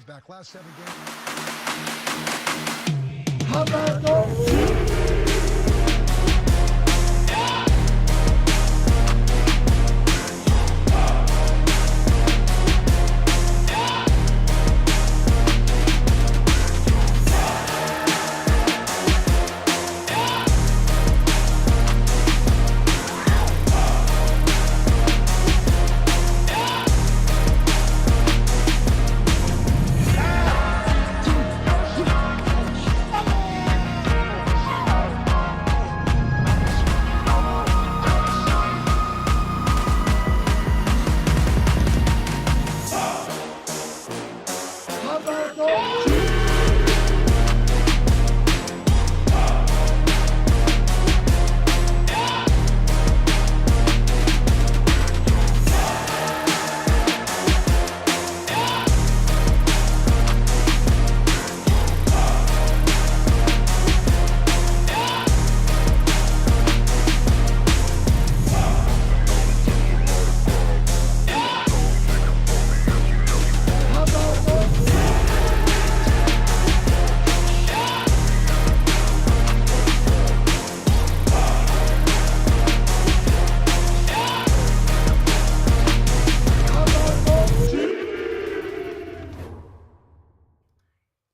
Back last 7 games. How about those?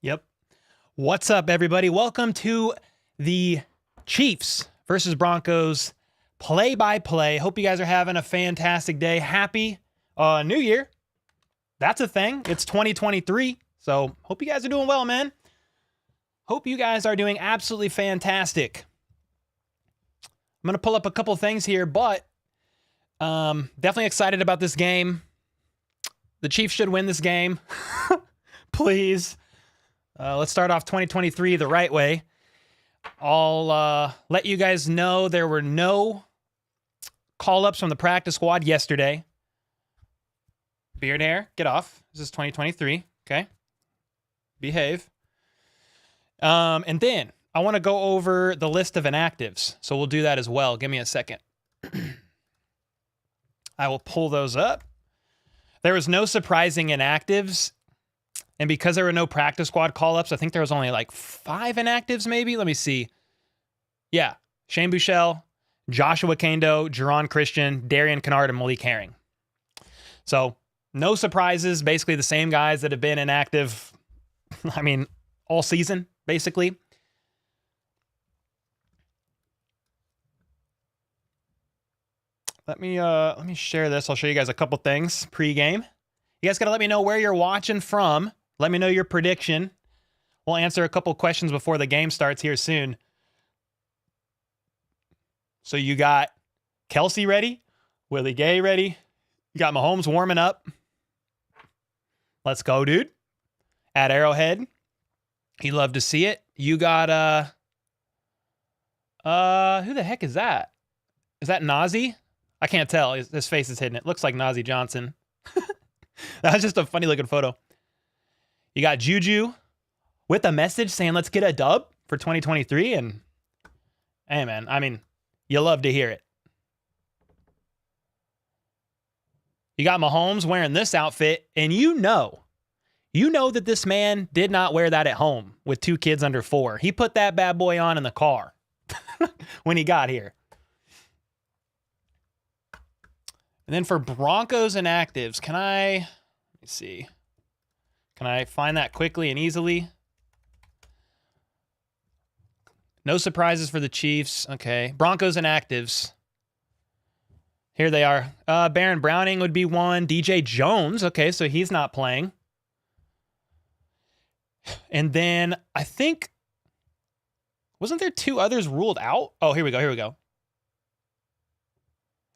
Yep. What's up, everybody? Welcome to the Chiefs versus Broncos play-by-play. Hope you guys are having a fantastic day. Happy New Year. That's a thing. It's 2023. So hope you guys are doing well, man. Hope you guys are doing absolutely fantastic. I'm going to pull up a couple things here, but definitely excited about this game. The Chiefs should win this game. Please. Let's start off 2023 the right way. I'll let you guys know there were no call-ups from the practice squad yesterday. Beard hair, get off. This is 2023, okay? Behave. And then I want to go over the list of inactives, so we'll do that as well. Give me a second. I will pull those up. There was no surprising inactives. And because there were no practice squad call-ups, I think there was only like 5 inactives maybe. Let me see. Yeah. Shane Buechele, Joshua Kendo, Jerron Christian, Darian Kennard, and Malik Herring. So no surprises. Basically the same guys that have been inactive, I mean, all season, basically. Let me share this. I'll show you guys a couple things pre-game. You guys got to let me know where you're watching from. Let me know your prediction. We'll answer a couple questions before the game starts here soon. So you got Kelsey ready, Willie Gay ready. You got Mahomes warming up. Let's go, dude. At Arrowhead. You love to see it. You got who the heck is that? Is that Nazi? I can't tell. His face is hidden. It looks like Nazi Johnson. That's just a funny looking photo. You got Juju with a message saying, let's get a dub for 2023. And hey, man, I mean, you love to hear it. You got Mahomes wearing this outfit, and you know that this man did not wear that at home with 2 kids under 4. He put that bad boy on in the car when he got here. And then for Broncos inactives, let me see. Can I find that quickly and easily? No surprises for the Chiefs. Okay. Broncos inactives. Here they are. Baron Browning would be one. DJ Jones. Okay, so he's not playing. And then I think, wasn't there 2 others ruled out? Oh, here we go.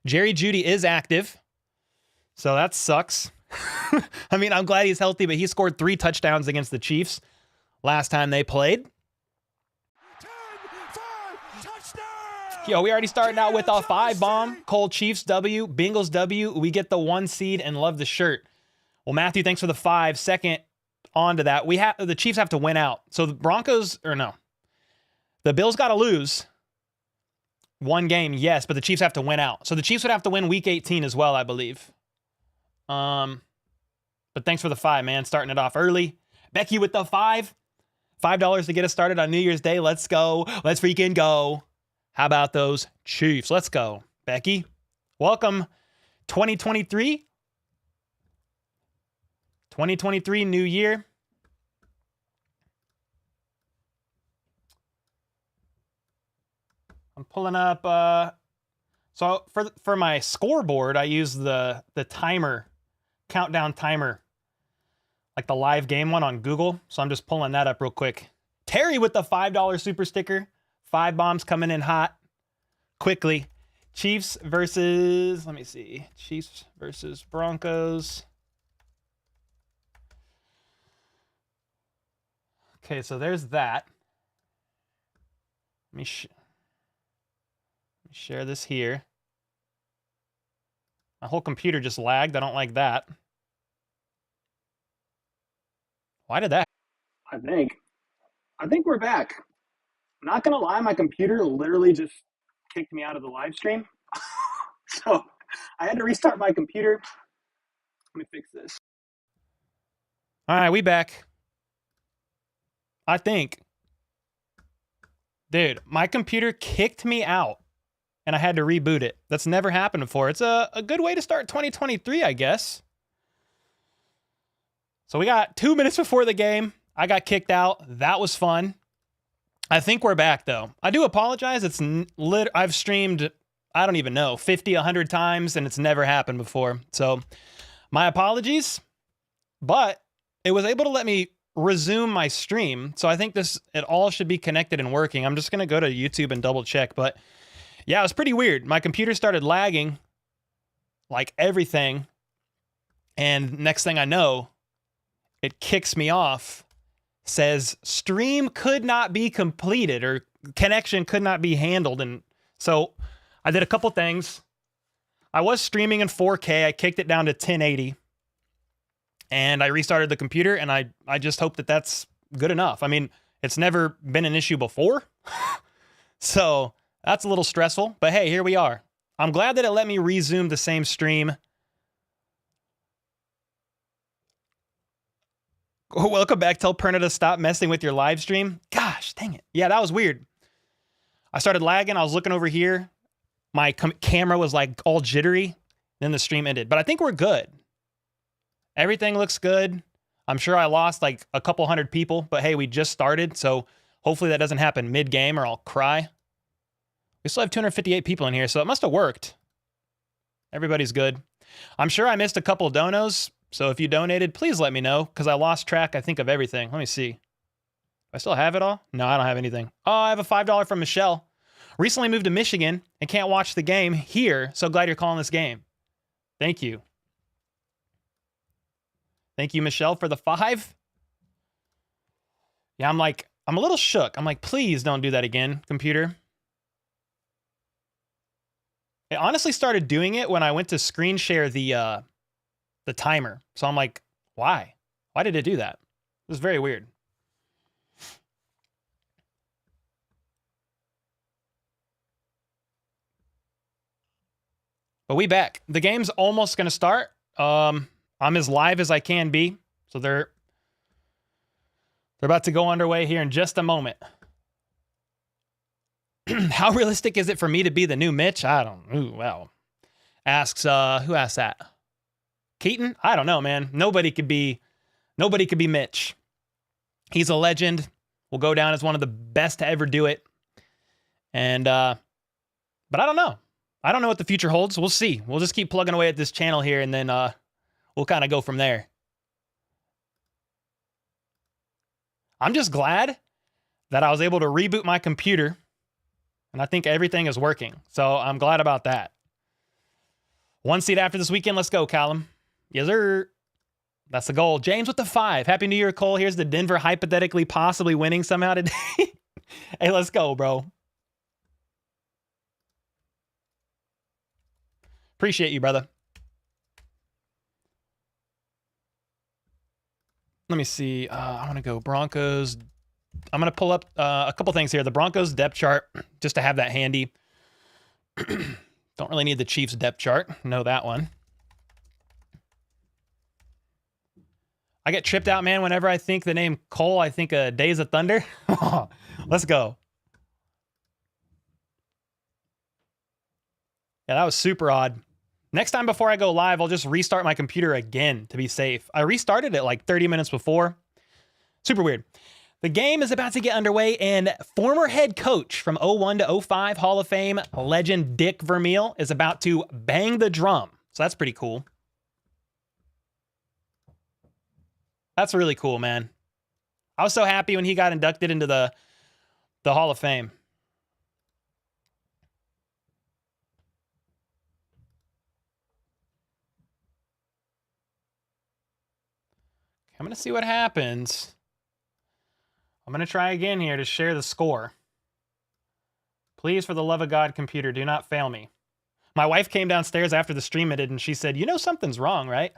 Jerry Jeudy is active, so that sucks. I mean, I'm glad he's healthy, but he scored 3 touchdowns against the Chiefs last time they played. Yo, we already started out with a 5 bomb. Cole Chiefs W, Bengals W. We get the 1 seed and love the shirt. Well, Matthew, thanks for the 5. Second, on to that. The Chiefs have to win out. So the Broncos, or no, the Bills got to lose 1 game, yes, but the Chiefs have to win out. So the Chiefs would have to win week 18 as well, I believe. But thanks for the 5, man. Starting it off early. Becky with the $5 to get us started on New Year's Day. Let's go. Let's freaking go. How about those Chiefs? Let's go. Becky, welcome 2023. 2023, new year. I'm pulling up, so for my scoreboard, I use the timer, countdown timer, like the live game one on Google. So I'm just pulling that up real quick. Terry with the $5 super sticker. 5 bombs coming in hot, quickly. Chiefs versus, let me see, Chiefs versus Broncos. Okay, so there's that. Let me share this here. My whole computer just lagged. I don't like that. Why did that? I think we're back. I'm not gonna lie, my computer literally just kicked me out of the live stream. So I had to restart my computer. Let me fix this. All right, we back. I think. Dude, my computer kicked me out and I had to reboot it. That's never happened before. It's a good way to start 2023, I guess. So we got 2 minutes before the game. I got kicked out. That was fun. I think we're back, though. I do apologize. I've streamed, I don't even know, 50, 100 times, and it's never happened before. So my apologies, but it was able to let me resume my stream. So I think it all should be connected and working. I'm just going to go to YouTube and double check. But yeah, it was pretty weird. My computer started lagging like everything. And next thing I know, it kicks me off, says stream could not be completed or connection could not be handled. And so I did a couple things. I was streaming in 4K. I kicked it down to 1080 and I restarted the computer, and I just hope that that's good enough. I mean, it's never been an issue before. So that's a little stressful, but hey, here we are. I'm glad that it let me resume the same stream. Welcome back. Tell Perna to stop messing with your live stream. Gosh, dang it. Yeah, that was weird. I started lagging. I was looking over here. My camera was like all jittery. Then the stream ended. But I think we're good. Everything looks good. I'm sure I lost like a couple hundred people. But hey, we just started. So hopefully that doesn't happen mid-game or I'll cry. We still have 258 people in here. So it must have worked. Everybody's good. I'm sure I missed a couple of donos. So if you donated, please let me know, because I lost track, I think, of everything. Let me see. Do I still have it all? No, I don't have anything. Oh, I have a $5 from Michelle. Recently moved to Michigan and can't watch the game here. So glad you're calling this game. Thank you. Thank you, Michelle, for the 5. Yeah, I'm a little shook. I'm like, please don't do that again, computer. I honestly started doing it when I went to screen share the timer. So I'm like, why? Why did it do that? It was very weird. But we back. The game's almost going to start. I'm as live as I can be. So they're about to go underway here in just a moment. How realistic is it for me to be the new Mitch? I don't know. Ooh, wow. Asks, who asked that? Keaton? I don't know, man. Nobody could be Mitch. He's a legend. Will go down as one of the best to ever do it. And, but I don't know. I don't know what the future holds. We'll see. We'll just keep plugging away at this channel here, and then we'll kind of go from there. I'm just glad that I was able to reboot my computer, and I think everything is working. So I'm glad about that. 1 seed after this weekend. Let's go, Callum. Yes, sir. That's the goal. James with the 5. Happy New Year, Cole. Here's the Denver hypothetically possibly winning somehow today. Hey, let's go, bro. Appreciate you, brother. Let me see. I want to go Broncos. I'm going to pull up a couple things here. The Broncos depth chart, just to have that handy. Don't really need the Chiefs depth chart. Know that one. I get tripped out, man. Whenever I think the name Cole, I think of Days of Thunder. Let's go. Yeah, that was super odd. Next time before I go live, I'll just restart my computer again to be safe. I restarted it like 30 minutes before. Super weird. The game is about to get underway, and former head coach from 01 to 05 Hall of Fame legend Dick Vermeil is about to bang the drum. So that's pretty cool. That's really cool, man. I was so happy when he got inducted into the Hall of Fame. I'm going to see what happens. I'm going to try again here to share the score. Please, for the love of God, computer, do not fail me. My wife came downstairs after the stream ended, and she said, you know something's wrong, right?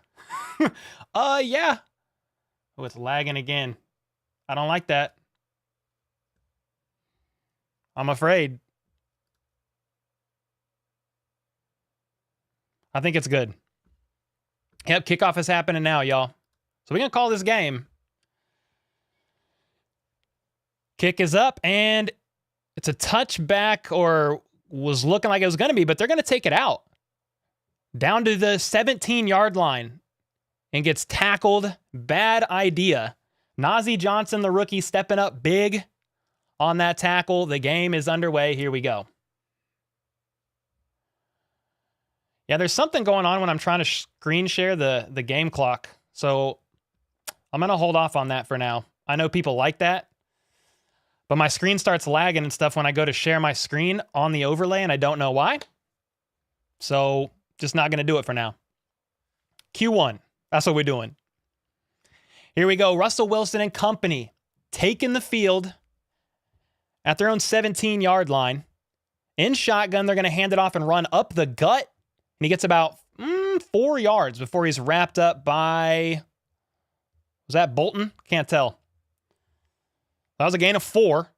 Yeah. Oh, it's lagging again. I don't like that. I'm afraid. I think it's good. Yep, kickoff is happening now, y'all. So we're going to call this game. Kick is up, and it's a touchback, or was looking like it was going to be, but they're going to take it out. Down to the 17-yard line and gets tackled. Bad idea. Nazeeh Johnson, the rookie, stepping up big on that tackle. The game is underway. Here we go. Yeah, there's something going on when I'm trying to screen share the game clock. So I'm going to hold off on that for now. I know people like that, but my screen starts lagging and stuff when I go to share my screen on the overlay, and I don't know why. So just not going to do it for now. Q1. That's what we're doing. Here we go. Russell Wilson and company taking the field at their own 17-yard line. In shotgun, they're going to hand it off and run up the gut. And he gets about 4 yards before he's wrapped up by... Was that Bolton? Can't tell. That was a gain of 4.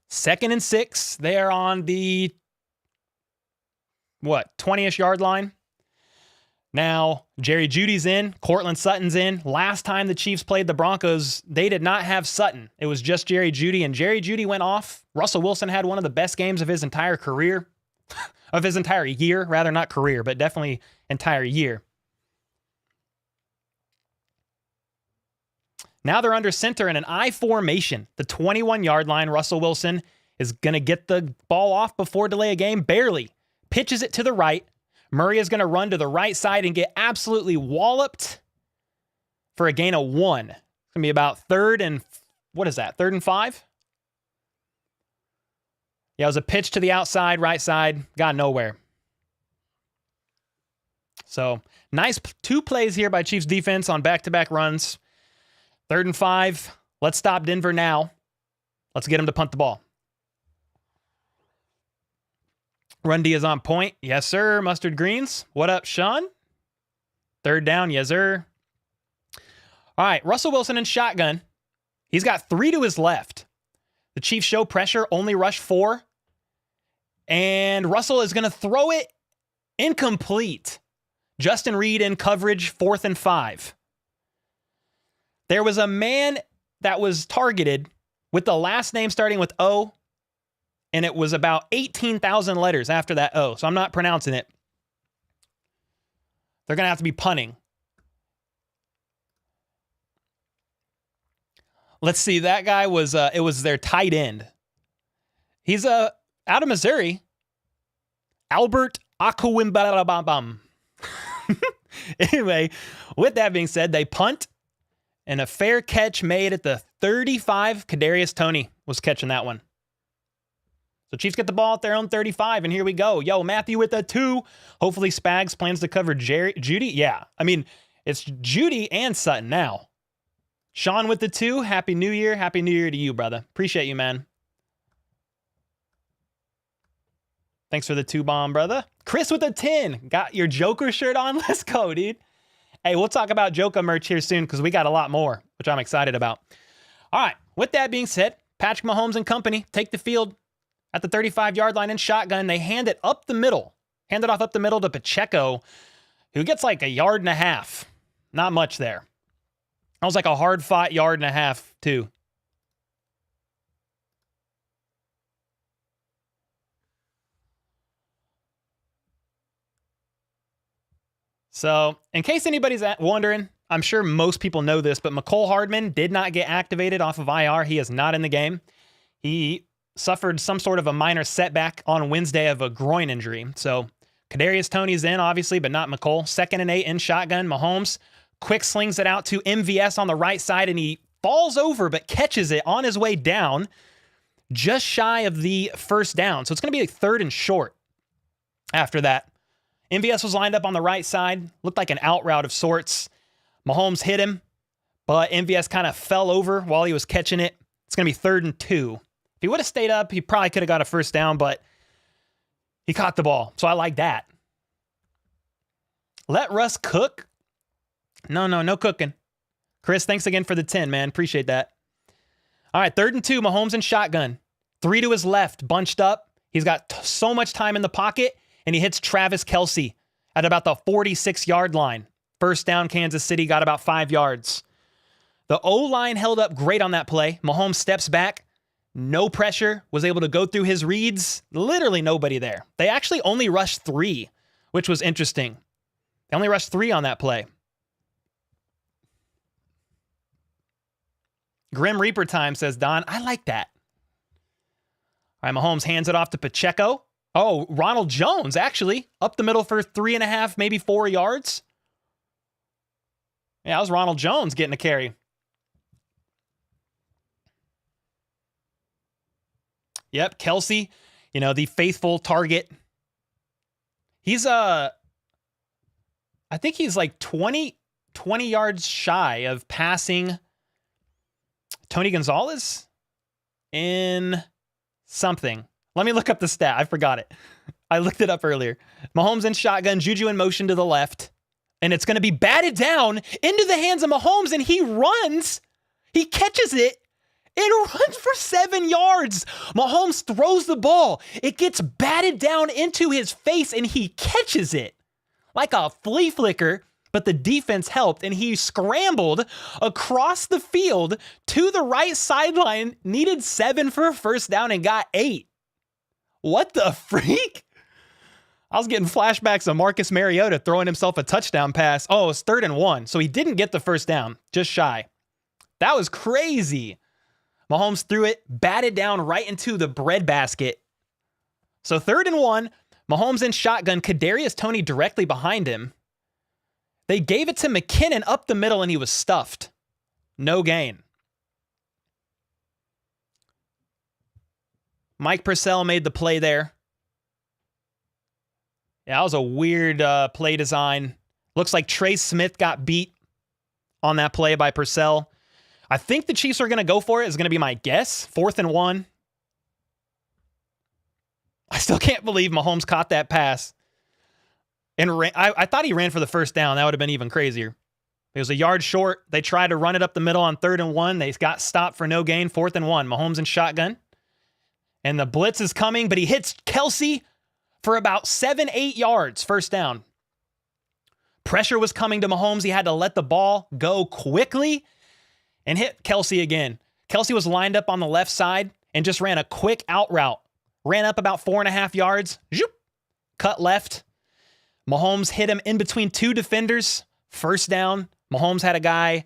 2nd and 6. They are on the, 20-ish yard line. Now, Jerry Jeudy's in. Cortland Sutton's in. Last time the Chiefs played the Broncos, they did not have Sutton. It was just Jerry Jeudy, and Jerry Jeudy went off. Russell Wilson had one of the best games of his entire career. Of his entire year. Rather, not career, but definitely entire year. Now they're under center in an I formation. The 21-yard line. Russell Wilson is going to get the ball off before delay of game. Barely. Pitches it to the right. Murray is going to run to the right side and get absolutely walloped for a gain of 1. It's going to be about 3rd and... What is that? 3rd and 5? Yeah, it was a pitch to the outside, right side. Got nowhere. So, nice 2 plays here by Chiefs defense on back-to-back runs. 3rd and 5. Let's stop Denver now. Let's get him to punt the ball. Run D is on point. Yes, sir. Mustard Greens. What up, Sean? 3rd down. Yes, sir. All right. Russell Wilson in shotgun. He's got 3 to his left. The Chiefs show pressure. Only rush 4. And Russell is going to throw it incomplete. Justin Reed in coverage. 4th and 5. There was a man that was targeted with the last name starting with O, and it was about 18,000 letters after that O, so I'm not pronouncing it. They're going to have to be punting. Let's see, that guy was, it was their tight end. He's out of Missouri. Albert Akuwimbabam. Anyway, with that being said, they punt. And a fair catch made at the 35. Kadarius Toney was catching that one. So Chiefs get the ball at their own 35, and here we go. Yo, Matthew with a 2. Hopefully Spags plans to cover Jeudy. Yeah, I mean, it's Jeudy and Sutton now. Sean with the 2. Happy New Year. Happy New Year to you, brother. Appreciate you, man. Thanks for the 2 bomb, brother. Chris with a 10. Got your Joker shirt on? Let's go, dude. Hey, we'll talk about Joker merch here soon because we got a lot more, which I'm excited about. All right, with that being said, Patrick Mahomes and company take the field at the 35-yard line in shotgun. They hand it up the middle. Hand it off up the middle to Pacheco, who gets like a yard and a half. Not much there. That was like a hard-fought yard and a half, too. So, in case anybody's wondering, I'm sure most people know this, but McCole Hardman did not get activated off of IR. He is not in the game. He suffered some sort of a minor setback on Wednesday of a groin injury. So, Kadarius Toney's in, obviously, but not McCole. 2nd and 8 in shotgun. Mahomes quick slings it out to MVS on the right side, and he falls over but catches it on his way down just shy of the first down. So, it's going to be a 3rd and short after that. MVS was lined up on the right side. Looked like an out route of sorts. Mahomes hit him, but MVS kind of fell over while he was catching it. It's going to be 3rd and 2. If he would have stayed up, he probably could have got a first down, but he caught the ball. So I like that. Let Russ cook? No cooking. Chris, thanks again for the 10, man. Appreciate that. All right, 3rd and 2, Mahomes in shotgun. 3 to his left, bunched up. He's got so much time in the pocket, and he hits Travis Kelce at about the 46-yard line. First down, Kansas City got about 5 yards. The O-line held up great on that play. Mahomes steps back. No pressure. Was able to go through his reads. Literally nobody there. They actually only rushed 3, which was interesting. They only rushed 3 on that play. Grim Reaper time, says Don. I like that. All right, Mahomes hands it off to Pacheco. Oh, Ronald Jones, actually. Up the middle for 3.5, maybe 4 yards. Yeah, that was Ronald Jones getting a carry. Yep, Kelce, the faithful target. He's, I think he's like 20 yards shy of passing Tony Gonzalez in something. Let me look up the stat. I forgot it. I looked it up earlier. Mahomes in shotgun, Juju in motion to the left. And it's going to be batted down into the hands of Mahomes, and he runs. He catches it and runs for 7 yards. Mahomes throws the ball. It gets batted down into his face, and he catches it like a flea flicker, but the defense helped, and he scrambled across the field to the right sideline, needed 7 for a first down, and got 8. What the freak? I was getting flashbacks of Marcus Mariota throwing himself a touchdown pass. Oh, it's 3rd and 1. So he didn't get the first down, just shy. That was crazy. Mahomes threw it, batted down right into the breadbasket. So 3rd and 1, Mahomes in shotgun, Kadarius Toney directly behind him. They gave it to McKinnon up the middle, and he was stuffed. No gain. Mike Purcell made the play there. Yeah, that was a weird play design. Looks like Trey Smith got beat on that play by Purcell. I think the Chiefs are going to go for it, is going to be my guess. 4th and 1. I still can't believe Mahomes caught that pass. And I thought he ran for the first down. That would have been even crazier. It was a yard short. They tried to run it up the middle on 3rd and 1. They got stopped for no gain. 4th and 1. Mahomes in shotgun. And the blitz is coming, but he hits Kelce for about 7-8 yards. First down. Pressure was coming to Mahomes. He had to let the ball go quickly and hit Kelce again. Kelce was lined up on the left side and just ran a quick out route. Ran up about 4.5 yards. Zoop, cut left. Mahomes hit him in between 2 defenders. First down. Mahomes had a guy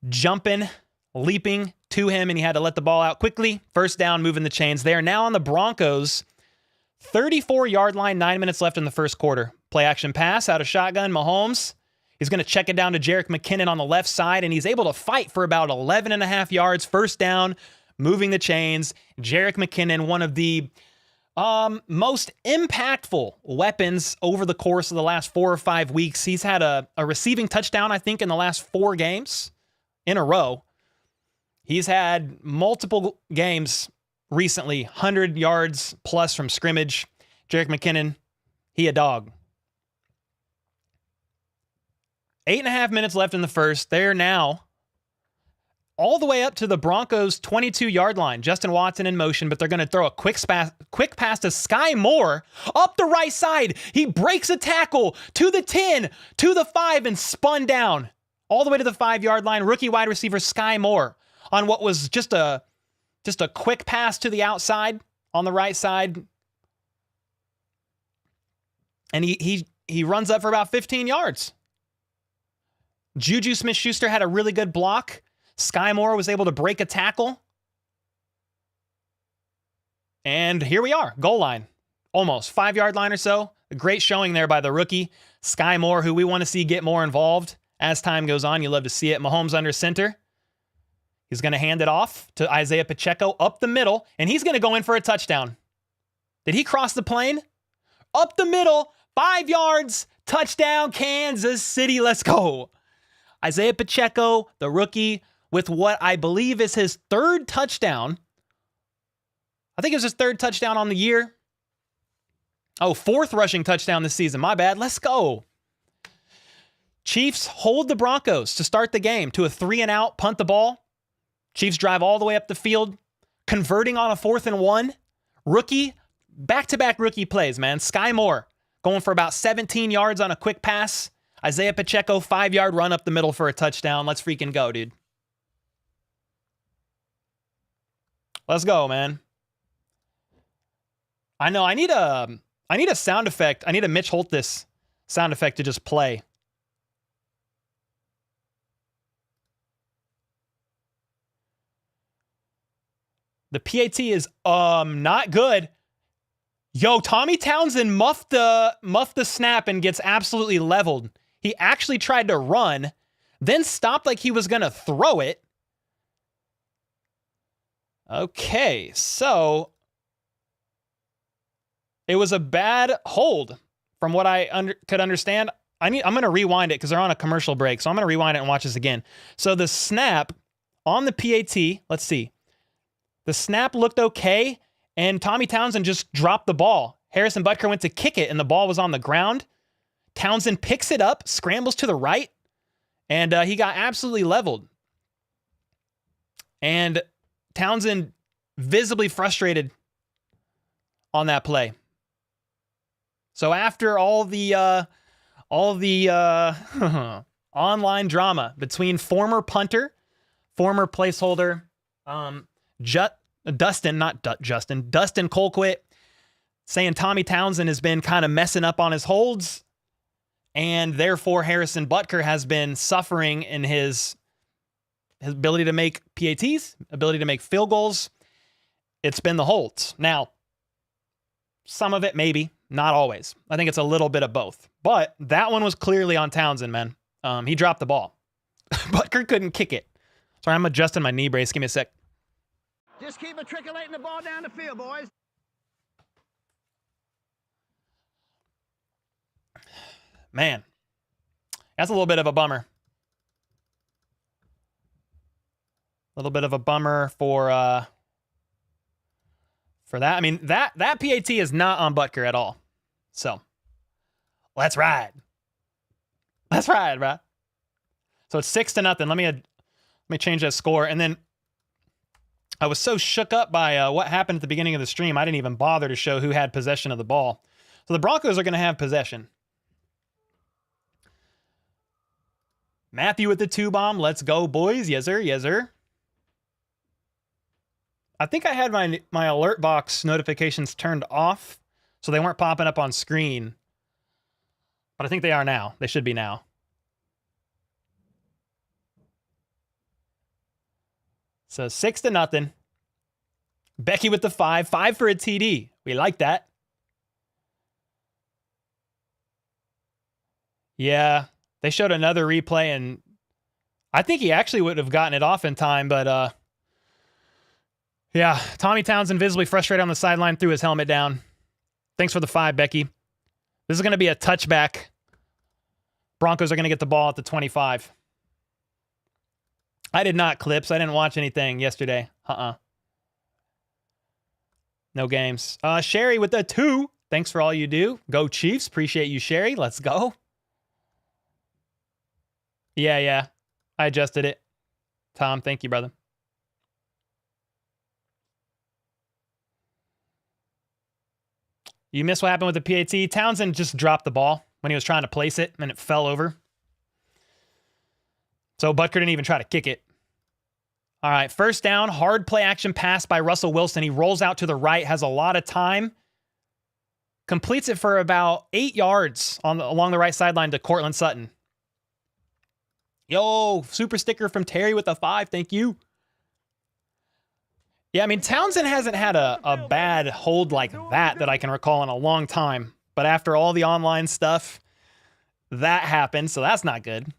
jumping, leaping to him, and he had to let the ball out quickly. First down, moving the chains. They are now on the Broncos' 34-yard line, 9 minutes left in the first quarter. Play action pass out of shotgun. Mahomes, he's going to check it down to Jerick McKinnon on the left side, and he's able to fight for about 11.5 yards. First down, moving the chains. Jerick McKinnon, one of the most impactful weapons over the course of the last 4 or 5 weeks. He's had a receiving touchdown, I think, in the last 4 games in a row. He's had multiple games recently, 100 yards plus from scrimmage. Jerick McKinnon, he a dog. 8.5 minutes left in the first. They're now all the way up to the Broncos' 22-yard line. Justin Watson in motion, but they're going to throw a quick pass to Sky Moore up the right side. He breaks a tackle to the 10, to the 5, and spun down all the way to the 5-yard line. Rookie wide receiver Sky Moore on what was just a quick pass to the outside on the right side. And he runs up for about 15 yards. Juju Smith-Schuster had a really good block. Sky Moore was able to break a tackle. And here we are, goal line. Almost 5-yard line or so. A great showing there by the rookie, Sky Moore, who we want to see get more involved as time goes on. You love to see it. Mahomes under center. He's going to hand it off to Isaiah Pacheco up the middle, and he's going to go in for a touchdown. Did he cross the plane? Up the middle, 5 yards, touchdown, Kansas City. Let's go. Isaiah Pacheco, the rookie, with what I believe is his 3rd touchdown. I think it was his 3rd touchdown on the year. Oh, 4th rushing touchdown this season. My bad. Let's go. Chiefs hold the Broncos to start the game to a 3-and-out, punt the ball. Chiefs drive all the way up the field, converting on a 4th and 1. Rookie, back-to-back rookie plays, man. Sky Moore going for about 17 yards on a quick pass. Isaiah Pacheco, 5-yard run up the middle for a touchdown. Let's freaking go, dude. Let's go, man. I know I need a sound effect. I need a Mitch Holthus sound effect to just play. The PAT is not good. Yo, Tommy Townsend muffed the snap and gets absolutely leveled. He actually tried to run, then stopped like he was going to throw it. Okay, so it was a bad hold from what I could understand. I'm going to rewind it because they're on a commercial break. So I'm going to rewind it and watch this again. So the snap on the PAT, let's see. The snap looked okay, and Tommy Townsend just dropped the ball. Harrison Butker went to kick it, and the ball was on the ground. Townsend picks it up, scrambles to the right, and he got absolutely leveled. And Townsend visibly frustrated on that play. So after all the online drama between former punter, former placeholder, Dustin Colquitt, saying Tommy Townsend has been kind of messing up on his holds, and therefore Harrison Butker has been suffering in his ability to make PATs, ability to make field goals. It's been the holds. Now, some of it maybe, not always. I think it's a little bit of both. But that one was clearly on Townsend, man. He dropped the ball. Butker couldn't kick it. Sorry, I'm adjusting my knee brace. Give me a sec. Just keep matriculating the ball down the field, boys. Man, that's a little bit of a bummer. A little bit of a bummer for that. I mean, that PAT is not on Butker at all. So, let's ride. Let's ride, bro. So it's 6-0. Let me change that score. And then I was so shook up by what happened at the beginning of the stream, I didn't even bother to show who had possession of the ball. So the Broncos are going to have possession. Matthew with the 2-bomb. Let's go, boys. Yes, sir. Yes, sir. I think I had my alert box notifications turned off, so they weren't popping up on screen. But I think they are now. They should be now. So 6-0. Becky with the 5. 5 for a TD. We like that. Yeah. They showed another replay, and I think he actually would have gotten it off in time, but yeah, Tommy Townsend visibly frustrated on the sideline, threw his helmet down. Thanks for the 5, Becky. This is going to be a touchback. Broncos are going to get the ball at the 25. I did not clips. I didn't watch anything yesterday. No games. Sherry with the 2. Thanks for all you do. Go Chiefs. Appreciate you, Sherry. Let's go. Yeah. I adjusted it. Tom, thank you, brother. You missed what happened with the PAT. Townsend just dropped the ball when he was trying to place it, and it fell over. So Butker didn't even try to kick it. All right, first down, hard play action pass by Russell Wilson. He rolls out to the right, has a lot of time. Completes it for about 8 yards along the right sideline to Cortland Sutton. Yo, super sticker from Terry with a 5. Thank you. Yeah, I mean, Townsend hasn't had a bad hold like that I can recall in a long time. But after all the online stuff, that happened, so that's not good.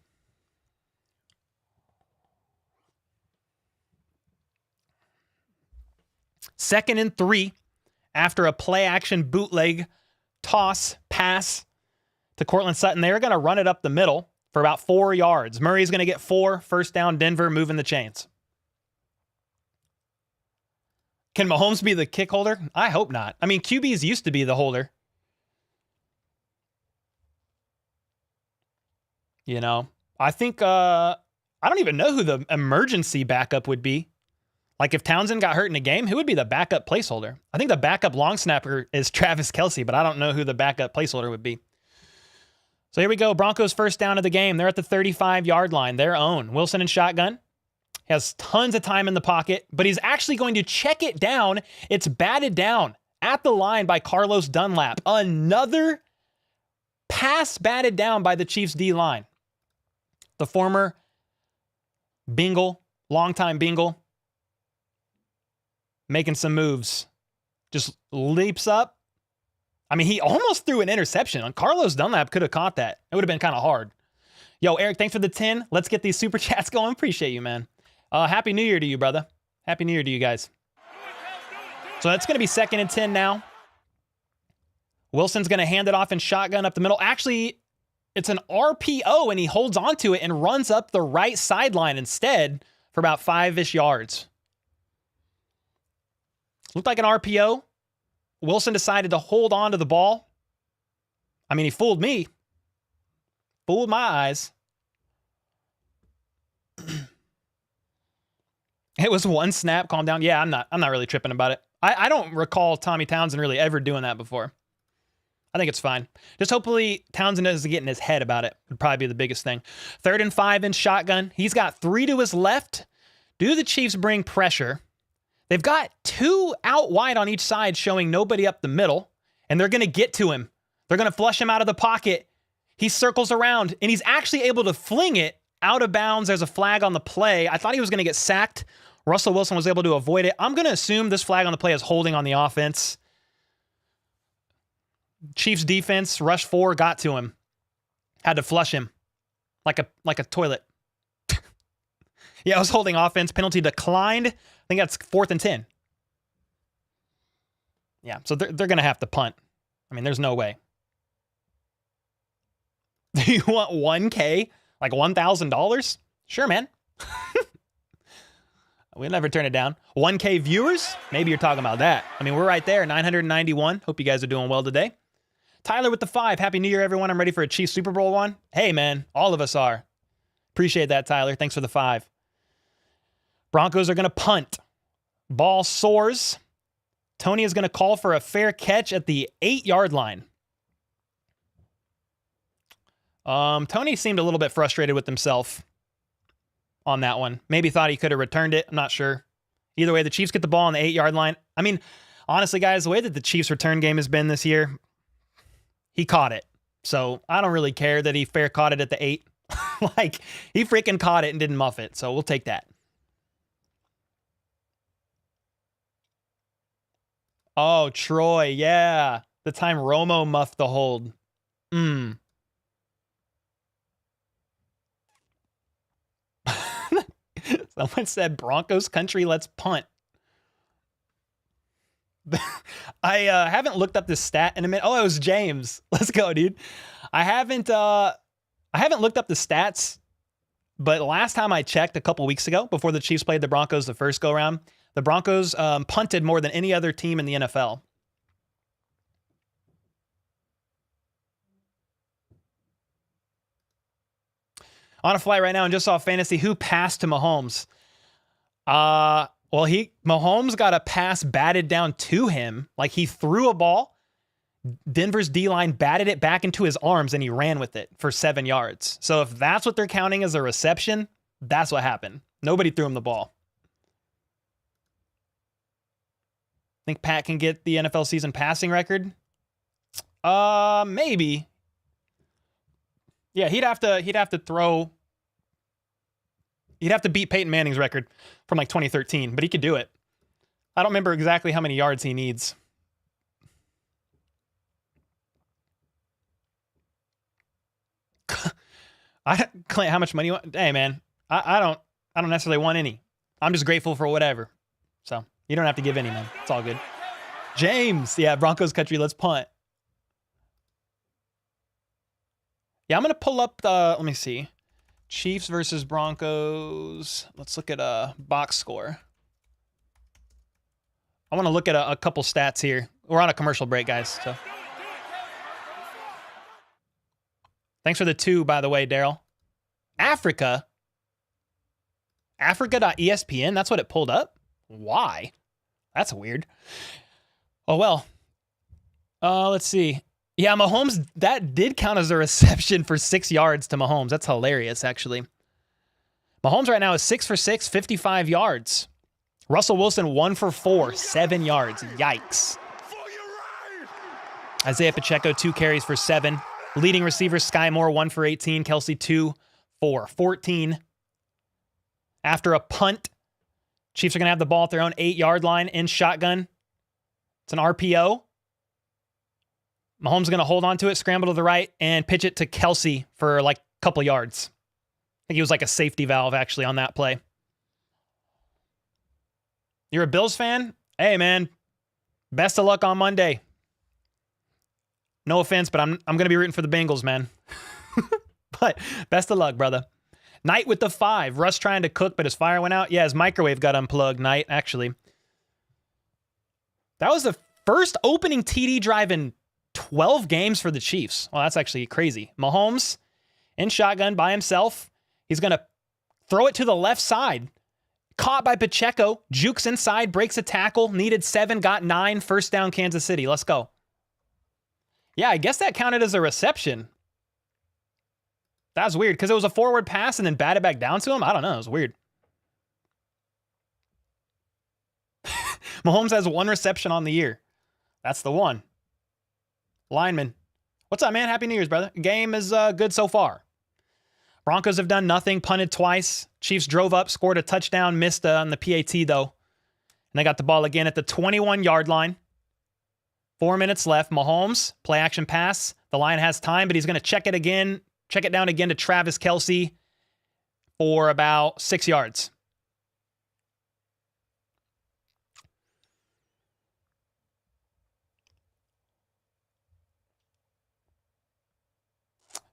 Second and 3 after a play action bootleg toss pass to Cortland Sutton. They're going to run it up the middle for about 4 yards. Murray's going to get 4. First down, Denver, moving the chains. Can Mahomes be the kick holder? I hope not. I mean, QBs used to be the holder. You know, I think, I don't even know who the emergency backup would be. Like if Townsend got hurt in a game, who would be the backup placeholder? I think the backup long snapper is Travis Kelce, but I don't know who the backup placeholder would be. So here we go. Broncos first down of the game. They're at the 35-yard line. Their own. Wilson in shotgun. Has tons of time in the pocket, but he's actually going to check it down. It's batted down at the line by Carlos Dunlap. Another pass batted down by the Chiefs D-line. The former Bengal, longtime Bengal, making some moves. Just leaps up. I mean, he almost threw an interception. Carlos Dunlap could have caught that. It would have been kind of hard. Yo, Eric, thanks for the 10. Let's get these super chats going. Appreciate you, man. Happy New Year to you, brother. Happy New Year to you guys. So that's going to be 2nd and 10 now. Wilson's going to hand it off in shotgun up the middle. Actually, it's an RPO, and he holds onto it and runs up the right sideline instead for about 5-ish yards. Looked like an RPO. Wilson decided to hold on to the ball. I mean, he fooled me. Fooled my eyes. It was one snap, calm down. Yeah, I'm not really tripping about it. I don't recall Tommy Townsend really ever doing that before. I think it's fine. Just hopefully Townsend doesn't get in his head about it. Would probably be the biggest thing. 3rd and 5 in shotgun. He's got 3 to his left. Do the Chiefs bring pressure? They've got 2 out wide on each side showing nobody up the middle, and they're going to get to him. They're going to flush him out of the pocket. He circles around, and he's actually able to fling it out of bounds. There's a flag on the play. I thought he was going to get sacked. Russell Wilson was able to avoid it. I'm going to assume this flag on the play is holding on the offense. Chiefs defense, rush 4, got to him. Had to flush him like a toilet. Yeah, I was holding offense. Penalty declined. I think that's 4th and 10. Yeah, so they're going to have to punt. I mean, there's no way. Do you want $1K? Like $1,000? Sure, man. We'll never turn it down. 1K viewers? Maybe you're talking about that. I mean, we're right there, 991. Hope you guys are doing well today. Tyler with the 5. Happy New Year, everyone. I'm ready for a Chiefs Super Bowl one. Hey, man, all of us are. Appreciate that, Tyler. Thanks for the 5. Broncos are going to punt. Ball soars. Tony is going to call for a fair catch at the 8-yard line. Tony seemed a little bit frustrated with himself on that one. Maybe thought he could have returned it. I'm not sure. Either way, the Chiefs get the ball on the 8-yard line. I mean, honestly, guys, the way that the Chiefs return game has been this year, he caught it. So I don't really care that he fair caught it at the 8. Like, he freaking caught it and didn't muff it. So we'll take that. Oh, Troy. Yeah. The time Romo muffed the hold. Someone said Broncos country, let's punt. I haven't looked up this stat in a minute. Oh, it was James. Let's go, dude. I haven't looked up the stats, but last time I checked a couple weeks ago, before the Chiefs played the Broncos the first go-round, the Broncos punted more than any other team in the NFL. On a flight right now and just saw fantasy. Who passed to Mahomes? Well, Mahomes got a pass batted down to him. Like, he threw a ball. Denver's D-line batted it back into his arms and he ran with it for 7 yards. So if that's what they're counting as a reception, That's what happened. Nobody threw him the ball. Think Pat can get the NFL season passing record? Maybe. Yeah, he'd have to beat Peyton Manning's record from like 2013, but he could do it. I don't remember exactly how many yards he needs. Clint, how much money you want? Hey man, I don't necessarily want any. I'm just grateful for whatever. So you don't have to give any, man. It's all good. James, yeah, Broncos country, let's punt. Yeah, I'm gonna pull up the, let me see. Chiefs versus Broncos. Let's look at a box score. I want to look at a couple stats here. We're on a commercial break, guys. So, thanks for the 2, by the way, Daryl. Africa. Africa.espn. That's what it pulled up. Why? That's weird. Oh well. Let's see. Yeah, Mahomes, that did count as a reception for 6 yards to Mahomes. That's hilarious, actually. Mahomes right now is 6 for 6, 55 yards. Russell Wilson 1 for 4, 7 yards. Yikes. Isaiah Pacheco 2 carries for 7. Leading receiver Sky Moore 1 for 18. Kelsey 2 for 14. After a punt, Chiefs are going to have the ball at their own 8-yard line in shotgun. It's an RPO. Mahomes is going to hold on to it, scramble to the right, and pitch it to Kelsey for like a couple yards. I think he was like a safety valve, actually, on that play. You're a Bills fan? Hey, man. Best of luck on Monday. No offense, but I'm going to be rooting for the Bengals, man. But best of luck, brother. Knight with the 5. Russ trying to cook, but his fire went out. Yeah, his microwave got unplugged, Knight, actually. That was the first opening TD drive in 12 games for the Chiefs. Well, that's actually crazy. Mahomes in shotgun by himself. He's going to throw it to the left side. Caught by Pacheco. Jukes inside, breaks a tackle. Needed 7, got 9. First down, Kansas City. Let's go. Yeah, I guess that counted as a reception. That was weird because it was a forward pass and then batted back down to him. I don't know. It was weird. Mahomes has 1 reception on the year. That's the one. Lineman. What's up, man? Happy New Year's, brother. Game is good so far. Broncos have done nothing, punted twice. Chiefs drove up, scored a touchdown, missed on the PAT, though. And they got the ball again at the 21-yard line. 4 minutes left. Mahomes, play action pass. The line has time, but he's going to check it again. Check it down again to Travis Kelce for about 6 yards.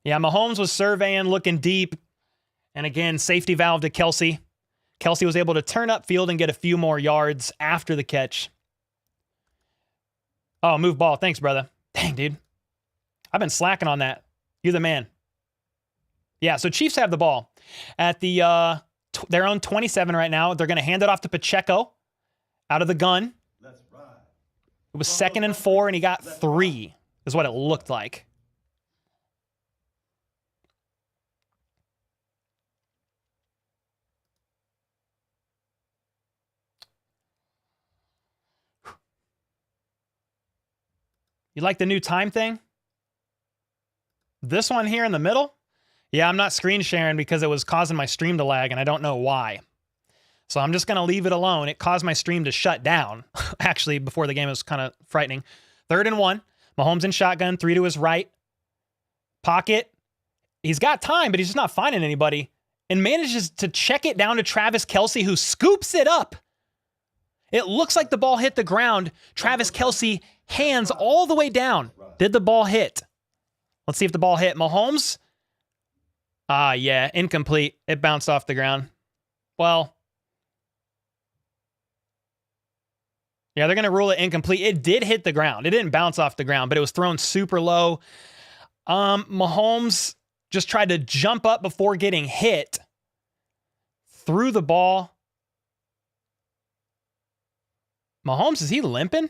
Yeah, Mahomes was surveying, looking deep. And again, safety valve to Kelce. Kelce was able to turn upfield and get a few more yards after the catch. Oh, move ball. Thanks, brother. Dang, dude. I've been slacking on that. You're the man. Yeah, so Chiefs have the ball at the their own 27 right now. They're going to hand it off to Pacheco out of the gun. Let's ride. It was 2nd and 4, and he got 3, is what it looked like. You like the new time thing? This one here in the middle? Yeah, I'm not screen sharing because it was causing my stream to lag, and I don't know why. So I'm just going to leave it alone. It caused my stream to shut down, actually, before the game. It was kind of frightening. 3rd and 1. Mahomes in shotgun, 3 to his right. Pocket. He's got time, but he's just not finding anybody. And manages to check it down to Travis Kelce, who scoops it up. It looks like the ball hit the ground. Travis Kelce hands all the way down. Did the ball hit? Let's see if the ball hit. Mahomes? Yeah, incomplete. It bounced off the ground. Well, yeah, they're going to rule it incomplete. It did hit the ground. It didn't bounce off the ground, but it was thrown super low. Mahomes just tried to jump up before getting hit. Threw the ball. Mahomes, is he limping?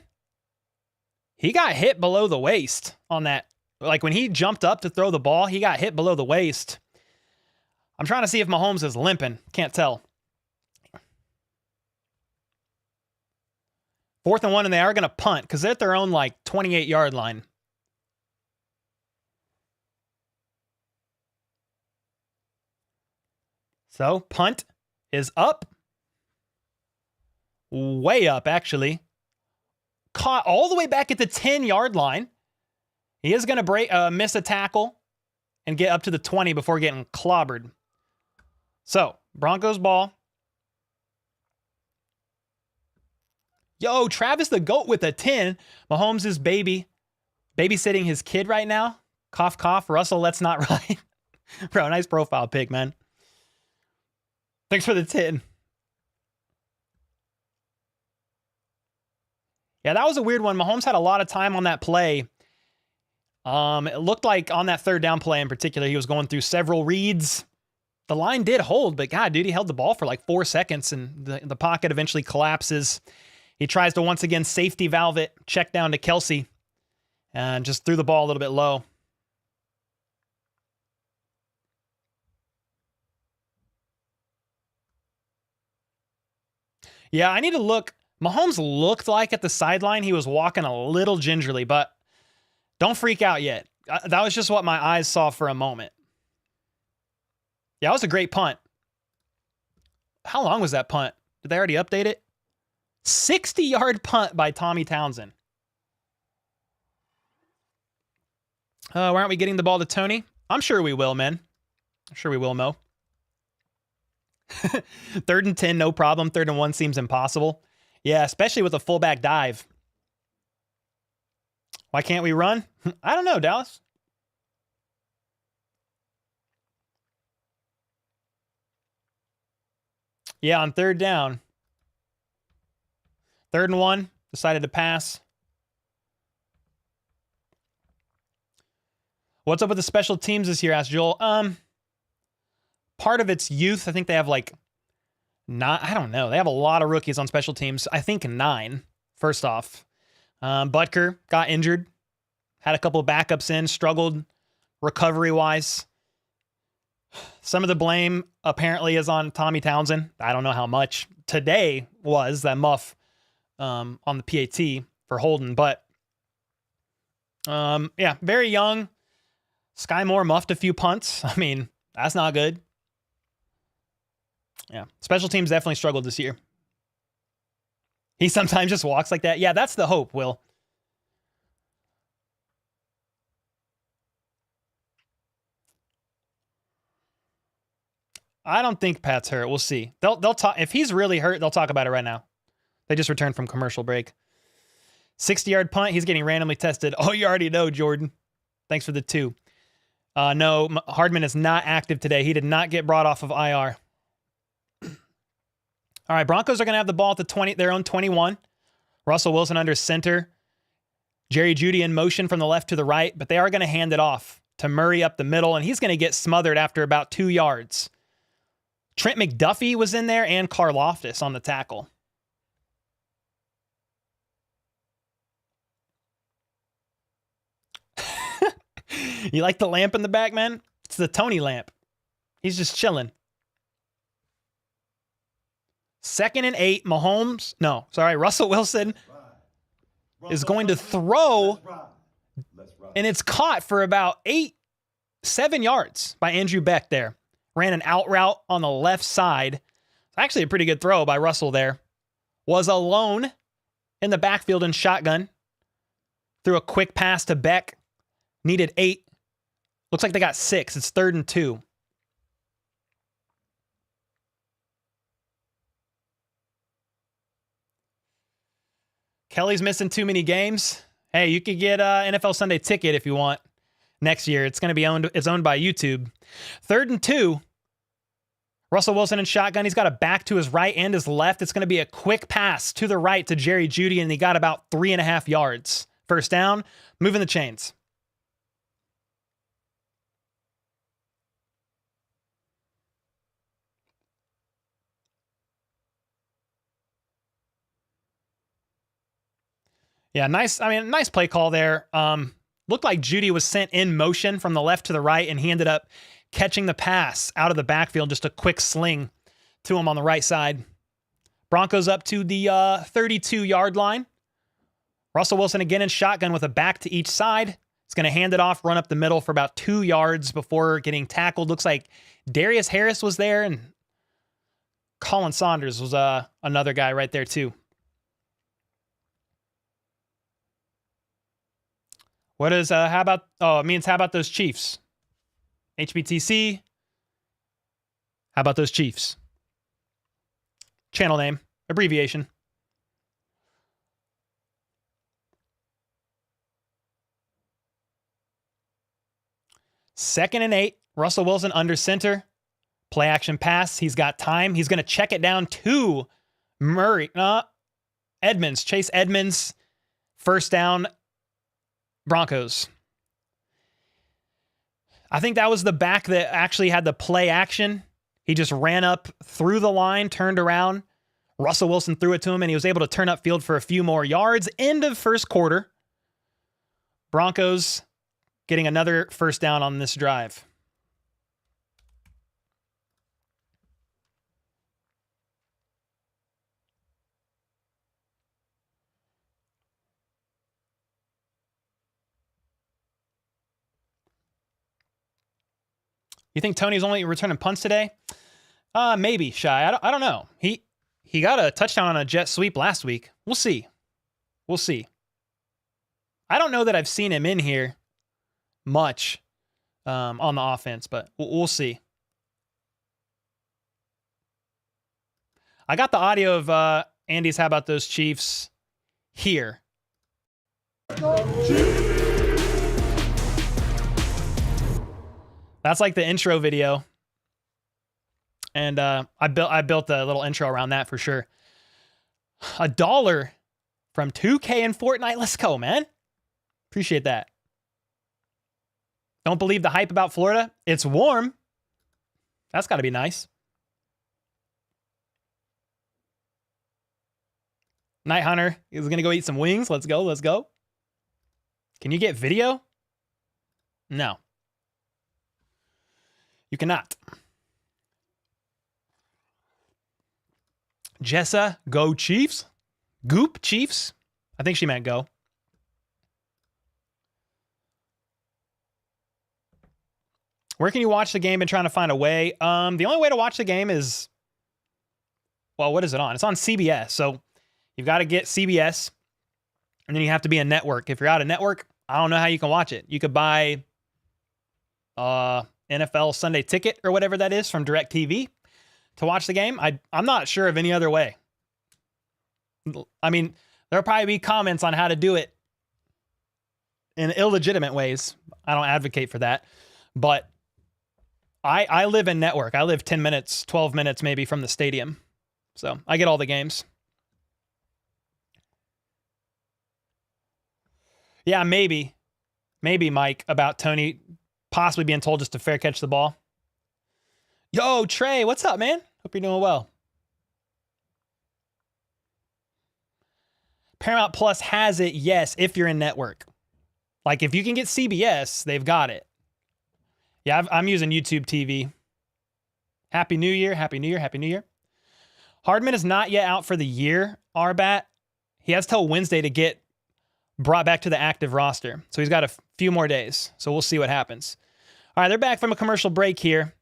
He got hit below the waist on that. Like when he jumped up to throw the ball, he got hit below the waist. I'm trying to see if Mahomes is limping. Can't tell. 4th and 1, and they are going to punt because they're at their own, like, 28-yard line. So, punt is up. Way up, actually. Caught all the way back at the 10-yard line. He is going to miss a tackle and get up to the 20 before getting clobbered. So, Broncos ball. Yo, Travis the GOAT with a 10. Mahomes is babysitting his kid right now. Cough, cough. Russell, let's not ride. Bro, nice profile pic, man. Thanks for the 10. Yeah, that was a weird one. Mahomes had a lot of time on that play. It looked like on that 3rd down play in particular, he was going through several reads. The line did hold, but God, dude, he held the ball for like 4 seconds, and the pocket eventually collapses. He tries to once again safety valve it, check down to Kelsey, and just threw the ball a little bit low. Yeah, I need to look. Mahomes looked like at the sideline he was walking a little gingerly, but don't freak out yet. That was just what my eyes saw for a moment. Yeah, that was a great punt. How long was that punt? Did they already update it? 60-yard punt by Tommy Townsend. Why aren't we getting the ball to Tony? I'm sure we will, man. I'm sure we will, Mo. 3rd and 10, no problem. 3rd and 1 seems impossible. Yeah, especially with a fullback dive. Why can't we run? I don't know, Dallas. Yeah, on 3rd down. 3rd and 1, decided to pass. What's up with the special teams this year, asked Joel. Part of it's youth. I think they have like I don't know. They have a lot of rookies on special teams. I think 9, first off. Butker got injured. Had a couple of backups in. Struggled recovery-wise. Some of the blame apparently is on Tommy Townsend. I don't know how much. Today was that muff on the PAT for Holden. But, yeah, very young. Sky Moore muffed a few punts. I mean, that's not good. Yeah, special teams definitely struggled this year. He sometimes just walks like that. Yeah, that's the hope, Will. I don't think Pat's hurt. We'll see. They'll talk if he's really hurt. They'll talk about it right now. They just returned from commercial break. 60-yard punt. He's getting randomly tested. Oh, you already know, Jordan. Thanks for the 2. No, Hardman is not active today. He did not get brought off of IR. All right, Broncos are going to have the ball at the their own 21. Russell Wilson under center. Jerry Jeudy in motion from the left to the right, but they are going to hand it off to Murray up the middle, and he's going to get smothered after about 2 yards. Trent McDuffie was in there and Karlaftis on the tackle. You like the lamp in the back, man? It's the Tony lamp. He's just chilling. 2nd and 8, Russell Wilson is going to throw, and it's caught for about 7 yards by Andrew Beck there. Ran an out route on the left side. It's actually a pretty good throw by Russell there. Was alone in the backfield in shotgun. Threw a quick pass to Beck. Needed 8. Looks like they got 6. It's 3rd and 2. Kelly's missing too many games. Hey, you could get an NFL Sunday ticket if you want next year. It's going to be owned by YouTube. 3rd and 2. Russell Wilson in shotgun. He's got a back to his right and his left. It's going to be a quick pass to the right to Jerry Jeudy, and he got about 3.5 yards. First down, moving the chains. Yeah, nice play call there. Looked like Jeudy was sent in motion from the left to the right, and he ended up catching the pass out of the backfield. Just a quick sling to him on the right side. Broncos up to the 32-yard line. Russell Wilson again in shotgun with a back to each side. He's going to hand it off, run up the middle for about 2 yards before getting tackled. Looks like Darius Harris was there, and Colin Saunders was another guy right there too. What is, how about those Chiefs? HBTC. How about those Chiefs? Channel name, abbreviation. Second and 8. Russell Wilson under center. Play action pass. He's got time. He's going to check it down to Edmonds. Chase Edmonds. First down, Broncos. I think that was the back that actually had the play action. He just ran up through the line, turned around. Russell Wilson threw it to him, and he was able to turn upfield for a few more yards. End of first quarter. Broncos getting another first down on this drive. You think Tony's only returning punts today? Maybe, Shy. I don't know. He got a touchdown on a jet sweep last week. We'll see. We'll see. I don't know that I've seen him in here much on the offense, but we'll see. I got the audio of Andy's How About Those Chiefs here. That's like the intro video. And I built a little intro around that for sure. $1 from 2K and Fortnite. Let's go, man. Appreciate that. Don't believe the hype about Florida? It's warm. That's got to be nice. Night Hunter is going to go eat some wings. Let's go. Let's go. Can you get video? No. You cannot. Jessa, go Chiefs. Goop Chiefs. I think she meant go. Where can you watch the game? Been trying to find a way. The only way to watch the game is, well, what is it on? It's on CBS. So you've got to get CBS, and then you have to be a network. If you're out of network, I don't know how you can watch it. You could buy NFL Sunday Ticket or whatever that is from DirecTV to watch the game. I'm not sure of any other way. I mean, there'll probably be comments on how to do it in illegitimate ways. I don't advocate for that, but I live in network. I live 10 minutes, 12 minutes maybe from the stadium. So I get all the games. Yeah, maybe Mike, about Tony possibly being told just to fair catch the ball. Yo, Trey, what's up, man? Hope you're doing well. Paramount Plus has it, yes, if you're in network. Like, if you can get CBS, they've got it. Yeah, I'm using YouTube TV. Happy New Year, Happy New Year, Happy New Year. Hardman is not yet out for the year, Arbat. He has till Wednesday to get brought back to the active roster. So he's got a few more days. So we'll see what happens. All right, they're back from a commercial break here.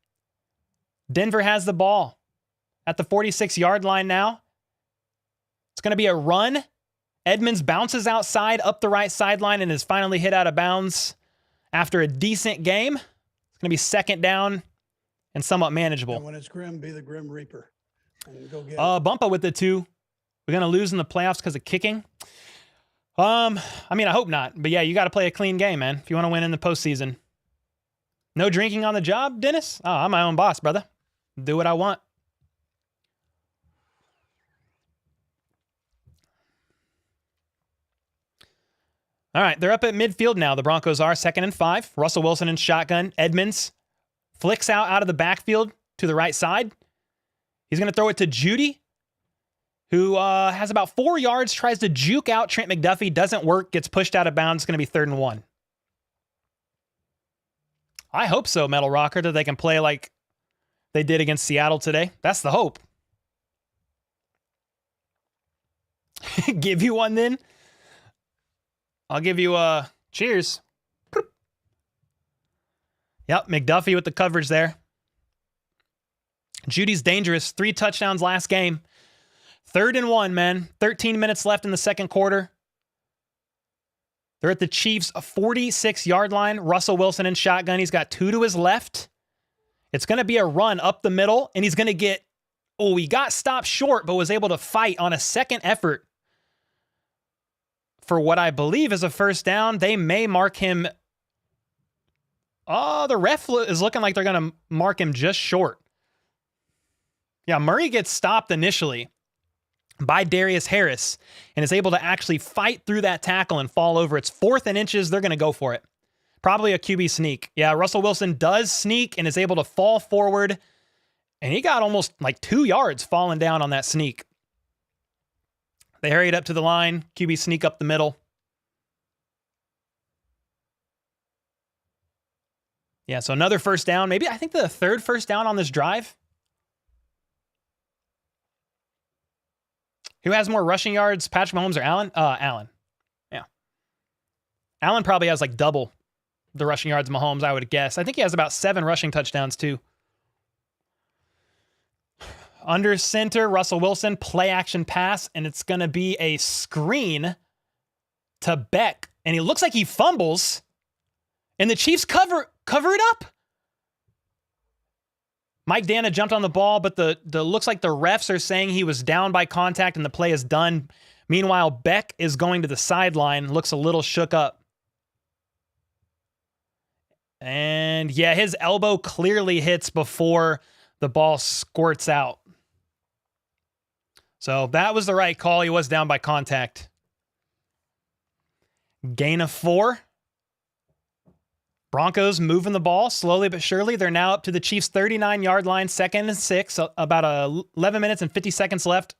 Denver has the ball at the 46-yard line now. It's going to be a run. Edmonds bounces outside up the right sideline and is finally hit out of bounds after a decent game. It's going to be second down and somewhat manageable. And when it's grim, be the Grim Reaper. And go get Bumpa with the 2. We're going to lose in the playoffs because of kicking. I mean, I hope not. But yeah, you got to play a clean game, man, if you want to win in the postseason. No drinking on the job, Dennis? Oh, I'm my own boss, brother. Do what I want. All right, they're up at midfield now. The Broncos are 2nd and 5. Russell Wilson in shotgun. Edmonds flicks out of the backfield to the right side. He's going to throw it to Judy, who has about 4 yards, tries to juke out Trent McDuffie. Doesn't work, gets pushed out of bounds. It's going to be 3rd and 1. I hope so, Metal Rocker, that they can play like they did against Seattle today. That's the hope. Give you one then? I'll give you a cheers. Yep, McDuffie with the coverage there. Judy's dangerous. 3 touchdowns last game. 3rd and 1, man. 13 minutes left in the second quarter. They're at the Chiefs' 46-yard line. Russell Wilson in shotgun. He's got 2 to his left. It's going to be a run up the middle, and he's going to get... Oh, he got stopped short, but was able to fight on a second effort for what I believe is a first down. They may mark him... Oh, the ref is looking like they're going to mark him just short. Yeah, Murray gets stopped initially by Darius Harris and is able to actually fight through that tackle and fall over. It's 4th and inches. They're going to go for it. Probably a QB sneak. Yeah, Russell Wilson does sneak and is able to fall forward. And he got almost like 2 yards falling down on that sneak. They hurried up to the line. QB sneak up the middle. Yeah, so another first down. Maybe I think the 3rd first down on this drive. Who has more rushing yards, Patrick Mahomes or Allen? Allen. Yeah. Allen probably has like double the rushing yards of Mahomes, I would guess. I think he has about 7 rushing touchdowns too. Under center, Russell Wilson, play action pass, and it's going to be a screen to Beck. And he looks like he fumbles, and the Chiefs cover it up. Mike Dana jumped on the ball, but the looks like the refs are saying he was down by contact and the play is done. Meanwhile, Beck is going to the sideline, looks a little shook up. And yeah, his elbow clearly hits before the ball squirts out. So that was the right call. He was down by contact. Gain of 4. Broncos moving the ball slowly but surely. They're now up to the Chiefs' 39-yard line, 2nd and 6. So about 11 minutes and 50 seconds left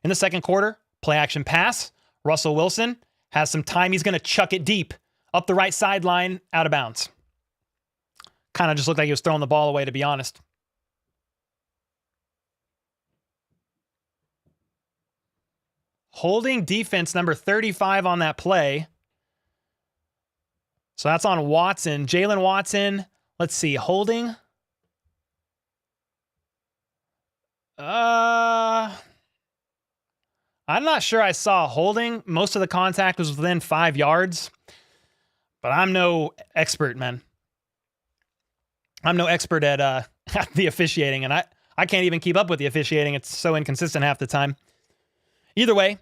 in the second quarter. Play action pass. Russell Wilson has some time. He's going to chuck it deep up the right sideline, out of bounds. Kind of just looked like he was throwing the ball away, to be honest. Holding defense number 35 on that play. So that's on Watson. Jalen Watson, let's see, holding. I'm not sure I saw holding. Most of the contact was within 5 yards. But I'm no expert, man. I'm no expert at the officiating, and I can't even keep up with the officiating. It's so inconsistent half the time. Either way,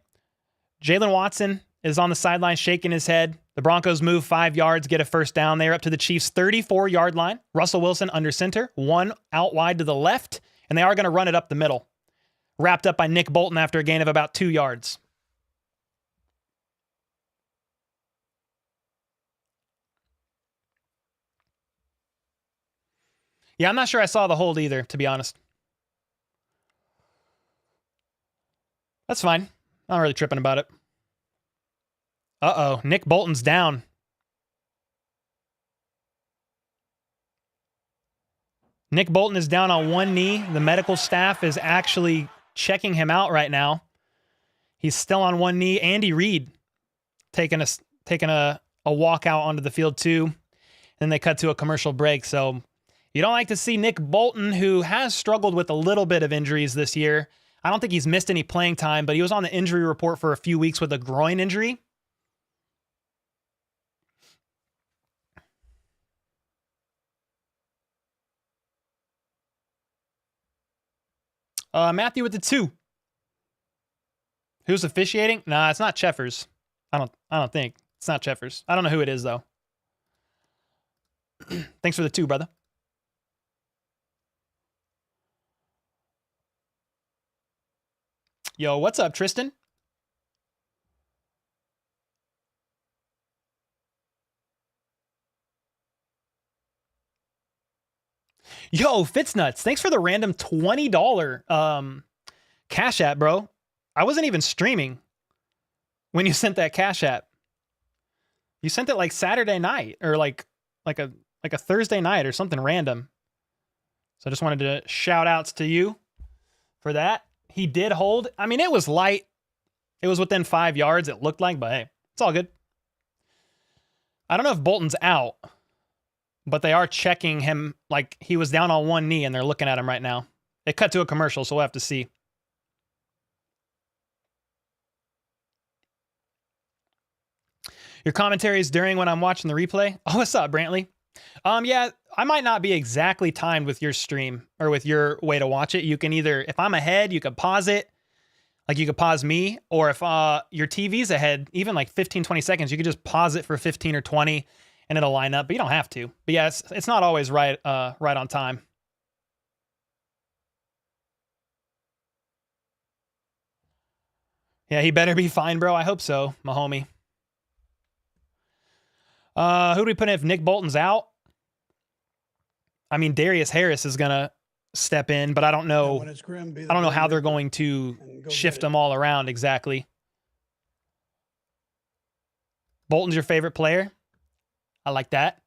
Jalen Watson is on the sideline shaking his head. The Broncos move 5 yards, get a first down. They're up to the Chiefs' 34-yard line. Russell Wilson under center, 1 out wide to the left, and they are going to run it up the middle. Wrapped up by Nick Bolton after a gain of about 2 yards. Yeah, I'm not sure I saw the hold either, to be honest. That's fine. Not really tripping about it. Uh-oh, Nick Bolton's down. Nick Bolton is down on one knee. The medical staff is actually checking him out right now. He's still on one knee. Andy Reid taking a walk out onto the field too. And then they cut to a commercial break. So you don't like to see Nick Bolton, who has struggled with a little bit of injuries this year. I don't think he's missed any playing time, but he was on the injury report for a few weeks with a groin injury. Matthew with the 2. Who's officiating? Nah, it's not Cheffers. I don't think. It's not Cheffers. I don't know who it is, though. Thanks for the 2, brother. Yo, what's up, Tristan? Yo, Fitznutz, thanks for the random $20 Cash App, bro. I wasn't even streaming when you sent that Cash App. You sent it like Saturday night or like like a Thursday night or something random. So I just wanted to shout outs to you for that. He did hold. I mean, it was light. It was within 5 yards, it looked like, but hey, it's all good. I don't know if Bolton's out, but they are checking him like he was down on one knee and they're looking at him right now. It cut to a commercial, so we'll have to see. Your commentaries during when I'm watching the replay. Oh, what's up, Brantley? Yeah, I might not be exactly timed with your stream or with your way to watch it. You can either, if I'm ahead, you can pause it. Like you could pause me, or if your TV's ahead, even like 15, 20 seconds, you could just pause it for 15 or 20 and it'll line up, but you don't have to. But yeah, it's not always right on time. Yeah, he better be fine, bro. I hope so, my homie. Who do we put in if Nick Bolton's out? I mean, Darius Harris is going to step in, but I don't know. I don't know how they're going to shift them all around exactly. Bolton's your favorite player? I like that.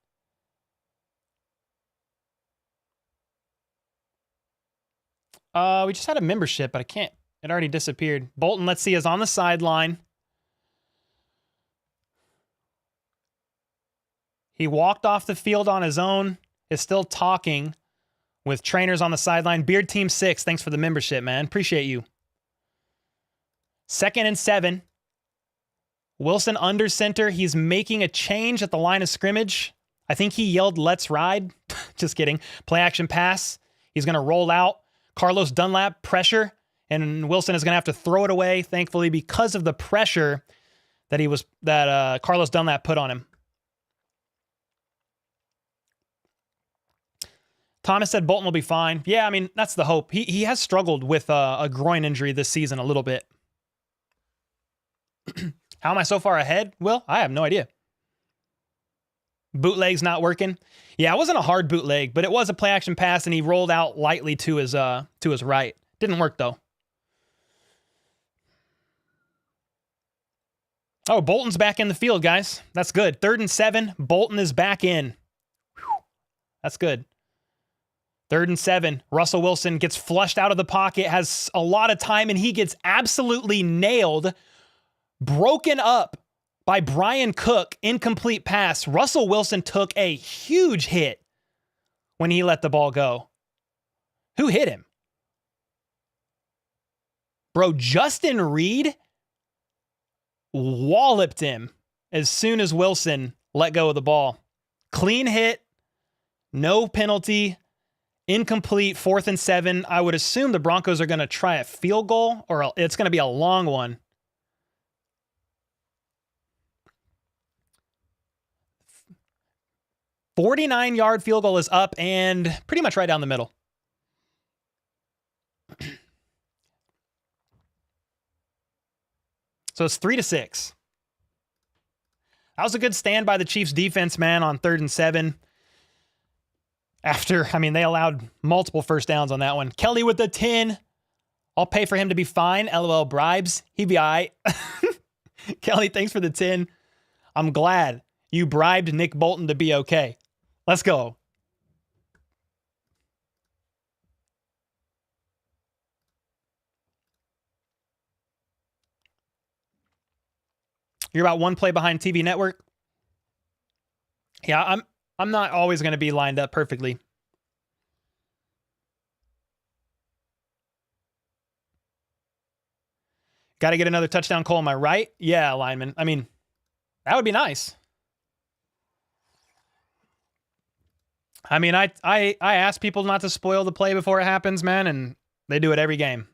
We just had a membership, but I can't. It already disappeared. Bolton, let's see, is on the sideline. He walked off the field on his own, is still talking with trainers on the sideline. Beard Team 6, thanks for the membership, man. Appreciate you. 2nd and 7. Wilson under center. He's making a change at the line of scrimmage. I think he yelled, "Let's ride." Just kidding. Play action pass. He's going to roll out. Carlos Dunlap, pressure. And Wilson is going to have to throw it away, thankfully, because of the pressure that Carlos Dunlap put on him. Thomas said Bolton will be fine. Yeah, I mean, that's the hope. He has struggled with a groin injury this season a little bit. How am I so far ahead? Will, I have no idea. Bootleg's not working. Yeah, it wasn't a hard bootleg, but it was a play action pass, and he rolled out lightly to his right. Didn't work though. Oh, Bolton's back in the field, guys. That's good. 3rd and 7. Bolton is back in. Whew. That's good. 3rd and 7. Russell Wilson gets flushed out of the pocket, has a lot of time, and he gets absolutely nailed. Broken up by Brian Cook. Incomplete pass. Russell Wilson took a huge hit when he let the ball go. Who hit him? Bro, Justin Reed walloped him as soon as Wilson let go of the ball. Clean hit, no penalty, incomplete, 4th and 7. I would assume the Broncos are going to try a field goal, or it's going to be a long one. A 49-yard field goal is up and pretty much right down the middle. So it's 3-6. That was a good stand by the Chiefs defense, man, on 3rd and 7. After, I mean, they allowed multiple first downs on that one. Kelly with the 10. I'll pay for him to be fine. LOL bribes. He'd be all right. Kelly, thanks for the 10. I'm glad you bribed Nick Bolton to be okay. Let's go. You're about one play behind TV network. Yeah, I'm not always going to be lined up perfectly. Got to get another touchdown call on my right. Yeah, lineman. I mean, that would be nice. I mean, I ask people not to spoil the play before it happens, man, and they do it every game.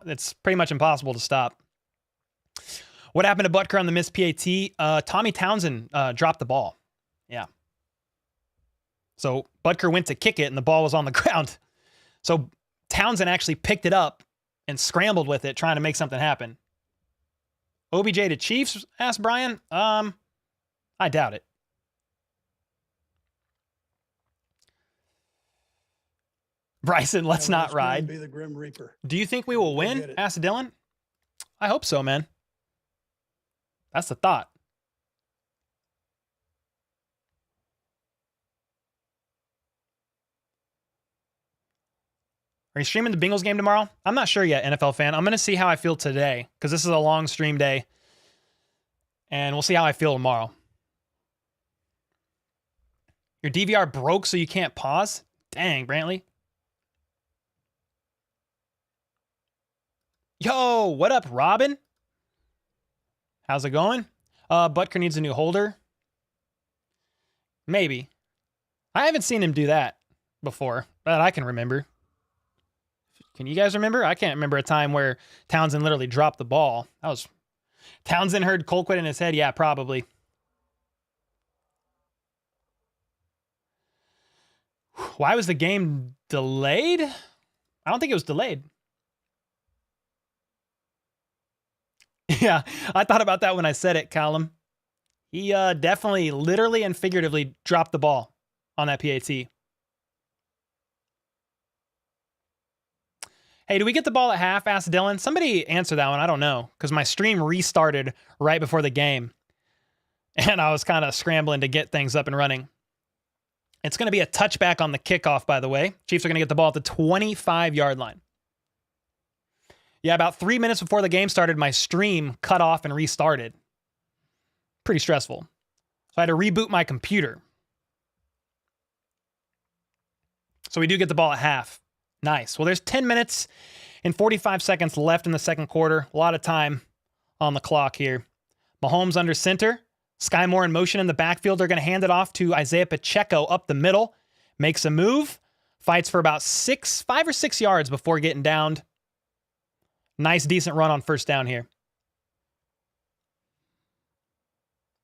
It's pretty much impossible to stop. What happened to Butker on the missed PAT? Tommy Townsend dropped the ball. Yeah. So Butker went to kick it, and the ball was on the ground. So Townsend actually picked it up and scrambled with it, trying to make something happen. OBJ to Chiefs? Asked Brian. I doubt it. Bryson, let's not ride. Be the Grim Reaper. Do you think we will win? Asked Dylan. I hope so, man. That's the thought. Are you streaming the Bengals game tomorrow? I'm not sure yet, NFL fan. I'm going to see how I feel today because this is a long stream day. And we'll see how I feel tomorrow. Your DVR broke so you can't pause? Dang, Brantley. Yo, what up, Robin? How's it going? Butker needs a new holder. Maybe. I haven't seen him do that before, but I can remember. Can you guys remember? I can't remember a time where Townsend literally dropped the ball. Townsend heard Colquitt in his head. Yeah, probably. Why was the game delayed? I don't think it was delayed. Yeah, I thought about that when I said it, Callum. He definitely, literally and figuratively dropped the ball on that PAT. Hey, do we get the ball at half? Asked Dylan. Somebody answer that one. I don't know, because my stream restarted right before the game. And I was kind of scrambling to get things up and running. It's going to be a touchback on the kickoff, by the way. Chiefs are going to get the ball at the 25-yard line. Yeah, about 3 minutes before the game started, my stream cut off and restarted. Pretty stressful. So I had to reboot my computer. So we do get the ball at half. Nice. Well, there's 10 minutes and 45 seconds left in the second quarter. A lot of time on the clock here. Mahomes under center. Sky Moore in motion in the backfield. They're going to hand it off to Isaiah Pacheco up the middle. Makes a move. Fights for about 5 or 6 yards before getting downed. Nice, decent run on first down here.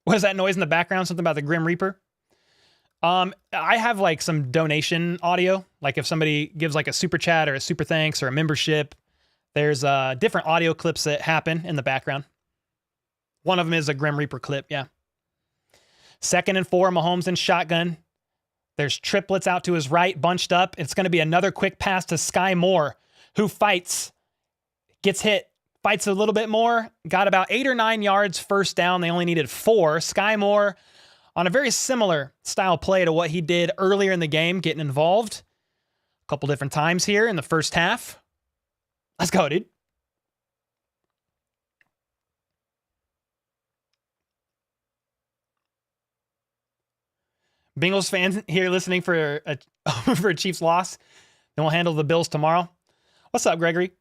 What is that noise in the background? Something about the Grim Reaper? I have like some donation audio. Like if somebody gives like a super chat or a super thanks or a membership, there's different audio clips that happen in the background. One of them is a Grim Reaper clip, yeah. 2nd and 4, Mahomes in shotgun. There's triplets out to his right, bunched up. It's going to be another quick pass to Sky Moore, who fights, gets hit, fights a little bit more, got about 8 or 9 yards first down. They only needed 4. Sky Moore on a very similar style play to what he did earlier in the game, getting involved a couple different times here in the first half. Let's go, dude. Bengals fans here listening for a Chiefs loss. Then we'll handle the Bills tomorrow. What's up, Gregory?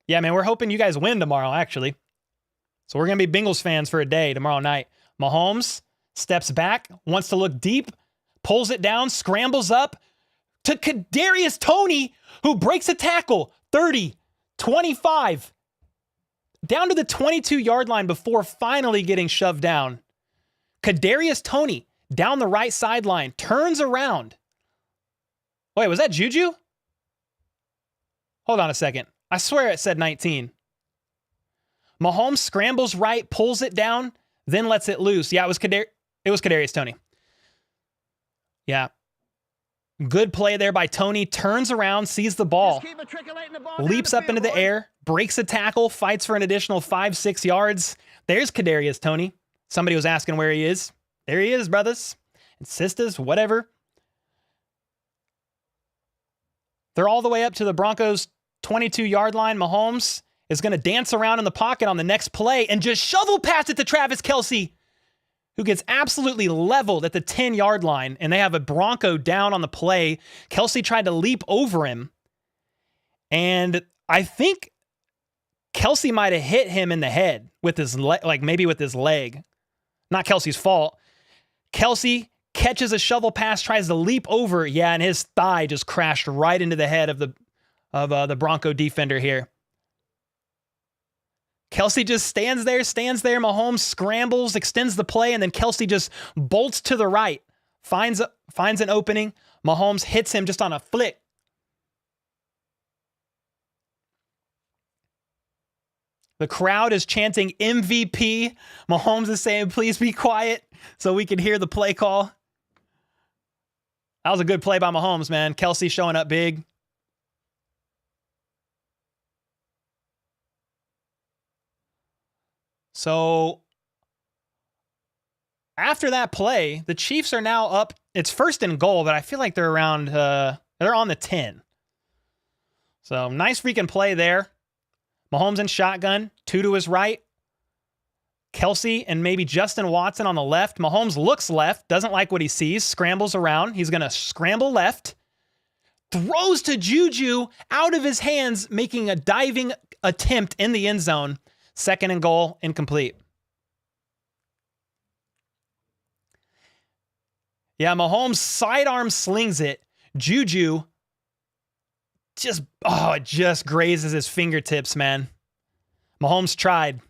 Yeah, man, we're hoping you guys win tomorrow, actually. So we're going to be Bengals fans for a day tomorrow night. Mahomes steps back, wants to look deep, pulls it down, scrambles up to Kadarius Toney, who breaks a tackle. 30, 25, down to the 22-yard line before finally getting shoved down. Kadarius Toney down the right sideline, turns around. Wait, was that Juju? Hold on a second. I swear it said 19. Mahomes scrambles right, pulls it down, then lets it loose. Yeah, it was Kadarius Toney. Yeah. Good play there by Toney. Turns around, sees the ball, leaps up into the air, breaks a tackle, fights for an additional 5-6 yards. There's Kadarius Toney. Somebody was asking where he is. There he is, brothers and sisters, whatever. They're all the way up to the Broncos' 22-yard line. Mahomes is going to dance around in the pocket on the next play and just shovel past it to Travis Kelce, who gets absolutely leveled at the 10-yard line, and they have a Bronco down on the play. Kelce tried to leap over him, and I think Kelce might have hit him in the head with his maybe with his leg. Not Kelce's fault. Kelce catches a shovel pass, tries to leap over, yeah, and his thigh just crashed right into the head of the Bronco defender here. Kelce just stands there. Mahomes scrambles, extends the play, and then Kelce just bolts to the right, finds an opening. Mahomes hits him just on a flick. The crowd is chanting MVP. Mahomes is saying, please be quiet so we can hear the play call. That was a good play by Mahomes, man. Kelce showing up big. So after that play, the Chiefs are now up. It's 1st and goal, but I feel like they're around, they're on the 10. So nice freaking play there. Mahomes in shotgun, 2 to his right. Kelsey and maybe Justin Watson on the left. Mahomes looks left, doesn't like what he sees, scrambles around. He's going to scramble left. Throws to Juju out of his hands, making a diving attempt in the end zone. 2nd and goal, incomplete. Yeah, Mahomes sidearm slings it. Juju it just grazes his fingertips, man. Mahomes tried.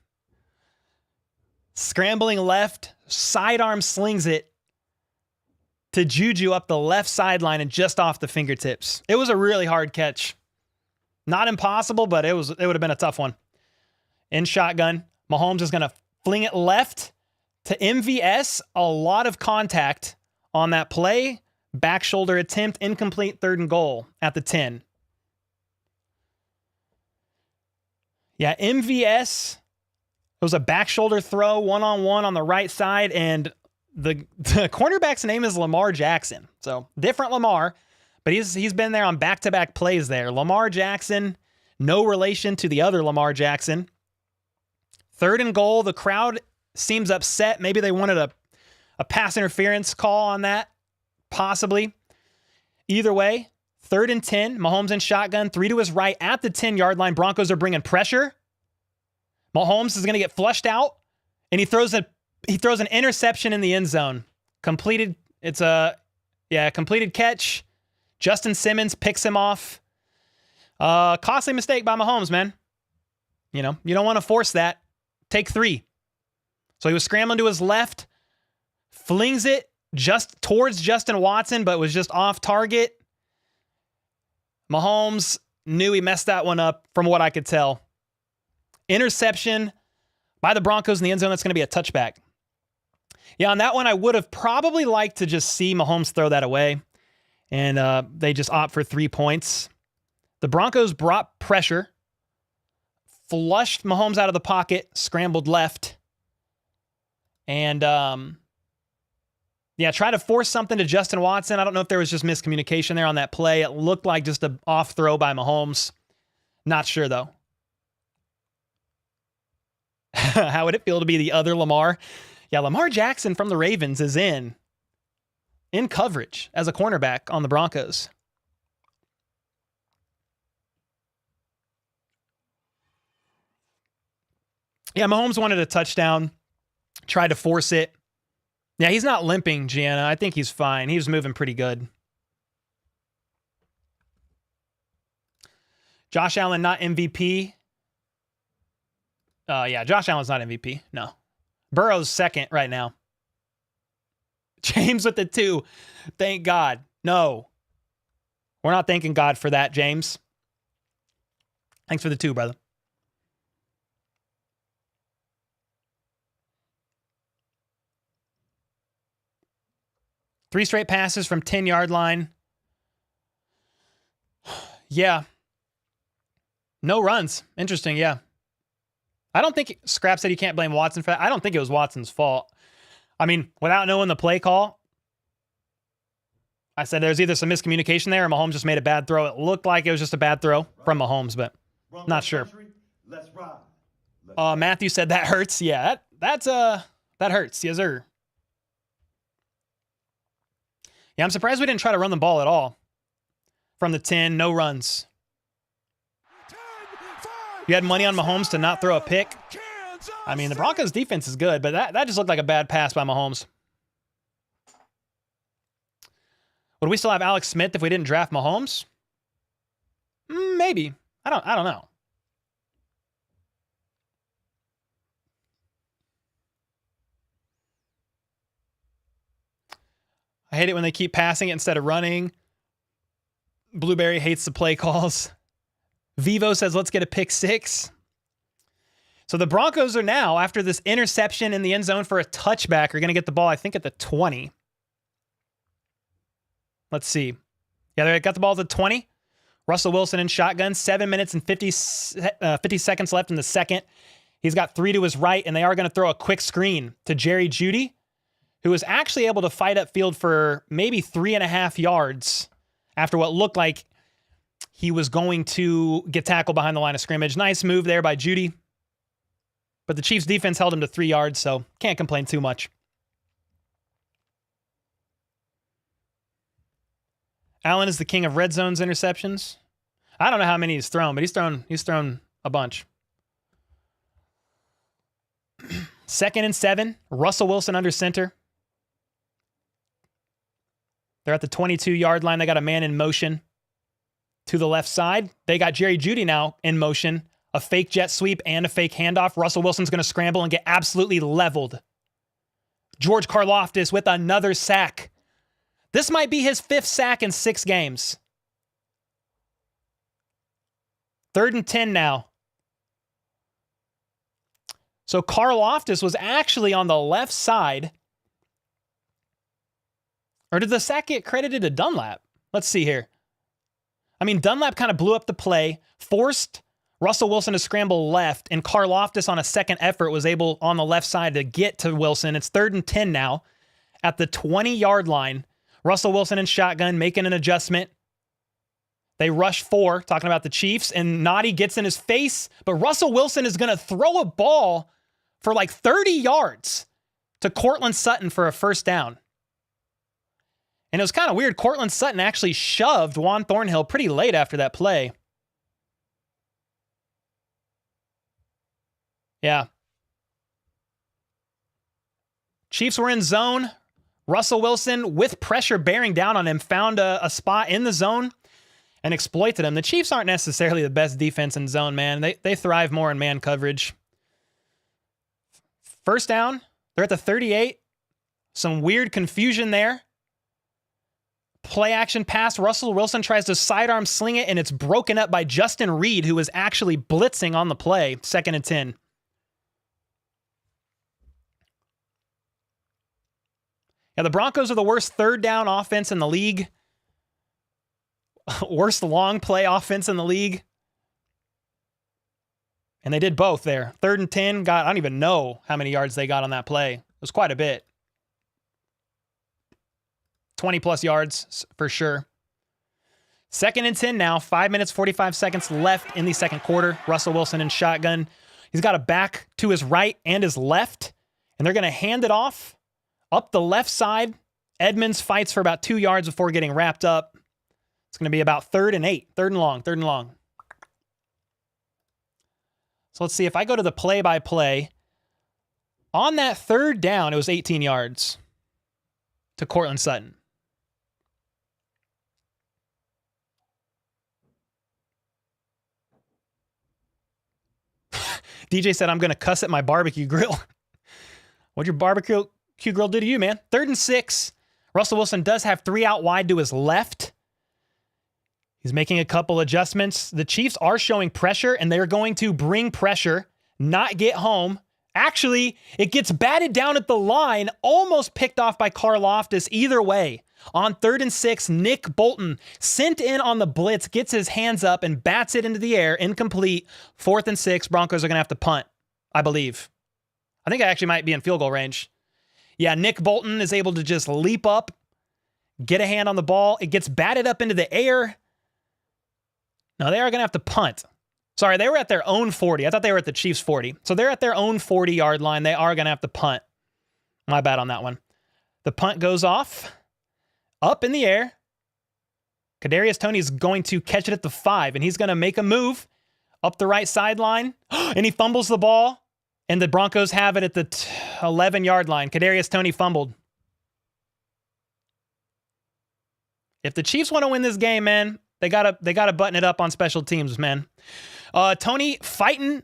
Scrambling left, sidearm slings it to Juju up the left sideline and just off the fingertips. It was a really hard catch. Not impossible, but it would have been a tough one. In shotgun, Mahomes is going to fling it left to MVS. A lot of contact on that play. Back shoulder attempt, incomplete, 3rd and goal at the 10. Yeah, MVS, it was a back shoulder throw, one-on-one on the right side, and the cornerback's name is Lamar Jackson. So different Lamar, but he's been there on back-to-back plays there. Lamar Jackson, no relation to the other Lamar Jackson. 3rd and goal, the crowd seems upset. Maybe they wanted a pass interference call on that, possibly. Either way, 3rd and 10, Mahomes in shotgun, 3 to his right at the 10-yard line. Broncos are bringing pressure. Mahomes is going to get flushed out, and he throws an interception in the end zone. Completed catch. Justin Simmons picks him off. Costly mistake by Mahomes, man. You don't want to force that. Take 3. So he was scrambling to his left, flings it just towards Justin Watson, but was just off target. Mahomes knew he messed that one up from what I could tell. Interception by the Broncos in the end zone. That's going to be a touchback. Yeah, on that one, I would have probably liked to just see Mahomes throw that away, and they just opt for 3 points. The Broncos brought pressure, flushed Mahomes out of the pocket, scrambled left, and try to force something to Justin Watson. I don't know if there was just miscommunication there on that play. It looked like just an off throw by Mahomes. Not sure, though. How would it feel to be the other Lamar? Yeah, Lamar Jackson from the Ravens is in coverage as a cornerback on the Broncos. Yeah, Mahomes wanted a touchdown, tried to force it. Yeah, he's not limping, Gianna. I think he's fine. He was moving pretty good. Josh Allen, not MVP. Josh Allen's not MVP. No. Burrow's 2nd right now. James with the 2. Thank God. No. We're not thanking God for that, James. Thanks for the 2, brother. Three straight passes from 10-yard line. Yeah. No runs. Interesting, yeah. I don't think Scrap said you can't blame Watson for that. I don't think it was Watson's fault. I mean, without knowing the play call, I said there's either some miscommunication there or Mahomes just made a bad throw. It looked like it was just a bad throw from Mahomes, but not sure. Matthew said that hurts. Yeah, that hurts. Yes, sir. Yeah, I'm surprised we didn't try to run the ball at all. From the 10, no runs. You had money on Mahomes to not throw a pick. I mean, the Broncos' defense is good, but that just looked like a bad pass by Mahomes. Would we still have Alex Smith if we didn't draft Mahomes? Maybe. I don't know. I hate it when they keep passing it instead of running. Blueberry hates the play calls. Vivo says, let's get a pick 6. So the Broncos are now, after this interception in the end zone for a touchback, are going to get the ball, I think, at the 20. Let's see. Yeah, they got the ball at the 20. Russell Wilson in shotgun. 7 minutes and 50 seconds left in the second. He's got 3 to his right, and they are going to throw a quick screen to Jerry Jeudy, who was actually able to fight upfield for maybe 3.5 yards after what looked like he was going to get tackled behind the line of scrimmage. Nice move there by Judy. But the Chiefs defense held him to 3 yards, so can't complain too much. Allen is the king of red zones interceptions. I don't know how many he's thrown, but he's thrown a bunch. 2nd and 7. Russell Wilson under center. They're at the 22-yard line. They got a man in motion to the left side. They got Jerry Jeudy now in motion. A fake jet sweep and a fake handoff. Russell Wilson's going to scramble and get absolutely leveled. George Karlaftis with another sack. This might be his 5th sack in 6 games. 3rd and 10 now. So Karlaftis was actually on the left side. Or did the sack get credited to Dunlap? Let's see here. I mean, Dunlap kind of blew up the play, forced Russell Wilson to scramble left, and Karlaftis on a second effort was able on the left side to get to Wilson. It's 3rd and 10 now at the 20-yard line. Russell Wilson in shotgun, making an adjustment. They rush 4, talking about the Chiefs, and Noddy gets in his face, but Russell Wilson is going to throw a ball for like 30 yards to Cortland Sutton for a first down. And it was kind of weird. Cortland Sutton actually shoved Juan Thornhill pretty late after that play. Yeah. Chiefs were in zone. Russell Wilson, with pressure bearing down on him, found a spot in the zone and exploited him. The Chiefs aren't necessarily the best defense in zone, man. They thrive more in man coverage. First down. They're at the 38. Some weird confusion there. Play action pass. Russell Wilson tries to sidearm sling it, and it's broken up by Justin Reed, who was actually blitzing on the play. 2nd and 10. Yeah, the Broncos are the worst 3rd down offense in the league. Worst long play offense in the league. And they did both there. 3rd and 10 got, I don't even know how many yards they got on that play. It was quite a bit. 20 plus yards for sure. 2nd and 10 now. 5 minutes, 45 seconds left in the second quarter. Russell Wilson in shotgun. He's got a back to his right and his left. And they're going to hand it off up the left side. Edmonds fights for about 2 yards before getting wrapped up. It's going to be about 3rd and 8. 3rd and long. 3rd and long. So let's see. If I go to the play-by-play, on that 3rd down, it was 18 yards to Cortland Sutton. DJ said, I'm going to cuss at my barbecue grill. What'd your barbecue grill do to you, man? 3rd and 6. Russell Wilson does have 3 out wide to his left. He's making a couple adjustments. The Chiefs are showing pressure, and they're going to bring pressure, not get home. Actually, it gets batted down at the line, almost picked off by Karlaftis. Either way, on 3rd and 6, Nick Bolton sent in on the blitz, gets his hands up and bats it into the air, incomplete. 4th and 6, Broncos are going to have to punt, I believe. I think I actually might be in field goal range. Yeah, Nick Bolton is able to just leap up, get a hand on the ball. It gets batted up into the air. No, they are going to have to punt. Sorry, they were at their own 40. I thought they were at the Chiefs' 40. So they're at their own 40-yard line. They are going to have to punt. My bad on that one. The punt goes off, up in the air. Kadarius Toney is going to catch it at the 5, and he's going to make a move up the right sideline, and he fumbles the ball, and the Broncos have it at the 11-yard line. Kadarius Toney fumbled. If the Chiefs want to win this game, man, they gotta button it up on special teams, man. Toney fighting,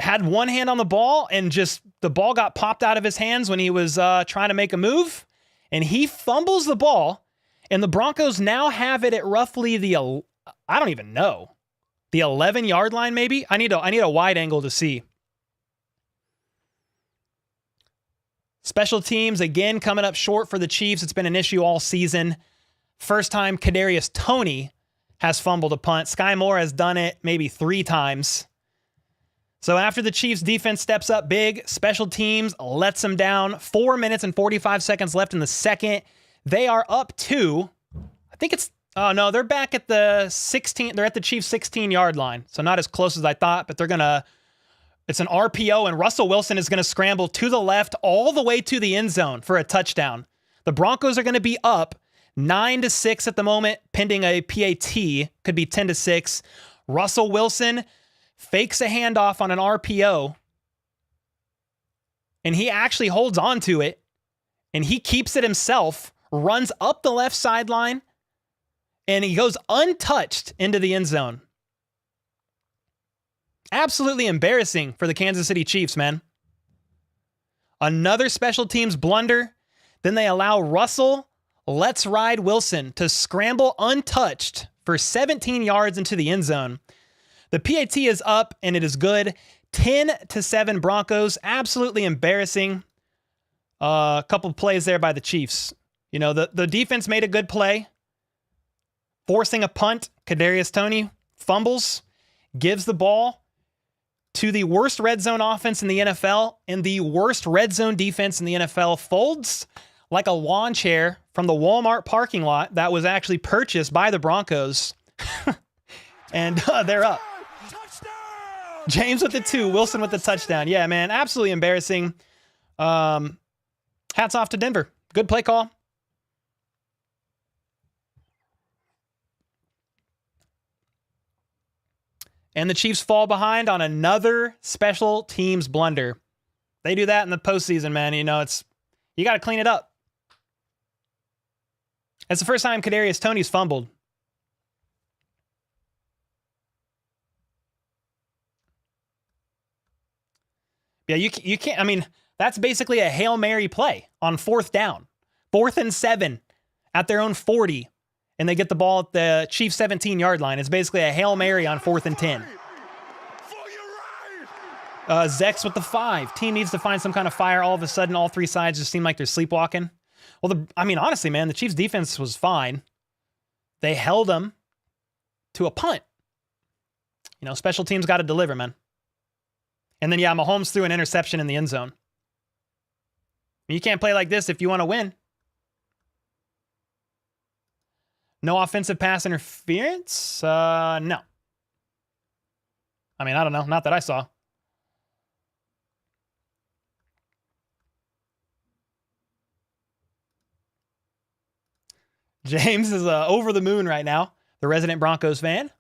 had one hand on the ball, and just the ball got popped out of his hands when he was trying to make a move, and he fumbles the ball, and the Broncos now have it at roughly the, I don't even know, the 11-yard line maybe? I need a wide angle to see. Special teams, again, coming up short for the Chiefs. It's been an issue all season. First time Kadarius Toney has fumbled a punt. Sky Moore has done it maybe 3 times. So after the Chiefs defense steps up big, special teams lets them down. 4 minutes and 45 seconds left in the second. They are up to, I think it's Oh, no, they're back at the 16. They're at the Chiefs 16-yard line. So not as close as I thought, but it's an RPO, and Russell Wilson is going to scramble to the left all the way to the end zone for a touchdown. The Broncos are going to be up 9-6 at the moment, pending a PAT. Could be 10-6. Russell Wilson fakes a handoff on an RPO, and he actually holds on to it, and he keeps it himself, runs up the left sideline, and he goes untouched into the end zone. Absolutely embarrassing for the Kansas City Chiefs, man. Another special teams blunder. Then they allow Russell, let's ride Wilson, to scramble untouched for 17 yards into the end zone. The PAT is up, and it is good. 10-7 Broncos. Absolutely embarrassing. A couple plays there by the Chiefs. You know, the defense made a good play, forcing a punt. Kadarius Toney fumbles, gives the ball to the worst red zone offense in the NFL, and the worst red zone defense in the NFL folds like a lawn chair from the Walmart parking lot that was actually purchased by the Broncos. And they're up. James with the 2, Wilson with the touchdown. Yeah, man, absolutely embarrassing. Hats off to Denver. Good play call. And the Chiefs fall behind on another special teams blunder. They do that in the postseason, man. You know, you got to clean it up. It's the first time Kadarius Toney's fumbled. Yeah, you can't. I mean, that's basically a Hail Mary play on 4th down. 4th and 7 at their own 40. And they get the ball at the Chiefs 17-yard line. It's basically a Hail Mary on 4th and 10. Zex with the 5. Team needs to find some kind of fire. All of a sudden, all 3 sides just seem like they're sleepwalking. Well, honestly, man, the Chiefs' defense was fine. They held them to a punt. You know, special teams got to deliver, man. And then, yeah, Mahomes threw an interception in the end zone. You can't play like this if you want to win. No offensive pass interference? No. I mean, I don't know. Not that I saw. James is over the moon right now. The resident Broncos fan.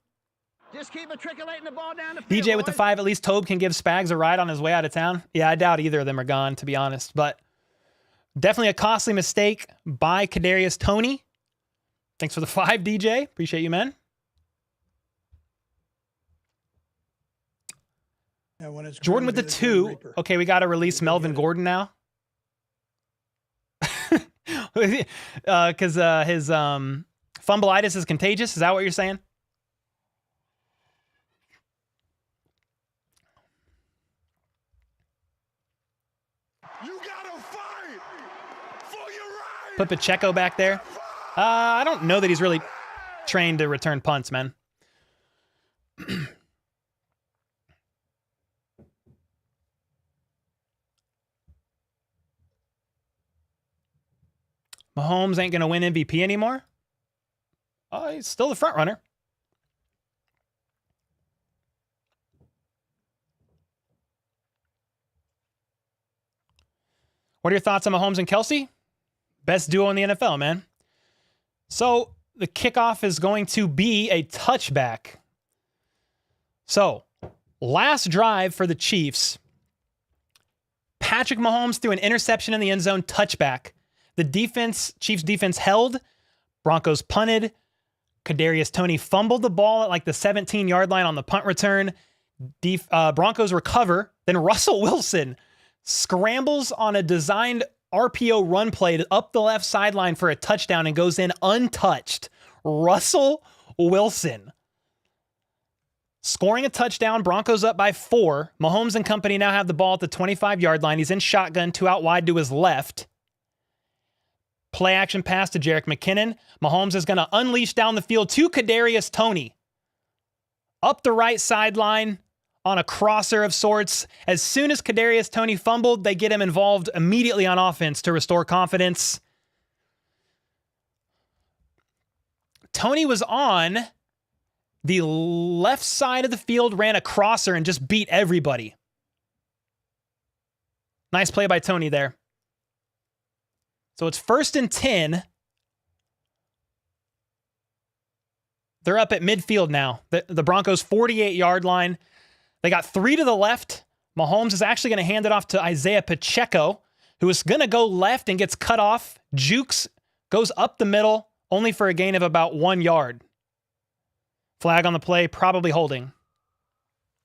Just keep matriculating the ball down the field, DJ with the 5. At least Tobe can give Spags a ride on his way out of town. Yeah, I doubt either of them are gone, to be honest. But definitely a costly mistake by Kadarius Toney. Thanks for the 5, DJ. Appreciate you, man. Yeah, when it's Jordan with the 2. Okay, we got to release Melvin Gordon now. Because his fumbleitis is contagious. Is that what you're saying? You gotta fight for your right. Put Pacheco back there. I don't know that he's really trained to return punts, man. Mahomes ain't going to win MVP anymore? Oh, he's still the front runner. What are your thoughts on Mahomes and Kelsey? Best duo in the NFL, man. So the kickoff is going to be a touchback. So last drive for the Chiefs, Patrick Mahomes threw an interception in the end zone, touchback. The Chiefs defense held. Broncos punted. Kadarius Toney fumbled the ball at like the 17-yard line on the punt return. Broncos recover. Then Russell Wilson scrambles on a designed RPO run play up the left sideline for a touchdown and goes in untouched. Russell Wilson scoring a touchdown. Broncos up by 4. Mahomes and company now have the ball at the 25-yard line. He's in shotgun, 2 out wide to his left. Play action pass to Jerick McKinnon. Mahomes is going to unleash down the field to Kadarius Toney. Up the right sideline on a crosser of sorts. As soon as Kadarius Toney fumbled, they get him involved immediately on offense to restore confidence. Tony was on the left side of the field, ran a crosser, and just beat everybody. Nice play by Tony there. So it's 1st and 10. They're up at midfield now. The Broncos' 48-yard line. They got 3 to the left. Mahomes is actually going to hand it off to Isaiah Pacheco, who is going to go left and gets cut off. Jukes goes up the middle, only for a gain of about 1 yard. Flag on the play, probably holding.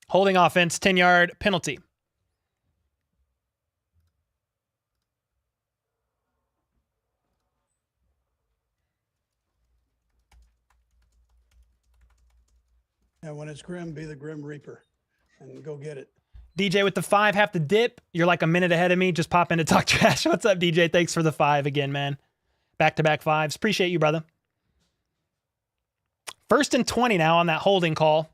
Holding offense, 10-yard penalty. And when it's grim, be the Grim Reaper and go get it. DJ with the 5, have to dip. You're like a minute ahead of me. Just pop in to talk trash. What's up, DJ? Thanks for the 5 again, man. Back-to-back 5s. Appreciate you, brother. 1st and 20 now on that holding call.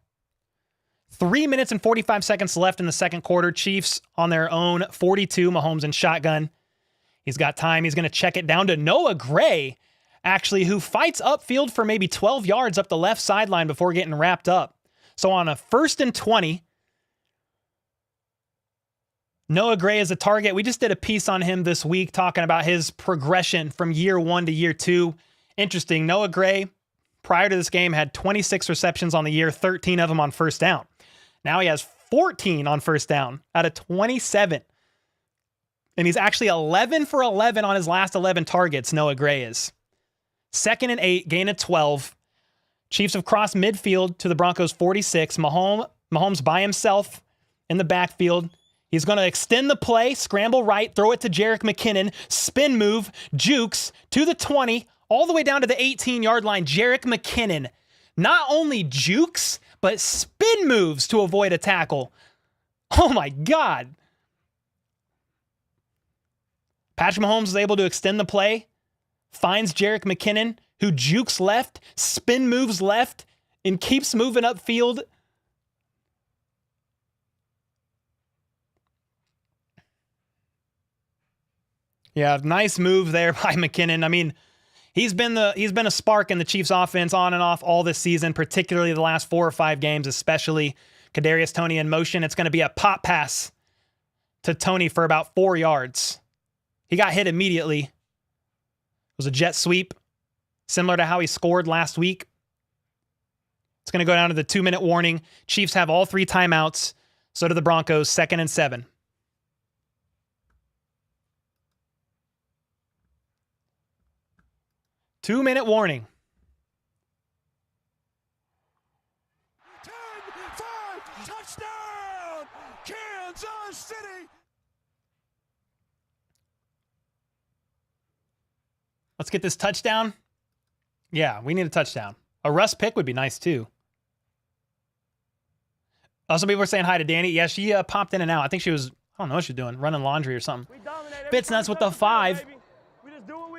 3 minutes and 45 seconds left in the second quarter. Chiefs on their own 42. Mahomes in shotgun. He's got time. He's going to check it down to Noah Gray, actually, who fights upfield for maybe 12 yards up the left sideline before getting wrapped up. So on a 1st and 20, Noah Gray is a target. We just did a piece on him this week talking about his progression from year 1 to year 2. Interesting. Noah Gray, prior to this game, had 26 receptions on the year, 13 of them on first down. Now he has 14 on first down out of 27. And he's actually 11 for 11 on his last 11 targets, Noah Gray is. 2nd and 8, gain of 12. Chiefs have crossed midfield to the Broncos' 46. Mahomes by himself in the backfield. He's going to extend the play, scramble right, throw it to Jerick McKinnon, spin move, jukes to the 20, all the way down to the 18-yard line. Jerick McKinnon not only jukes, but spin moves to avoid a tackle. Oh my God. Patrick Mahomes is able to extend the play, finds Jerick McKinnon, who jukes left, spin moves left, and keeps moving upfield. Yeah, nice move there by McKinnon. I mean, he's been a spark in the Chiefs offense on and off all this season, particularly the last 4 or 5 games, especially Kadarius Toney in motion. It's going to be a pop pass to Toney for about 4 yards. He got hit immediately. It was a jet sweep, similar to how he scored last week. It's going to go down to the 2-minute warning. Chiefs have all 3 timeouts. So do the Broncos, 2nd and 7. Two-minute warning. 10-5, touchdown, Kansas City. Let's get this touchdown. Yeah, we need a touchdown. A Russ pick would be nice too. Some people were saying hi to Danny. Yeah, she popped in and out. I think she was, I don't know what she's doing, running laundry or something. Bits nuts with the 5.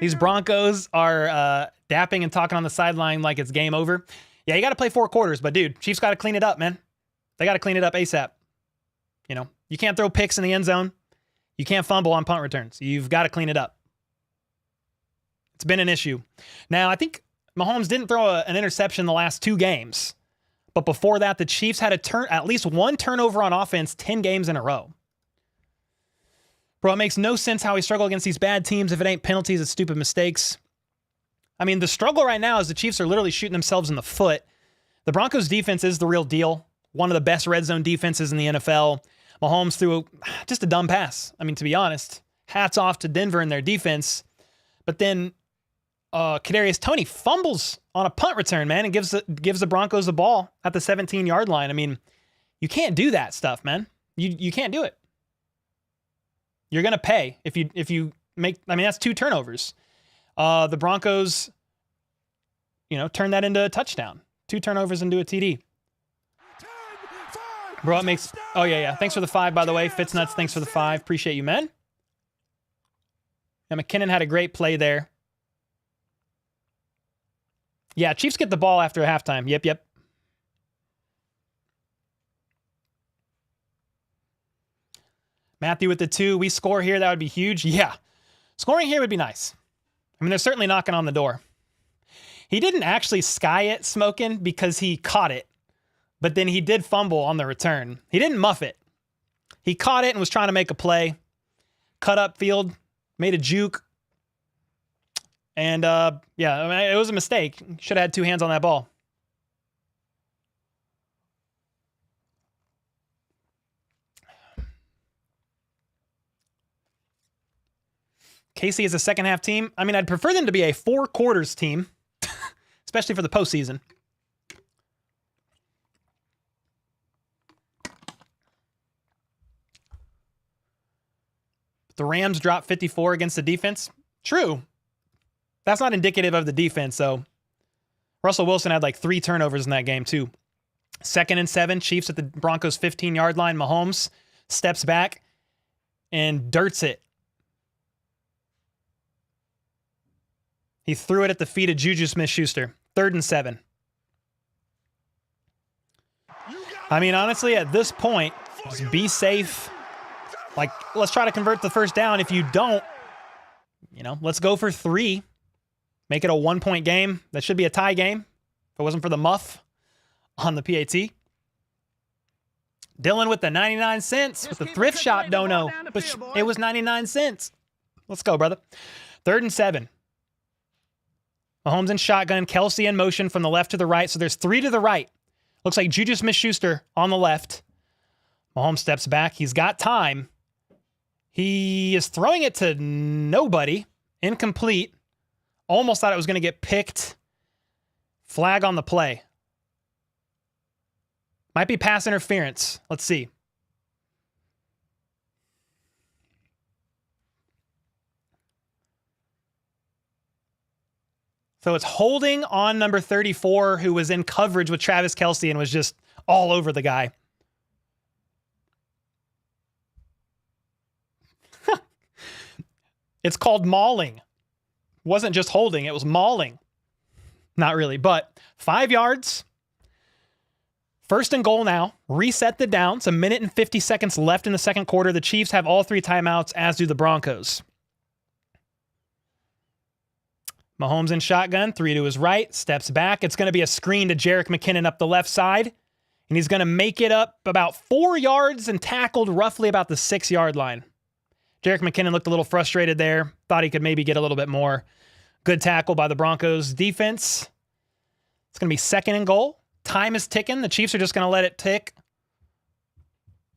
These Broncos are dapping and talking on the sideline like it's game over. Yeah, you got to play 4 quarters, but dude, Chiefs got to clean it up, man. They got to clean it up ASAP. You know, you can't throw picks in the end zone. You can't fumble on punt returns. You've got to clean it up. It's been an issue. Now, I think Mahomes didn't throw an interception the last 2 games, but before that, the Chiefs had at least 1 turnover on offense 10 games in a row. Bro, it makes no sense how we struggle against these bad teams if it ain't penalties, it's stupid mistakes. I mean, the struggle right now is the Chiefs are literally shooting themselves in the foot. The Broncos defense is the real deal. One of the best red zone defenses in the NFL. Mahomes threw just a dumb pass. I mean, to be honest, hats off to Denver and their defense. But then Kadarius Toney fumbles on a punt return, man, and gives the Broncos the ball at the 17-yard line. I mean, you can't do that stuff, man. You can't do it. You're going to pay if you make, I mean, that's 2 turnovers. The Broncos, turn that into a touchdown. 2 turnovers into a TD. Bro, it makes, oh yeah. Thanks for the 5, by the way. Fitznanuts, thanks for the 5. Appreciate you, man. Yeah, McKinnon had a great play there. Yeah, Chiefs get the ball after halftime. Yep. Matthew with the 2. We score here. That would be huge. Yeah. Scoring here would be nice. I mean, they're certainly knocking on the door. He didn't actually sky it smoking because he caught it, but then he did fumble on the return. He didn't muff it. He caught it and was trying to make a play, cut up field, made a juke. And yeah, I mean, it was a mistake. Should have had 2 hands on that ball. KC is a second half team. I mean, I'd prefer them to be a 4 quarters team, especially for the postseason. The Rams dropped 54 against the defense. True. That's not indicative of the defense, though. Russell Wilson had like 3 turnovers in that game, too. 2nd and 7, Chiefs at the Broncos 15-yard line. Mahomes steps back and dirts it. He threw it at the feet of Juju Smith-Schuster. 3rd and 7. I mean, honestly, at this point, just be safe. Like, let's try to convert the first down. If you don't, let's go for 3. Make it a 1-point game. That should be a tie game if it wasn't for the muff on the PAT. Dylan with the 99 cents with the thrift shop dono. But it was 99 cents. Let's go, brother. 3rd and 7. Mahomes in shotgun, Kelsey in motion from the left to the right. So there's 3 to the right. Looks like Juju Smith-Schuster on the left. Mahomes steps back. He's got time. He is throwing it to nobody. Incomplete. Almost thought it was going to get picked. Flag on the play. Might be pass interference. Let's see. So it's holding on number 34, who was in coverage with Travis Kelce and was just all over the guy. It's called mauling. Wasn't just holding, it was mauling. Not really, but 5 yards. 1st and goal now. Reset the downs. 1 minute and 50 seconds left in the second quarter. The Chiefs have all 3 timeouts, as do the Broncos. Mahomes in shotgun, 3 to his right, steps back. It's going to be a screen to Jerick McKinnon up the left side, and he's going to make it up about 4 yards and tackled roughly about the 6-yard line. Jerick McKinnon looked a little frustrated there. Thought he could maybe get a little bit more. Good tackle by the Broncos defense. It's going to be 2nd and goal. Time is ticking. The Chiefs are just going to let it tick.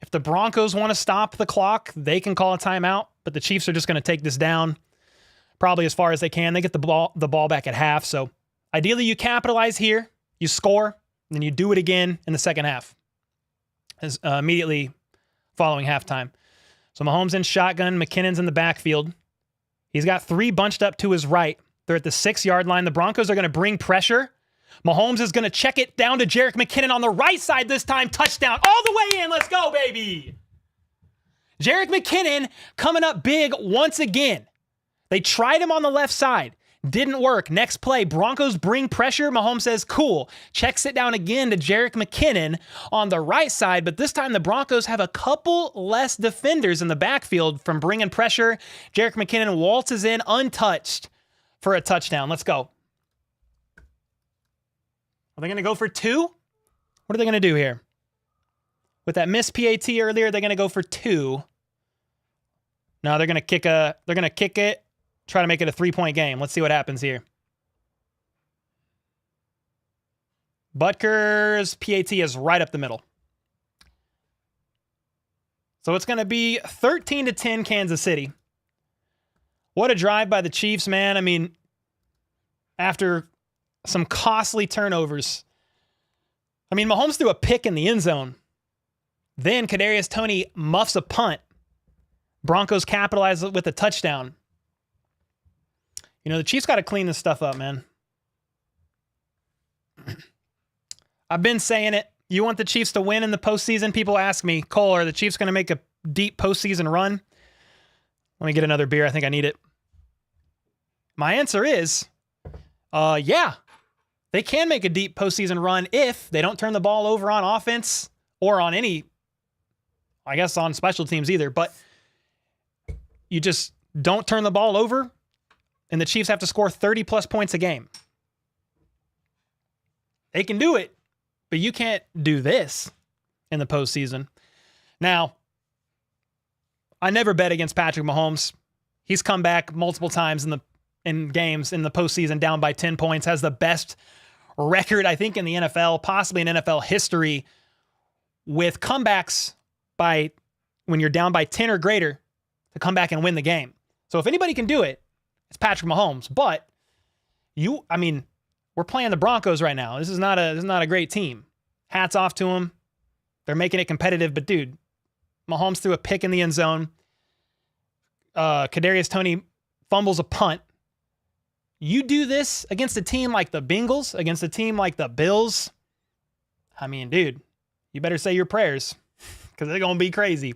If the Broncos want to stop the clock, they can call a timeout, but the Chiefs are just going to take this down probably as far as they can. They get the ball back at half, so ideally you capitalize here, you score, and then you do it again in the second half, immediately following halftime. So Mahomes in shotgun, McKinnon's in the backfield. He's got 3 bunched up to his right. They're at the 6-yard line. The Broncos are going to bring pressure. Mahomes is going to check it down to Jerick McKinnon on the right side this time. Touchdown all the way in. Let's go, baby. Jerick McKinnon coming up big once again. They tried him on the left side. Didn't work. Next play, Broncos bring pressure. Mahomes says, cool. Checks it down again to Jerick McKinnon on the right side, but this time the Broncos have a couple less defenders in the backfield from bringing pressure. Jerick McKinnon waltzes in untouched for a touchdown. Let's go. Are they going to go for 2? What are they going to do here? With that missed PAT earlier, they're going to go for 2. No, they're going to kick it. Try to make it a 3-point game. Let's see what happens here. Butker's PAT is right up the middle. So it's going to be 13-10 Kansas City. What a drive by the Chiefs, man. I mean, after some costly turnovers. I mean, Mahomes threw a pick in the end zone. Then Kadarius Toney muffs a punt. Broncos capitalize with a touchdown. The Chiefs got to clean this stuff up, man. I've been saying it. You want the Chiefs to win in the postseason? People ask me, Cole, are the Chiefs going to make a deep postseason run? Let me get another beer. I think I need it. My answer is, yeah. They can make a deep postseason run if they don't turn the ball over on offense or on any, I guess on special teams either. But you just don't turn the ball over, and the Chiefs have to score 30-plus points a game. They can do it, but you can't do this in the postseason. Now, I never bet against Patrick Mahomes. He's come back multiple times in games in the postseason down by 10 points, has the best record, I think, in the NFL, possibly in NFL history, with comebacks by when you're down by 10 or greater to come back and win the game. So if anybody can do it, it's Patrick Mahomes. But we're playing the Broncos right now. This is not a great team. Hats off to them. They're making it competitive, but dude, Mahomes threw a pick in the end zone. Kadarius Toney fumbles a punt. You do this against a team like the Bengals, against a team like the Bills. I mean, dude, you better say your prayers because they're going to be crazy.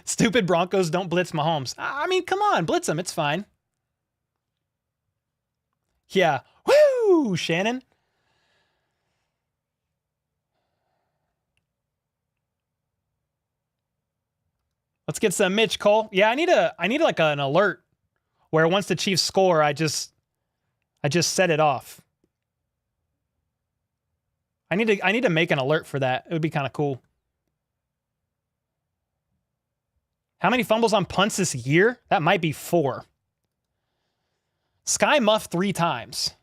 Stupid Broncos don't blitz Mahomes. I mean, come on, blitz him. It's fine. Yeah. Woo, Shannon. Let's get some Mitch Cole. Yeah, I need like an alert where once the Chiefs score, I just set it off. I need to make an alert for that. It would be kind of cool. How many fumbles on punts this year? That might be 4. Sky Muff 3 times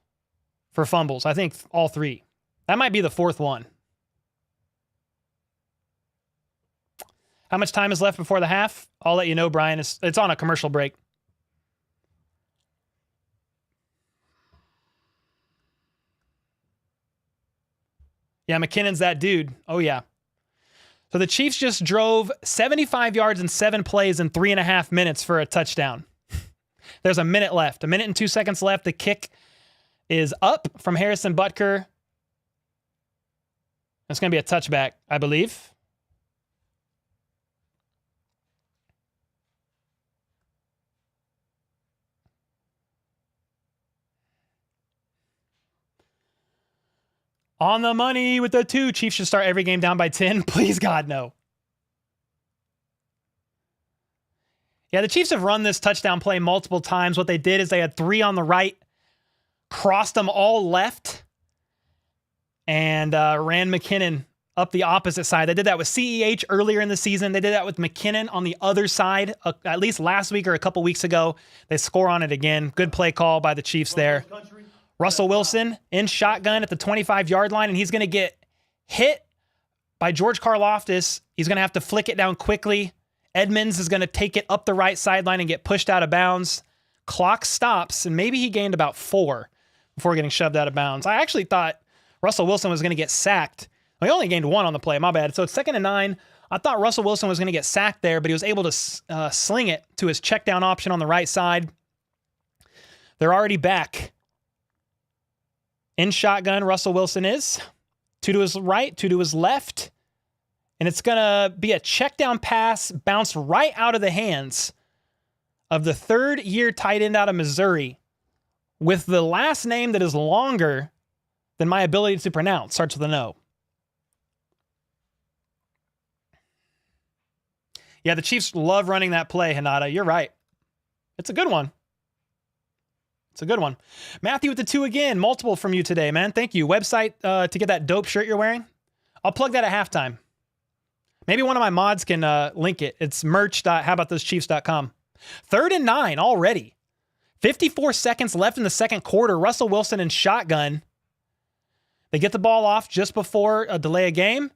for fumbles. I think all 3. That might be the 4th one. How much time is left before the half? I'll let you know, Brian. It's on a commercial break. Yeah, McKinnon's that dude. Oh, yeah. So the Chiefs just drove 75 yards in 7 plays in 3.5 minutes for a touchdown. There's a minute left. 1 minute and 2 seconds left. The kick is up from Harrison Butker. It's going to be a touchback, I believe. On the money with the 2. Chiefs should start every game down by 10. Please, God, no. Yeah, the Chiefs have run this touchdown play multiple times. What they did is they had 3 on the right, crossed them all left, and ran McKinnon up the opposite side. They did that with CEH earlier in the season. They did that with McKinnon on the other side, at least last week or a couple weeks ago. They score on it again. Good play call by the Chiefs there. Russell Wilson in shotgun at the 25-yard line, and he's going to get hit by George Karlaftis. He's going to have to flick it down quickly. Edmonds is going to take it up the right sideline and get pushed out of bounds. Clock stops, and maybe he gained about 4 before getting shoved out of bounds. I actually thought Russell Wilson was going to get sacked. Well, he only gained 1 on the play, my bad. So it's 2nd and 9. I thought Russell Wilson was going to get sacked there, but he was able to sling it to his check down option on the right side. They're already back. In shotgun, Russell Wilson is. 2 to his right, 2 to his left. And it's going to be a check down pass bounced right out of the hands of the 3rd-year tight end out of Missouri with the last name that is longer than my ability to pronounce. Starts with an O. Yeah, the Chiefs love running that play, Hinata. You're right. It's a good one. It's a good one. Matthew with the 2 again. Multiple from you today, man. Thank you. Website to get that dope shirt you're wearing. I'll plug that at halftime. Maybe one of my mods can link it. It's merch.howaboutthosechiefs.com. 3rd and 9 already. 54 seconds left in the second quarter. Russell Wilson in shotgun. They get the ball off just before a delay of game.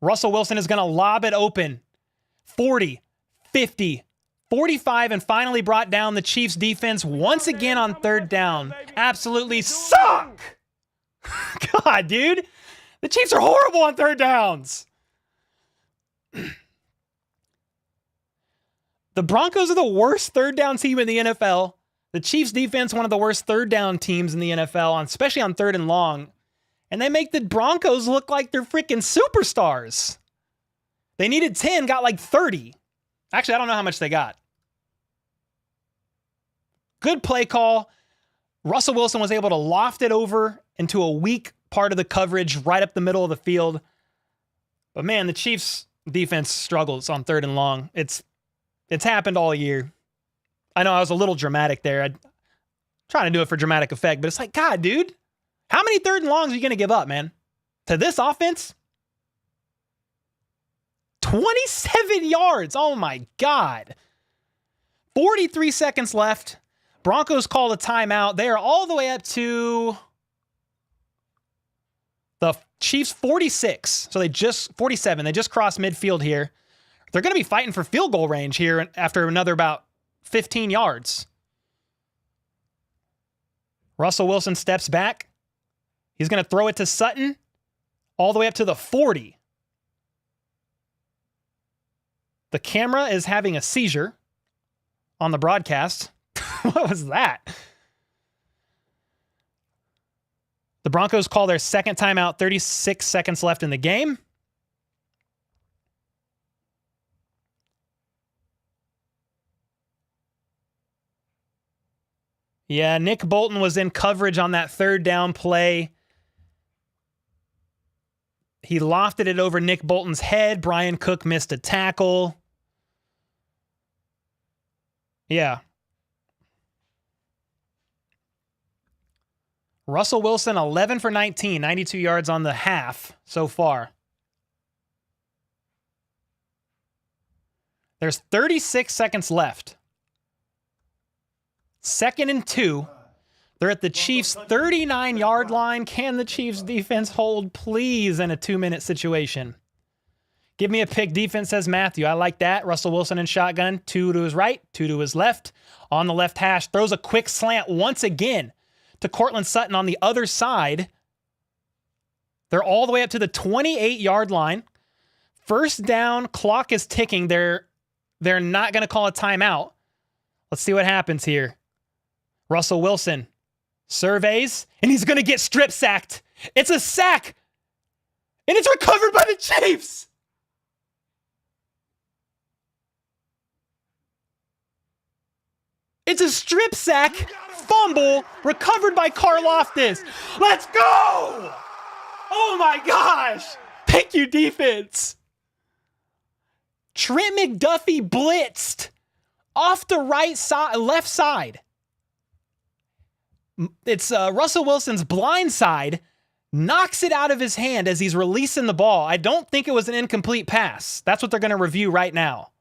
Russell Wilson is going to lob it open. 40, 50, 45, and finally brought down. The Chiefs defense once again on 3rd down. Absolutely suck. God, dude. The Chiefs are horrible on 3rd downs. The Broncos are the worst 3rd down team in the NFL. The Chiefs defense, one of the worst 3rd down teams in the NFL, especially on 3rd and long. And they make the Broncos look like they're freaking superstars. They needed 10, got like 30. Actually, I don't know how much they got. Good play call. Russell Wilson was able to loft it over into a weak part of the coverage right up the middle of the field. But man, the Chiefs defense struggles on 3rd and long. It's It's happened all year. I know I was a little dramatic there. I'm trying to do it for dramatic effect, but it's like, God, dude, how many 3rd and longs are you going to give up, man? To this offense? 27 yards. Oh my God. 43 seconds left. Broncos called a timeout. They are all the way up to the Chiefs 46. So 47. They just crossed midfield here. They're going to be fighting for field goal range here after another about 15 yards. Russell Wilson steps back. He's going to throw it to Sutton all the way up to the 40. The camera is having a seizure on the broadcast. What was that? The Broncos call their second timeout, 36 seconds left in the game. Yeah, Nick Bolton was in coverage on that 3rd down play. He lofted it over Nick Bolton's head. Brian Cook missed a tackle. Yeah. Russell Wilson, 11 for 19, 92 yards on the half so far. There's 36 seconds left. 2nd and 2. They're at the Chiefs' 39-yard line. Can the Chiefs defense hold, please, in a 2-minute situation? Give me a pick defense, says Matthew. I like that. Russell Wilson in shotgun. 2 to his right, 2 to his left. On the left hash, throws a quick slant once again to Cortland Sutton on the other side. They're all the way up to the 28-yard line. 1st down, clock is ticking. They're not going to call a timeout. Let's see what happens here. Russell Wilson surveys, and he's going to get strip sacked. It's a sack, and it's recovered by the Chiefs. It's a strip sack, fumble, recovered by Karlaftis. Let's go! Oh my gosh! Thank you, defense. Trent McDuffie blitzed off the right side, left side. It's Russell Wilson's blind side, knocks it out of his hand as he's releasing the ball. I don't think it was an incomplete pass. That's what they're going to review right now.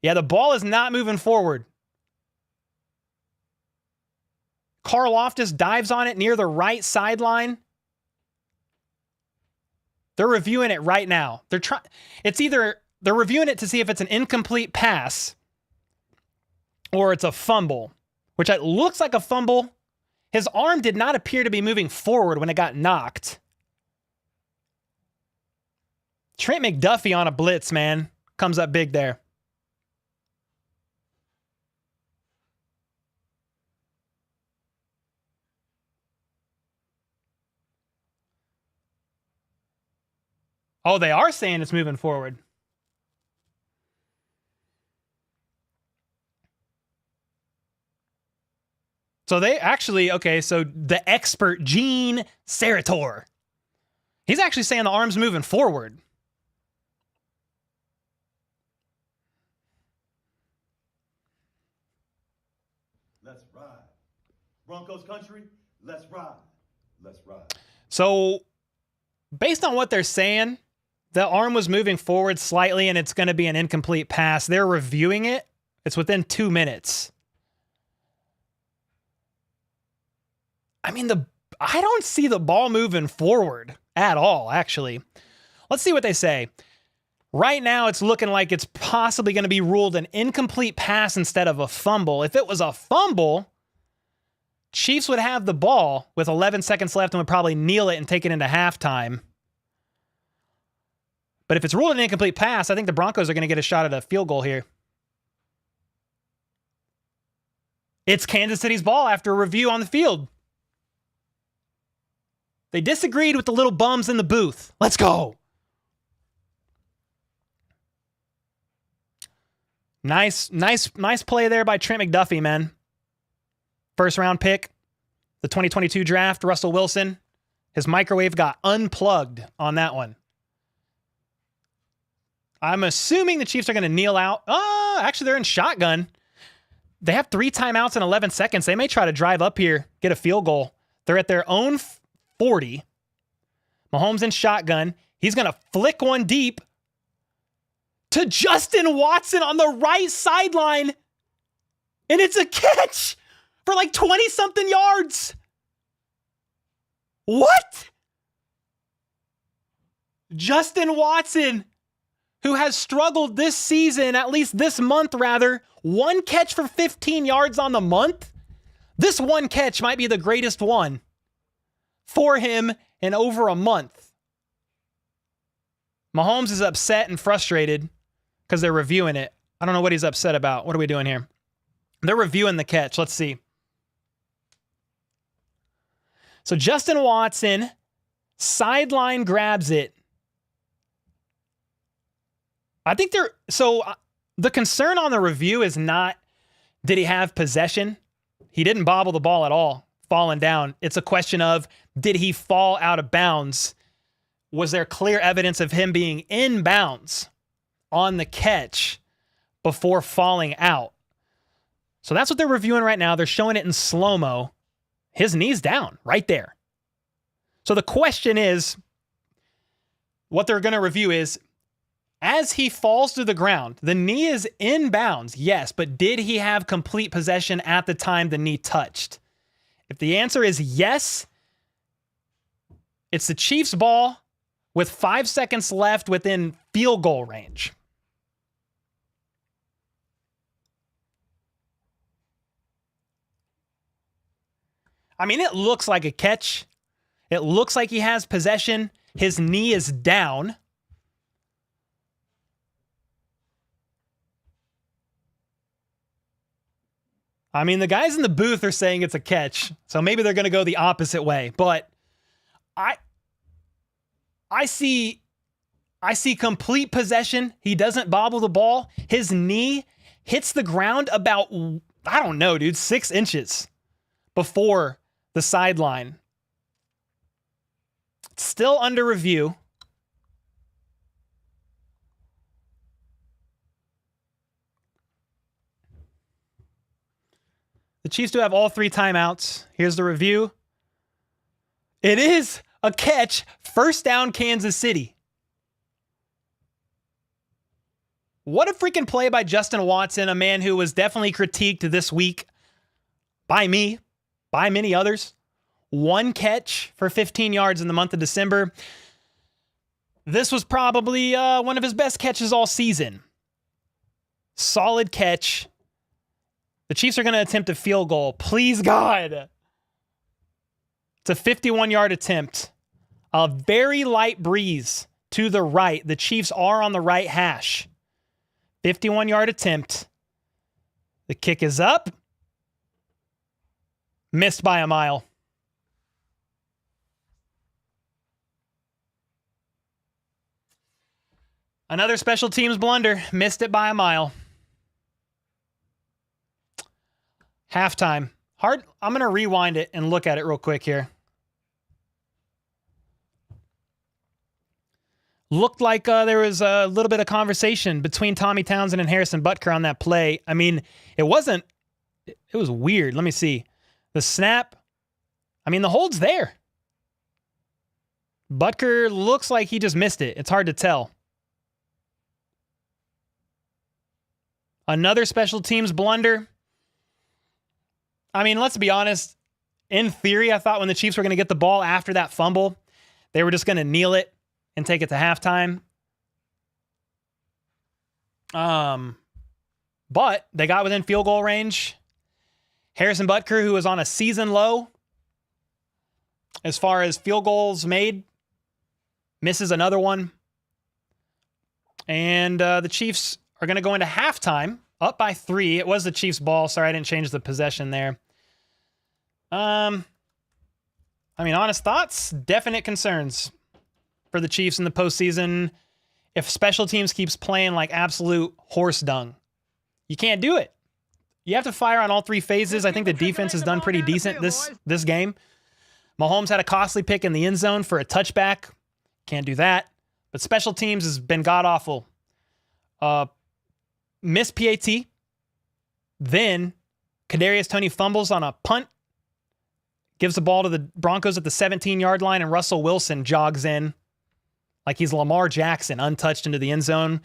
Yeah, the ball is not moving forward. Karlaftis dives on it near the right sideline. They're reviewing it right now. They're reviewing it to see if it's an incomplete pass or it's a fumble, which it looks like a fumble. His arm did not appear to be moving forward when it got knocked. Trent McDuffie on a blitz, man. Comes up big there. Oh, they are saying it's moving forward. So they actually, okay, so the expert Gene Sarator, he's actually saying the arm's moving forward. Let's ride. Broncos country, let's ride. Let's ride. So based on what they're saying, the arm was moving forward slightly and it's going to be an incomplete pass. They're reviewing it. It's within 2 minutes. I mean, I don't see the ball moving forward at all, actually. Let's see what they say. Right now, it's looking like it's possibly going to be ruled an incomplete pass instead of a fumble. If it was a fumble, Chiefs would have the ball with 11 seconds left and would probably kneel it and take it into halftime. But if it's ruled an incomplete pass, I think the Broncos are going to get a shot at a field goal here. It's Kansas City's ball after a review on the field. They disagreed with the little bums in the booth. Let's go. Nice play there by Trent McDuffie, man. First round pick, the 2022 draft, Russell Wilson. His microwave got unplugged on that one. I'm assuming the Chiefs are going to kneel out. Oh, actually, they're in shotgun. They have 3 timeouts in 11 seconds. They may try to drive up here, get a field goal. They're at their own 40. Mahomes in shotgun. He's going to flick one deep to Justin Watson on the right sideline. And it's a catch for like 20-something yards. What? Justin Watson, who has struggled this season, at least this month rather, 1 catch for 15 yards on the month. This 1 catch might be the greatest one for him in over a month. Mahomes is upset and frustrated because they're reviewing it. I don't know what he's upset about. What are we doing here? They're reviewing the catch. Let's see. So Justin Watson, sideline grabs it. I think the concern on the review is not, did he have possession? He didn't bobble the ball at all, falling down. It's a question of, did he fall out of bounds? Was there clear evidence of him being in bounds on the catch before falling out? So that's what they're reviewing right now. They're showing it in slow-mo. His knee's down right there. So the question is, what they're going to review is, as he falls to the ground, the knee is in bounds, yes, but did he have complete possession at the time the knee touched? If the answer is yes, it's the Chiefs' ball with 5 seconds left within field goal range. I mean, it looks like a catch. It looks like he has possession. His knee is down. I mean, the guys in the booth are saying it's a catch, so maybe they're going to go the opposite way. But I see complete possession. He doesn't bobble the ball. His knee hits the ground about, I don't know, dude, 6 inches before the sideline. It's still under review. The Chiefs do have all 3 timeouts. Here's the review. It is a catch. First down, Kansas City. What a freaking play by Justin Watson, a man who was definitely critiqued this week by me, by many others. 1 catch for 15 yards in the month of December. This was probably one of his best catches all season. Solid catch. The Chiefs are going to attempt a field goal. Please, God. It's a 51-yard attempt. A very light breeze to the right. The Chiefs are on the right hash. 51-yard attempt. The kick is up. Missed by a mile. Another special teams blunder. Missed it by a mile. Halftime. Hard. I'm going to rewind it and look at it real quick here. Looked like there was a little bit of conversation between Tommy Townsend and Harrison Butker on that play. I mean, it was weird. Let me see. The snap. I mean, the hold's there. Butker looks like he just missed it. It's hard to tell. Another special teams blunder. I mean, let's be honest. In theory, I thought when the Chiefs were going to get the ball after that fumble, they were just going to kneel it and take it to halftime. But they got within field goal range. Harrison Butker, who was on a season low as far as field goals made, misses another one. And the Chiefs are going to go into halftime up by 3. It was the Chiefs' ball. Sorry, I didn't change the possession there. I mean, honest thoughts, definite concerns for the Chiefs in the postseason. If special teams keeps playing like absolute horse dung, you can't do it. You have to fire on all 3 phases. I think the defense has done pretty decent this game. Mahomes had a costly pick in the end zone for a touchback. Can't do that. But special teams has been god-awful Missed PAT. Then Kadarius Toney fumbles on a punt. Gives the ball to the Broncos at the 17-yard line, and Russell Wilson jogs in like he's Lamar Jackson, untouched into the end zone.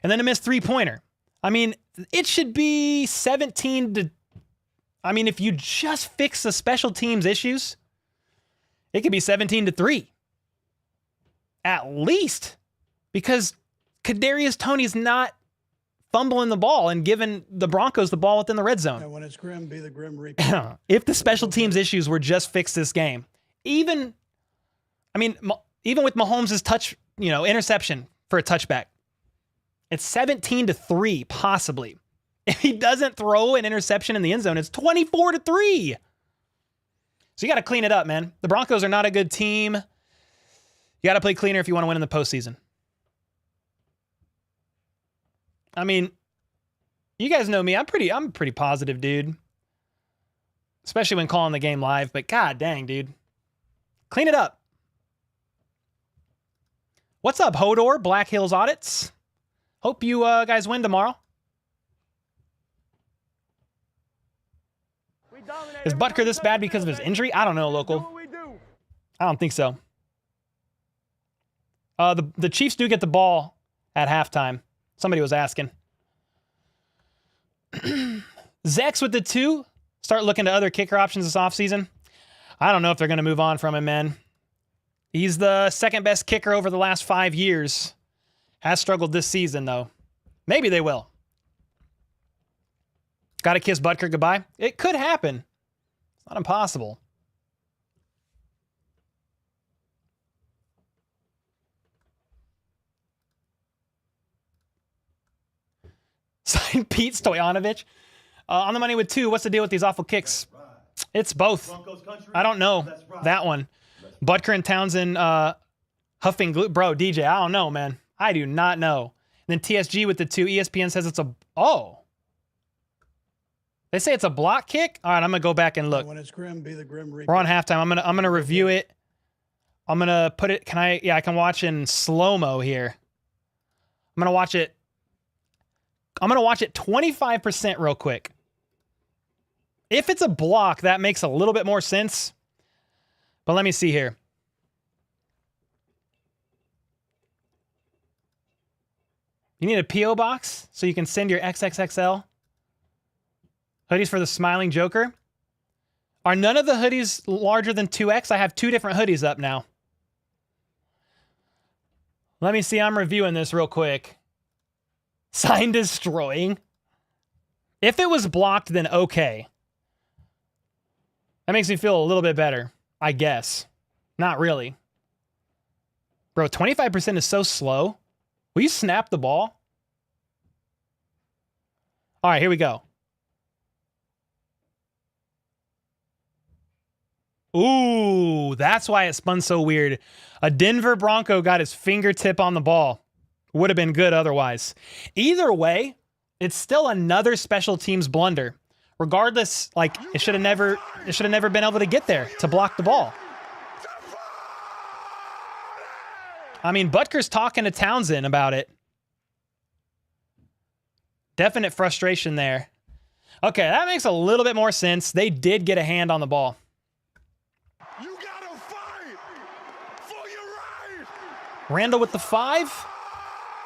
And then a missed three-pointer. I mean, it should be 17 to... I mean, if you just fix the special teams issues, it could be 17-3. At least. Because Kadarius Toney's not fumbling the ball and giving the Broncos the ball within the red zone. And when it's grim, be the grim reaper. If the special teams issues were just fixed this game, even with Mahomes' interception for a touchback, it's 17-3, possibly. If he doesn't throw an interception in the end zone, it's 24-3. So you got to clean it up, man. The Broncos are not a good team. You got to play cleaner if you want to win in the postseason. I mean, you guys know me. I'm a pretty positive dude. Especially when calling the game live, but god dang, dude. Clean it up. What's up, Hodor? Black Hills Audits. Hope you guys win tomorrow. Is Butker this bad because of his injury? I don't know, local. I don't think so. The Chiefs do get the ball at halftime. Somebody was asking. Zex with the 2. Start looking to other kicker options this offseason. I don't know if they're going to move on from him, man. He's the second best kicker over the last 5 years. Has struggled this season, though. Maybe they will. Got to kiss Butker goodbye? It could happen. It's not impossible. Sign Pete Stoyanovich. On the money with 2. What's the deal with these awful kicks? It's both. I don't know that one. Butker and Townsend huffing glue. Bro, DJ, I don't know, man. I do not know. And then TSG with the 2. ESPN says it's a... Oh. They say it's a block kick? All right, I'm going to go back and look. When it's grim, be the grim reaper. We're on halftime. I'm going to review it. I'm going to put it... I can watch in slow-mo here. I'm going to watch it 25% real quick. If it's a block, that makes a little bit more sense. But let me see here. You need a P.O. box so you can send your XXXL hoodies for the Smiling Joker. Are none of the hoodies larger than 2X? I have 2 different hoodies up now. Let me see. I'm reviewing this real quick. Sign destroying. If it was blocked, then okay. That makes me feel a little bit better, I guess. Not really. Bro, 25% is so slow. Will you snap the ball? All right, here we go. Ooh, that's why it spun so weird. A Denver Bronco got his fingertip on the ball. Would have been good otherwise. Either way, it's still another special teams blunder. Regardless, like it should have never been able to get there to block the ball. I mean, Butker's talking to Townsend about it. Definite frustration there. Okay, that makes a little bit more sense. They did get a hand on the ball. You gotta fight for your right. Randall with the 5.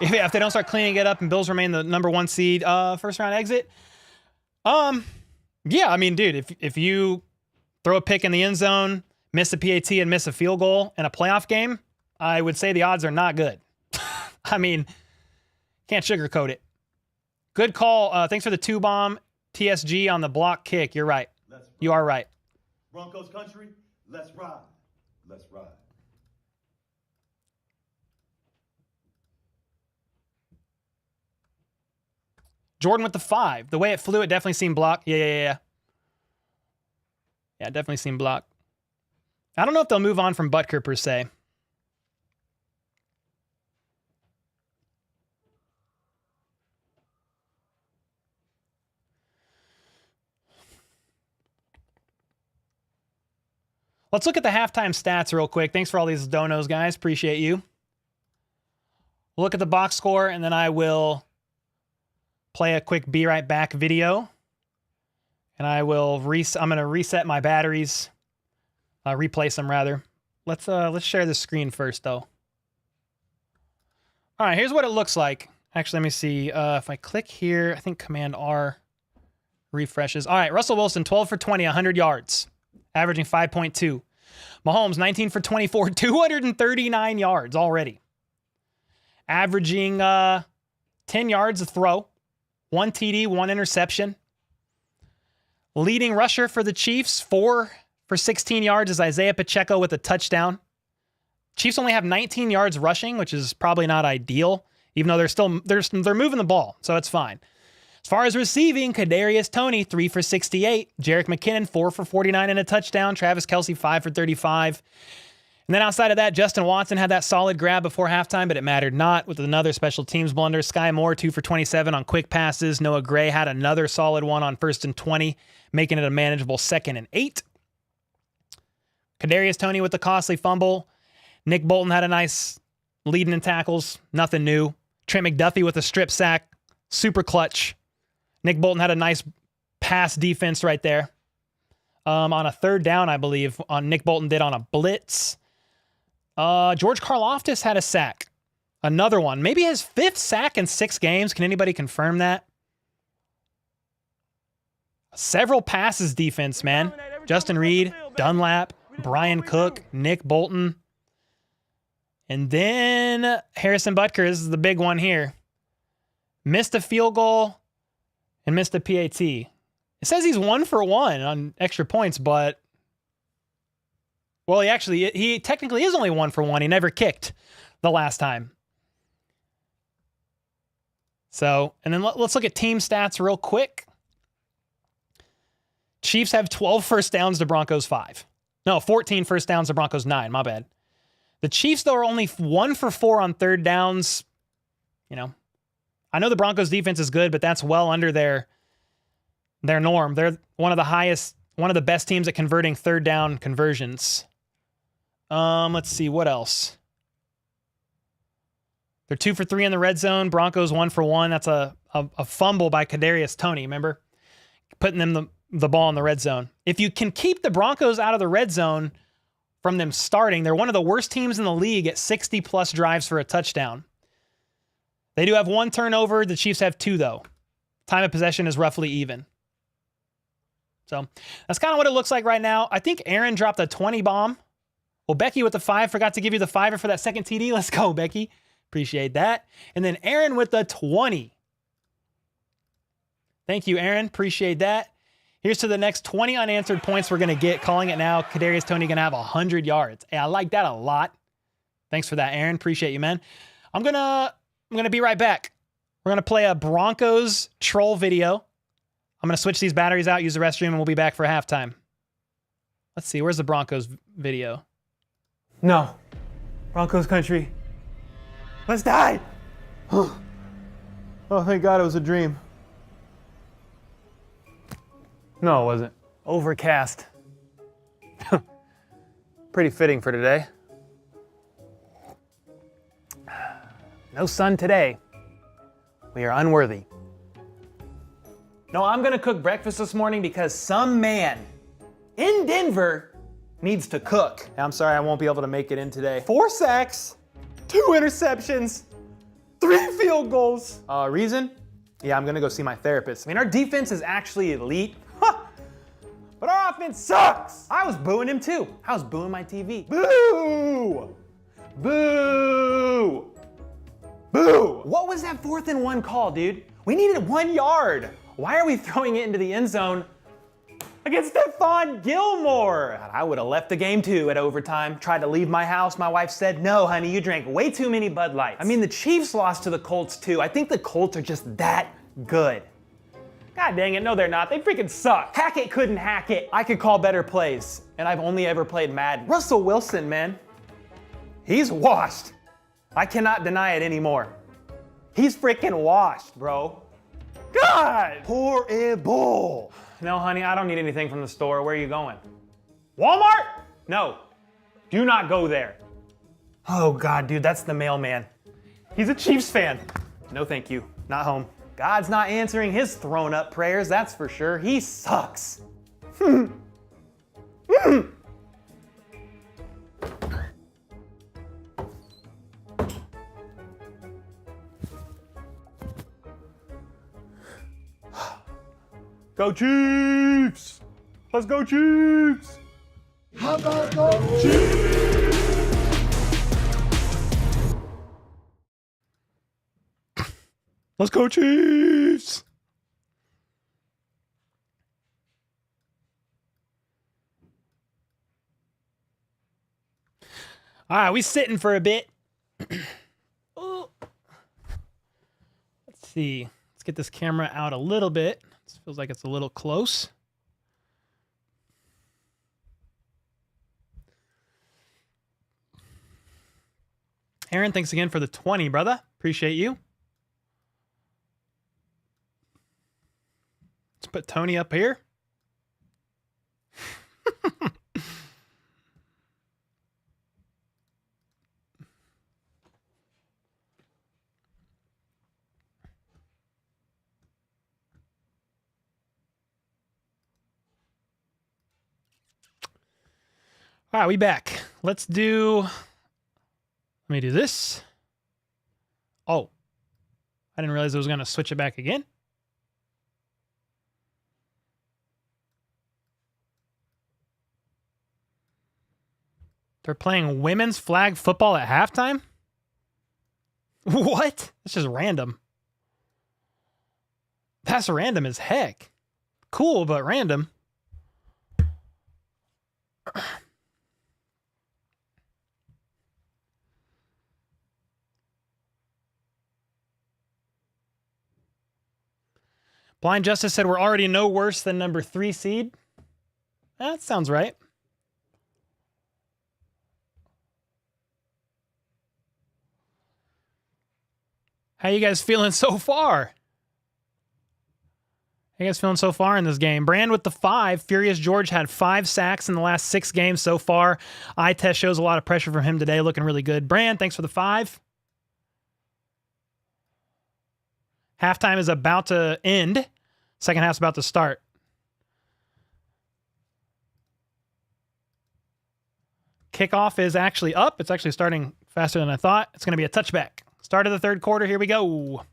If they don't start cleaning it up and Bills remain the number 1 seed, first round exit. Yeah, I mean, dude, if you throw a pick in the end zone, miss a PAT and miss a field goal in a playoff game, I would say the odds are not good. I mean, can't sugarcoat it. Good call. Thanks for the 2-bomb TSG on the block kick. You're right. You are right. Broncos country, let's ride. Let's ride. Jordan with the 5. The way it flew, it definitely seemed blocked. Yeah, it definitely seemed blocked. I don't know if they'll move on from Butker per se. Let's look at the halftime stats real quick. Thanks for all these donos, guys. Appreciate you. We'll look at the box score, and then I will play a quick be right back video. And I'm going to reset my batteries. Replace them rather. Let's share the screen first though. All right, here's what it looks like. Actually, let me see. If I click here, I think Command R refreshes. All right, Russell Wilson, 12 for 20, 100 yards, averaging 5.2. Mahomes, 19 for 24, 239 yards already. Averaging 10 yards a throw, 1 TD, 1 interception. Leading rusher for the Chiefs, 4 for 16 yards is Isaiah Pacheco with a touchdown. Chiefs only have 19 yards rushing, which is probably not ideal, even though they're moving the ball, so it's fine. As far as receiving, Kadarius Toney, 3 for 68. Jerick McKinnon, 4 for 49 and a touchdown. Travis Kelce, 5 for 35. And then outside of that, Justin Watson had that solid grab before halftime, but it mattered not with another special teams blunder. Sky Moore, 2 for 27 on quick passes. Noah Gray had another solid one on 1st and 20, making it a manageable 2nd and 8. Kadarius Toney with the costly fumble. Nick Bolton had a nice leading in tackles. Nothing new. Trent McDuffie with a strip sack. Super clutch. Nick Bolton had a nice pass defense right there. On a 3rd down, I believe, Nick Bolton did on a blitz. George Karlaftis had a sack. Another one. Maybe his 5th sack in 6 games. Can anybody confirm that? Several passes defense, man. Justin Reed, Dunlap, Brian Cook, Nick Bolton. And then Harrison Butker, this is the big one here. Missed a field goal and missed a PAT. It says he's 1 for 1 on extra points, but well, he technically is only 1 for 1. He never kicked the last time. So, and then let's look at team stats real quick. Chiefs have 12 first downs to Broncos 5. No, 14 first downs to Broncos 9. My bad. The Chiefs, though, are only 1 for 4 on 3rd downs. You know, I know the Broncos defense is good, but that's well under their norm. They're one of the best teams at converting 3rd down conversions. Let's see, what else? They're 2 for 3 in the red zone. Broncos 1 for 1. That's a fumble by Kadarius Toney, remember? Putting them the ball in the red zone. If you can keep the Broncos out of the red zone from them starting, they're one of the worst teams in the league at 60-plus drives for a touchdown. They do have 1 turnover. The Chiefs have 2, though. Time of possession is roughly even. So that's kind of what it looks like right now. I think Aaron dropped a 20 bomb. Well, Becky with the 5 forgot to give you the 5 for that 2nd TD. Let's go, Becky. Appreciate that. And then Aaron with the 20. Thank you, Aaron. Appreciate that. Here's to the next 20 unanswered points we're going to get. Calling it now. Kadarius Toney going to have 100 yards. Hey, I like that a lot. Thanks for that, Aaron. Appreciate you, man. I'm going to be right back. We're going to play a Broncos troll video. I'm going to switch these batteries out, use the restroom, and we'll be back for halftime. Let's see. Where's the Broncos video? No. Broncos country. Let's die. Oh, thank God it was a dream. No, it wasn't. Overcast. Pretty fitting for today. No sun today. We are unworthy. No, I'm gonna cook breakfast this morning because some man in Denver needs to cook. I'm sorry I won't be able to make it in today. 4 sacks, 2 interceptions, 3 field goals. Reason? Yeah, I'm gonna go see my therapist. I mean, our defense is actually elite, but our offense sucks. I was booing him too. I was booing my TV. Boo! Boo! Boo! What was that 4th and 1 call, dude? We needed 1 yard. Why are we throwing it into the end zone against Stephon Gilmore? I would have left the game too at overtime. Tried to leave my house. My wife said, no, honey, you drank way too many Bud Lights. I mean, the Chiefs lost to the Colts too. I think the Colts are just that good. God dang it, no they're not. They freaking suck. Hackett couldn't hack it. I could call better plays, and I've only ever played Madden. Russell Wilson, man. He's washed. I cannot deny it anymore. He's freaking washed, bro. God! Horrible. No, honey, I don't need anything from the store. Where are you going? Walmart? No. Do not go there. Oh, God, dude, that's the mailman. He's a Chiefs fan. No, thank you. Not home. God's not answering his thrown up prayers, that's for sure. He sucks. Go Chiefs! Let's go Chiefs! How about those Chiefs? Let's go Chiefs! All right, we sitting for a bit. Ooh. Let's see. Let's get this camera out a little bit. This feels like it's a little close. Aaron, thanks again for the 20, brother. Appreciate you. Let's put Tony up here. All right, we back. Let me do this. Oh, I didn't realize I was going to switch it back again. They're playing women's flag football at halftime? What? That's just random. That's random as heck. Cool, but random. Blind Justice said we're already no worse than number 3 seed. That sounds right. How you guys feeling so far? How you guys feeling so far in this game? Brand with the 5. Furious George had 5 sacks in the last 6 games so far. Eye test shows a lot of pressure from him today. Looking really good. Brand, thanks for the 5. Halftime is about to end. Second half's about to start. Kickoff is actually up. It's actually starting faster than I thought. It's going to be a touchback. Start of the third quarter. Here we go.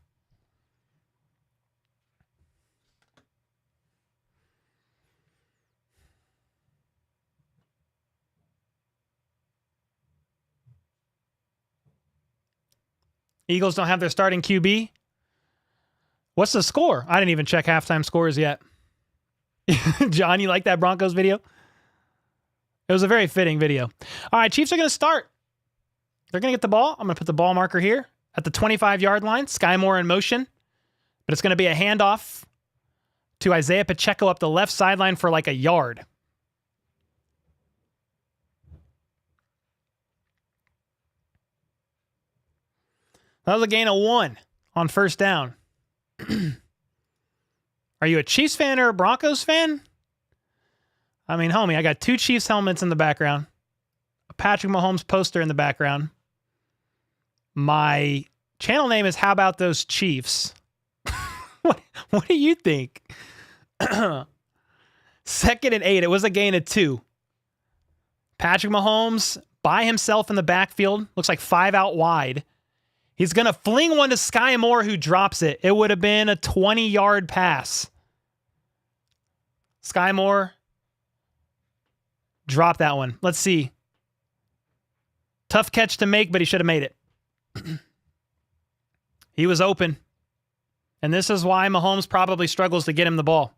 Eagles don't have their starting QB. What's the score? I didn't even check halftime scores yet. John, you like that Broncos video? It was a very fitting video. All right, Chiefs are going to start. They're going to get the ball. I'm going to put the ball marker here at the 25-yard line. Sky Moore in motion. But it's going to be a handoff to Isaiah Pacheco up the left sideline for like a yard. That was a gain of 1 on first down. Are you a Chiefs fan or a Broncos fan? I mean, homie, I got 2 Chiefs helmets in the background, a Patrick Mahomes poster in the background. My channel name is How About Those Chiefs? What do you think? 2nd and 8. It was a gain of 2. Patrick Mahomes by himself in the backfield. Looks like 5 out wide. He's going to fling one to Sky Moore, who drops it. It would have been a 20-yard pass. Sky Moore dropped that one. Let's see. Tough catch to make, but he should have made it. He was open. And this is why Mahomes probably struggles to get him the ball.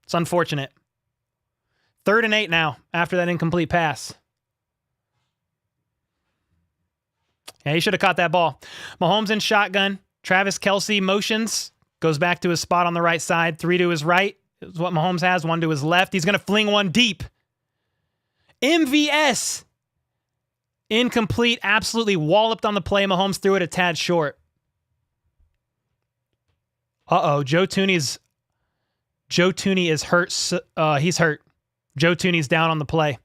It's unfortunate. 3rd and 8 now after that incomplete pass. Yeah, he should have caught that ball. Mahomes in shotgun. Travis Kelce motions. Goes back to his spot on the right side. 3 to his right is what Mahomes has. 1 to his left. He's going to fling one deep. MVS. Incomplete. Absolutely walloped on the play. Mahomes threw it a tad short. Uh-oh. Joe Tooney is hurt. He's hurt. Joe Tooney's down on the play.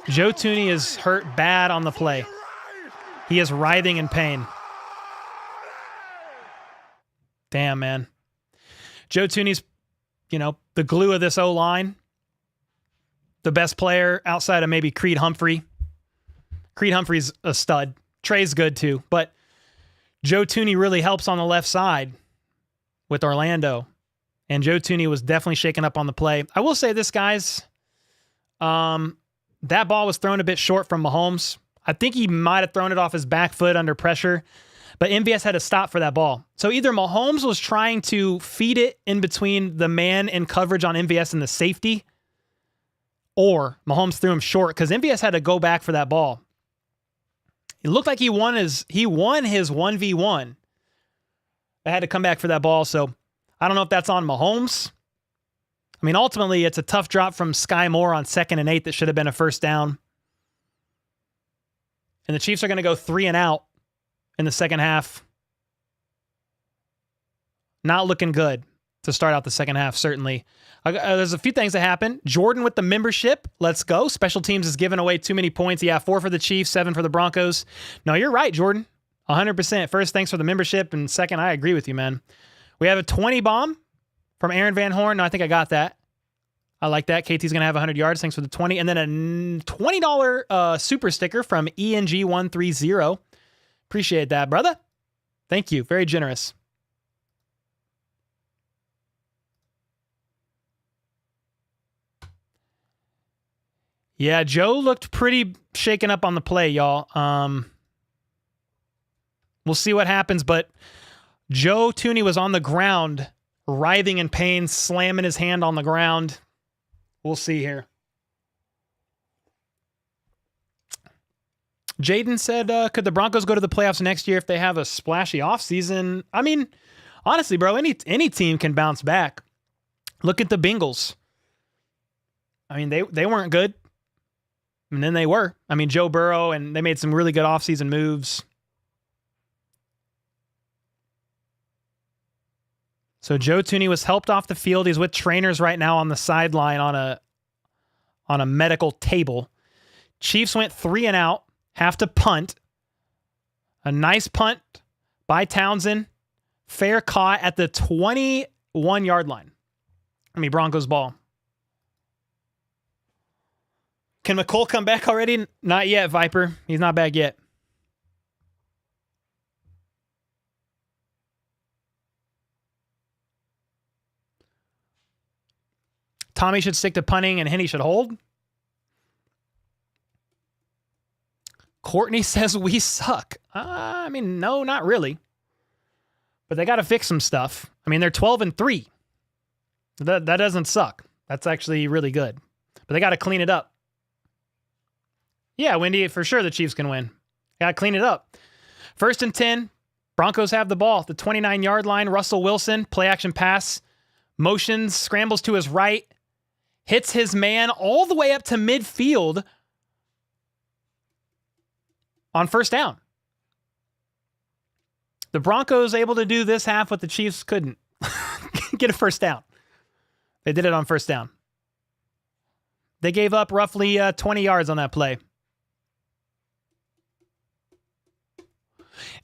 Joe Tooney is hurt bad on the play. He is writhing in pain. Damn, man. Joe Tooney's, the glue of this O-line. The best player outside of maybe Creed Humphrey. Creed Humphrey's a stud. Trey's good too, but Joe Tooney really helps on the left side with Orlando. And Joe Tooney was definitely shaken up on the play. I will say this, guys. That ball was thrown a bit short from Mahomes. I think he might have thrown it off his back foot under pressure, but MVS had to stop for that ball. So either Mahomes was trying to feed it in between the man in coverage on MVS and the safety, or Mahomes threw him short because MVS had to go back for that ball. It looked like he won his 1v1. They had to come back for that ball, so I don't know if that's on Mahomes. I mean, ultimately, it's a tough drop from Sky Moore on 2nd and 8 that should have been a first down. And the Chiefs are going to go 3 and out in the second half. Not looking good to start out the second half, certainly. There's a few things that happen. Jordan with the membership. Let's go. Special teams is giving away too many points. Yeah, 4 for the Chiefs, 7 for the Broncos. No, you're right, Jordan. 100%. First, thanks for the membership. And second, I agree with you, man. We have a 20 bomb from Aaron Van Horn. No, I think I got that. I like that. KT's going to have 100 yards. Thanks for the 20. And then a $20 super sticker from ENG130. Appreciate that, brother. Thank you. Very generous. Yeah, Joe looked pretty shaken up on the play, y'all. We'll see what happens, but Joe Tooney was on the ground, writhing in pain, slamming his hand on the ground. We'll see here. Jaden said, could the Broncos go to the playoffs next year if they have a splashy offseason? I mean, honestly, bro, any team can bounce back. Look at the Bengals. I mean, they weren't good. And then they were. I mean, Joe Burrow, and they made some really good offseason moves. So Joe Tooney was helped off the field. He's with trainers right now on the sideline on a medical table. Chiefs went 3 and out, have to punt. A nice punt by Townsend. Fair caught at the 21-yard line. I mean, Broncos ball. Can McColl come back already? Not yet, Viper. He's not back yet. Tommy should stick to punting and Henny should hold. Courtney says we suck. I mean, no, not really. But they got to fix some stuff. I mean, they're 12-3. That doesn't suck. That's actually really good. But they got to clean it up. Yeah, Wendy, for sure the Chiefs can win. Got to clean it up. 1st and 10. Broncos have the ball. The 29-yard line. Russell Wilson, play action pass. Motions, scrambles to his right. Hits his man all the way up to midfield on 1st down. The Broncos able to do this half what the Chiefs couldn't. Get a 1st down. They did it on 1st down. They gave up roughly 20 yards on that play.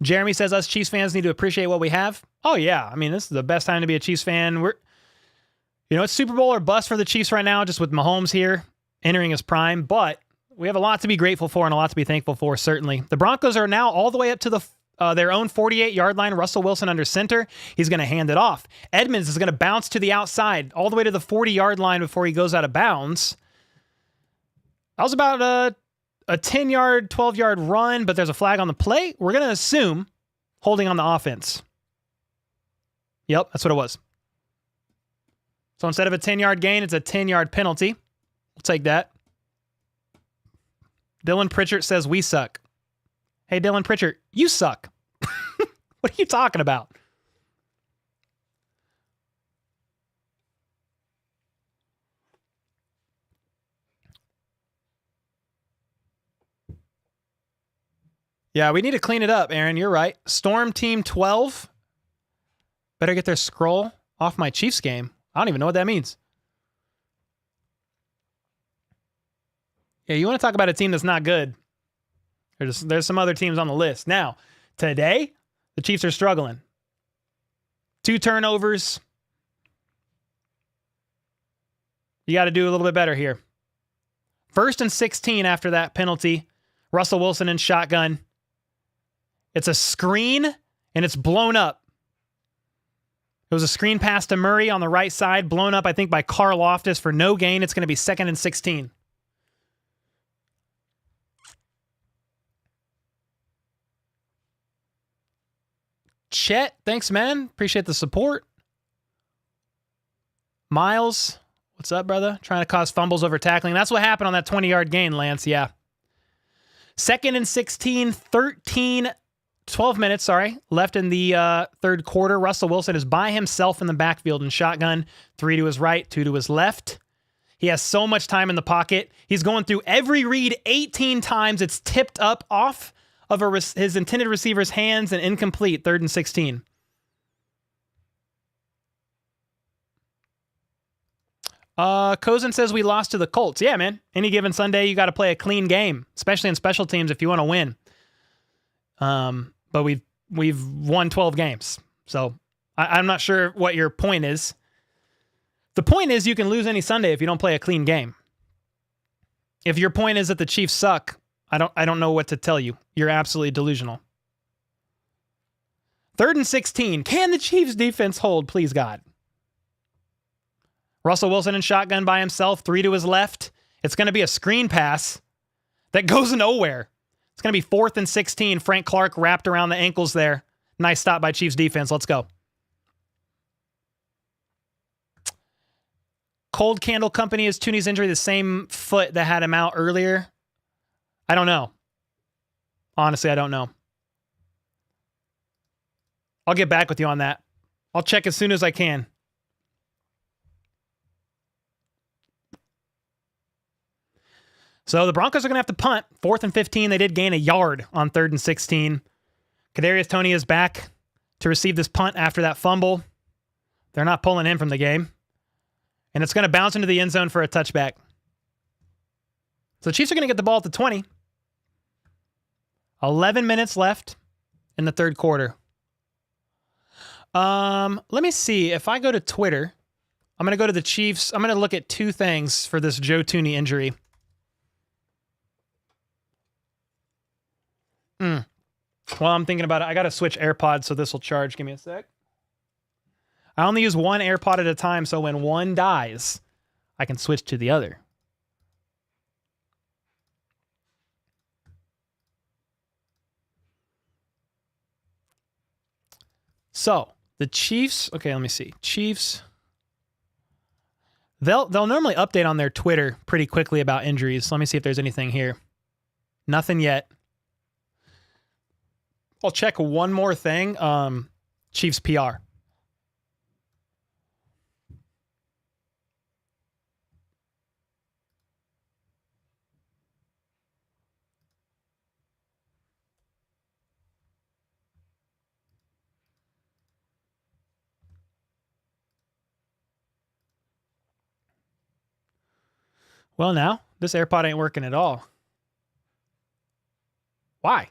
Jeremy says us Chiefs fans need to appreciate what we have. Oh, yeah. I mean, this is the best time to be a Chiefs fan. It's Super Bowl or bust for the Chiefs right now, just with Mahomes here entering his prime. But we have a lot to be grateful for and a lot to be thankful for, certainly. The Broncos are now all the way up to their own 48-yard line. Russell Wilson under center. He's going to hand it off. Edmonds is going to bounce to the outside, all the way to the 40-yard line before he goes out of bounds. That was about a 10-yard, 12-yard run, but there's a flag on the play. We're going to assume holding on the offense. Yep, that's what it was. So instead of a 10-yard gain, it's a 10-yard penalty. We'll take that. Dylan Pritchard says we suck. Hey, Dylan Pritchard, you suck. What are you talking about? Yeah, we need to clean it up, Aaron. You're right. Storm Team 12. Better get their scroll off my Chiefs game. I don't even know what that means. Yeah, you want to talk about a team that's not good. There's some other teams on the list. Now, today, the Chiefs are struggling. 2 turnovers. You got to do a little bit better here. 1st and 16 after that penalty. Russell Wilson in shotgun. It's a screen, and it's blown up. It was a screen pass to Murray on the right side, blown up, I think, by Carl Loftus for no gain. It's going to be 2nd and 16. Chet, thanks, man. Appreciate the support. Miles, what's up, brother? Trying to cause fumbles over tackling. That's what happened on that 20-yard gain, Lance. Yeah. 2nd and 16, 12 minutes, left in the 3rd quarter. Russell Wilson is by himself in the backfield in shotgun. 3 to his right, 2 to his left. He has so much time in the pocket. He's going through every read 18 times. It's tipped up off of his intended receiver's hands and incomplete. 3rd and 16. Cozen says we lost to the Colts. Yeah, man. Any given Sunday, you got to play a clean game, especially in special teams if you want to win. But we've won 12 games. So I'm not sure what your point is. The point is you can lose any Sunday if you don't play a clean game. If your point is that the Chiefs suck, I don't know what to tell you. You're absolutely delusional. 3rd and 16. Can the Chiefs defense hold, please God? Russell Wilson in shotgun by himself, 3 to his left. It's going to be a screen pass that goes nowhere. It's going to be 4th and 16. Frank Clark wrapped around the ankles there. Nice stop by Chiefs defense. Let's go. Cold Candle Company, is Tooney's injury the same foot that had him out earlier? I don't know. Honestly, I don't know. I'll get back with you on that. I'll check as soon as I can. So the Broncos are going to have to punt. 4th and 15. They did gain a yard on 3rd and 16. Kadarius Toney is back to receive this punt after that fumble. They're not pulling him from the game. And it's going to bounce into the end zone for a touchback. So the Chiefs are going to get the ball at the 20. 11 minutes left in the 3rd quarter. Let me see. If I go to Twitter, I'm going to go to the Chiefs. I'm going to look at 2 things for this Joe Tooney injury. Well, I'm thinking about it. I got to switch AirPods, so this will charge. Give me a sec. I only use one AirPod at a time, so when one dies, I can switch to the other. So, the Chiefs, okay, let me see. Chiefs, they'll normally update on their Twitter pretty quickly about injuries. Let me see if there's anything here. Nothing yet. I'll check one more thing. Chiefs PR. Well, now, this AirPod ain't working at all. Why?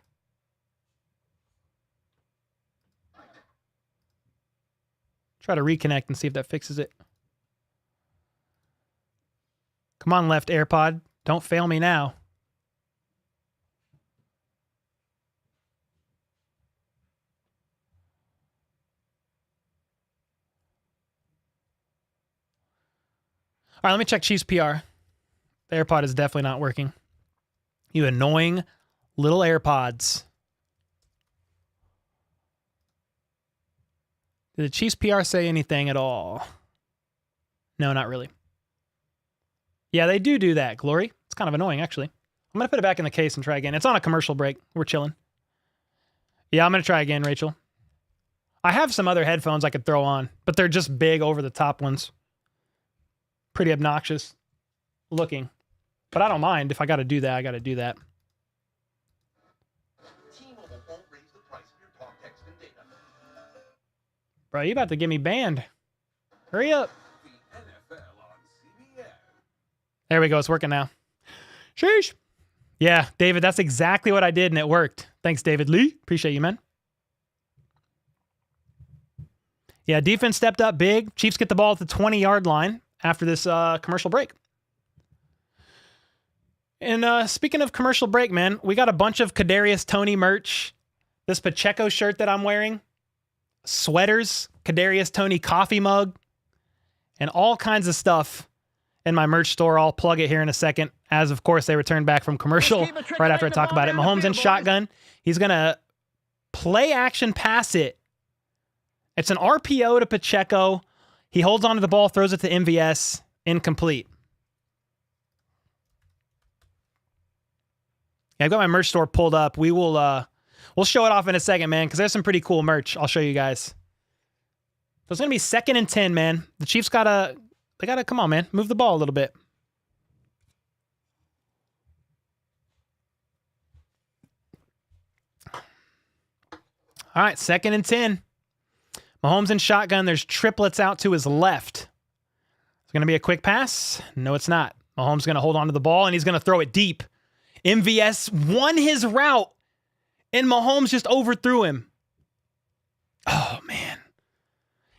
Try to reconnect and see if that fixes it. Come on, left AirPod. Don't fail me now. All right, let me check Chiefs PR. The AirPod is definitely not working. You annoying little AirPods. Did the Chiefs PR say anything at all? No, not really. Yeah, they do that, Glory. It's kind of annoying, actually. I'm going to put it back in the case and try again. It's on a commercial break. We're chilling. Yeah, I'm going to try again, Rachel. I have some other headphones I could throw on, but they're just big over-the-top ones. Pretty obnoxious looking. But I don't mind. If I got to do that, I got to do that. Bro, you about to get me banned. Hurry up. There we go. It's working now. Sheesh. Yeah, David, that's exactly what I did, and it worked. Thanks, David Lee. Appreciate you, man. Yeah, defense stepped up big. Chiefs get the ball at the 20-yard line after this commercial break. And speaking of commercial break, man, we got a bunch of Kadarius Toney merch. This Pacheco shirt that I'm wearing, sweaters, Kadarius Toney coffee mug, and all kinds of stuff in my merch store. I'll plug it here in a second, as of course they return back from commercial right after I talk about it. Mahomes in shotgun. He's going to play action pass it. It's an RPO to Pacheco. He holds onto the ball, throws it to MVS, incomplete. Yeah, I've got my merch store pulled up. We'll show it off in a second, man, because there's some pretty cool merch. I'll show you guys. So it's going to be 2nd and 10, man. The Chiefs got to, come on, man, move the ball a little bit. All right, 2nd and 10. Mahomes in shotgun. There's triplets out to his left. It's going to be a quick pass. No, it's not. Mahomes going to hold on to the ball, and he's going to throw it deep. MVS won his route, and Mahomes just overthrew him. Oh, man.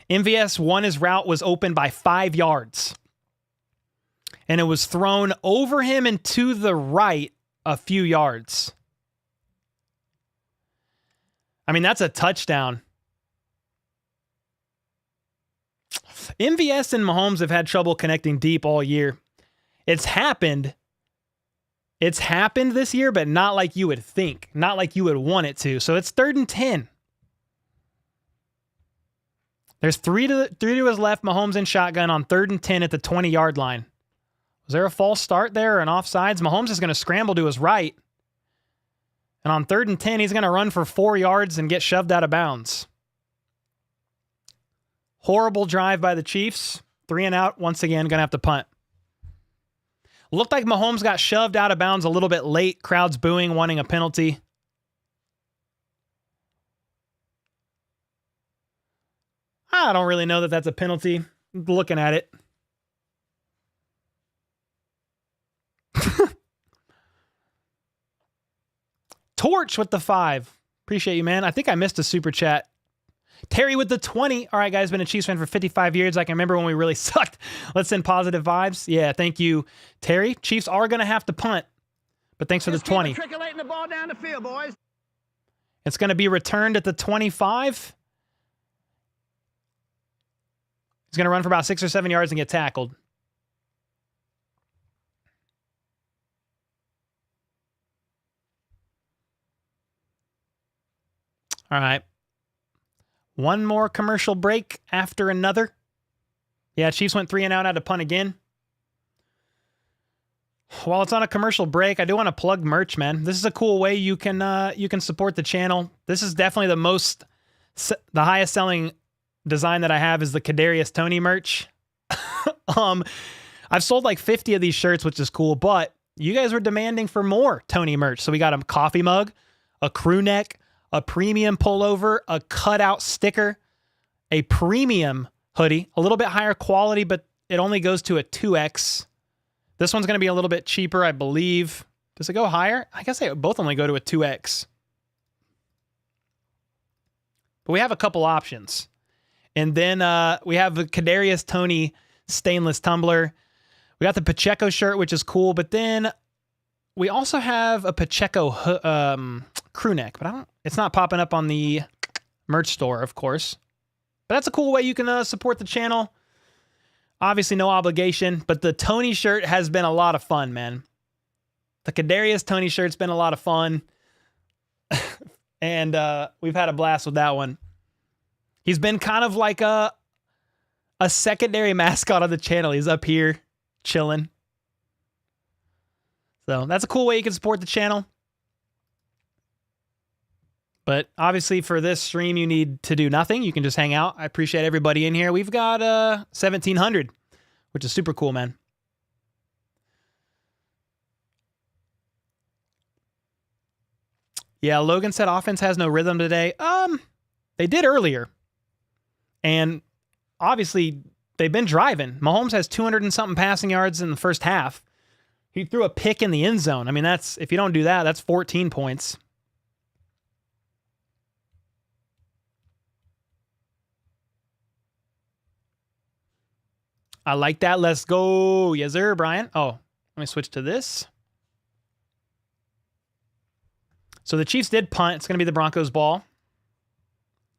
MVS won his route, was open by 5 yards. And it was thrown over him and to the right a few yards. I mean, that's a touchdown. MVS and Mahomes have had trouble connecting deep all year. It's happened. It's happened this year, but not like you would think. Not like you would want it to. So it's 3rd and 10. There's three to his left. Mahomes in shotgun on 3rd and 10 at the 20-yard line. Was there a false start there or an offsides? Mahomes is going to scramble to his right. And on 3rd and 10, he's going to run for 4 yards and get shoved out of bounds. Horrible drive by the Chiefs. 3 and out. Once again, going to have to punt. Looked like Mahomes got shoved out of bounds a little bit late. Crowds booing, wanting a penalty. I don't really know that that's a penalty. Looking at it. Torch with the 5. Appreciate you, man. I think I missed a super chat. Terry with the 20. All right, guys, been a Chiefs fan for 55 years. I can remember when we really sucked. Let's send positive vibes. Yeah, thank you, Terry. Chiefs are going to have to punt, but thanks for the 20. Trickulating the ball down the field, boys. It's going to be returned at the 25. He's going to run for about 6 or 7 yards and get tackled. All right. One more commercial break after another. Yeah, Chiefs went 3 and out, had to punt again. While it's on a commercial break, I do want to plug merch, man. This is a cool way you can support the channel. This is definitely the highest selling design that I have is the Kadarius Toney merch. I've sold like 50 of these shirts, which is cool, but you guys were demanding for more Toney merch. So we got a coffee mug, a crew neck, a premium pullover, a cutout sticker, a premium hoodie, a little bit higher quality, but it only goes to a 2X. This one's going to be a little bit cheaper, I believe. Does it go higher? I guess they both only go to a 2X. But we have a couple options. And then we have the Kadarius Toney stainless tumbler. We got the Pacheco shirt, which is cool, but then we also have a Pacheco crew neck, but it's not popping up on the merch store, of course. But that's a cool way you can support the channel. Obviously, no obligation, but the Toney shirt has been a lot of fun, man. The Kadarius Toney shirt's been a lot of fun. And we've had a blast with that one. He's been kind of like a secondary mascot on the channel. He's up here chilling. So that's a cool way you can support the channel. But obviously for this stream, you need to do nothing. You can just hang out. I appreciate everybody in here. We've got 1,700, which is super cool, man. Yeah, Logan said offense has no rhythm today. They did earlier. And obviously they've been driving. Mahomes has 200 and something passing yards in the first half. He threw a pick in the end zone. I mean, that's, if you don't do that, that's 14 points. I like that. Let's go. Yes, sir, Brian. Oh, let me switch to this. So the Chiefs did punt. It's going to be the Broncos' ball.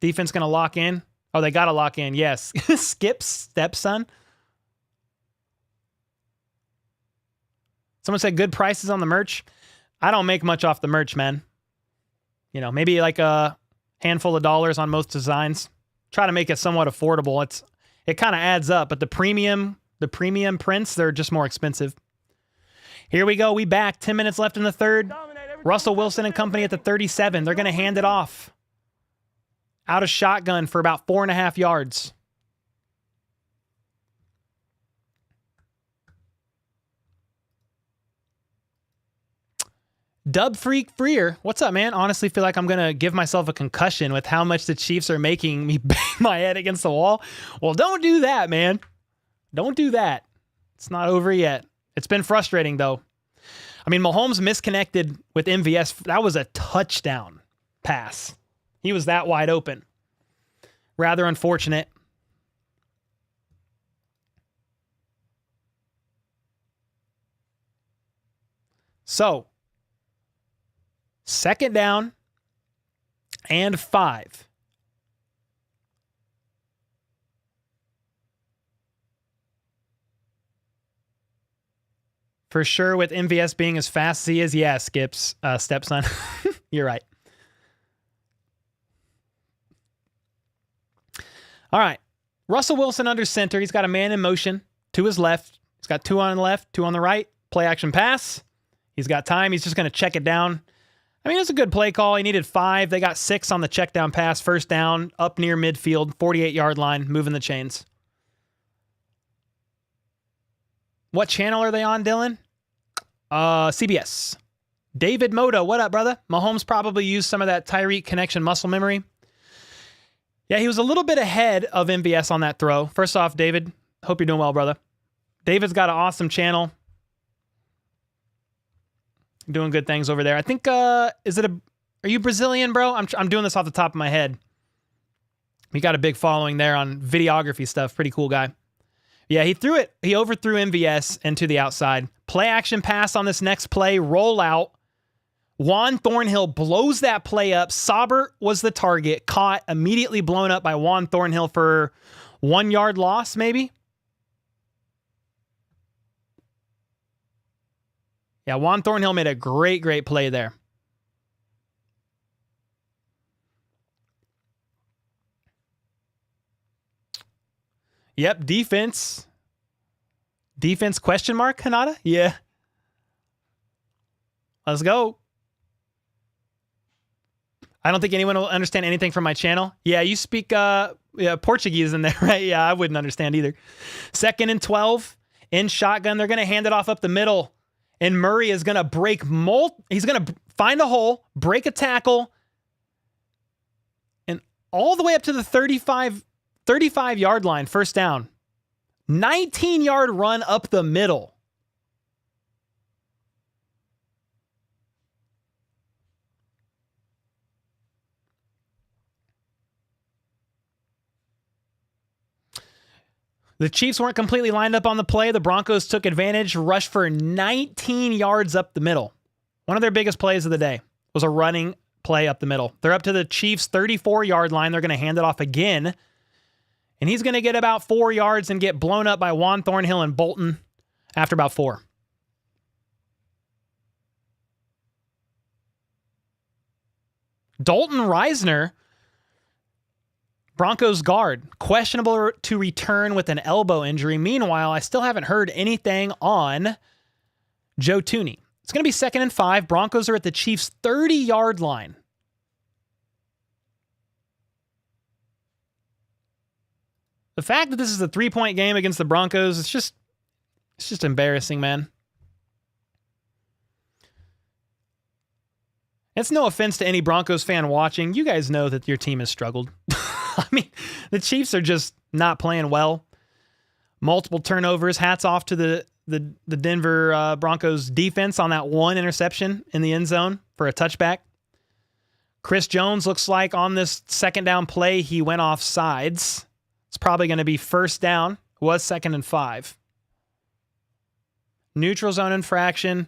Defense going to lock in. Oh, they got to lock in. Yes. Skip stepson. Someone said good prices on the merch. I don't make much off the merch, man. You know, maybe like a handful of dollars on most designs. Try to make it somewhat affordable. It kind of adds up, but the premium prints, they're just more expensive. Here we go. We back. 10 minutes left in the third. Russell Wilson and company at the 37. They're going to hand it off. Out of shotgun for about 4.5 yards. Dub Freak Freer. What's up, man? Honestly feel like I'm going to give myself a concussion with how much the Chiefs are making me bang my head against the wall. Well, don't do that, man. Don't do that. It's not over yet. It's been frustrating, though. I mean, Mahomes misconnected with MVS. That was a touchdown pass. He was that wide open. Rather unfortunate. So, 2nd down and 5. For sure, with MVS being as fast as he is, yeah, Skips, stepson. You're right. All right. Russell Wilson under center. He's got a man in motion to his left. He's got 2 on the left, 2 on the right. Play action pass. He's got time. He's just going to check it down. I mean, it's a good play call. He needed 5. They got 6 on the check down pass. 1st down, up near midfield, 48-yard line, moving the chains. What channel are they on, Dylan? CBS. David Moto, what up, brother? Mahomes probably used some of that Tyreek connection muscle memory. Yeah, he was a little bit ahead of MVS on that throw. First off, David, hope you're doing well, brother. David's got an awesome channel. Doing good things over there. I think, are you Brazilian, bro? I'm doing this off the top of my head. We got a big following there on videography stuff. Pretty cool guy. Yeah, he threw it. He overthrew MVS into the outside. Play action pass on this next play. Roll out. Juan Thornhill blows that play up. Saubert was the target. Caught. Immediately blown up by Juan Thornhill for 1 yard loss, maybe. Yeah, Juan Thornhill made a great play there. Yep, defense. Defense question mark, Hanada? Yeah. Let's go. I don't think anyone will understand anything from my channel. Yeah, you speak Portuguese in there, right? Yeah, I wouldn't understand either. 2nd and 12 in shotgun. They're going to hand it off up the middle. And Murray is going to break he's going to find a hole, break a tackle, and all the way up to the 35-yard line, 1st down. 19-yard run up the middle. The Chiefs weren't completely lined up on the play. The Broncos took advantage, rushed for 19 yards up the middle. One of their biggest plays of the day was a running play up the middle. They're up to the Chiefs' 34-yard line. They're going to hand it off again. And he's going to get about 4 yards and get blown up by Juan Thornhill and Bolton after about 4. Dalton Reisner, Broncos guard, questionable to return with an elbow injury. Meanwhile, I still haven't heard anything on Joe Thuney. It's going to be 2nd and 5. Broncos are at the Chiefs' 30-yard line. The fact that this is a 3-point game against the Broncos, it's just embarrassing, man. It's no offense to any Broncos fan watching. You guys know that your team has struggled. I mean, the Chiefs are just not playing well. Multiple turnovers. Hats off to the Denver Broncos defense on that one interception in the end zone for a touchback. Chris Jones looks like on this second down play, he went off sides. It's probably going to be first down. Was 2nd and 5. Neutral zone infraction.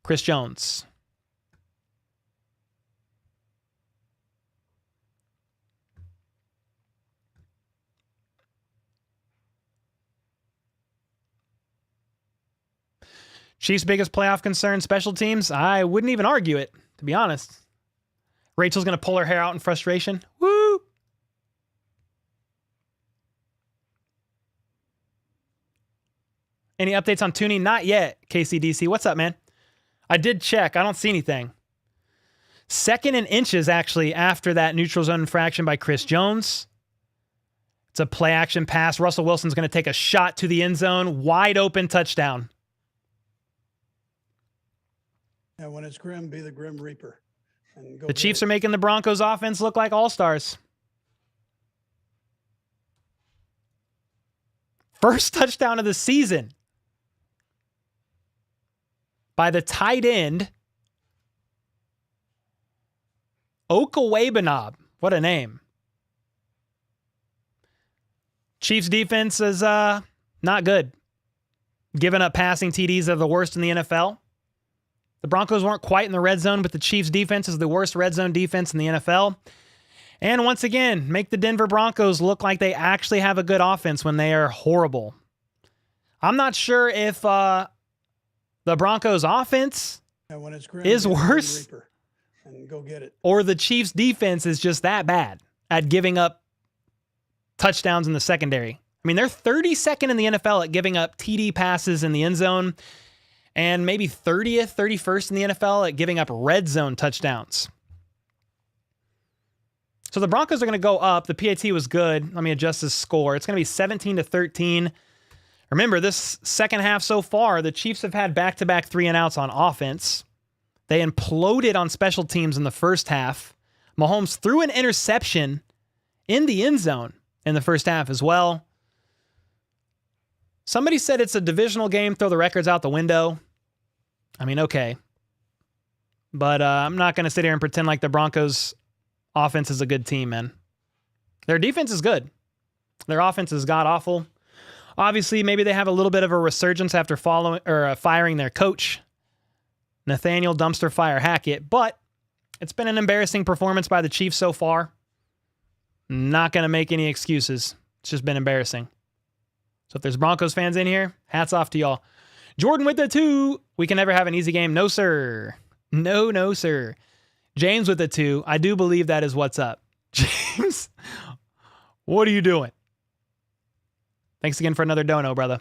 Chris Jones. Chiefs' biggest playoff concern, special teams? I wouldn't even argue it, to be honest. Rachel's going to pull her hair out in frustration. Woo! Any updates on Tooney? Not yet, KCDC. What's up, man? I did check. I don't see anything. 2nd and inches, actually, after that neutral zone infraction by Chris Jones. It's a play-action pass. Russell Wilson's going to take a shot to the end zone. Wide open touchdown. And when it's grim, be the Grim Reaper. And go The Chiefs are making the Broncos offense look like all-stars. First touchdown of the season by the tight end, Okawabenab. What a name. Chiefs defense is not good. Giving up passing TDs are the worst in the NFL. The Broncos weren't quite in the red zone, but the Chiefs defense is the worst red zone defense in the NFL. And once again, make the Denver Broncos look like they actually have a good offense when they are horrible. I'm not sure if the Broncos offense when it's grim, is be the Grim worse Reaper. And go get it. or the Chiefs defense is just that bad at giving up touchdowns in the secondary. I mean, they're 32nd in the NFL at giving up TD passes in the end zone and maybe 30th, 31st in the NFL at giving up red zone touchdowns. So the Broncos are going to go up. The PAT was good. Let me adjust this score. It's going to be 17-13. Remember, this second half so far, the Chiefs have had back-to-back 3-and-outs on offense. They imploded on special teams in the first half. Mahomes threw an interception in the end zone in the first half as well. Somebody said it's a divisional game, throw the records out the window. I mean, okay. But I'm not going to sit here and pretend like the Broncos offense is a good team, man. Their defense is good. Their offense is god-awful. Obviously, maybe they have a little bit of a resurgence after firing their coach, Nathaniel Dumpster Fire Hackett, but it's been an embarrassing performance by the Chiefs so far. Not going to make any excuses. It's just been embarrassing. So if there's Broncos fans in here, hats off to y'all. Jordan with the 2. We can never have an easy game. No, sir. No, sir. James with the 2. I do believe that is what's up. James, what are you doing? Thanks again for another dono, brother.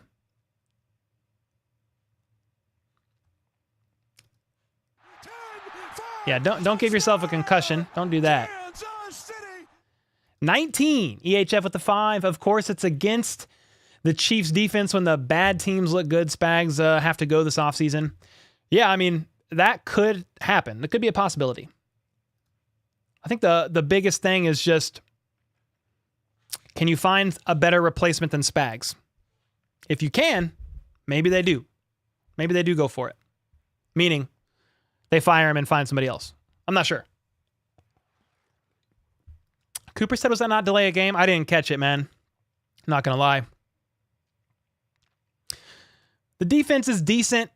Yeah, don't give yourself a concussion. Don't do that. 19. EHF with the 5. Of course, it's against the Chiefs defense when the bad teams look good. Spags have to go this offseason. Yeah, I mean, that could happen. That could be a possibility. I think the biggest thing is just, can you find a better replacement than Spags? If you can, maybe they do. Maybe they do go for it. Meaning, they fire him and find somebody else. I'm not sure. Cooper said, was that not delay a game? I didn't catch it, man. Not going to lie. The defense is decent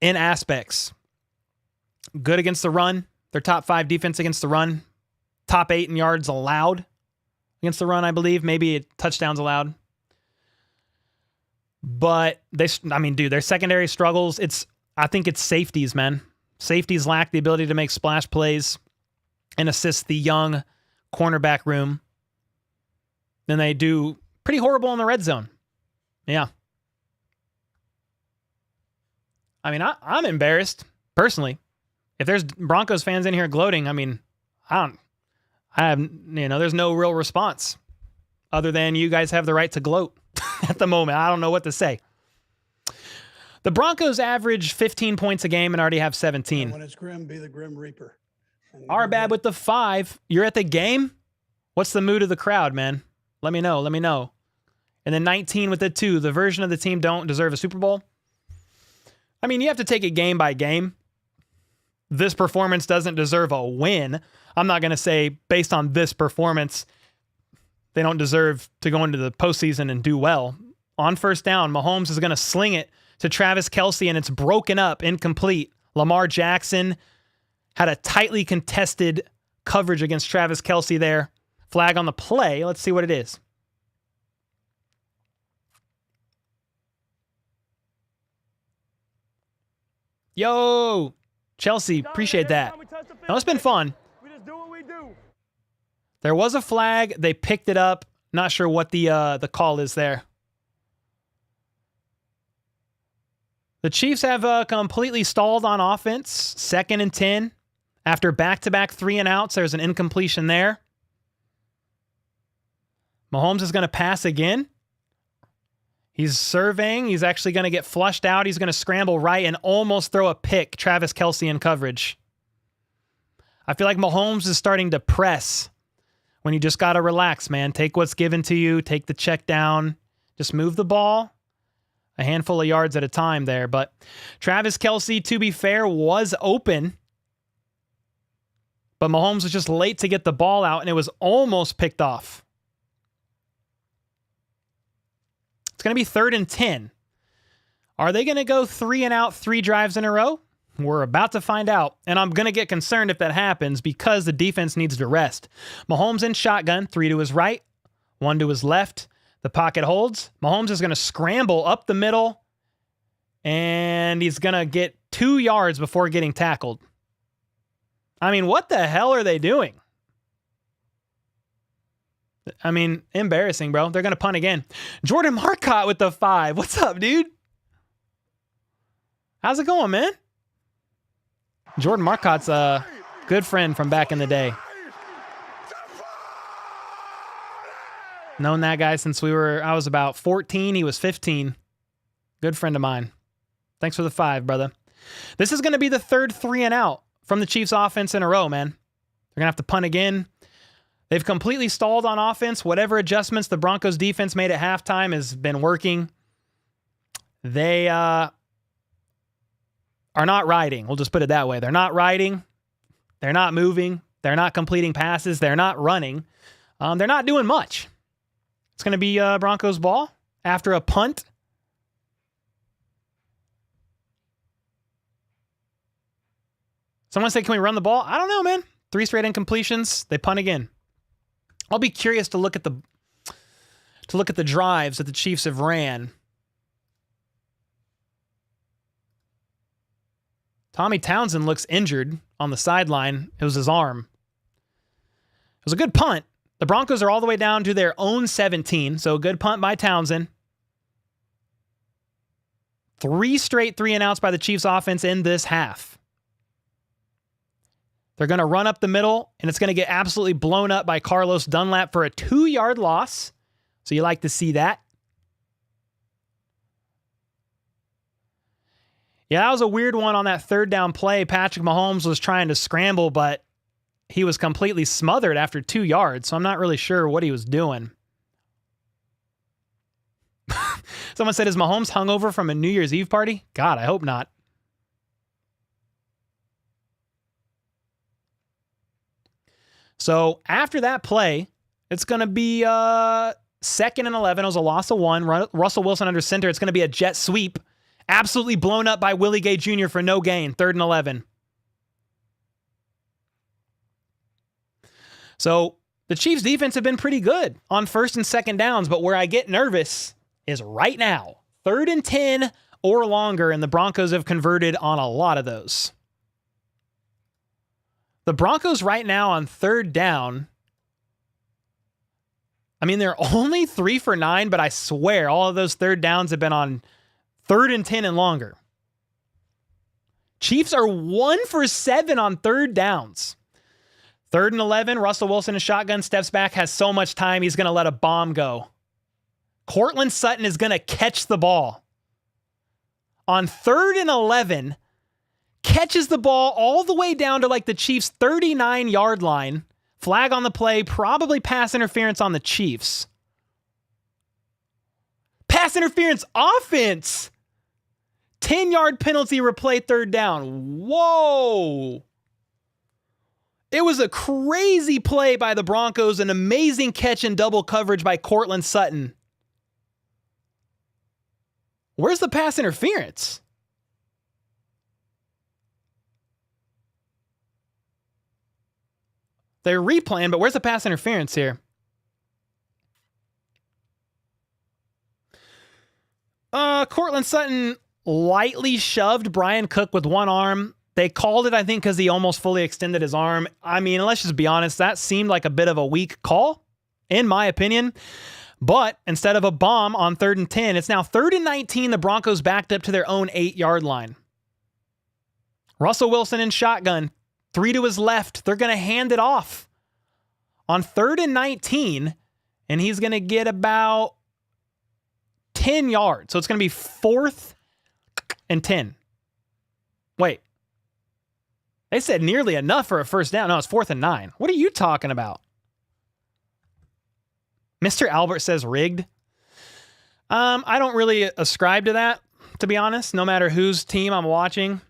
in aspects. Good against the run. They're top 5 defense against the run. Top 8 in yards allowed against the run, I believe. Maybe touchdowns allowed. But their secondary struggles. I think it's safeties, man. Safeties lack the ability to make splash plays and assist the young cornerback room. Then they do pretty horrible in the red zone. Yeah. I mean, I'm embarrassed, personally. If there's Broncos fans in here gloating, I mean, there's no real response other than you guys have the right to gloat at the moment. I don't know what to say. The Broncos average 15 points a game and already have 17. When it's grim, be the Grim Reaper. Arbab with the 5. You're at the game? What's the mood of the crowd, man? Let me know. and then 19 with the 2. The version of the team don't deserve a Super Bowl. I mean, you have to take it game by game. This performance doesn't deserve a win. I'm not going to say based on this performance, they don't deserve to go into the postseason and do well. On first down, Mahomes is going to sling it to Travis Kelce, and it's broken up, incomplete. Lamar Jackson had a tightly contested coverage against Travis Kelce there. Flag on the play. Let's see what it is. Yo, Chelsea, appreciate that. No, it's been fun. We just do what we do. There was a flag. They picked it up. Not sure what the call is there. The Chiefs have completely stalled on offense. 2nd and 10. After back-to-back 3-and-outs, there's an incompletion there. Mahomes is going to pass again. He's surveying. He's actually going to get flushed out. He's going to scramble right and almost throw a pick. Travis Kelce in coverage. I feel like Mahomes is starting to press when you just got to relax, man. Take what's given to you. Take the check down. Just move the ball a handful of yards at a time there. But Travis Kelce, to be fair, was open. But Mahomes was just late to get the ball out, and it was almost picked off. It's going to be 3rd and 10. Are they going to go 3-and-out 3 drives in a row? We're about to find out. And I'm going to get concerned if that happens because the defense needs to rest. Mahomes in shotgun, 3 to his right, 1 to his left. The pocket holds. Mahomes is going to scramble up the middle, and he's going to get 2 yards before getting tackled. I mean, what the hell are they doing? I mean, embarrassing, bro. They're going to punt again. Jordan Marcotte with the 5. What's up, dude? How's it going, man? Jordan Marcotte's a good friend from back in the day. Known that guy since I was about 14. He was 15. Good friend of mine. Thanks for the 5, brother. This is going to be the 3rd 3-and-out from the Chiefs offense in a row, man. They're going to have to punt again. They've completely stalled on offense. Whatever adjustments the Broncos defense made at halftime has been working. They are not riding. We'll just put it that way. They're not riding. They're not moving. They're not completing passes. They're not running. They're not doing much. It's going to be Broncos ball after a punt. Someone said, can we run the ball? I don't know, man. 3 straight incompletions. They punt again. I'll be curious to look at the drives that the Chiefs have ran. Tommy Townsend looks injured on the sideline. It was his arm. It was a good punt. The Broncos are all the way down to their own 17, so a good punt by Townsend. 3 straight 3-and-outs by the Chiefs offense in this half. They're going to run up the middle, and it's going to get absolutely blown up by Carlos Dunlap for a 2-yard loss. So you like to see that. Yeah, that was a weird one on that 3rd down play. Patrick Mahomes was trying to scramble, but he was completely smothered after 2 yards, so I'm not really sure what he was doing. Someone said, is Mahomes hungover from a New Year's Eve party? God, I hope not. So after that play, it's going to be 2nd and 11. It was a loss of 1. Russell Wilson under center. It's going to be a jet sweep. Absolutely blown up by Willie Gay Jr. for no gain. 3rd and 11. So the Chiefs defense have been pretty good on 1st and 2nd downs, but where I get nervous is right now. 3rd and 10 or longer, and the Broncos have converted on a lot of those. The Broncos right now on 3rd down, I mean, they're only 3 for 9, but I swear all of those 3rd downs have been on 3rd and 10 and longer. Chiefs are 1 for 7 on 3rd downs. 3rd and 11, Russell Wilson in shotgun, steps back, has so much time, he's going to let a bomb go. Cortland Sutton is going to catch the ball. On 3rd and 11, catches the ball all the way down to like the Chiefs' 39-yard line. Flag on the play, probably pass interference on the Chiefs. pass interference offense. 10-yard penalty, replay third down. Whoa. It was a crazy play by the Broncos, an amazing catch and double coverage by Courtland Sutton. Where's the pass interference? They're replaying, but where's the pass interference here? Courtland Sutton lightly shoved Brian Cook with one arm. They called it, I think, because he almost fully extended his arm. I mean, let's just be honest, that seemed like a bit of a weak call, in my opinion. But instead of a bomb on 3rd and 10, it's now 3rd and 19. The Broncos backed up to their own 8-yard line. Russell Wilson in shotgun, 3 to his left. They're going to hand it off on 3rd and 19, and he's going to get about 10 yards. So it's going to be 4th and 10. Wait. They said nearly enough for a first down. No, it's 4th and 9. What are you talking about? Mr. Albert says rigged. I don't really ascribe to that, to be honest, no matter whose team I'm watching.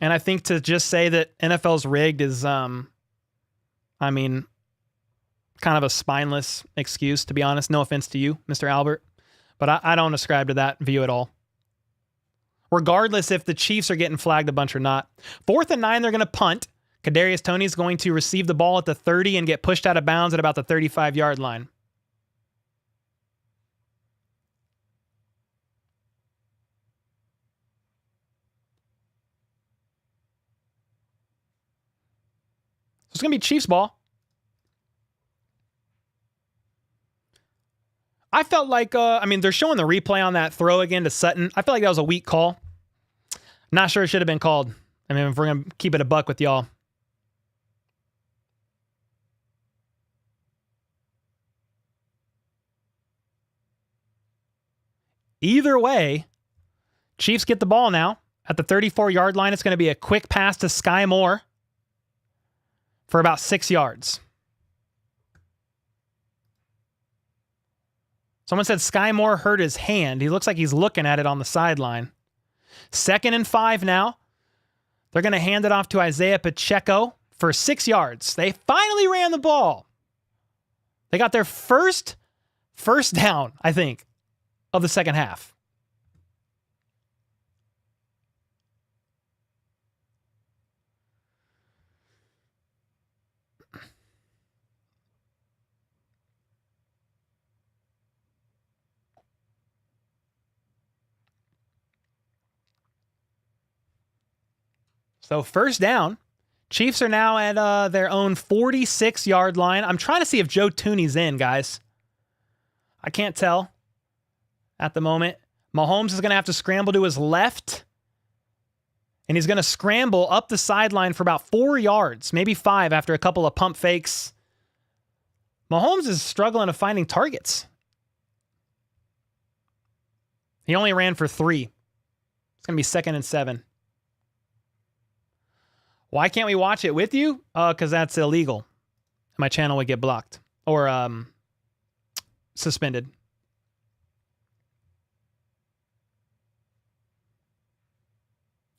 And I think to just say that NFL's rigged is, I mean, kind of a spineless excuse, to be honest. No offense to you, Mr. Albert. But I don't ascribe to that view at all. Regardless if the Chiefs are getting flagged a bunch or not. 4th and 9, they're going to punt. Kadarius Toney is going to receive the ball at the 30 and get pushed out of bounds at about the 35-yard line. So it's going to be Chiefs ball. I felt like, I mean, they're showing the replay on that throw again to Sutton. I felt like that was a weak call. Not sure it should have been called. I mean, if we're going to keep it a buck with y'all. Either way, Chiefs get the ball now. At the 34-yard line, it's going to be a quick pass to Sky Moore for about 6 yards. Someone said Sky Moore hurt his hand. He looks like he's looking at it on the sideline. 2nd and 5 now. They're going to hand it off to Isaiah Pacheco for 6 yards. They finally ran the ball. They got their first down, I think, of the second half. So first down. Chiefs are now at their own 46-yard line. I'm trying to see if Joe Tooney's in, guys. I can't tell at the moment. Mahomes is going to have to scramble to his left. And he's going to scramble up the sideline for about 4 yards, maybe 5 after a couple of pump fakes. Mahomes is struggling to finding targets. He only ran for 3. It's going to be 2nd and 7. Why can't we watch it with you? Because that's illegal. My channel would get blocked or suspended.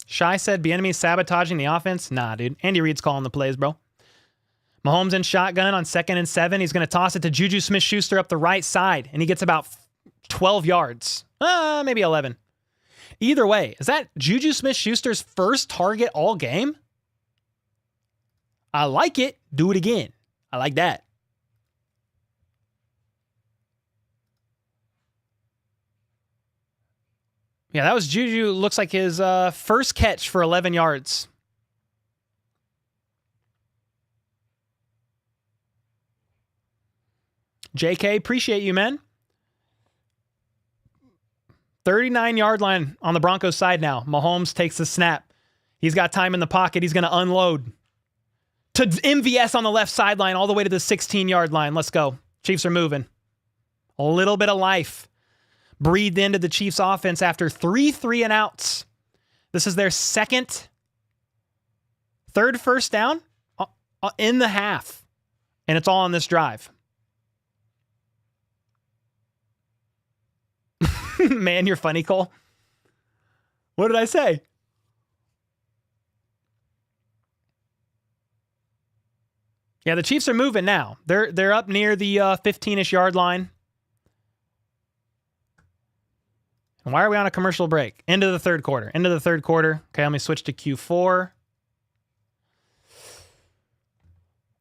Shy said, Bieniemy sabotaging the offense? Nah, dude. Andy Reid's calling the plays, bro. Mahomes in shotgun on 2nd and 7. He's going to toss it to Juju Smith-Schuster up the right side, and he gets about 12 yards. Maybe 11. Either way, is that Juju Smith-Schuster's first target all game? I like it. Do it again. I like that. Yeah, that was Juju. Looks like his first catch for 11 yards. JK, appreciate you, man. 39-yard line on the Broncos side now. Mahomes takes the snap. He's got time in the pocket. He's going to unload. To MVS on the left sideline all the way to the 16-yard line. Let's go. Chiefs are moving. A little bit of life breathed into the Chiefs offense after 3 3-and-outs. This is their third first down in the half. And it's all on this drive. Man, you're funny, Cole. What did I say? Yeah, the Chiefs are moving now. They're up near the 15-ish yard line. And why are we on a commercial break? Into the third quarter. Into the third quarter. Okay, let me switch to Q4.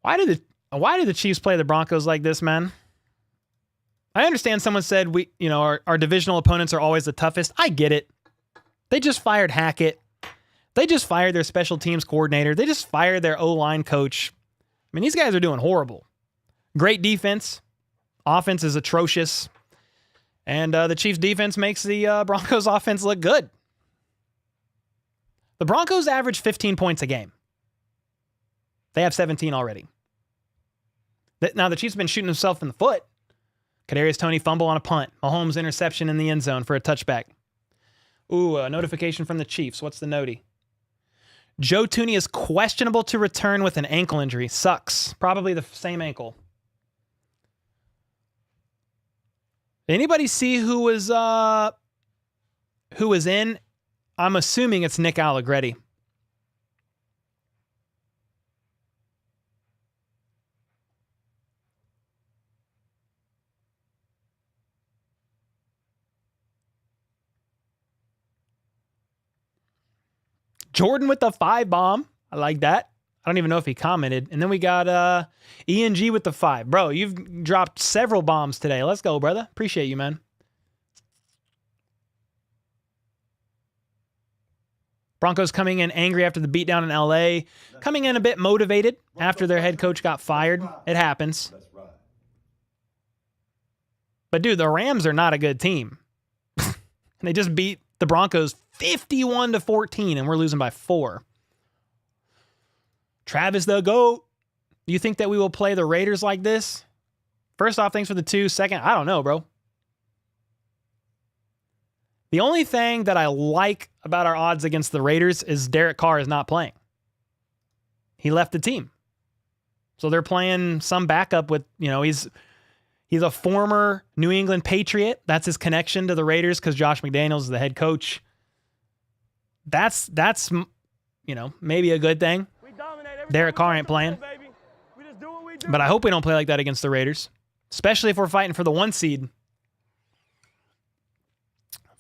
Why did the Chiefs play the Broncos like this, man? I understand someone said our divisional opponents are always the toughest. I get it. They just fired Hackett. They just fired their special teams coordinator. They just fired their O-line coach. I mean, these guys are doing horrible. Great defense. Offense is atrocious. And the Chiefs' defense makes the Broncos' offense look good. The Broncos average 15 points a game. They have 17 already. Now, the Chiefs have been shooting themselves in the foot. Kadarius Toney fumble on a punt. Mahomes interception in the end zone for a touchback. Ooh, a notification from the Chiefs. What's the notey? Joe Thuney is questionable to return with an ankle injury. Sucks. Probably the same ankle. Anybody see who was in? I'm assuming it's Nick Allegretti. Jordan with the 5 bomb. I like that. I don't even know if he commented. And then we got ENG with the 5. Bro, you've dropped several bombs today. Let's go, brother. Appreciate you, man. Broncos coming in angry after the beatdown in LA. Coming in a bit motivated after their head coach got fired. It happens. But, dude, the Rams are not a good team. They just beat the Broncos 51-14, and we're losing by 4. Travis the GOAT. Do you think that we will play the Raiders like this? First off, thanks for the 2. Second, I don't know, bro. The only thing that I like about our odds against the Raiders is Derek Carr is not playing. He left the team. So they're playing some backup with, he's a former New England Patriot. That's his connection to the Raiders because Josh McDaniels is the head coach. That's maybe a good thing. Derek Carr ain't playing. But I hope we don't play like that against the Raiders, especially if we're fighting for the 1 seed.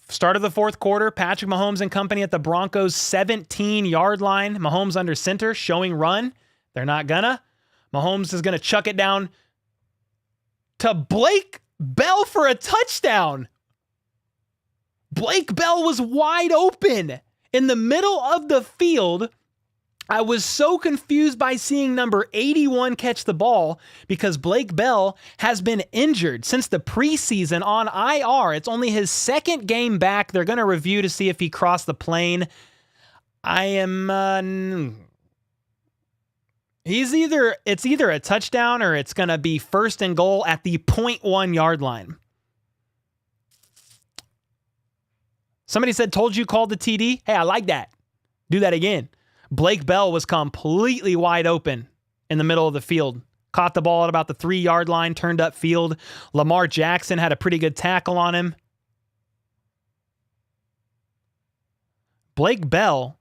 Start of the fourth quarter, Patrick Mahomes and company at the Broncos' 17-yard line. Mahomes under center, showing run. They're not gonna. Mahomes is gonna chuck it down to Blake Bell for a touchdown. Blake Bell was wide open in the middle of the field. I was so confused by seeing number 81 catch the ball because Blake Bell has been injured since the preseason on IR. It's only his second game back. They're going to review to see if he crossed the plane. It's either a touchdown or it's going to be 1st and goal at the 0.1 yard line. Somebody said, told you called the TD. Hey, I like that. Do that again. Blake Bell was completely wide open in the middle of the field. Caught the ball at about the 3-yard line, turned up field. Lamar Jackson had a pretty good tackle on him. Blake Bell,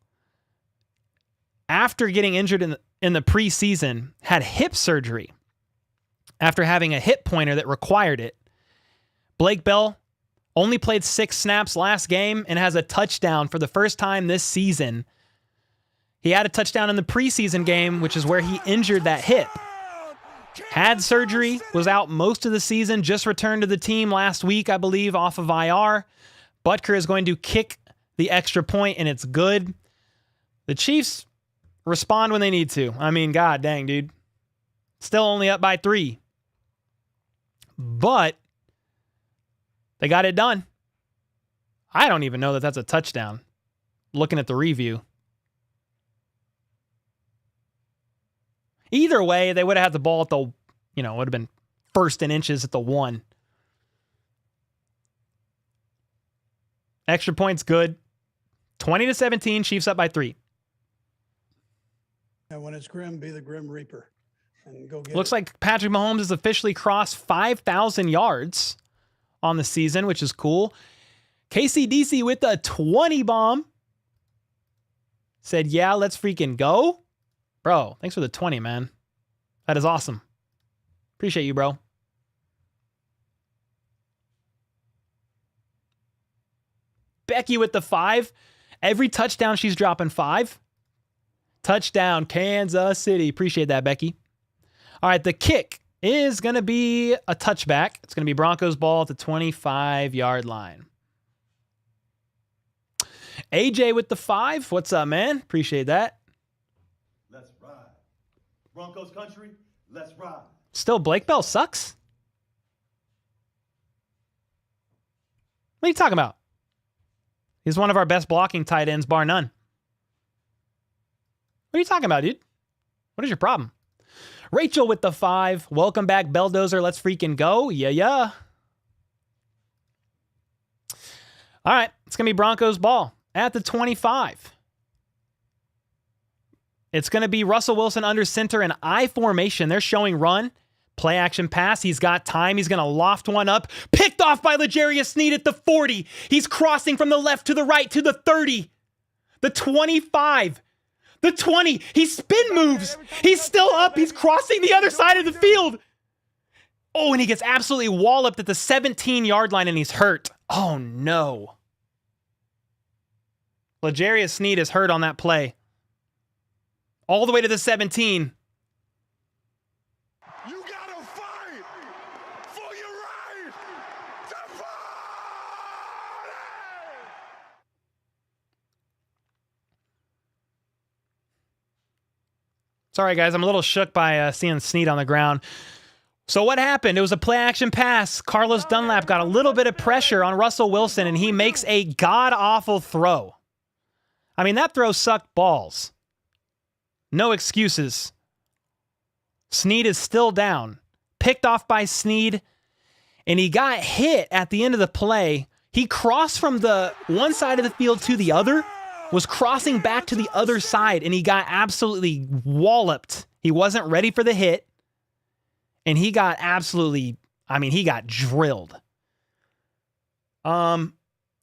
after getting injured in the preseason, had hip surgery after having a hip pointer that required it. Blake Bell only played 6 snaps last game and has a touchdown for the first time this season. He had a touchdown in the preseason game, which is where he injured that hip. Had surgery, was out most of the season, just returned to the team last week, I believe, off of IR. Butker is going to kick the extra point, and it's good. The Chiefs respond when they need to. I mean, god dang, dude. Still only up by 3. But they got it done. I don't even know that that's a touchdown. Looking at the review. Either way, they would have had the ball at the, would have been 1st and inches at the 1. Extra points good. 20-17, Chiefs up by 3. And when it's grim, be the Grim Reaper. And go get Looks it. like Patrick Mahomes has officially crossed 5,000 yards on the season, which is cool. KCDC with the 20 bomb. Said, yeah, let's freaking go. Bro, thanks for the 20, man. That is awesome. Appreciate you, bro. Becky with the 5. Every touchdown, she's dropping 5. Touchdown, Kansas City. Appreciate that, Becky. All right, the kick is going to be a touchback. It's going to be Broncos ball at the 25-yard line. AJ with the 5. What's up, man? Appreciate that. Let's ride. Broncos country, let's ride. Still, Blake Bell sucks? What are you talking about? He's one of our best blocking tight ends, bar none. What are you talking about, dude? What is your problem? Rachel with the 5. Welcome back, Belldozer. Let's freaking go. Yeah. All right, it's going to be Broncos ball at the 25. It's going to be Russell Wilson under center in I formation. They're showing run, play action pass. He's got time. He's going to loft one up. Picked off by L'Jarius Sneed at the 40. He's crossing from the left to the right to the 30. The 25. The 20. He spin moves. He's still up. He's crossing the other side of the field. Oh, and he gets absolutely walloped at the 17-yard line, and he's hurt. Oh, no. L'Jarius Sneed is hurt on that play. All the way to the 17. You gotta fight for your right to party! Sorry, guys. I'm a little shook by seeing Sneed on the ground. So what happened? It was a play-action pass. Carlos Dunlap got a little bit of pressure on Russell Wilson, and he makes a god-awful throw. I mean, that throw sucked balls. No excuses. Sneed is still down. Picked off by Sneed, and he got hit at the end of the play. He crossed from the one side of the field to the other, was crossing back to the other side, and he got absolutely walloped. He wasn't ready for the hit, and he got absolutely, I mean, he got drilled. I'm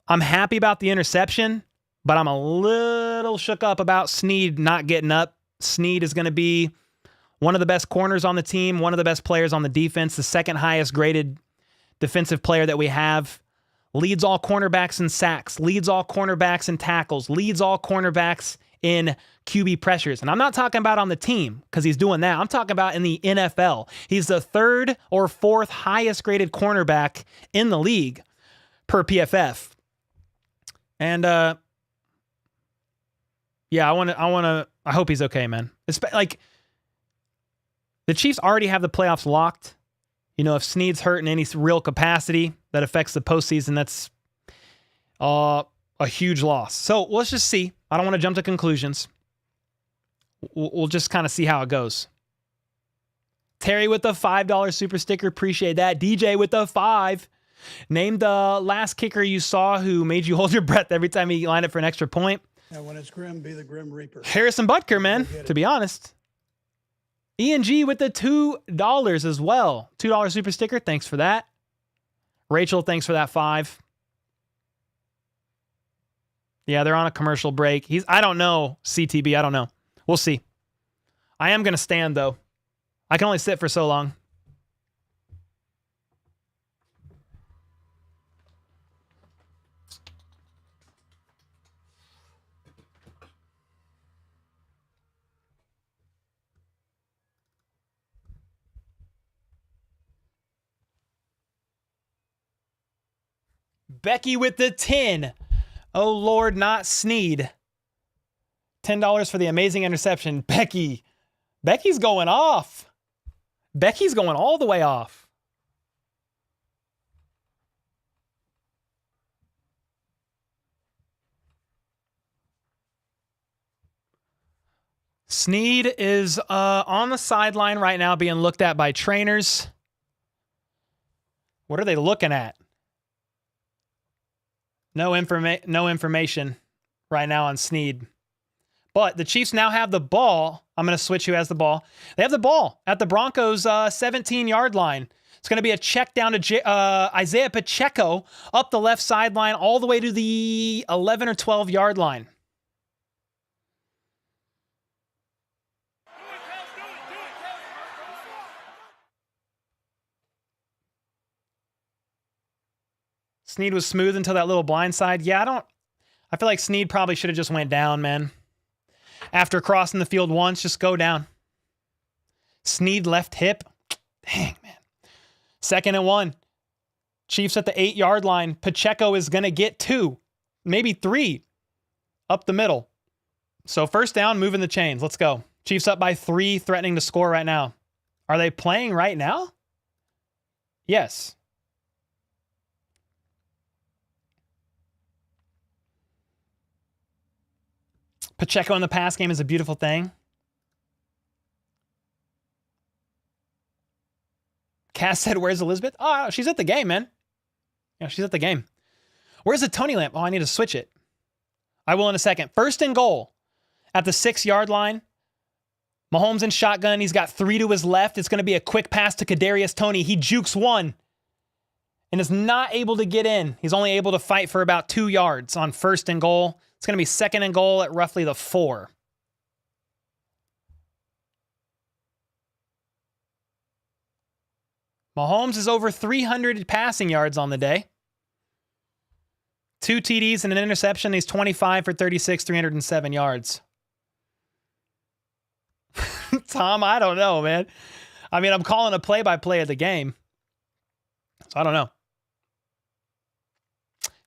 happy about the interception, but I'm a little shook up about Sneed not getting up. Sneed is going to be one of the best corners on the team, one of the best players on the defense, the second highest graded defensive player that we have. Leads all cornerbacks in sacks, leads all cornerbacks in tackles, leads all cornerbacks in QB pressures. And I'm not talking about on the team because he's doing that. I'm talking about in the NFL. He's the third or fourth highest graded cornerback in the league per PFF. And yeah, I hope he's okay, man. It's like the Chiefs already have the playoffs locked. You know, if Sneed's hurt in any real capacity that affects the postseason, that's a huge loss. So let's just see. I don't want to jump to conclusions. We'll just kind of see how it goes. Terry with the $5 super sticker. Appreciate that. DJ with the 5. Name the last kicker you saw who made you hold your breath every time he lined up for an extra point. And when it's grim, be the Grim Reaper. Harrison Butker, man, to be honest. ENG with the $2 as well. $2 super sticker. Thanks for that. Rachel, thanks for that 5. Yeah, they're on a commercial break. I don't know, CTB. I don't know. We'll see. I am going to stand, though. I can only sit for so long. Becky with the 10. Oh, Lord, not Sneed. $10 for the amazing interception. Becky's going off. Becky's going all the way off. Sneed is on the sideline right now being looked at by trainers. What are they looking at? No information right now on Sneed. But the Chiefs now have the ball. I'm going to switch who has the ball. They have the ball at the Broncos' 17-yard line. It's going to be a check down to Isaiah Pacheco up the left sideline all the way to the 11 or 12 yard line. Snead was smooth until that little blind side. Yeah, I feel like Snead probably should have just went down, man. After crossing the field once, just go down. Snead left hip. Dang, man. 2nd and 1. Chiefs at the 8 yard line. Pacheco is going to get 2, maybe 3 up the middle. So 1st down, moving the chains. Let's go. Chiefs up by 3, threatening to score right now. Are they playing right now? Yes. Pacheco in the pass game is a beautiful thing. Cass said, where's Elizabeth? Oh, she's at the game, man. Yeah, she's at the game. Where's the Tony lamp? Oh, I need to switch it. I will in a second. 1st and goal at the 6 yard line. Mahomes in shotgun. He's got 3 to his left. It's going to be a quick pass to Kadarius Toney. He jukes 1 and is not able to get in. He's only able to fight for about 2 yards on 1st and goal. It's going to be 2nd and goal at roughly the 4. Mahomes is over 300 passing yards on the day. 2 TDs and an interception. He's 25 for 36, 307 yards. Tom, I don't know, man. I mean, I'm calling a play-by-play of the game. So I don't know.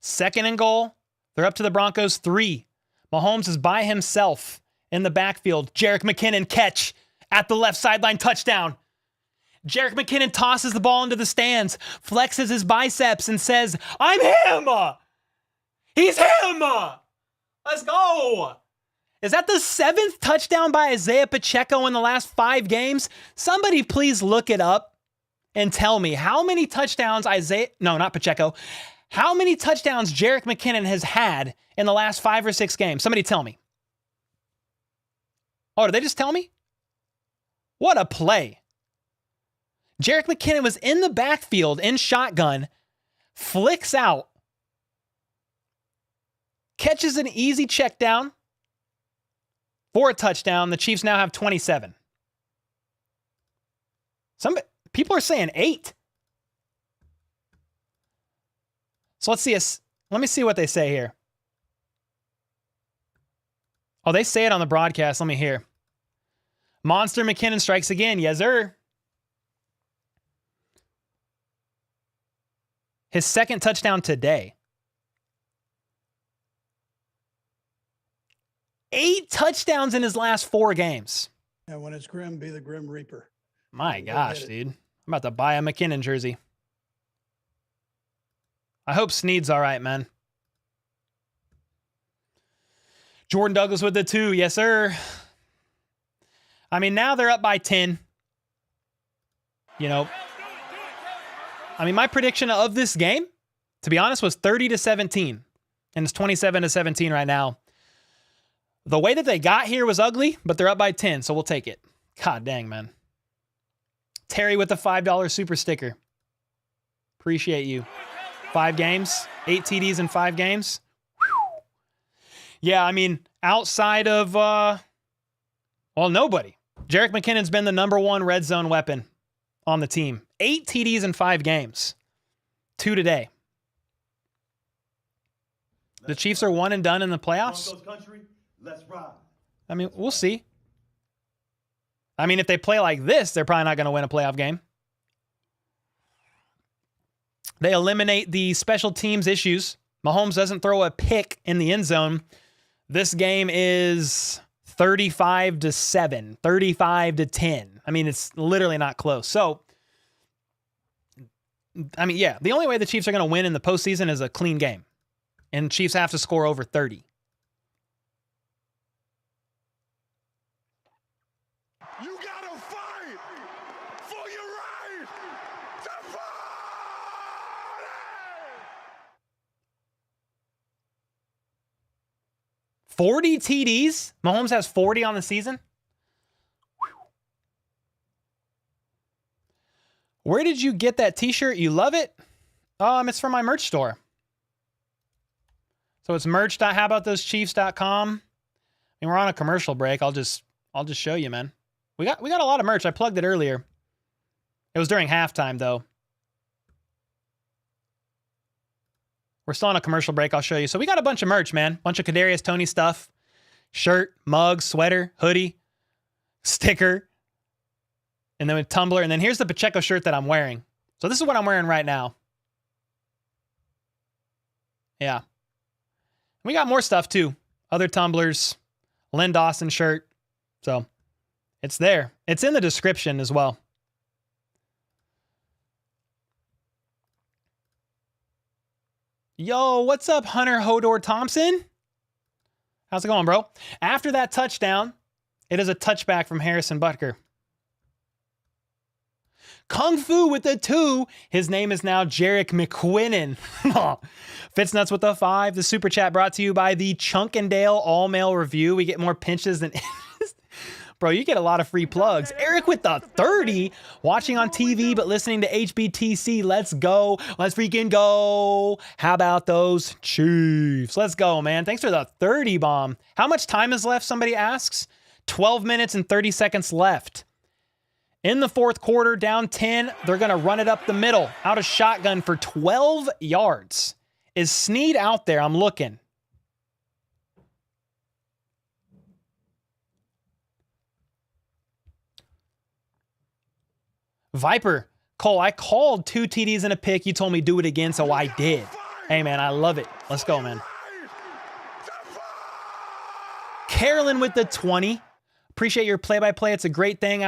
2nd and goal. They're up to the Broncos 3. Mahomes is by himself in the backfield. Jerick McKinnon catch at the left sideline, touchdown. Jerick McKinnon tosses the ball into the stands, flexes his biceps, and says, I'm him! He's him! Let's go! Is that the 7th touchdown by Isaiah Pacheco in the last 5 games? Somebody please look it up and tell me how many touchdowns how many touchdowns Jerick McKinnon has had in the last 5 or 6 games? Somebody tell me. Oh, did they just tell me? What a play. Jerick McKinnon was in the backfield in shotgun, flicks out, catches an easy check down for a touchdown. The Chiefs now have 27. Some people are saying 8. So let me see what they say here. Oh, they say it on the broadcast. Let me hear. Monster McKinnon strikes again. Yes, sir. His 2nd touchdown today. 8 touchdowns in his last 4 games. And when it's grim, be the Grim Reaper. My gosh, dude. I'm about to buy a McKinnon jersey. I hope Snead's all right, man. Jordan Douglas with the 2. Yes, sir. I mean, now they're up by 10. You know, I mean, my prediction of this game, to be honest, was 30-17. And it's 27-17 right now. The way that they got here was ugly, but they're up by 10, so we'll take it. God dang, man. Terry with the $5 super sticker. Appreciate you. 5 games, 8 TDs in 5 games. Whew. Yeah, I mean, outside of, nobody. Jerick McKinnon's been the #1 red zone weapon on the team. 8 TDs in 5 games. 2 today. The Chiefs are 1 and done in the playoffs. Broncos country, let's ride. I mean, we'll see. I mean, if they play like this, they're probably not going to win a playoff game. They eliminate the special teams issues. Mahomes doesn't throw a pick in the end zone. This game is 35-7, 35-10. I mean, it's literally not close. So, I mean, yeah, the only way the Chiefs are going to win in the postseason is a clean game. And Chiefs have to score over 30. You gotta fight for your right to party! 40 TDs? Mahomes has 40 on the season? Where did you get that t-shirt? You love it? It's from my merch store. So it's merch.howaboutthosechiefs.com. I mean, we're on a commercial break. I'll just show you, man. We got a lot of merch. I plugged it earlier. It was during halftime, though. We're still on a commercial break. I'll show you. So we got a bunch of merch, man. Bunch of Kadarius Toney stuff. Shirt, mug, sweater, hoodie, sticker, and then a tumbler. And then here's the Pacheco shirt that I'm wearing. So this is what I'm wearing right now. Yeah. We got more stuff, too. Other tumblers, Lynn Dawson shirt. So it's there. It's in the description as well. Yo, what's up, Hunter Hodor Thompson? How's it going, bro? After that touchdown, it is a touchback from Harrison Butker. Kung Fu with the 2. His name is now Jarek McQuinnan. Fitznutz with the 5. The super chat brought to you by the Chunkendale All-Mail Review. We get more pinches than... Bro, you get a lot of free plugs. Eric with the 30. Watching on TV, but listening to HBTC. Let's go. Let's freaking go. How about those Chiefs? Let's go, man. Thanks for the 30 bomb. How much time is left, somebody asks? 12 minutes and 30 seconds left. In the fourth quarter, down 10, they're going to run it up the middle. Out of shotgun for 12 yards. Is Snead out there? I'm looking. Viper, Cole, I called 2 TDs and a pick. You told me do it again, so I did. Hey, man, I love it. Let's go, man. Carolyn with the 20. Appreciate your play-by-play. It's a great thing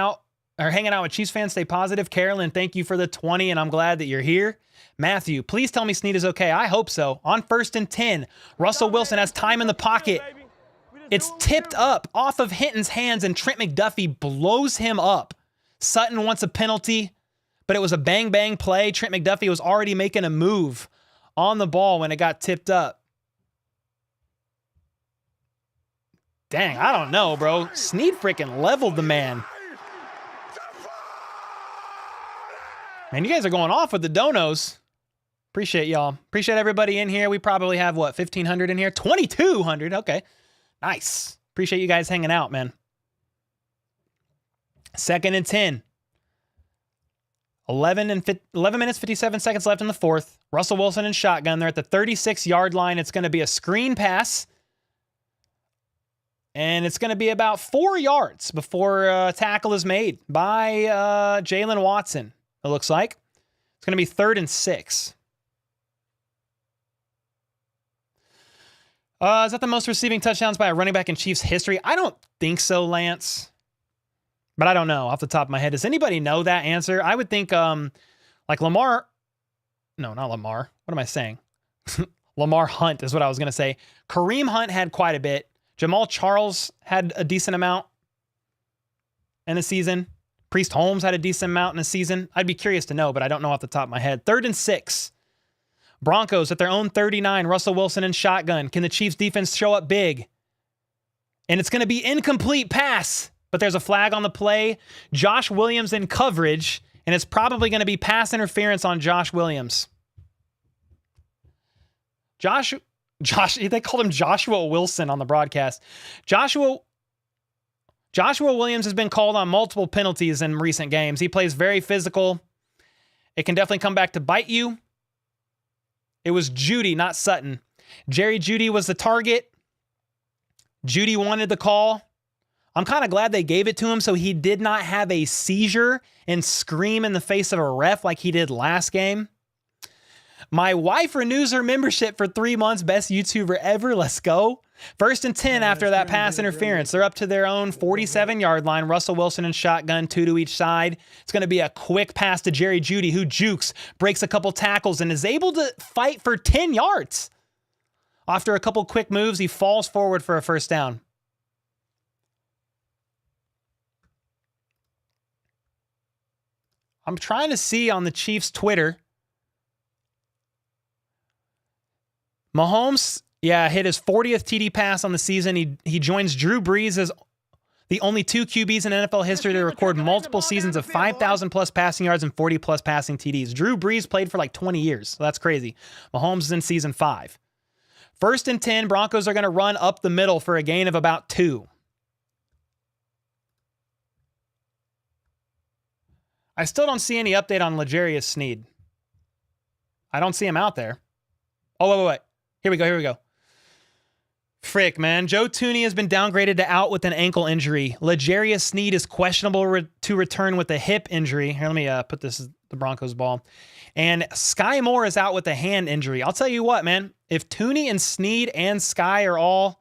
hanging out with Chiefs fans. Stay positive. Carolyn, thank you for the 20, and I'm glad that you're here. Matthew, please tell me Snead is okay. I hope so. On 1st and 10, Russell Wilson has time in the pocket. It's tipped up off of Hinton's hands, and Trent McDuffie blows him up. Sutton wants a penalty, but it was a bang-bang play. Trent McDuffie was already making a move on the ball when it got tipped up. Dang, I don't know, bro. Snead freaking leveled the man. Man, you guys are going off with the donos. Appreciate y'all. Appreciate everybody in here. We probably have, what, 1,500 in here? 2,200. Okay. Nice. Appreciate you guys hanging out, man. 2nd and 10. 11 minutes, 57 seconds left in the fourth. Russell Wilson in shotgun. They're at the 36-yard line. It's going to be a screen pass. And it's going to be about 4 yards before a tackle is made by Jalen Watson, it looks like. It's going to be 3rd and 6. Is that the most receiving touchdowns by a running back in Chiefs history? I don't think so, Lance. But I don't know off the top of my head. Does anybody know that answer? I would think like Lamar. No, not Lamar. What am I saying? Lamar Hunt is what I was going to say. Kareem Hunt had quite a bit. Jamal Charles had a decent amount in a season. Priest Holmes had a decent amount in a season. I'd be curious to know, but I don't know off the top of my head. 3rd and 6. Broncos at their own 39. Russell Wilson in shotgun. Can the Chiefs defense show up big? And it's going to be incomplete pass. But there's a flag on the play. Josh Williams in coverage, and it's probably going to be pass interference on Josh Williams. They called him Joshua Wilson on the broadcast. Joshua Williams has been called on multiple penalties in recent games. He plays very physical. It can definitely come back to bite you. It was Judy, not Sutton. Jerry Jeudy was the target. Judy wanted the call. I'm kind of glad they gave it to him so he did not have a seizure and scream in the face of a ref like he did last game. My wife renews her membership for 3 months. Best YouTuber ever. Let's go. 1st and 10 after that pass interference. They're up to their own 47-yard line. Russell Wilson and shotgun, 2 to each side. It's going to be a quick pass to Jerry Jeudy, who jukes, breaks a couple tackles, and is able to fight for 10 yards. After a couple quick moves, he falls forward for a first down. I'm trying to see on the Chiefs' Twitter. Mahomes, hit his 40th TD pass on the season. He joins Drew Brees as The only two QBs in NFL history to record multiple seasons of 5,000 plus passing yards and 40 plus passing TDs. Drew Brees played for like 20 years. So that's crazy. Mahomes is in season 5. 1st and 10, Broncos are going to run up the middle for a gain of about 2. I still don't see any update on L'Jarius Sneed. I don't see him out there. Oh, wait. Here we go. Frick, man. Joe Thuney has been downgraded to out with an ankle injury. L'Jarius Sneed is questionable to return with a hip injury. Here, let me put this as the Broncos ball. And Sky Moore is out with a hand injury. I'll tell you what, man. If Thuney and Sneed and Sky are all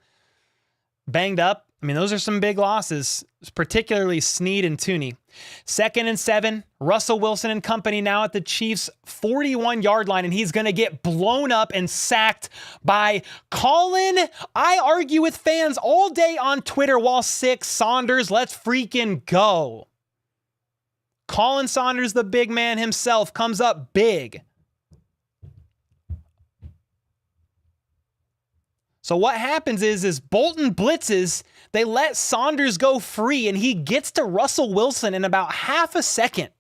banged up, I mean, those are some big losses, particularly Sneed and Thuney. 2nd and 7, Russell Wilson and company now at the Chiefs' 41-yard line, and he's going to get blown up and sacked by Colin. I argue with fans all day on Twitter while sick. Saunders, let's freaking go. Colin Saunders, the big man himself, comes up big. So what happens is Bolton blitzes, they let Saunders go free, and he gets to Russell Wilson in about half a second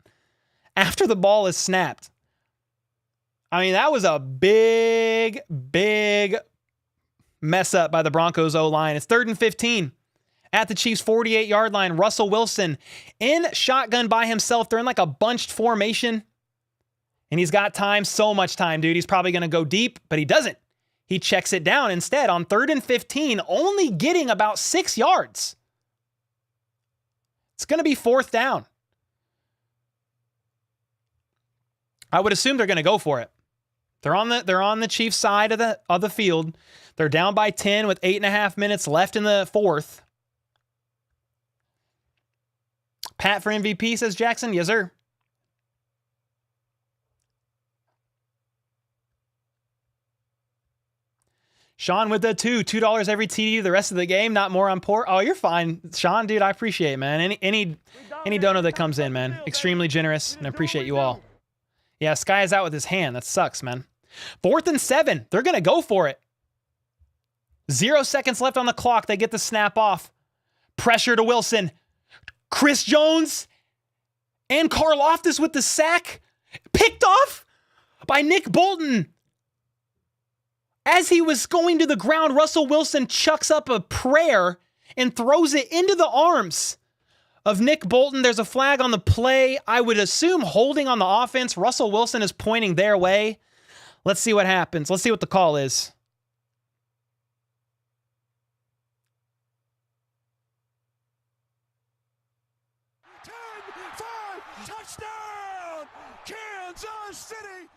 after the ball is snapped. I mean, that was a big mess up by the Broncos O-line. It's 3rd and 15 at the Chiefs' 48-yard line. Russell Wilson in shotgun by himself. They're in like a bunched formation, and he's got time, so much time, dude. He's probably going to go deep, but he doesn't. He checks it down instead on 3rd and 15, only getting about 6 yards. It's going to be 4th down. I would assume they're going to go for it. They're on the Chiefs side of the field. They're down by 10 with 8.5 minutes left in the 4th. Pat for MVP, says Jackson. Yes, sir. Sean with the $2 every TD the rest of the game, not more on port. Oh, you're fine, Sean, dude. I appreciate it, man. Any donor that comes in, man, extremely generous, and I appreciate you all. Yeah, Sky is out with his hand. That sucks, man. 4th and 7. They're gonna go for it. 0 seconds left on the clock. They get the snap off. Pressure to Wilson. Chris Jones and Karlaftis with the sack, picked off by Nick Bolton. As he was going to the ground, Russell Wilson chucks up a prayer and throws it into the arms of Nick Bolton. There's a flag on the play. I would assume holding on the offense. Russell Wilson is pointing their way. Let's see what happens. Let's see what the call is. Touchdown, Kansas City.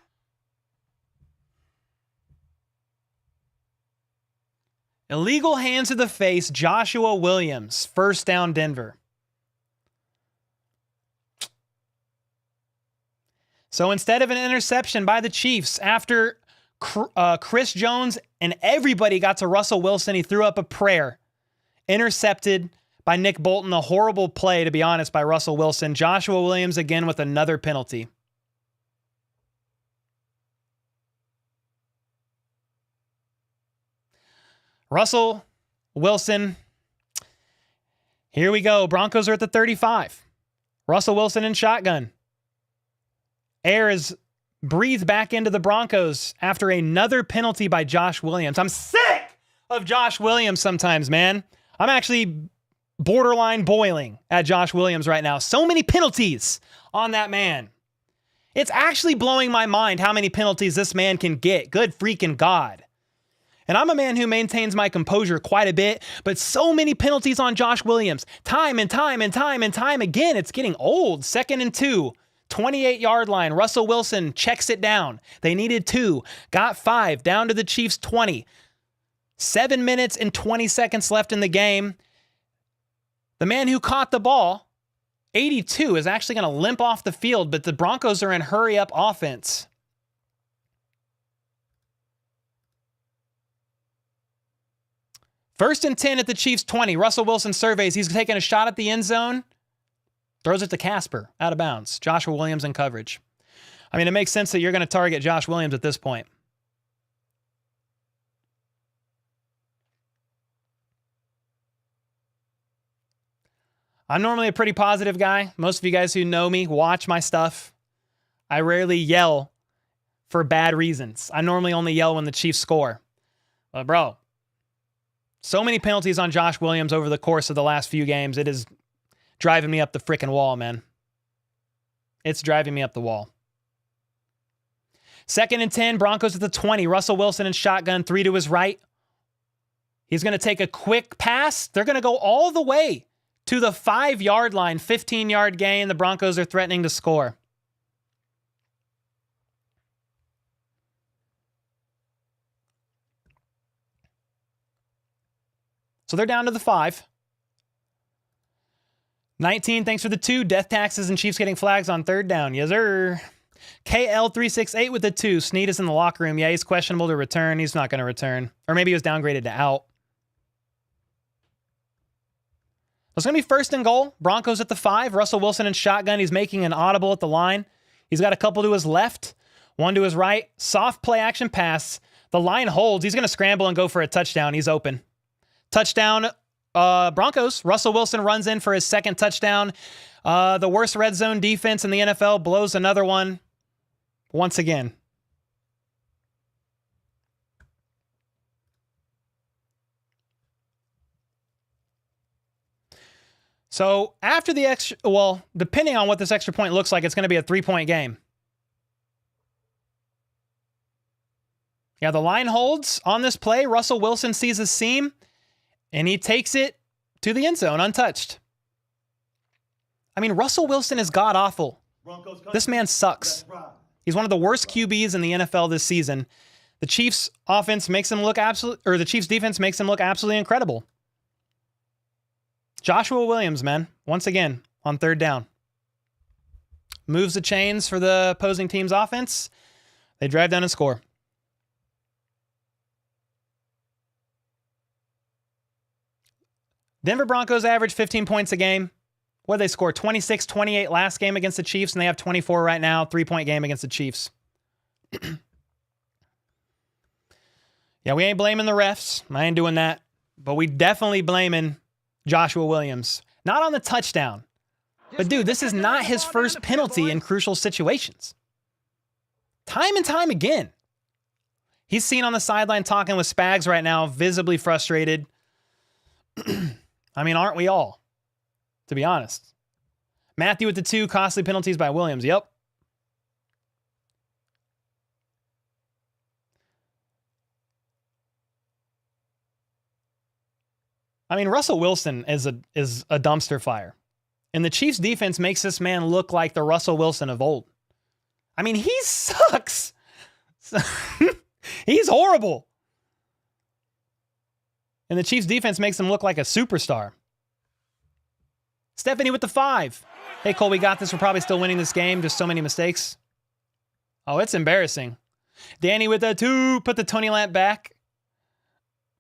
Illegal hands to the face, Joshua Williams. 1st down, Denver. So instead of an interception by the Chiefs, after Chris Jones and everybody got to Russell Wilson, he threw up a prayer. Intercepted by Nick Bolton. A horrible play, to be honest, by Russell Wilson. Joshua Williams again with another penalty. Russell Wilson. Here we go. Broncos are at the 35. Russell Wilson in shotgun. Air is breathed back into the Broncos after another penalty by Josh Williams. I'm sick of Josh Williams sometimes, man. I'm actually borderline boiling at Josh Williams right now. So many penalties on that man. It's actually blowing my mind how many penalties this man can get. Good freaking God. And I'm a man who maintains my composure quite a bit, but so many penalties on Josh Williams. Time and time again. It's getting old. 2nd and 2. 28-yard line. Russell Wilson checks it down. They needed 2. Got 5. Down to the Chiefs 20. 7 minutes and 20 seconds left in the game. The man who caught the ball, 82, is actually going to limp off the field, but the Broncos are in hurry-up offense. First and 10 at the Chiefs 20. Russell Wilson surveys. He's taking a shot at the end zone. Throws it to Casper, out of bounds. Joshua Williams in coverage. I mean, it makes sense that you're going to target Josh Williams at this point. I'm normally a pretty positive guy. Most of you guys who know me watch my stuff. I rarely yell for bad reasons. I normally only yell when the Chiefs score. But bro, so many penalties on Josh Williams over the course of the last few games. It is driving me up the freaking wall, man. It's driving me up the wall. 2nd and 10, Broncos at the 20. Russell Wilson in shotgun, 3 to his right. He's going to take a quick pass. They're going to go all the way to the 5-yard line, 15-yard gain. The Broncos are threatening to score. So they're down to the 5. 19, thanks for the 2. Death taxes and Chiefs getting flags on 3rd down. Yes, sir. KL368 with the 2. Snead is in the locker room. Yeah, he's questionable to return. He's not going to return. Or maybe he was downgraded to out. It's going to be 1st and goal. Broncos at the 5. Russell Wilson in shotgun. He's making an audible at the line. He's got a couple to his left, 1 to his right. Soft play action pass. The line holds. He's going to scramble and go for a touchdown. He's open. Touchdown, Broncos. Russell Wilson runs in for his 2nd touchdown. The worst red zone defense in the NFL blows another one once again. So after the extra, well, depending on what this extra point looks like, it's going to be a 3-point game. Yeah, the line holds on this play. Russell Wilson sees a seam, and he takes it to the end zone untouched. I mean, Russell Wilson is god-awful. This man sucks. He's one of the worst QBs in the NFL this season. The Chiefs offense makes him look the Chiefs defense makes him look absolutely incredible. Joshua Williams, man, once again on 3rd down. Moves the chains for the opposing team's offense. They drive down and score. Denver Broncos average 15 points a game. What did they score? 26, 28 last game against the Chiefs, and they have 24 right now. 3-point game against the Chiefs. Yeah, we ain't blaming the refs. I ain't doing that. But we definitely blaming Joshua Williams. Not on the touchdown. But dude, this is not his first penalty in crucial situations. Time and time again. He's seen on the sideline talking with Spags right now, visibly frustrated. I mean, aren't we all? To be honest. Matthew with the 2, costly penalties by Williams. Yep. I mean, Russell Wilson is a dumpster fire. And the Chiefs defense makes this man look like the Russell Wilson of old. I mean, he sucks. He's horrible. And the Chiefs defense makes him look like a superstar. Stephanie with the 5. Hey, Cole, we got this. We're probably still winning this game. Just so many mistakes. Oh, it's embarrassing. Danny with the 2. Put the Tony Lamp back.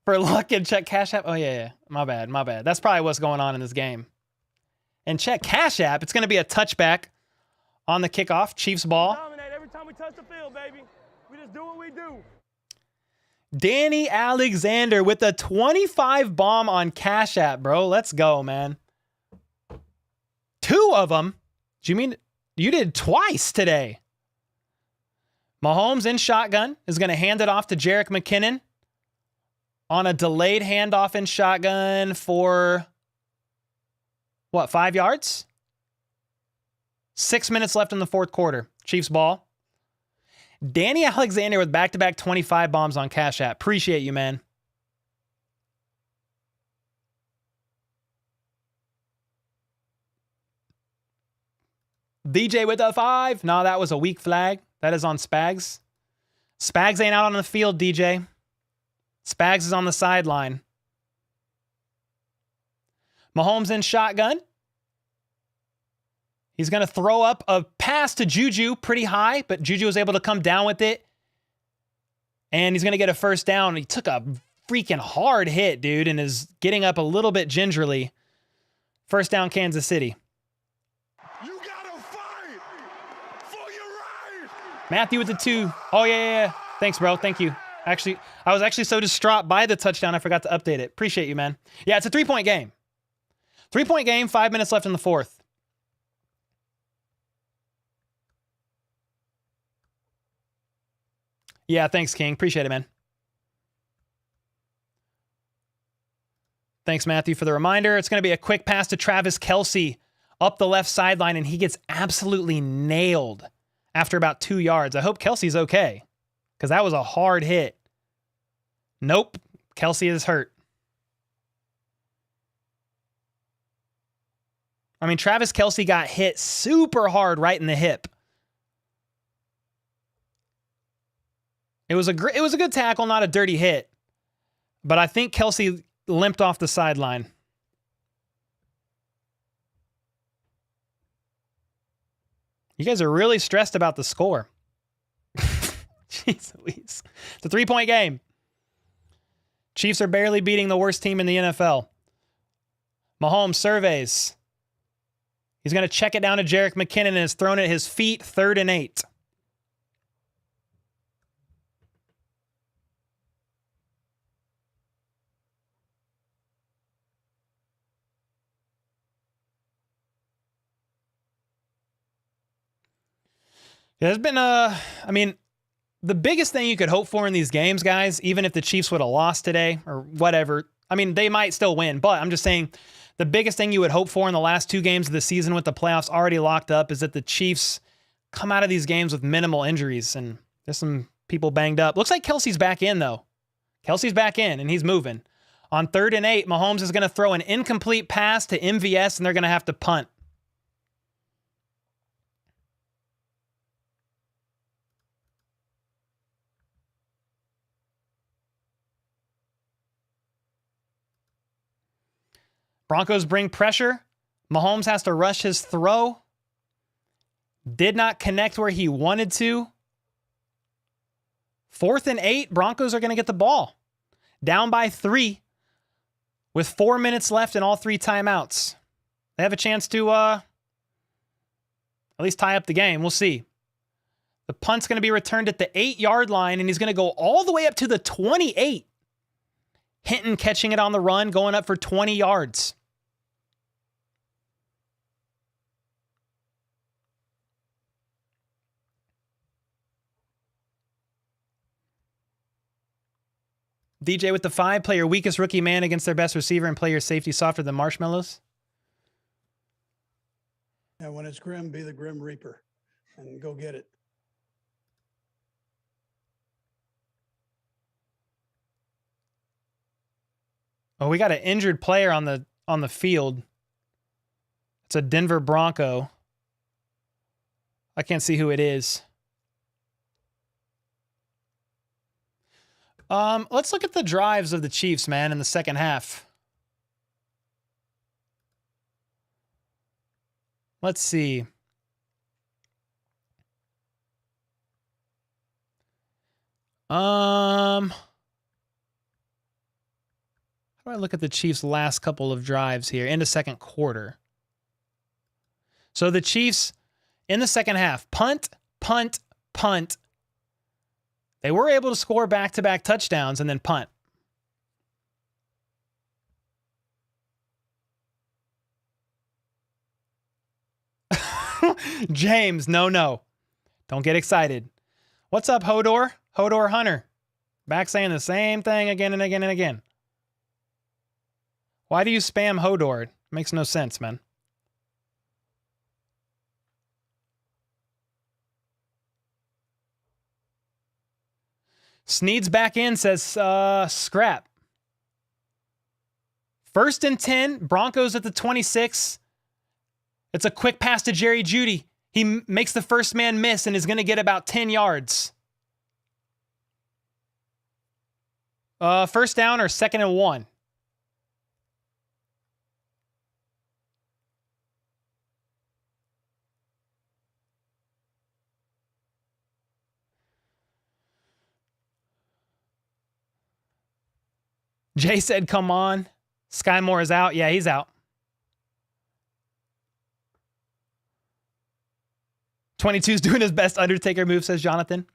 For luck and check Cash App. Oh, yeah. My bad. That's probably what's going on in this game. And check Cash App. It's going to be a touchback on the kickoff. Chiefs ball. Dominate every time we touch the field, baby. We just do what we do. Danny Alexander with a 25 bomb on Cash App, bro. Let's go, man. 2 of them? Do you mean you did twice today? Mahomes in shotgun is going to hand it off to Jerick McKinnon on a delayed handoff in shotgun for, what, 5 yards? 6 minutes left in the 4th quarter. Chiefs ball. Danny Alexander with back-to-back 25 bombs on Cash App. Appreciate you, man. BJ with a 5. No, that was a weak flag. That is on Spags. Spags ain't out on the field, DJ. Spags is on the sideline. Mahomes in shotgun. He's going to throw up a pass to Juju pretty high, but Juju was able to come down with it. And he's going to get a 1st down. He took a freaking hard hit, dude, and is getting up a little bit gingerly. 1st down, Kansas City. You gotta fight for your right. Matthew with the 2. Oh, yeah. Thanks, bro. Thank you. Actually, I was actually so distraught by the touchdown, I forgot to update it. Appreciate you, man. Yeah, it's a 3-point game. 3-point game, 5 minutes left in the fourth. Yeah, thanks, King. Appreciate it, man. Thanks, Matthew, for the reminder. It's going to be a quick pass to Travis Kelce up the left sideline, and he gets absolutely nailed after about 2 yards. I hope Kelce's okay, because that was a hard hit. Nope, Kelce is hurt. I mean, Travis Kelce got hit super hard right in the hip. It was a good tackle, not a dirty hit. But I think Kelce limped off the sideline. You guys are really stressed about the score. Jeez Louise. It's a 3-point game. Chiefs are barely beating the worst team in the NFL. Mahomes surveys. He's going to check it down to Jerick McKinnon and is thrown at his feet, 3rd and 8. There's been the biggest thing you could hope for in these games, guys, even if the Chiefs would have lost today or whatever, I mean, they might still win, but I'm just saying the biggest thing you would hope for in the last 2 games of the season with the playoffs already locked up is that the Chiefs come out of these games with minimal injuries, and there's some people banged up. Looks like Kelce's back in, though. Kelce's back in, and he's moving. On 3rd and 8, Mahomes is going to throw an incomplete pass to MVS, and they're going to have to punt. Broncos bring pressure. Mahomes has to rush his throw. Did not connect where he wanted to. 4th and 8, Broncos are going to get the ball. Down by 3 with 4 minutes left and all 3 timeouts. They have a chance to at least tie up the game. We'll see. The punt's going to be returned at the 8-yard line, and he's going to go all the way up to the 28. Hinton catching it on the run, going up for 20 yards. DJ with the 5, play your weakest rookie man against their best receiver and play your safety softer than marshmallows. Yeah, when it's grim, be the Grim Reaper and go get it. Oh, we got an injured player on the field. It's a Denver Bronco. I can't see who it is. Let's look at the drives of the Chiefs, man, in the second half. Let's see. How do I look at the Chiefs' last couple of drives here into second quarter? So the Chiefs in the second half, punt, punt, punt. They were able to score back-to-back touchdowns and then punt. James, no. Don't get excited. What's up, Hodor? Hodor Hunter. Back saying the same thing again and again and again. Why do you spam Hodor? It makes no sense, man. Sneed's back in, says scrap. 1st and 10, Broncos at the 26. It's a quick pass to Jerry Jeudy. He makes the first man miss and is going to get about 10 yards. First down or 2nd and 1? Jay said, come on. Sky Moore is out. Yeah, he's out. 22's doing his best Undertaker move, says Jonathan.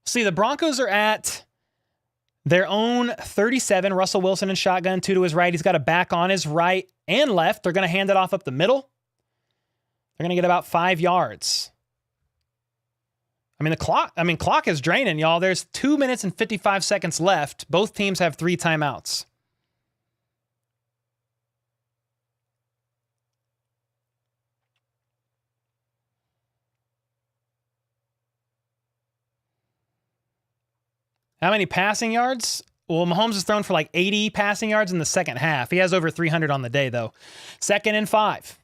See, the Broncos are at their own 37. Russell Wilson in shotgun, 2 to his right. He's got a back on his right and left. They're going to hand it off up the middle. They're going to get about 5 yards. Clock is draining, y'all. There's 2 minutes and 55 seconds left. Both teams have 3 timeouts. How many passing yards? Well, Mahomes has thrown for like 80 passing yards in the second half. He has over 300 on the day, though. 2nd and 5.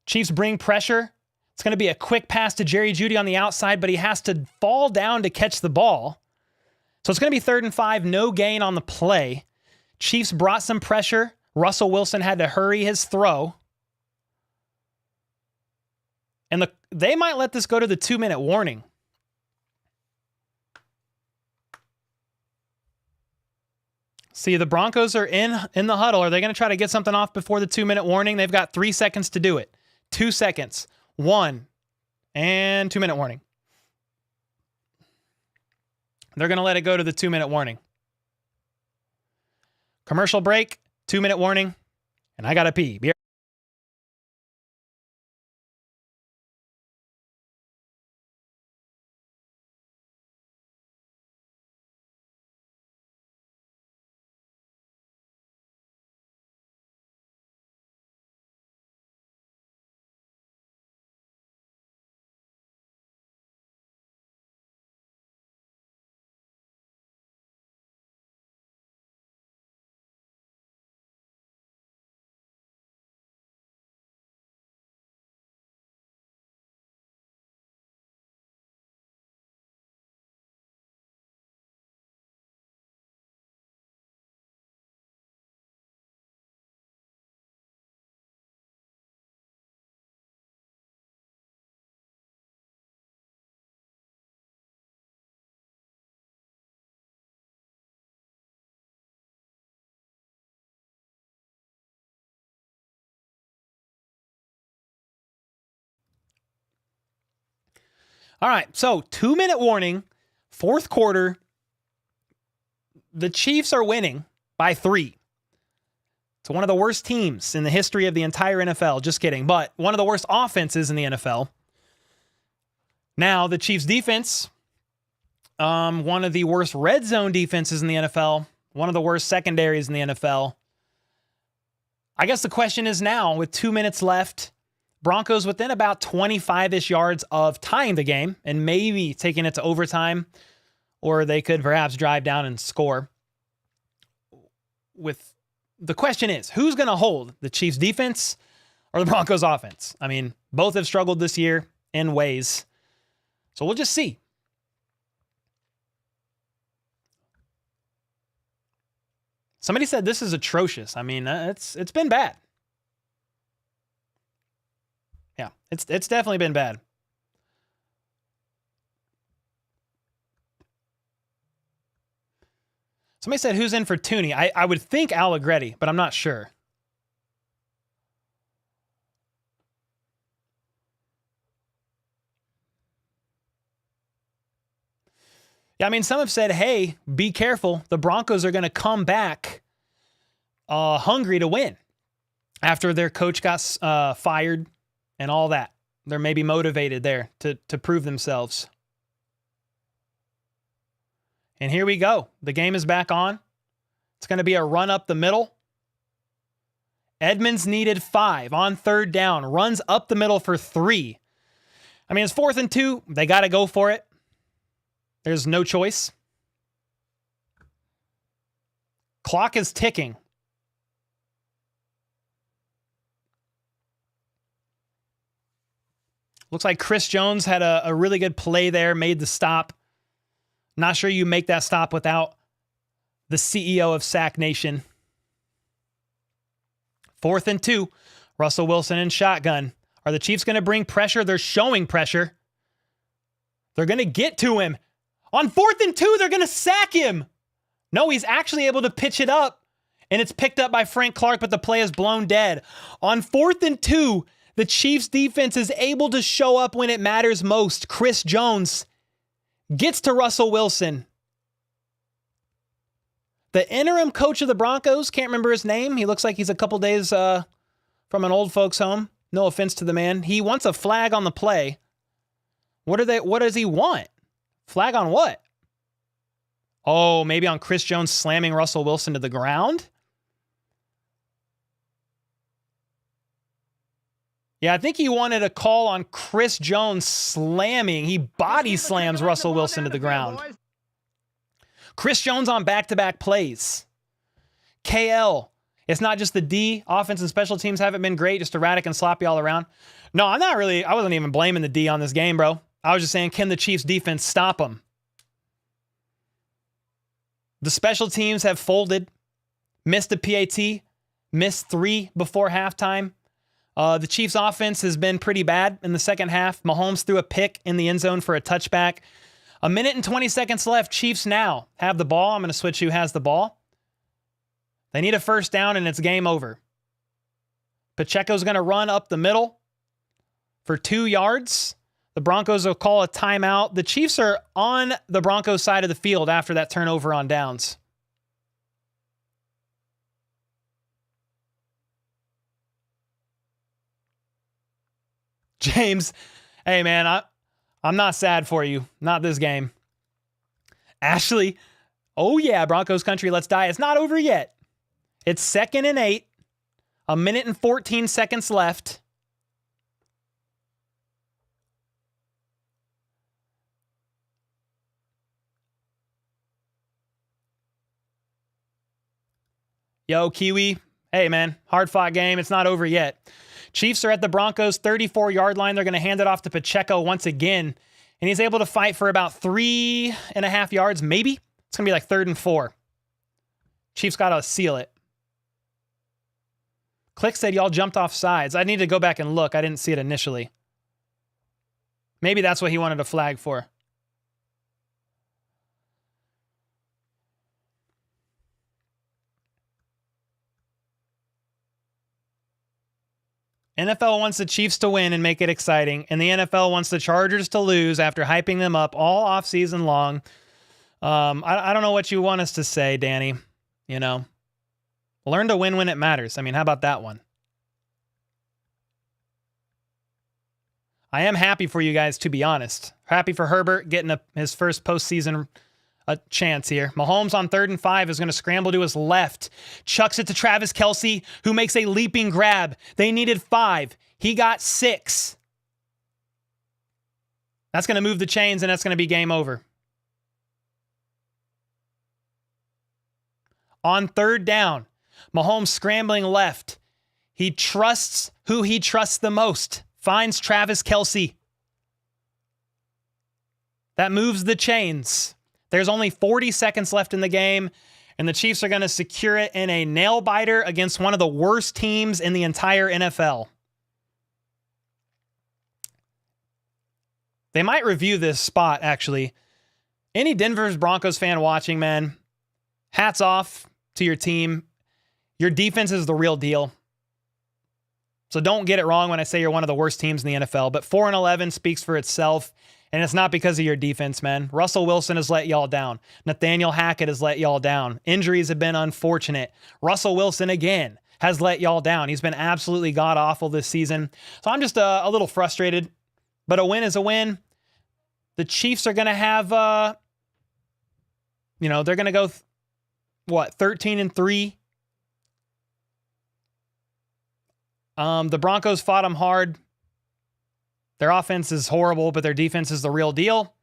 Chiefs bring pressure. It's going to be a quick pass to Jerry Jeudy on the outside, but he has to fall down to catch the ball. So it's going to be 3rd and 5, no gain on the play. Chiefs brought some pressure. Russell Wilson had to hurry his throw. And they might let this go to the 2-minute warning. See, the Broncos are in the huddle. Are they going to try to get something off before the 2-minute warning? They've got 3 seconds to do it. 2 seconds. 1 and 2-minute warning. They're going to let it go to the 2-minute warning. Commercial break, 2-minute warning, and I got to pee. All right, so 2-minute warning, 4th quarter. The Chiefs are winning by 3. It's one of the worst teams in the history of the entire NFL. Just kidding, but one of the worst offenses in the NFL. Now, the Chiefs defense, one of the worst red zone defenses in the NFL, one of the worst secondaries in the NFL. I guess the question is now, with 2 minutes left, Broncos within about 25-ish yards of tying the game and maybe taking it to overtime, or they could perhaps drive down and score. The question is, who's going to hold, the Chiefs defense or the Broncos offense? I mean, both have struggled this year in ways. So we'll just see. Somebody said this is atrocious. I mean, it's been bad. Yeah, it's definitely been bad. Somebody said, who's in for Tooney? I would think Allegretti, but I'm not sure. Yeah, I mean, some have said, hey, be careful. The Broncos are going to come back hungry to win after their coach got fired and all that. They're maybe motivated there to prove themselves. And here we go. The game is back on. It's going to be a run up the middle. Edmonds needed 5 on 3rd down. Runs up the middle for 3. I mean, it's 4th and 2. They got to go for it. There's no choice. Clock is ticking. Looks like Chris Jones had a really good play there, made the stop. Not sure you make that stop without the CEO of Sack Nation. 4th and 2. Russell Wilson in shotgun. Are the Chiefs going to bring pressure? They're showing pressure. They're going to get to him. On 4th and 2, they're going to sack him. No, he's actually able to pitch it up. And it's picked up by Frank Clark, but the play is blown dead. On 4th and 2, the Chiefs defense is able to show up when it matters most. Chris Jones gets to Russell Wilson. The interim coach of the Broncos, can't remember his name. He looks like he's a couple days from an old folks home. No offense to the man. He wants a flag on the play. What does he want? Flag on what? Oh, maybe on Chris Jones slamming Russell Wilson to the ground? Yeah, I think he wanted a call on Chris Jones slamming. He body slams Russell Wilson to the ground. Chris Jones on back-to-back plays. KL. It's not just the D. Offense and special teams haven't been great, just erratic and sloppy all around. No, I wasn't even blaming the D on this game, bro. I was just saying, can the Chiefs defense stop them? The special teams have folded. Missed a PAT. Missed 3 before halftime. The Chiefs offense has been pretty bad in the second half. Mahomes threw a pick in the end zone for a touchback. 1 minute and 20 seconds left. Chiefs now have the ball. I'm going to switch who has the ball. They need a first down and it's game over. Pacheco's going to run up the middle for 2 yards. The Broncos will call a timeout. The Chiefs are on the Broncos side of the field after that turnover on downs. James, hey man, I'm not sad for you. Not this game. Ashley, oh yeah, Broncos country, let's die. It's not over yet. It's 2nd and 8. 1 minute and 14 seconds left. Yo, Kiwi. Hey, man. Hard-fought game. It's not over yet. Chiefs are at the Broncos' 34-yard line. They're going to hand it off to Pacheco once again. And he's able to fight for about 3.5 yards, maybe. It's going to be like 3rd and 4. Chiefs got to seal it. Click said y'all jumped off sides. I need to go back and look. I didn't see it initially. Maybe that's what he wanted a flag for. NFL wants the Chiefs to win and make it exciting, and the NFL wants the Chargers to lose after hyping them up all offseason long. I don't know what you want us to say, Danny. You know, learn to win when it matters. I mean, how about that one? I am happy for you guys, to be honest. Happy for Herbert getting his first postseason chance here. Mahomes on 3rd and 5 is going to scramble to his left. Chucks it to Travis Kelce, who makes a leaping grab. They needed 5. He got 6. That's going to move the chains, and that's going to be game over. On 3rd down, Mahomes scrambling left. He trusts who he trusts the most. Finds Travis Kelce. That moves the chains. There's only 40 seconds left in the game, and the Chiefs are going to secure it in a nail-biter against one of the worst teams in the entire NFL. They might review this spot, actually. Any Denver Broncos fan watching, man, hats off to your team. Your defense is the real deal. So don't get it wrong when I say you're one of the worst teams in the NFL, but 4-11 speaks for itself. And it's not because of your defense, man. Russell Wilson has let y'all down. Nathaniel Hackett has let y'all down. Injuries have been unfortunate. Russell Wilson, again, has let y'all down. He's been absolutely god-awful this season. So I'm just a little frustrated. But a win is a win. The Chiefs are going to have, they're going to go, 13-3. The Broncos fought them hard. Their offense is horrible, but their defense is the real deal.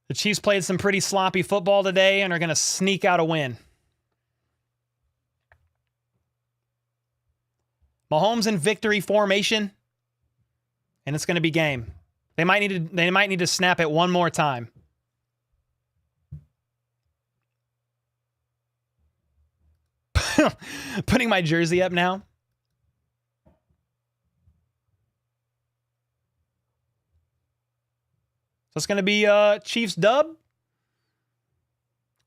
The Chiefs played some pretty sloppy football today and are going to sneak out a win. Mahomes in victory formation, and it's going to be game. They might need to snap it one more time. Putting my jersey up now. So it's going to be Chiefs dub.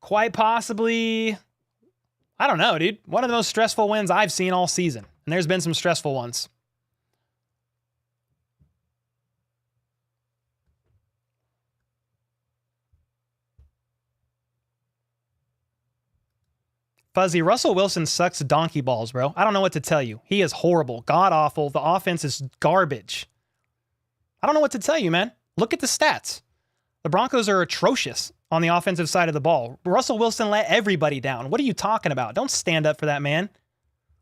Quite possibly, I don't know, dude. One of the most stressful wins I've seen all season. And there's been some stressful ones. Fuzzy, Russell Wilson sucks donkey balls, bro. I don't know what to tell you. He is horrible, god-awful. The offense is garbage. I don't know what to tell you, man. Look at the stats. The Broncos are atrocious on the offensive side of the ball. Russell Wilson let everybody down. What are you talking about? Don't stand up for that, man.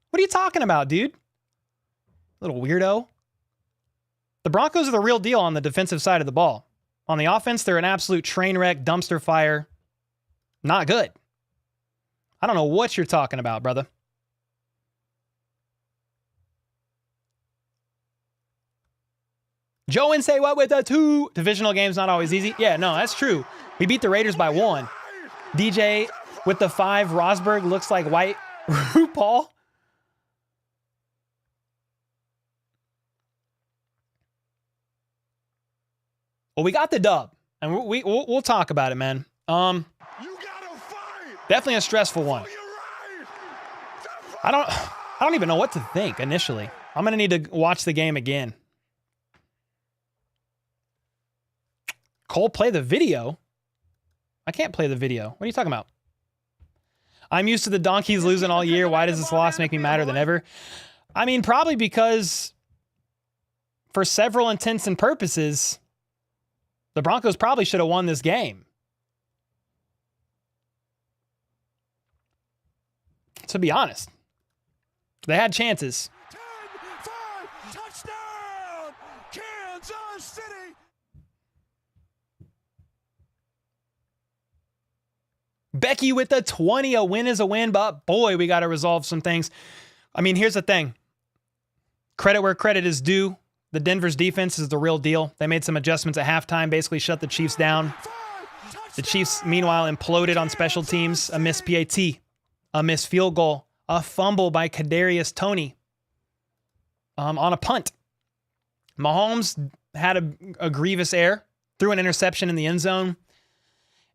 What are you talking about, dude? Little weirdo. The Broncos are the real deal on the defensive side of the ball. On the offense, they're an absolute train wreck, dumpster fire. Not good. I don't know what you're talking about, brother. Joe and say what with the 2? Divisional game's not always easy. Yeah, no, that's true. We beat the Raiders by 1. DJ with the 5. Rosberg looks like white RuPaul. Well, we got the dub, and we'll talk about it, man. Definitely a stressful one. I don't even know what to think initially. I'm gonna need to watch the game again. Cole, play the video. I can't play the video. What are you talking about? I'm used to the Donkeys losing all year. Why does this loss make me madder than ever? I mean, probably because for several intents and purposes, the Broncos probably should have won this game. To be honest, they had chances. 10-5 touchdown, Kansas City. Becky with the 20. A win is a win, but boy, we got to resolve some things. I mean, here's the thing. Credit where credit is due. The Denver's defense is the real deal. They made some adjustments at halftime, basically shut the Chiefs down. The Chiefs, meanwhile, imploded on special teams. A missed PAT, a missed field goal, a fumble by Kadarius Toney on a punt. Mahomes had a grievous error, threw an interception in the end zone.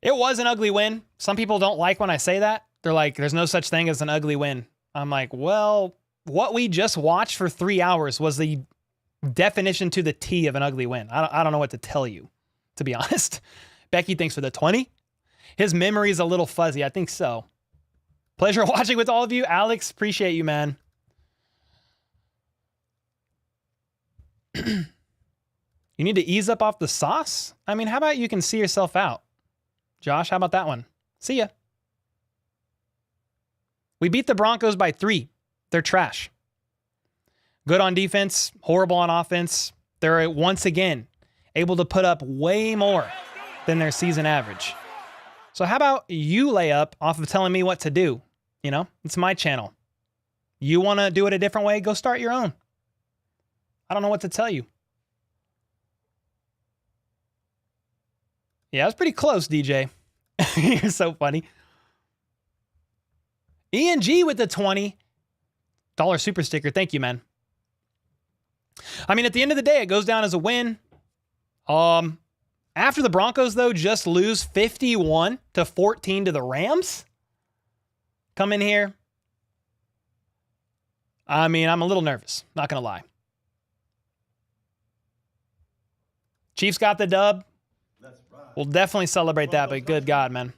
It was an ugly win. Some people don't like when I say that. They're like, there's no such thing as an ugly win. I'm like, well, what we just watched for 3 hours was the definition to the T of an ugly win. I don't know what to tell you, to be honest. Becky, thanks for the 20. His memory is a little fuzzy. I think so. Pleasure watching with all of you. Alex, appreciate you, man. You need to ease up off the sauce? I mean, how about you can see yourself out? Josh, how about that one? See ya. We beat the Broncos by 3. They're trash. Good on defense, horrible on offense. They're once again able to put up way more than their season average. So how about you lay up off of telling me what to do? You know, it's my channel. You want to do it a different way? Go start your own. I don't know what to tell you. Yeah, it was pretty close, DJ. You're so funny. Ian G with the $20 super sticker. Thank you, man. I mean, at the end of the day, it goes down as a win. After the Broncos, though, just lose 51-14 to the Rams. Come in here. I mean, I'm a little nervous. Not going to lie. Chiefs got the dub. We'll definitely celebrate that, but good God, man.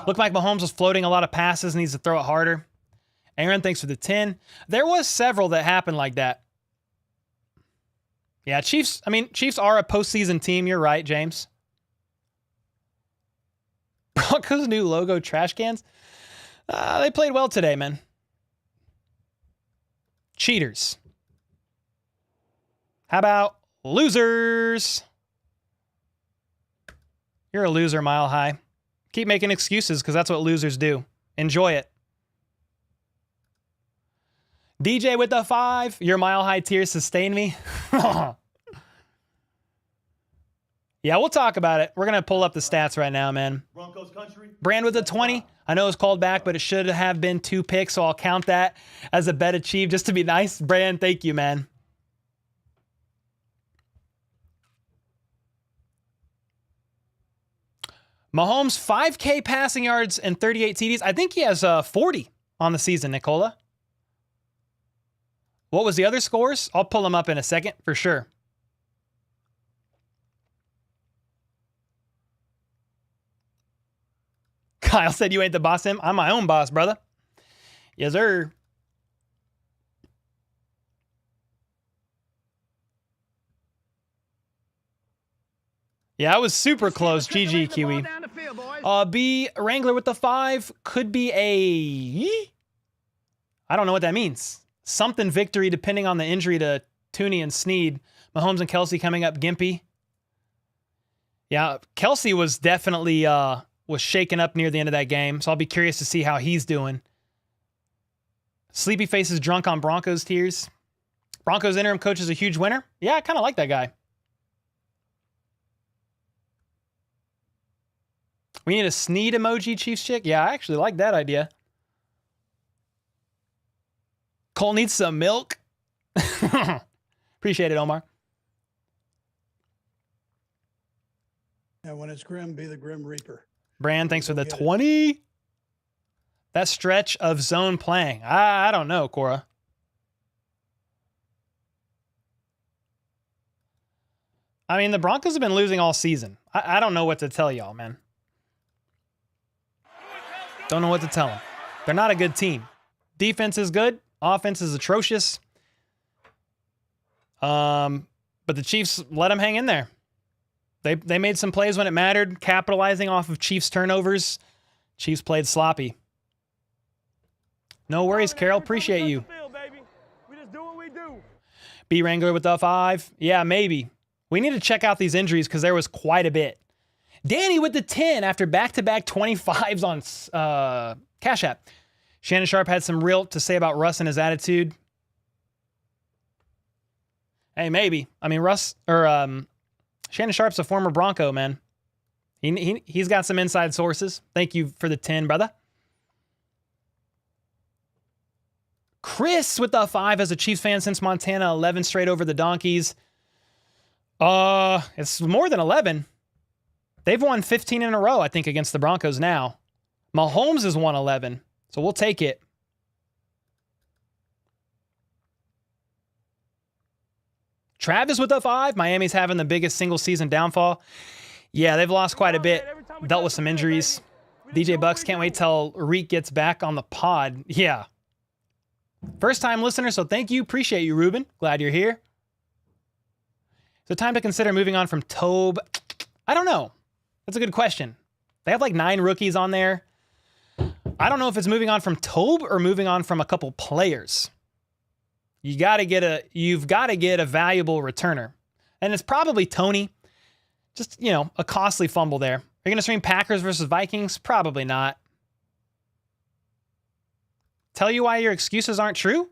Looked like Mahomes was floating a lot of passes, needs to throw it harder. Aaron, thanks for the 10. There was several that happened like that. Yeah, Chiefs are a postseason team. You're right, James. Broncos' new logo, trash cans. They played well today, man. Cheaters. How about losers? You're a loser, Mile High. Keep making excuses because that's what losers do. Enjoy it. DJ with the 5. Your Mile High tears sustain me. Yeah, we'll talk about it. We're going to pull up the stats right now, man. Broncos country. Brand with the 20. I know it's called back, but it should have been 2 picks, so I'll count that as a bet achieved just to be nice. Brand, thank you, man. Mahomes, 5K passing yards and 38 TDs. I think he has 40 on the season, Nicola. What was the other scores? I'll pull them up in a second for sure. Kyle said you ain't the boss, him. I'm my own boss, brother. Yes, sir. Yeah, it was super close. GG, Kiwi. B, Wrangler with the 5. Could be a... I don't know what that means. Something victory depending on the injury to Tooney and Snead. Mahomes and Kelsey coming up. Gimpy. Yeah, Kelsey was definitely was shaken up near the end of that game, so I'll be curious to see how he's doing. Sleepy Face is drunk on Broncos tears. Broncos interim coach is a huge winner. Yeah, I kind of like that guy. We need a Snead emoji, Chiefs chick. Yeah, I actually like that idea. Cole needs some milk. Appreciate it, Omar. And when it's grim, be the Grim Reaper. Brand, thanks for the 20. That stretch of zone playing. I don't know, Cora. I mean, the Broncos have been losing all season. I don't know what to tell y'all, man. Don't know what to tell them. They're not a good team. Defense is good. Offense is atrocious. But the Chiefs let them hang in there. They made some plays when it mattered, capitalizing off of Chiefs turnovers. Chiefs played sloppy. No worries, Carol. Appreciate you. We just do what we do. B Wrangler with the 5. Yeah, maybe. We need to check out these injuries because there was quite a bit. Danny with the 10 after back-to-back 25s on Cash App. Shannon Sharp had some real to say about Russ and his attitude. Hey, maybe. I mean, Shannon Sharp's a former Bronco, man. He's got some inside sources. Thank you for the 10, brother. Chris with the 5 as a Chiefs fan since Montana, 11 straight over the Donkeys. It's more than 11. They've won 15 in a row, I think, against the Broncos now. Mahomes has won 11, so we'll take it. Travis with the 5. Miami's having the biggest single season downfall. Yeah, they've lost quite a bit. Dealt with some injuries. DJ Bucks can't wait till Reek gets back on the pod. Yeah. First time listener, so thank you. Appreciate you, Ruben. Glad you're here. So time to consider moving on from Tobe. I don't know. That's a good question. They have like 9 rookies on there. I don't know if it's moving on from Tobe or moving on from a couple players. You've got to get a valuable returner. And it's probably Tony. Just, a costly fumble there. Are you going to stream Packers versus Vikings? Probably not. Tell you why your excuses aren't true?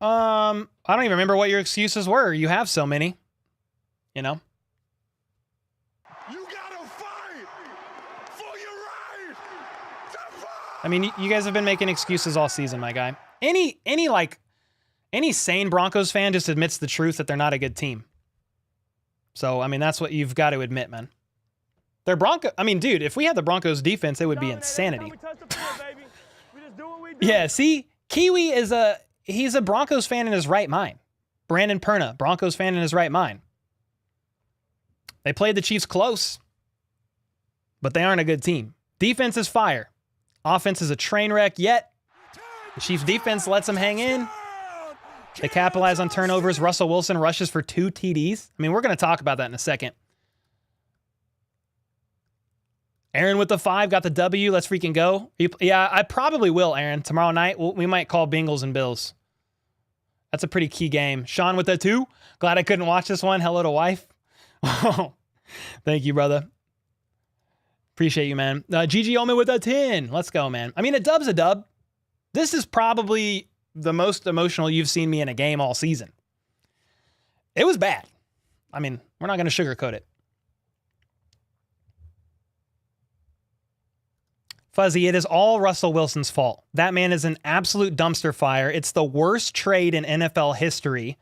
I don't even remember what your excuses were. You have so many. You gotta fight for your right to fight. I mean, you guys have been making excuses all season, my guy. Any sane Broncos fan just admits the truth that they're not a good team. So, I mean, that's what you've got to admit, man. They're dude, if we had the Broncos defense, it would be insanity. Yeah, see, Kiwi he's a Broncos fan in his right mind. Brandon Perna, Broncos fan in his right mind. They played the Chiefs close, but they aren't a good team. Defense is fire. Offense is a train wreck, yet the Chiefs defense lets them hang in. They capitalize on turnovers. Russell Wilson rushes for 2 TDs. I mean, we're going to talk about that in a second. Aaron with the 5 got the W. Let's freaking go. Yeah, I probably will, Aaron. Tomorrow night, we might call Bengals and Bills. That's a pretty key game. Sean with the 2. Glad I couldn't watch this one. Hello to wife. Thank you, brother. Appreciate you, man. GG Omen with a 10. Let's go, man. I mean, a dub's a dub. This is probably the most emotional you've seen me in a game all season. It was bad. I mean, we're not going to sugarcoat it. Fuzzy, it is all Russell Wilson's fault. That man is an absolute dumpster fire. It's the worst trade in NFL history.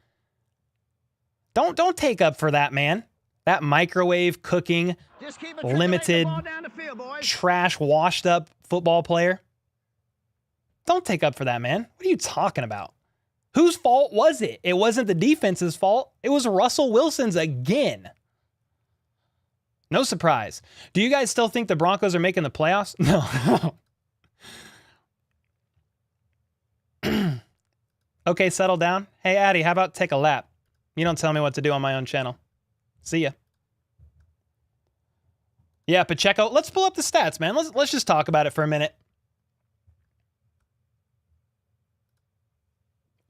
Don't take up for that, man. That microwave cooking, limited, trash, washed up football player. Don't take up for that, man. What are you talking about? Whose fault was it? It wasn't the defense's fault. It was Russell Wilson's again. No surprise. Do you guys still think the Broncos are making the playoffs? No. Okay, settle down. Hey, Addy, how about take a lap? You don't tell me what to do on my own channel. See ya. Yeah, Pacheco. Let's pull up the stats, man. Let's just talk about it for a minute.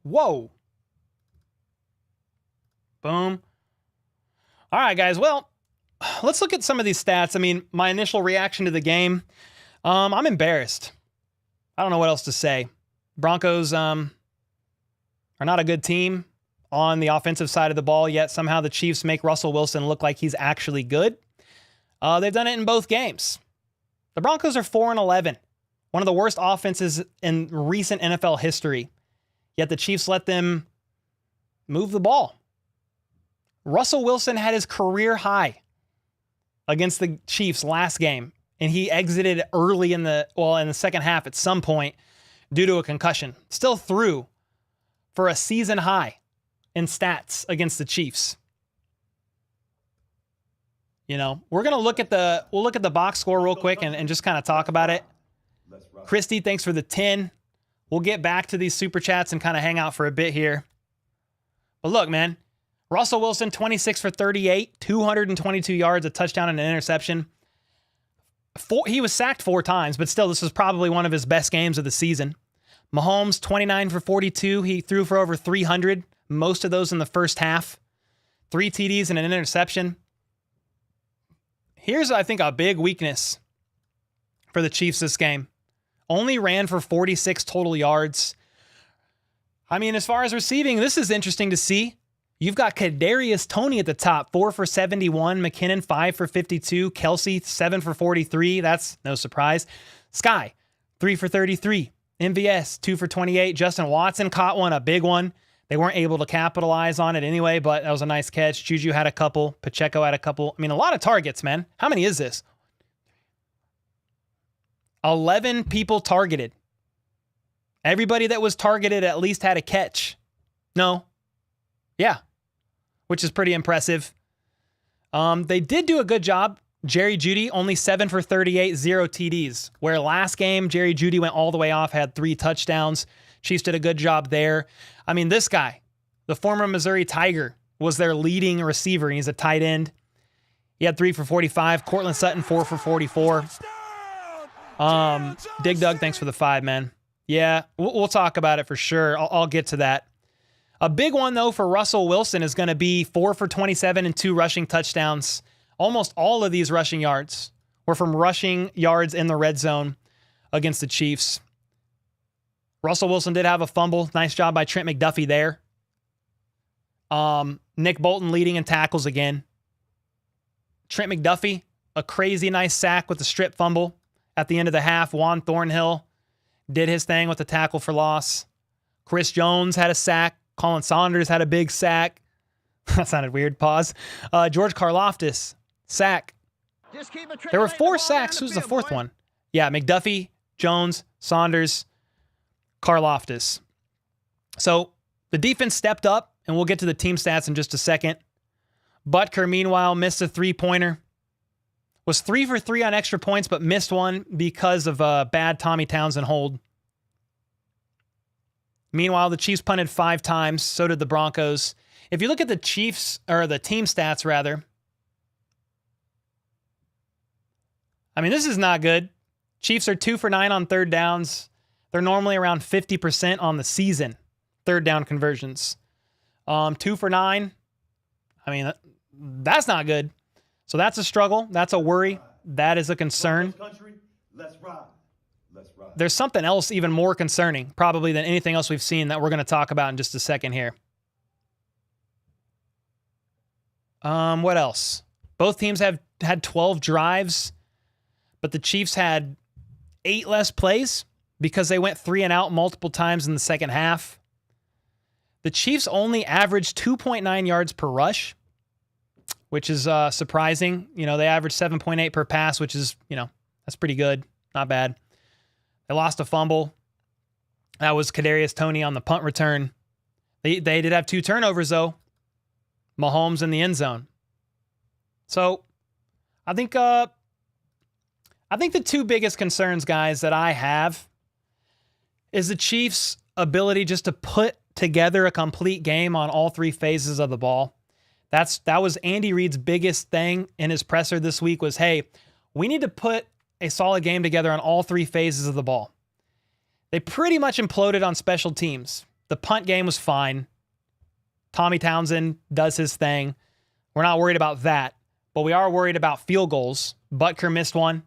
Whoa. Boom. All right, guys. Well, let's look at some of these stats. I mean, my initial reaction to the game, I'm embarrassed. I don't know what else to say. Broncos are not a good team on the offensive side of the ball, yet somehow the Chiefs make Russell Wilson look like he's actually good. They've done it in both games. The Broncos are 4-11, one of the worst offenses in recent NFL history, yet the Chiefs let them move the ball. Russell Wilson had his career high against the Chiefs last game, and he exited early in the second half at some point due to a concussion. Still threw for a season high in stats against the Chiefs. You know, we'll look at the box score real quick and just kind of talk about it. Christy, thanks for the 10. We'll get back to these super chats and kind of hang out for a bit here. But look, man, Russell Wilson, 26 for 38, 222 yards, a touchdown and an interception. He was sacked 4 times, but still, this was probably one of his best games of the season. Mahomes, 29 for 42. He threw for over 300, most of those in the first half. 3 TDs and an interception. Here's, I think, a big weakness for the Chiefs this game. Only ran for 46 total yards. I mean, as far as receiving, this is interesting to see. You've got Kadarius Toney at the top, 4 for 71. McKinnon, 5 for 52. Kelsey, 7 for 43. That's no surprise. Sky, 3 for 33. MVS, 2 for 28. Justin Watson caught one, a big one. They weren't able to capitalize on it anyway, but that was a nice catch. Juju had a couple. Pacheco had a couple. I mean, a lot of targets, man. How many is this? 11 people targeted. Everybody that was targeted at least had a catch. No. Yeah. Which is pretty impressive. They did do a good job. Jerry Jeudy, only 7 for 38, 0 TDs. Where last game, Jerry Jeudy went all the way off, had 3 touchdowns. Chiefs did a good job there. I mean, this guy, the former Missouri Tiger, was their leading receiver. He's a tight end. He had 3 for 45. Cortland Sutton, 4 for 44. Dig Dug, thanks for the 5, man. Yeah, we'll talk about it for sure. I'll get to that. A big one, though, for Russell Wilson is going to be 4 for 27 and 2 rushing touchdowns. Almost all of these rushing yards were from rushing yards in the red zone against the Chiefs. Russell Wilson did have a fumble. Nice job by Trent McDuffie there. Nick Bolton leading in tackles again. Trent McDuffie, a crazy nice sack with the strip fumble at the end of the half. Juan Thornhill did his thing with the tackle for loss. Chris Jones had a sack. Colin Saunders had a big sack. That sounded weird. Pause. George Karlaftis, sack. There were 4 sacks. Who's the 4th one? Yeah, McDuffie, Jones, Saunders, Karlaftis. So the defense stepped up, and we'll get to the team stats in just a second. Butker, meanwhile, missed a 3-pointer. Was 3 for 3 on extra points, but missed one because of a bad Tommy Townsend hold. Meanwhile, the Chiefs punted 5 times. So did the Broncos. If you look at the Chiefs, or the team stats, rather, I mean, this is not good. Chiefs are 2 for 9 on third downs. They're normally around 50% on the season, third down conversions. 2 for 9. I mean, that's not good. So that's a struggle. That's a worry. That is a concern. Let's ride. There's something else even more concerning, probably, than anything else we've seen that we're going to talk about in just a second here. What else? Both teams have had 12 drives, but the Chiefs had 8 less plays because they went 3 and out multiple times in the second half. The Chiefs only averaged 2.9 yards per rush, which is surprising. You know, they averaged 7.8 per pass, which is, you know, that's pretty good. Not bad. They lost a fumble. That was Kadarius Toney on the punt return. They did have 2 turnovers, though. Mahomes in the end zone. So I think the 2 biggest concerns, guys, that I have is the Chiefs' ability just to put together a complete game on all three phases of the ball. That was Andy Reid's biggest thing in his presser this week was, hey, we need to put a solid game together on all three phases of the ball. They pretty much imploded on special teams. The punt game was fine. Tommy Townsend does his thing. We're not worried about that, but we are worried about field goals. Butker missed one,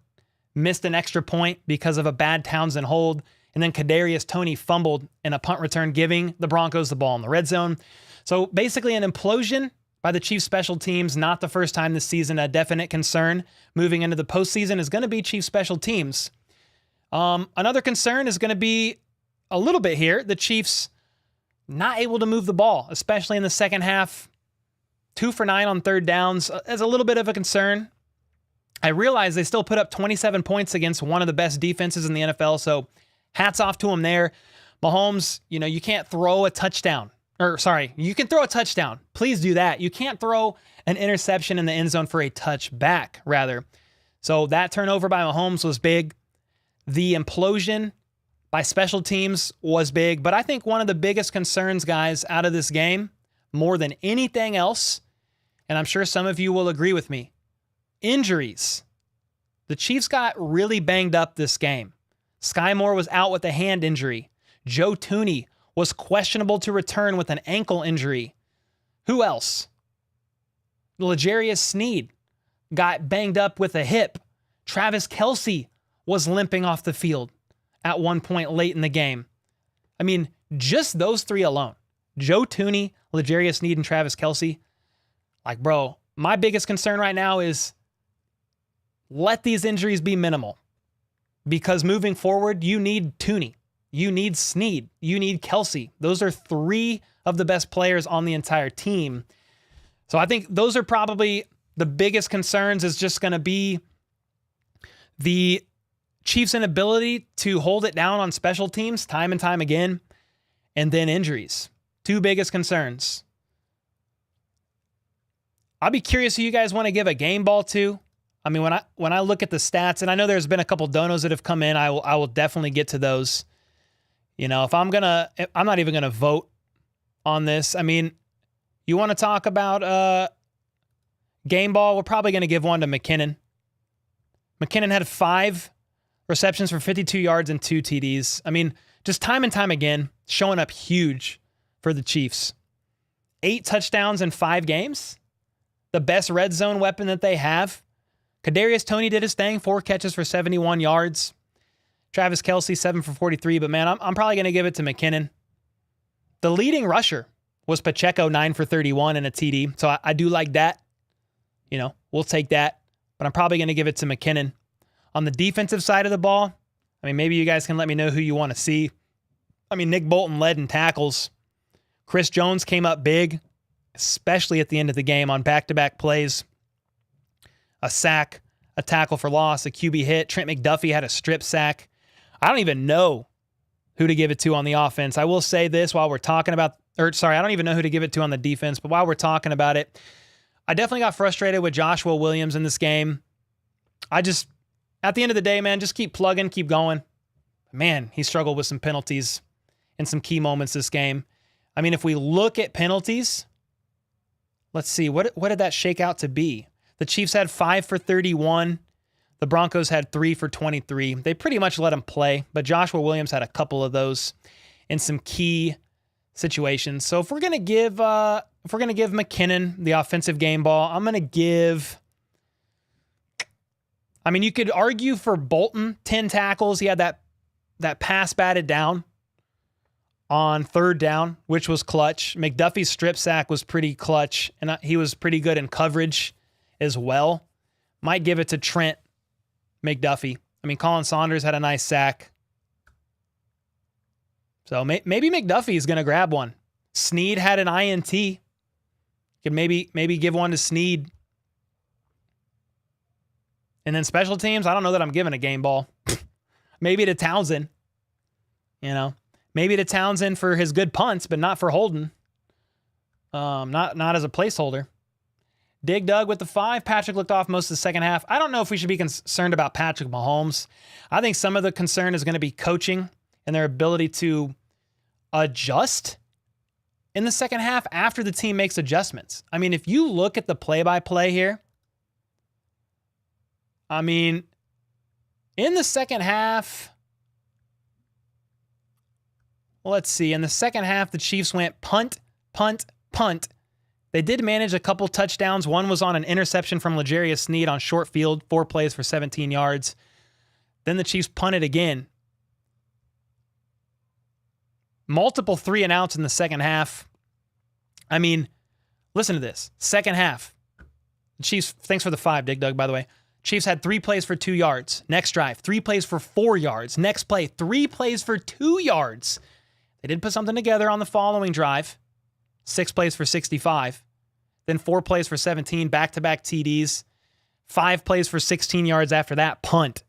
missed an extra point because of a bad Townsend hold, and then Kadarius Toney fumbled in a punt return, giving the Broncos the ball in the red zone. So basically an implosion by the Chiefs special teams, not the first time this season. A definite concern moving into the postseason is going to be Chiefs special teams. Another concern is going to be a little bit here. The Chiefs not able to move the ball, especially in the second half. 2 for 9 on third downs is a little bit of a concern. I realize they still put up 27 points against one of the best defenses in the NFL, so hats off to them there. Mahomes, you can't throw a touchdown. You can throw a touchdown. Please do that. You can't throw an interception in the end zone for a touchback, rather. So that turnover by Mahomes was big. The implosion by special teams was big. But I think one of the biggest concerns, guys, out of this game, more than anything else, and I'm sure some of you will agree with me, injuries. The Chiefs got really banged up this game. Sky Moore was out with a hand injury. Joe Thuney was questionable to return with an ankle injury. Who else? L'Jarius Sneed got banged up with a hip. Travis Kelce was limping off the field at one point late in the game. I mean, just those three alone. Joe Thuney, L'Jarius Sneed, and Travis Kelce. Like, bro, my biggest concern right now is let these injuries be minimal. Because moving forward, you need Thuney. You need Sneed. You need Kelce. Those are three of the best players on the entire team. So I think those are probably the biggest concerns, is just going to be the Chiefs' inability to hold it down on special teams time and time again, and then injuries. Two biggest concerns. I'll be curious who you guys want to give a game ball to. I mean, when I look at the stats, and I know there's been a couple donos that have come in, I will definitely get to those. If I'm not even gonna vote on this. I mean, you want to talk about game ball? We're probably gonna give one to McKinnon. McKinnon had 5 receptions for 52 yards and 2 TDs. I mean, just time and time again, showing up huge for the Chiefs. 8 touchdowns in 5 games. The best red zone weapon that they have. Kadarius Toney did his thing, 4 catches for 71 yards. Travis Kelce, 7 for 43. But man, I'm probably going to give it to McKinnon. The leading rusher was Pacheco, 9 for 31 and a TD. So I do like that. We'll take that. But I'm probably going to give it to McKinnon. On the defensive side of the ball, I mean, maybe you guys can let me know who you want to see. I mean, Nick Bolton led in tackles. Chris Jones came up big, especially at the end of the game on back-to-back plays. A sack, a tackle for loss, a QB hit. Trent McDuffie had a strip sack. I don't even know who to give it to on the offense. I will say this while we're talking about, I don't even know who to give it to on the defense, but while we're talking about it, I definitely got frustrated with Joshua Williams in this game. At the end of the day, man, just keep plugging, keep going. Man, he struggled with some penalties in some key moments this game. I mean, if we look at penalties, let's see, what did that shake out to be? The Chiefs had 5 for 31. The Broncos had 3 for 23. They pretty much let him play, but Joshua Williams had a couple of those in some key situations. So if we're gonna give McKinnon the offensive game ball, I'm gonna give. I mean, you could argue for Bolton, 10 tackles. He had that pass batted down on third down, which was clutch. McDuffie's strip sack was pretty clutch, and he was pretty good in coverage as well. Might give it to Trent McDuffie. I mean, Colin Saunders had a nice sack. So maybe McDuffie is going to grab one. Sneed had an INT. You could maybe give one to Sneed. And then special teams, I don't know that I'm giving a game ball. Maybe to Townsend. Maybe to Townsend for his good punts, but not for Holden. Not as a placeholder. Dig Dug with the 5. Patrick looked off most of the second half. I don't know if we should be concerned about Patrick Mahomes. I think some of the concern is going to be coaching and their ability to adjust in the second half after the team makes adjustments. I mean, if you look at the play-by-play here, I mean, in the second half, let's see. In the second half, the Chiefs went punt, punt, punt. They did manage a couple touchdowns. One was on an interception from L'Jarius Sneed on short field, 4 plays for 17 yards. Then the Chiefs punted again. Multiple 3-and-outs in the second half. I mean, listen to this. Second half. The Chiefs, thanks for the 5, Dig Dug, by the way. Chiefs had 3 plays for 2 yards. Next drive, 3 plays for 4 yards. Next play, 3 plays for 2 yards. They did put something together on the following drive. 6 plays for 65. Then 4 plays for 17, back-to-back TDs. 5 plays for 16 yards after that, punt.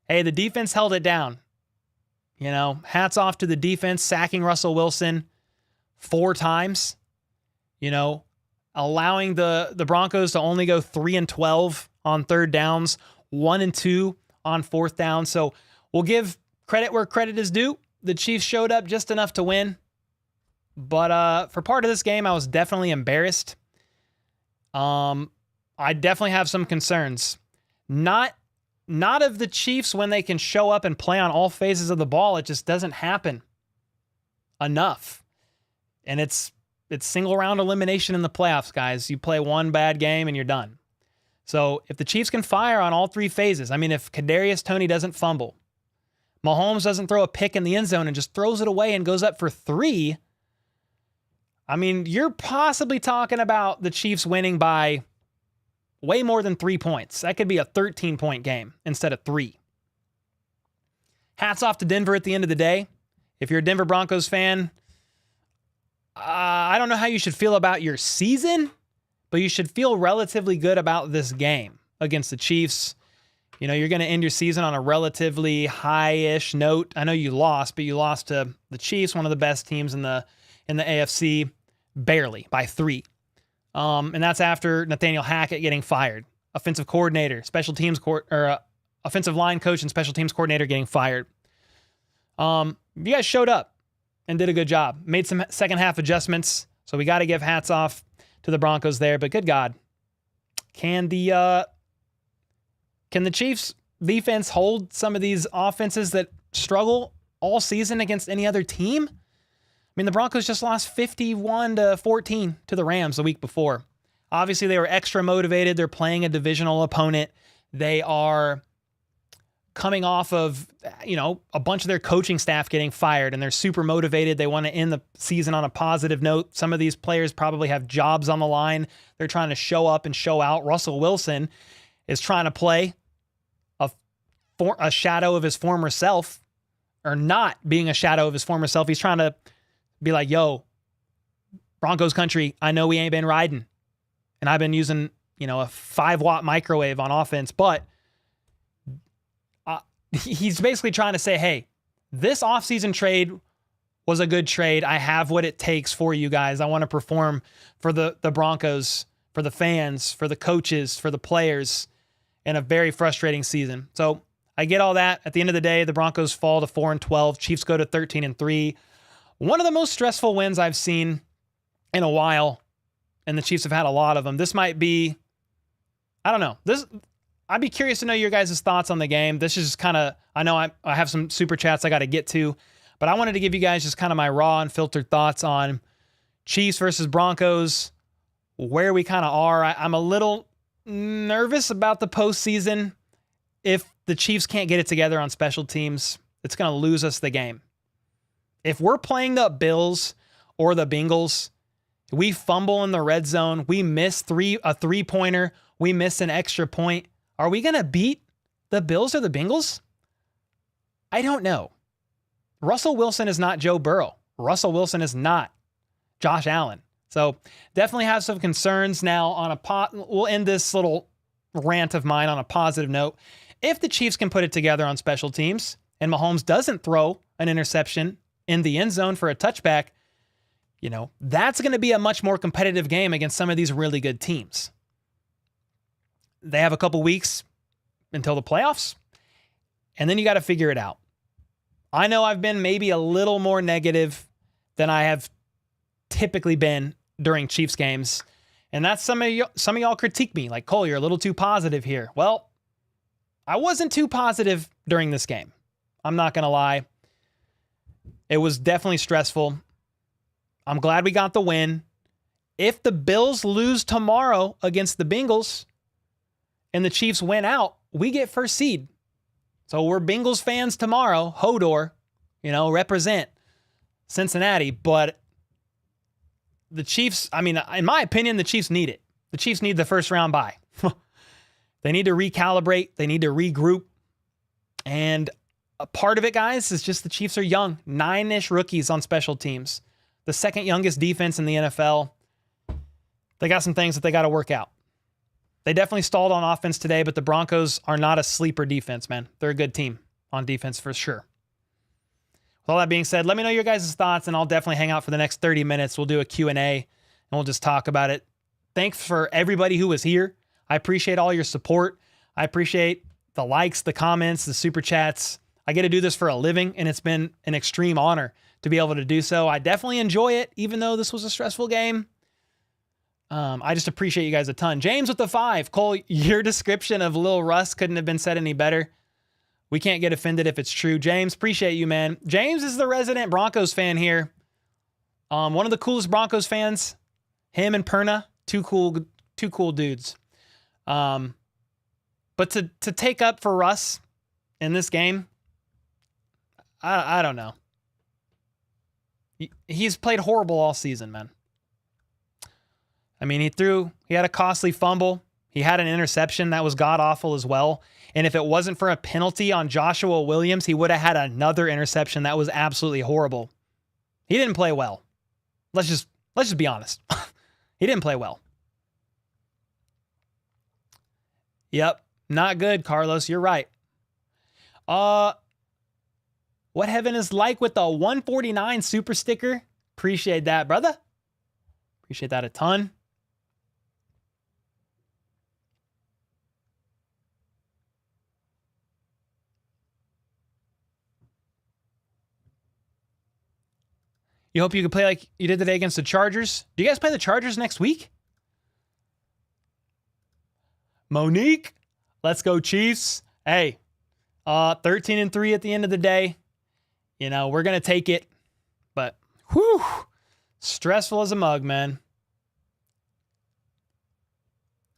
Hey, the defense held it down. You know, hats off to the defense, sacking Russell Wilson 4 times. You know, allowing the Broncos to only go 3-12 on third downs, 1-2 on fourth down. So we'll give credit where credit is due. The Chiefs showed up just enough to win. But for part of this game, I was definitely embarrassed. I definitely have some concerns. Not of the Chiefs when they can show up and play on all phases of the ball. It just doesn't happen enough. And it's single round elimination in the playoffs, guys. You play one bad game and you're done. So if the Chiefs can fire on all 3 phases, I mean, if Kadarius Toney doesn't fumble, Mahomes doesn't throw a pick in the end zone and just throws it away and goes up for 3, I mean, you're possibly talking about the Chiefs winning by way more than 3 points. That could be a 13-point game instead of 3. Hats off to Denver at the end of the day. If you're a Denver Broncos fan, I don't know how you should feel about your season, but you should feel relatively good about this game against the Chiefs. You know, you're going to end your season on a relatively high-ish note. I know you lost, but you lost to the Chiefs, one of the best teams in the AFC, barely by 3. And that's after Nathaniel Hackett getting fired. Offensive coordinator, offensive line coach and special teams coordinator getting fired. You guys showed up and did a good job. Made some second half adjustments. So we got to give hats off to the Broncos there. But good God, can the Chiefs defense hold some of these offenses that struggle all season against any other team? I mean, the Broncos just lost 51-14 to the Rams the week before. Obviously, they were extra motivated. They're playing a divisional opponent. They are coming off of, you know, a bunch of their coaching staff getting fired, and they're super motivated. They want to end the season on a positive note. Some of these players probably have jobs on the line. They're trying to show up and show out. Russell Wilson is trying to play a shadow of his former self, or not being a shadow of his former self. He's trying to be like, yo, Broncos country, I know we ain't been riding. And I've been using, you know, a 5-watt microwave on offense. But he's basically trying to say, hey, this offseason trade was a good trade. I have what it takes for you guys. I want to perform for the Broncos, for the fans, for the coaches, for the players in a very frustrating season. So I get all that. At the end of the day, the Broncos fall to 4-12. Chiefs go to 13-3. One of the most stressful wins I've seen in a while, and the Chiefs have had a lot of them. This might be, I don't know. I'd be curious to know your guys' thoughts on the game. This is just kind of, I know I have some super chats I got to get to, but I wanted to give you guys just kind of my raw and filtered thoughts on Chiefs versus Broncos, where we kind of are. I'm a little nervous about the postseason. If the Chiefs can't get it together on special teams, it's going to lose us the game. If we're playing the Bills or the Bengals, we fumble in the red zone, we miss a three-pointer, we miss an extra point, are we going to beat the Bills or the Bengals? I don't know. Russell Wilson is not Joe Burrow. Russell Wilson is not Josh Allen. So definitely have some concerns now on we'll end this little rant of mine on a positive note. If the Chiefs can put it together on special teams and Mahomes doesn't throw an interception in the end zone for a touchback, you know, that's going to be a much more competitive game against some of these really good teams. They have a couple weeks until the playoffs, and then you got to figure it out. I know I've been maybe a little more negative than I have typically been during Chiefs games. And that's some of y'all critique me like, Cole, you're a little too positive here. Well, I wasn't too positive during this game. I'm not going to lie. It was definitely stressful. I'm glad we got the win. If the Bills lose tomorrow against the Bengals and the Chiefs win out, we get first seed. So we're Bengals fans tomorrow. Hodor, represent Cincinnati. But the Chiefs, in my opinion, the Chiefs need it. The Chiefs need the first round bye. They need to recalibrate. They need to regroup. And a part of it, guys, is just the Chiefs are young. 9-ish rookies on special teams. The second youngest defense in the NFL. They got some things that they got to work out. They definitely stalled on offense today, but the Broncos are not a sleeper defense, man. They're a good team on defense for sure. With all that being said, let me know your guys' thoughts, and I'll definitely hang out for the next 30 minutes. We'll do a Q&A, and we'll just talk about it. Thanks for everybody who was here. I appreciate all your support. I appreciate the likes, the comments, the super chats. I get to do this for a living, and it's been an extreme honor to be able to do so. I definitely enjoy it, even though this was a stressful game. I just appreciate you guys a ton. James with the 5. Cole, your description of Lil Russ couldn't have been said any better. We can't get offended if it's true. James, appreciate you, man. James is the resident Broncos fan here. One of the coolest Broncos fans. Him and Perna, two cool dudes. But to take up for Russ in this game, I don't know. He's played horrible all season, man. He had a costly fumble. He had an interception that was god-awful as well. And if it wasn't for a penalty on Joshua Williams, he would have had another interception that was absolutely horrible. He didn't play well. Let's just be honest. He didn't play well. Yep. Not good, Carlos. You're right. What heaven is like with the 149 super sticker. Appreciate that, brother. Appreciate that a ton. You hope you can play like you did today against the Chargers. Do you guys play the Chargers next week? Monique, let's go Chiefs. Hey, 13-3 at the end of the day. We're going to take it. But, whew, stressful as a mug, man.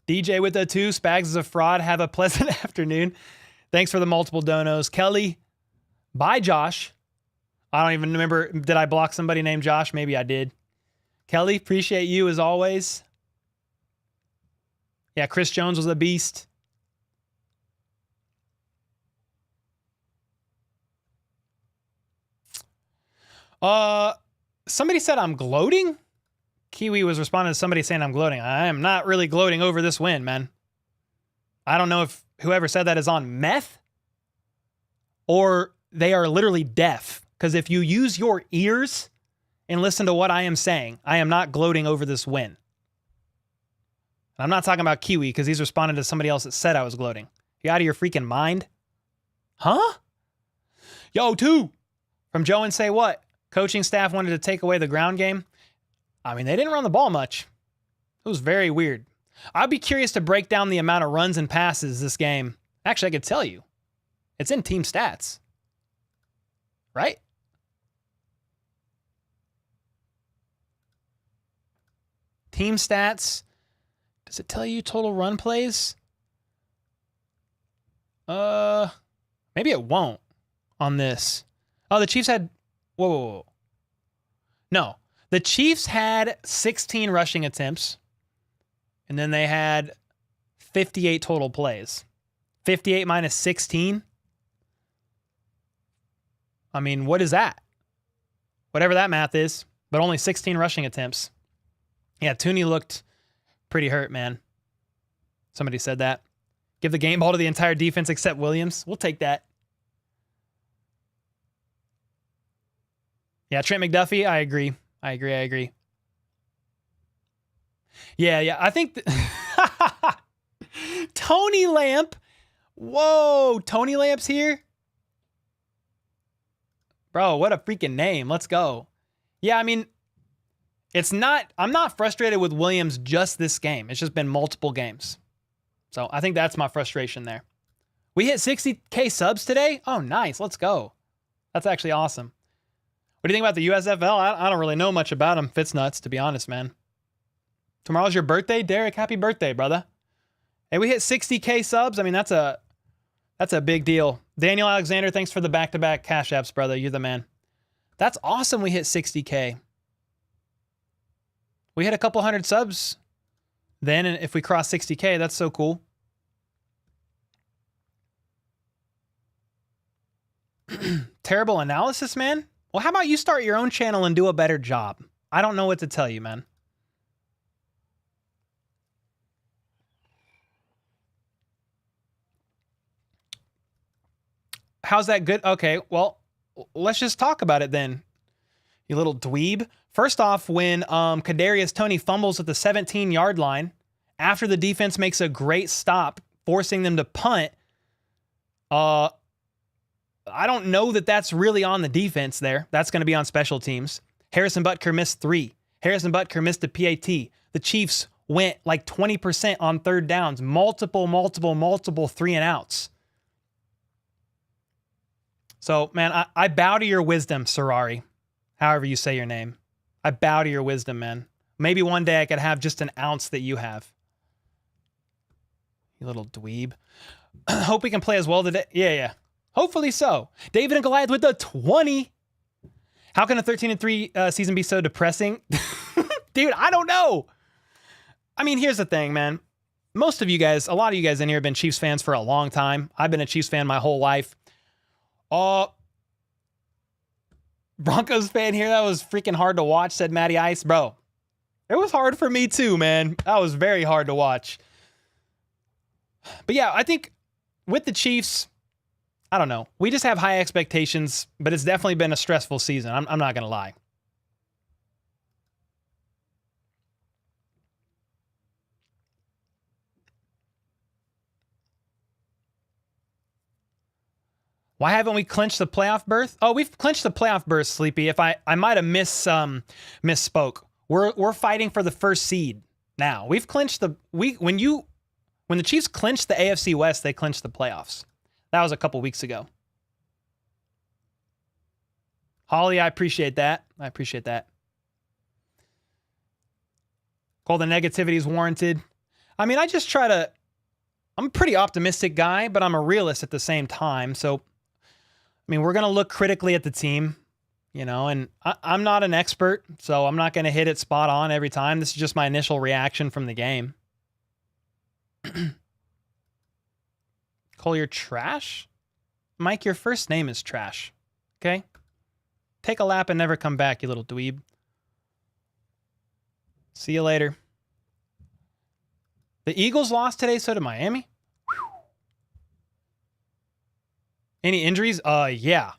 DJ with a 2. Spags is a fraud. Have a pleasant afternoon. Thanks for the multiple donos. Kelly, bye, Josh. I don't even remember. Did I block somebody named Josh? Maybe I did. Kelly, appreciate you as always. Yeah, Chris Jones was a beast. Somebody said I'm gloating. Kiwi was responding to somebody saying I'm gloating. I am not really gloating over this win, man. I don't know if whoever said that is on meth or they are literally deaf. Because if you use your ears and listen to what I am saying, I am not gloating over this win. And I'm not talking about Kiwi because he's responding to somebody else that said I was gloating. You out of your freaking mind? Huh? Yo, 2. From Joe and Say What? Coaching staff wanted to take away the ground game. They didn't run the ball much. It was very weird. I'd be curious to break down the amount of runs and passes this game. Actually, I could tell you. It's in team stats. Right? Team stats. Does it tell you total run plays? Maybe it won't on this. Oh, the Chiefs had... Whoa. No. The Chiefs had 16 rushing attempts. And then they had 58 total plays. 58 minus 16. What is that? Whatever that math is. But only 16 rushing attempts. Yeah, Tooney looked pretty hurt, man. Somebody said that. Give the game ball to the entire defense except Williams. We'll take that. Yeah, Trent McDuffie, I agree. Yeah, I think... Tony Lamp. Whoa, Tony Lamp's here? Bro, what a freaking name. Let's go. Yeah, I'm not frustrated with Williams just this game. It's just been multiple games. So I think that's my frustration there. We hit 60K subs today. Oh, nice. Let's go. That's actually awesome. What do you think about the USFL? I don't really know much about them. Fitz nuts, to be honest, man. Tomorrow's your birthday, Derek. Happy birthday, brother. Hey, we hit 60K subs. I mean, that's a big deal. Daniel Alexander, thanks for the back-to-back cash apps, brother. You're the man. That's awesome we hit 60K. We hit a couple hundred subs then, and if we cross 60K, that's so cool. Terrible analysis, man. Well, how about you start your own channel and do a better job? I don't know what to tell you, man. How's that good? Okay, well, let's just talk about it then, you little dweeb. First off, when Kadarius Toney fumbles at the 17-yard line, after the defense makes a great stop, forcing them to punt, I don't know that that's really on the defense there. That's going to be on special teams. Harrison Butker missed 3. Harrison Butker missed a PAT. The Chiefs went like 20% on third downs. Multiple 3-and-outs. So, man, I bow to your wisdom, Sarari. However you say your name. I bow to your wisdom, man. Maybe one day I could have just an ounce that you have. You little dweeb. Hope we can play as well today. Yeah. Hopefully so. David and Goliath with the 20. How can a 13-3 season be so depressing? Dude, I don't know. I mean, here's the thing, man. Most of you guys, a lot of you guys in here have been Chiefs fans for a long time. I've been a Chiefs fan my whole life. Broncos fan here, that was freaking hard to watch, said Matty Ice. Bro, it was hard for me too, man. That was very hard to watch. But yeah, I think with the Chiefs, I don't know. We just have high expectations, but it's definitely been a stressful season. I'm not going to lie. Why haven't we clinched the playoff berth? Oh, we've clinched the playoff berth, Sleepy. If I might have misspoke. We're fighting for the first seed now. We've clinched when the Chiefs clinched the AFC West, they clinched the playoffs. That was a couple weeks ago. Holly, I appreciate that. All the negativity is warranted. I mean, I'm a pretty optimistic guy, but I'm a realist at the same time. So, I mean, we're going to look critically at the team, and I'm not an expert, so I'm not going to hit it spot on every time. This is just my initial reaction from the game. Cole, you're trash? Mike, your first name is trash. Okay? Take a lap and never come back, you little dweeb. See you later. The Eagles lost today, so did Miami. Whew. Any injuries? Yeah.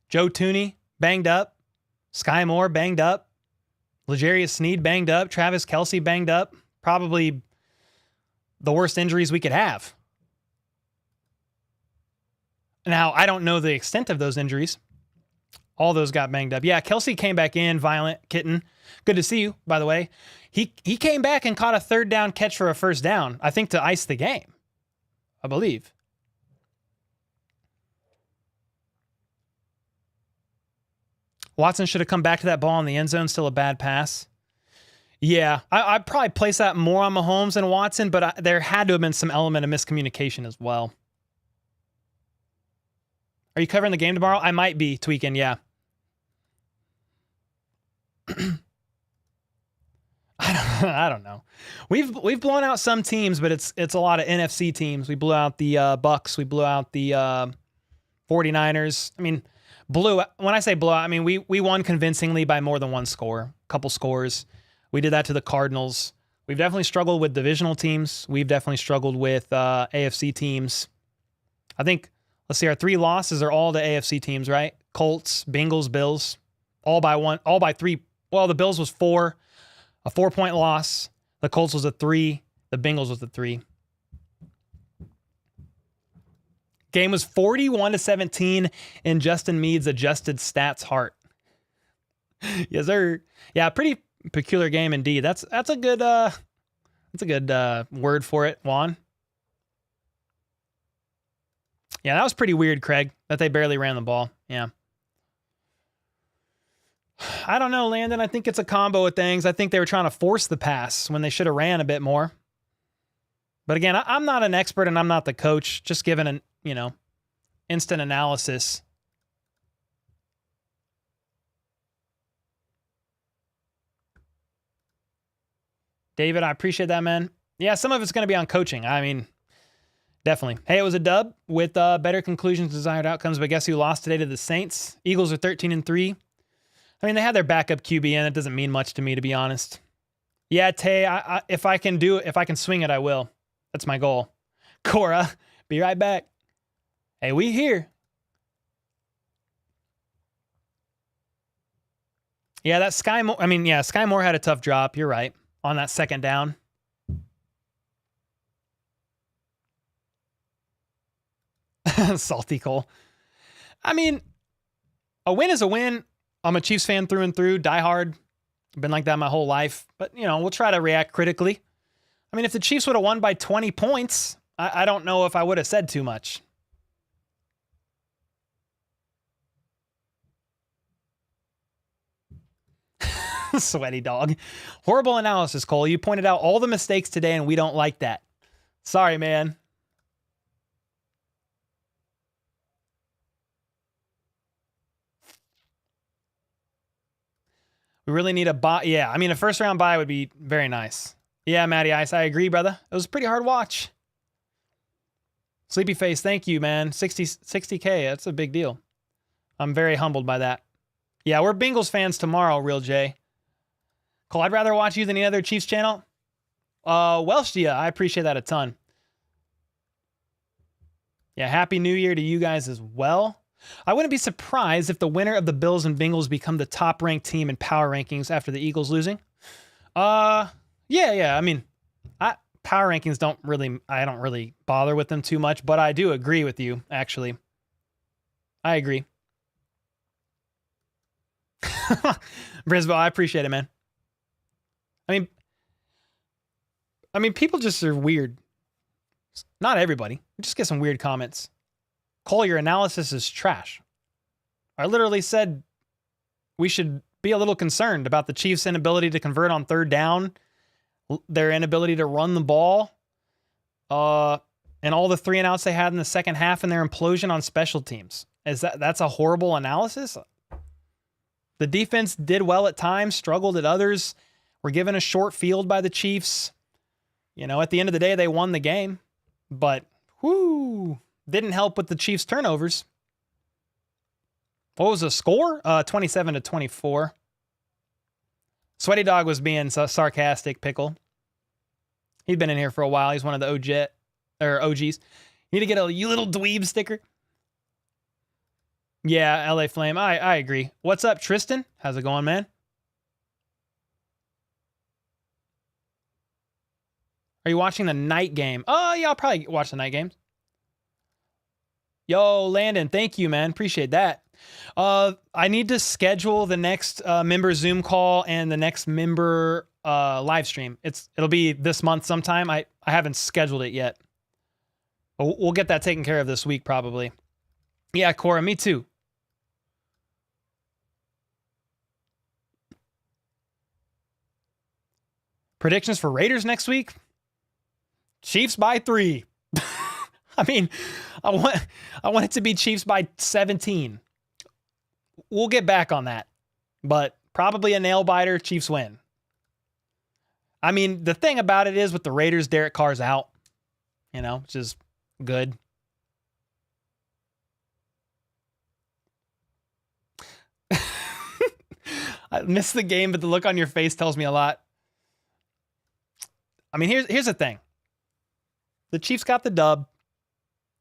Joe Tooney, banged up. Sky Moore, banged up. L'Jarius Sneed, banged up. Travis Kelce, banged up. Probably the worst injuries we could have. Now, I don't know the extent of those injuries. All those got banged up. Yeah, Kelce came back in, violent kitten. Good to see you, by the way. He came back and caught a third down catch for a first down, I think to ice the game, I believe. Watson should have come back to that ball in the end zone, still a bad pass. Yeah, I'd probably place that more on Mahomes than Watson, but there had to have been some element of miscommunication as well. Are you covering the game tomorrow? I might be, Tweaking, yeah. I don't know. We've blown out some teams, but it's a lot of NFC teams. We blew out the Bucks. We blew out the 49ers. I mean, when I say blow out, I mean we won convincingly by more than one score, couple scores. We did that to the Cardinals. We've definitely struggled with divisional teams. We've definitely struggled with AFC teams. I think, let's see, our 3 losses are all the AFC teams, right? Colts, Bengals, Bills, all by 3. Well, the Bills was 4, a 4-point loss. The Colts was a 3. The Bengals was a 3. Game was 41-17 in Justin Meade's adjusted stats heart. Yes, sir. Yeah, pretty Peculiar game indeed. That's a good word for it, Juan. Yeah, that was pretty weird, Craig, that they barely ran the ball. Yeah. I don't know, Landon. I think it's a combo of things. I think they were trying to force the pass when they should have ran a bit more. But again, I'm not an expert and I'm not the coach, just giving an, instant analysis. David, I appreciate that, man. Yeah, some of it's going to be on coaching. I mean, definitely. Hey, it was a dub with better conclusions, desired outcomes, but guess who lost today to the Saints? Eagles are 13-3. I mean, they had their backup QB in. It doesn't mean much to me, to be honest. Yeah, Tay, if I can swing it, I will. That's my goal. Cora, be right back. Hey, we here. Yeah, that Sky Moore had a tough drop. You're right. On that second down. Salty Cole. I mean, a win is a win. I'm a Chiefs fan through and through, diehard. Been like that my whole life. But, we'll try to react critically. I mean, if the Chiefs would have won by 20 points, I don't know if I would have said too much. Sweaty dog. Horrible analysis, Cole. You pointed out all the mistakes today, and we don't like that. Sorry, man. We really need a bye. Yeah, I mean, a first-round bye would be very nice. Yeah, Matty Ice, I agree, brother. It was a pretty hard watch. Sleepy Face, thank you, man. 60K, that's a big deal. I'm very humbled by that. Yeah, we're Bengals fans tomorrow, Real J. Cole, I'd rather watch you than any other Chiefs channel. Welsh, yeah, I appreciate that a ton. Yeah, Happy New Year to you guys as well. I wouldn't be surprised if the winner of the Bills and Bengals become the top-ranked team in power rankings after the Eagles losing. Yeah. I mean, power rankings I don't really bother with them too much, but I do agree with you, actually. I agree. Brisbane, I appreciate it, man. I mean, people just are weird. Not everybody. We just get some weird comments. Cole, your analysis is trash. I literally said we should be a little concerned about the Chiefs' inability to convert on third down, their inability to run the ball, and all the 3-and-outs they had in the second half and their implosion on special teams. That's a horrible analysis? The defense did well at times, struggled at others, were given a short field by the Chiefs. At the end of the day, they won the game, but didn't help with the Chiefs' turnovers. What was the score? 27-24. Sweaty Dog was being sarcastic, Pickle. He'd been in here for a while. He's one of the OGs. You need to get a "you little dweeb" sticker. Yeah, LA Flame. I agree. What's up, Tristan? How's it going, man? Are you watching the night game? Oh, yeah, I'll probably watch the night games. Yo, Landon, thank you, man. Appreciate that. I need to schedule the next member Zoom call and the next member live stream. It'll be this month sometime. I haven't scheduled it yet. But we'll get that taken care of this week, probably. Yeah, Cora, me too. Predictions for Raiders next week? Chiefs by 3. I mean, I want it to be Chiefs by 17. We'll get back on that. But probably a nail biter, Chiefs win. I mean, the thing about it is with the Raiders, Derek Carr's out. Which is good. I missed the game, but the look on your face tells me a lot. I mean, here's the thing. The Chiefs got the dub.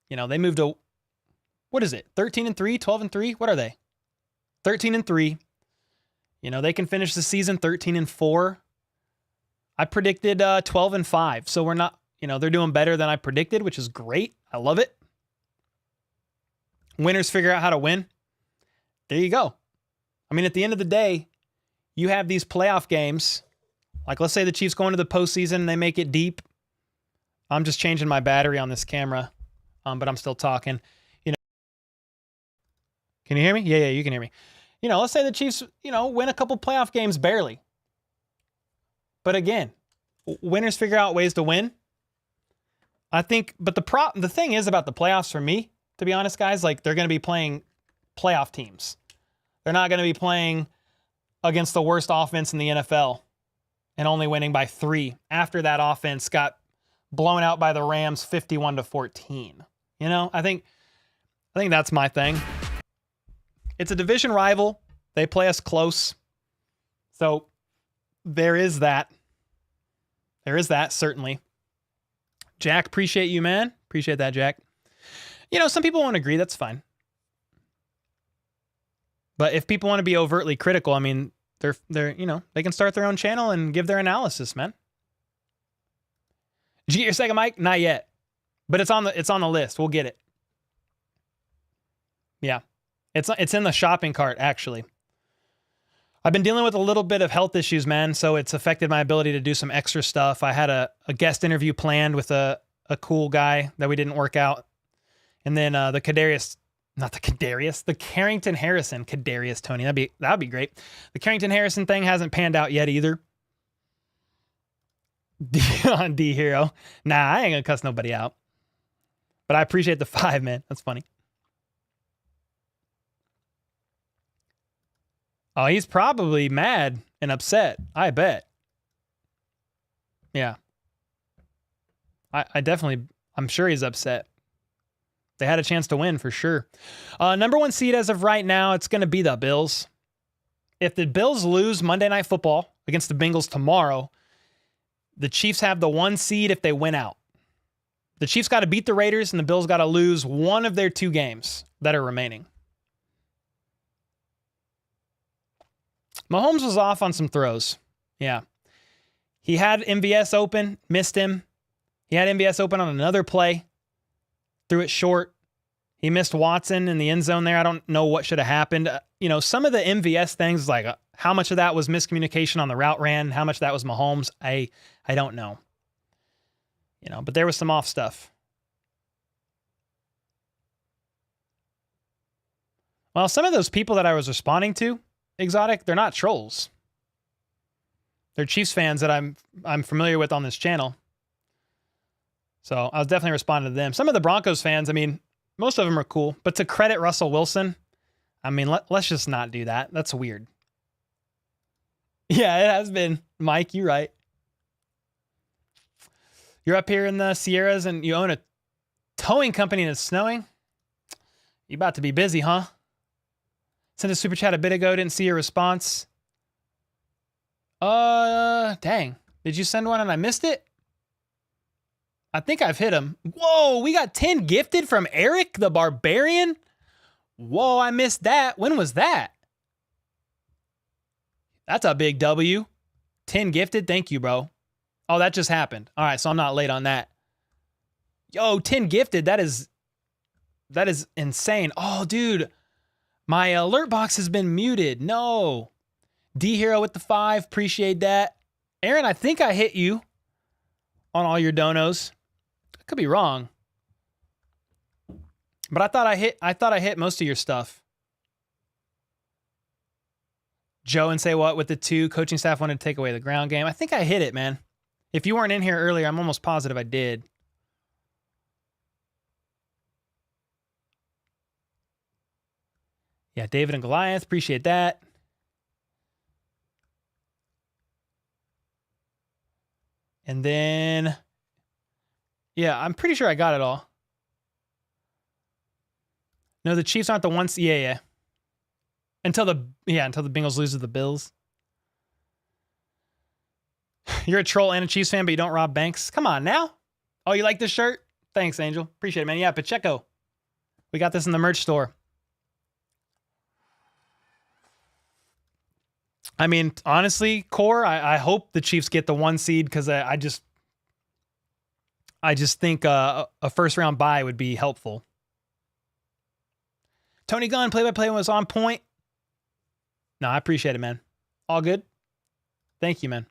They moved to, what is it? 13-3, 12-3? What are they? 13-3. They can finish the season 13-4. I predicted 12-5. So we're not, they're doing better than I predicted, which is great. I love it. Winners figure out how to win. There you go. I mean, at the end of the day, you have these playoff games. Like, let's say the Chiefs go into the postseason and they make it deep. I'm just changing my battery on this camera, but I'm still talking. You know, can you hear me? Yeah, you can hear me. You know, let's say the Chiefs, win a couple playoff games barely. But again, winners figure out ways to win. I think, but the thing is about the playoffs for me, to be honest, guys, like they're going to be playing playoff teams. They're not going to be playing against the worst offense in the NFL and only winning by 3 after that offense got blown out by the Rams 51-14. I think that's my thing. It's a division rival. They play us close. So there is that. There is that, certainly. Jack, appreciate you, man. Appreciate that, Jack. Some people won't agree. That's fine. But if people want to be overtly critical, I mean, they're they can start their own channel and give their analysis, man. Did you get your second mic? Not yet. But it's on the list. We'll get it. Yeah. It's in the shopping cart, actually. I've been dealing with a little bit of health issues, man, so it's affected my ability to do some extra stuff. I had a guest interview planned with a cool guy that we didn't work out. And then the Carrington Harrison, Kadarius Tony. That'd be great. The Carrington Harrison thing hasn't panned out yet either. D Hero. Nah, I ain't gonna cuss nobody out. But I appreciate the 5, man. That's funny. Oh, he's probably mad and upset. I bet. Yeah. I'm sure he's upset. They had a chance to win for sure. Number 1 seed as of right now, it's going to be the Bills. If the Bills lose Monday Night Football against the Bengals tomorrow, the Chiefs have the 1 seed if they win out. The Chiefs got to beat the Raiders and the Bills got to lose one of their 2 games that are remaining. Mahomes was off on some throws. Yeah. He had MVS open, missed him. He had MVS open on another play, threw it short. He missed Watson in the end zone there. I don't know what should have happened. Some of the MVS things, like how much of that was miscommunication on the route ran, how much of that was Mahomes, I don't know. But there was some off stuff. Well, some of those people that I was responding to, Exotic, they're not trolls. They're Chiefs fans that I'm familiar with on this channel. So I was definitely responding to them. Some of the Broncos fans, I mean, most of them are cool. But to credit Russell Wilson, I mean, let's just not do that. That's weird. Yeah, it has been. Mike, you're right. You're up here in the Sierras and you own a towing company and it's snowing? You about to be busy, huh? Sent a super chat a bit ago, didn't see your response. Dang. Did you send one and I missed it? I think I've hit him. Whoa, we got 10 gifted from Eric the Barbarian? Whoa, I missed that. When was that? That's a big W. 10 gifted, thank you, bro. Oh, that just happened. All right, so I'm not late on that. Yo, 10 gifted, that is insane. Oh, dude. My alert box has been muted. No. D Hero with the 5. Appreciate that. Aaron, I think I hit you on all your donos. I could be wrong. But I thought I hit most of your stuff. Joe and say what with the 2 coaching staff wanted to take away the ground game. I think I hit it, man. If you weren't in here earlier, I'm almost positive I did. Yeah, David and Goliath, appreciate that. And then, yeah, I'm pretty sure I got it all. No, the Chiefs aren't the ones. Yeah. Until the Bengals lose to the Bills. You're a troll and a Chiefs fan, but you don't rob banks. Come on now. Oh, you like this shirt? Thanks, Angel. Appreciate it, man. Yeah, Pacheco. We got this in the merch store. I mean, honestly, Core, I hope the Chiefs get the 1 seed because I just think a first round bye would be helpful. Tony Gunn, play-by-play was on point. No, I appreciate it, man. All good. Thank you, man.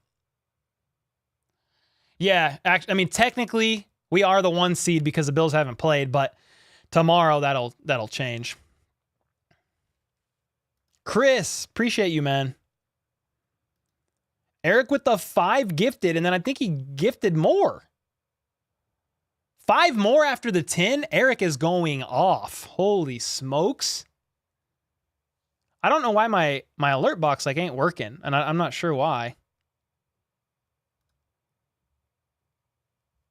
Yeah, actually, I mean, technically, we are the 1 seed because the Bills haven't played, but tomorrow that'll change. Chris, appreciate you, man. Eric with the 5 gifted, and then I think he gifted more. 5 more after the 10. Eric is going off. Holy smokes. I don't know why my alert box like ain't working, and I'm not sure why.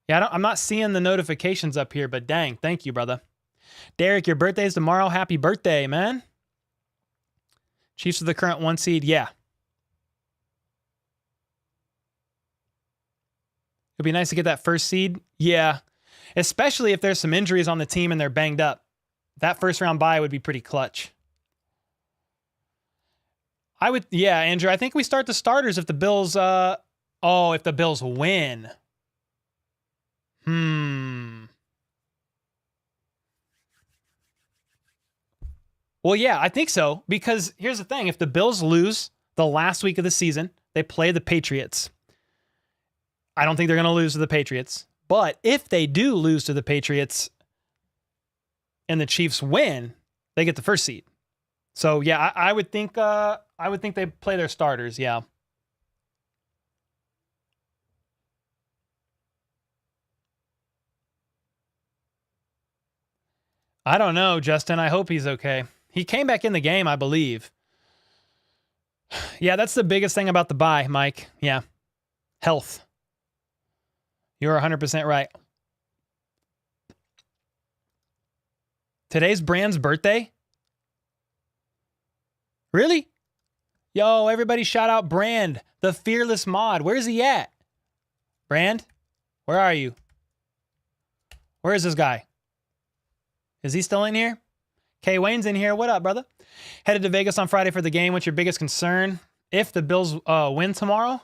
Yeah, I'm not seeing the notifications up here, but dang, thank you, brother. Derek, your birthday's tomorrow. Happy birthday, man. Chiefs are the current 1 seed. Yeah. It'd be nice to get that 1st seed. Yeah. Especially if there's some injuries on the team and they're banged up. That 1st round bye would be pretty clutch. Yeah, Andrew, I think we start the starters if the Bills, if the Bills win. Well, yeah, I think so. Because here's the thing. If the Bills lose the last week of the season, they play the Patriots. I don't think they're going to lose to the Patriots. But if they do lose to the Patriots and the Chiefs win, they get the 1st seed. So, yeah, I would think they play their starters, yeah. I don't know, Justin. I hope he's okay. He came back in the game, I believe. Yeah, that's the biggest thing about the bye, Mike. Yeah. Health. You're 100% right. Today's Brand's birthday? Really? Yo, everybody shout out Brand, the fearless mod. Where's he at? Brand, where are you? Where is this guy? Is he still in here? K Wayne's in here. What up, brother? Headed to Vegas on Friday for the game. What's your biggest concern? If the Bills win tomorrow?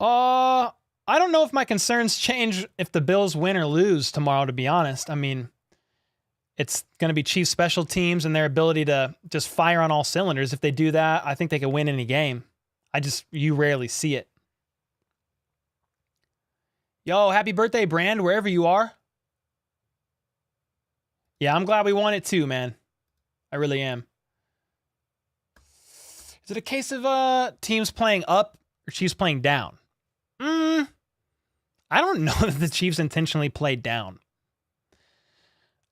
I don't know if my concerns change if the Bills win or lose tomorrow, to be honest. I mean, it's going to be Chiefs special teams and their ability to just fire on all cylinders. If they do that, I think they can win any game. You rarely see it. Yo, happy birthday, Brand, wherever you are. Yeah, I'm glad we won it too, man. I really am. Is it a case of teams playing up or Chiefs playing down? I don't know that the Chiefs intentionally played down.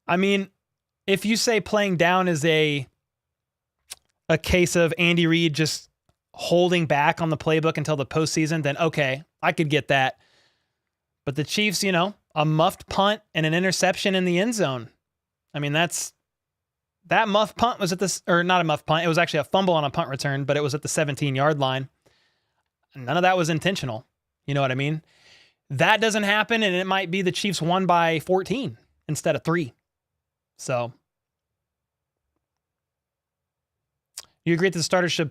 I mean, if you say playing down is a case of Andy Reid just holding back on the playbook until the postseason, then okay, I could get that. But the Chiefs, a muffed punt and an interception in the end zone. I mean, that muffed punt was or not a muffed punt. It was actually a fumble on a punt return, but it was at the 17-yard line. None of that was intentional. You know what I mean? That doesn't happen, and it might be the Chiefs won by 14 instead of 3. So, you agree that the starters should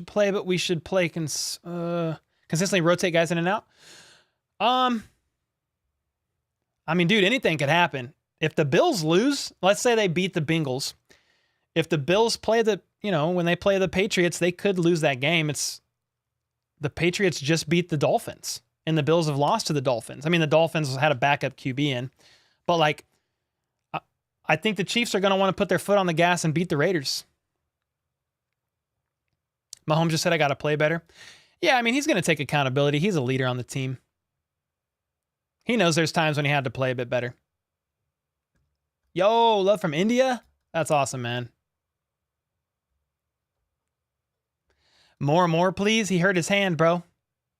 play, but we should play consistently rotate guys in and out? I mean, dude, anything could happen. If the Bills lose, let's say they beat the Bengals. If the Bills play when they play the Patriots, they could lose that game. The Patriots just beat the Dolphins, and the Bills have lost to the Dolphins. I mean, the Dolphins had a backup QB in, but I think the Chiefs are going to want to put their foot on the gas and beat the Raiders. Mahomes just said, I got to play better. Yeah, I mean, he's going to take accountability. He's a leader on the team. He knows there's times when he had to play a bit better. Yo, love from India? That's awesome, man. More and more, please. He hurt his hand, bro.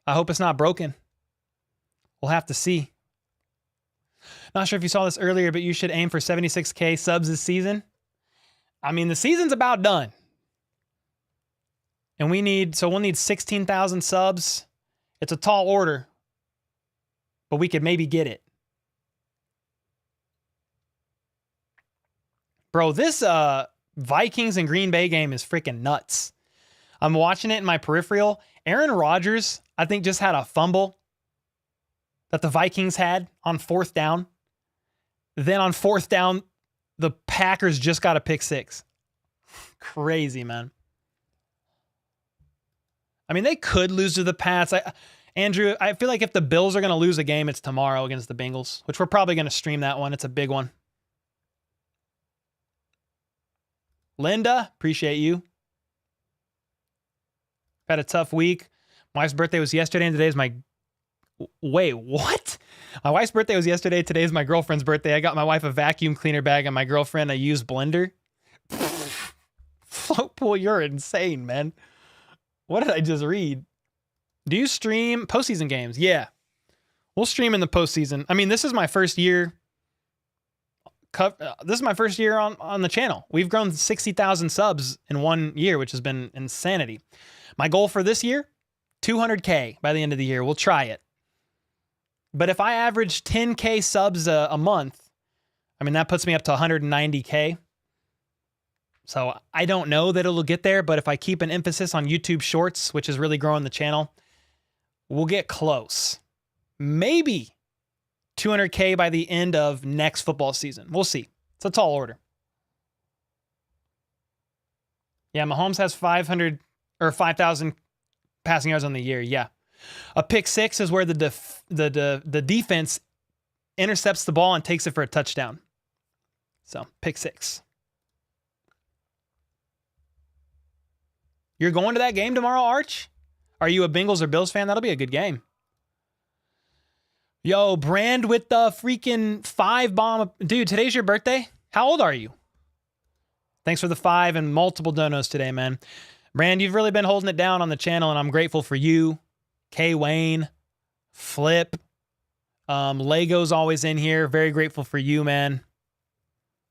I hope it's not broken. We'll have to see. Not sure if you saw this earlier, but you should aim for 76K subs this season. I mean, the season's about done. And we'll need 16,000 subs. It's a tall order, but we could maybe get it. Bro, this Vikings and Green Bay game is freaking nuts. I'm watching it in my peripheral. Aaron Rodgers, I think, just had a fumble that the Vikings had on 4th down. Then on 4th down, the Packers just got a pick 6. Crazy, man. I mean, they could lose to the Pats. Andrew, I feel like if the Bills are going to lose a game, it's tomorrow against the Bengals, which we're probably going to stream that one. It's a big one. Linda, appreciate you. Had a tough week. My wife's birthday was yesterday, and today's my... Wait, what? My wife's birthday was yesterday. Today's my girlfriend's birthday. I got my wife a vacuum cleaner bag and my girlfriend a used blender. Float pool, you're insane, man. What did I just read? Do you stream postseason games? Yeah. We'll stream in the postseason. I mean, this is my first year. This is my first year on the channel. We've grown 60,000 subs in 1 year, which has been insanity. My goal for this year, 200K by the end of the year. We'll try it. But if I average 10K subs a month, I mean, that puts me up to 190K. So I don't know that it'll get there, but if I keep an emphasis on YouTube Shorts, which is really growing the channel, we'll get close. Maybe 200K by the end of next football season. We'll see. It's a tall order. Yeah, Mahomes has 500 or 5,000 passing yards on the year. Yeah. A pick six is where the defense intercepts the ball and takes it for a touchdown. So, pick six. You're going to that game tomorrow, Arch? Are you a Bengals or Bills fan? That'll be a good game. Yo, Brand with the freaking 5 bomb. Dude, today's your birthday? How old are you? Thanks for the 5 and multiple donos today, man. Brand, you've really been holding it down on the channel, and I'm grateful for you. K. Wayne, Flip, Lego's always in here. Very grateful for you, man.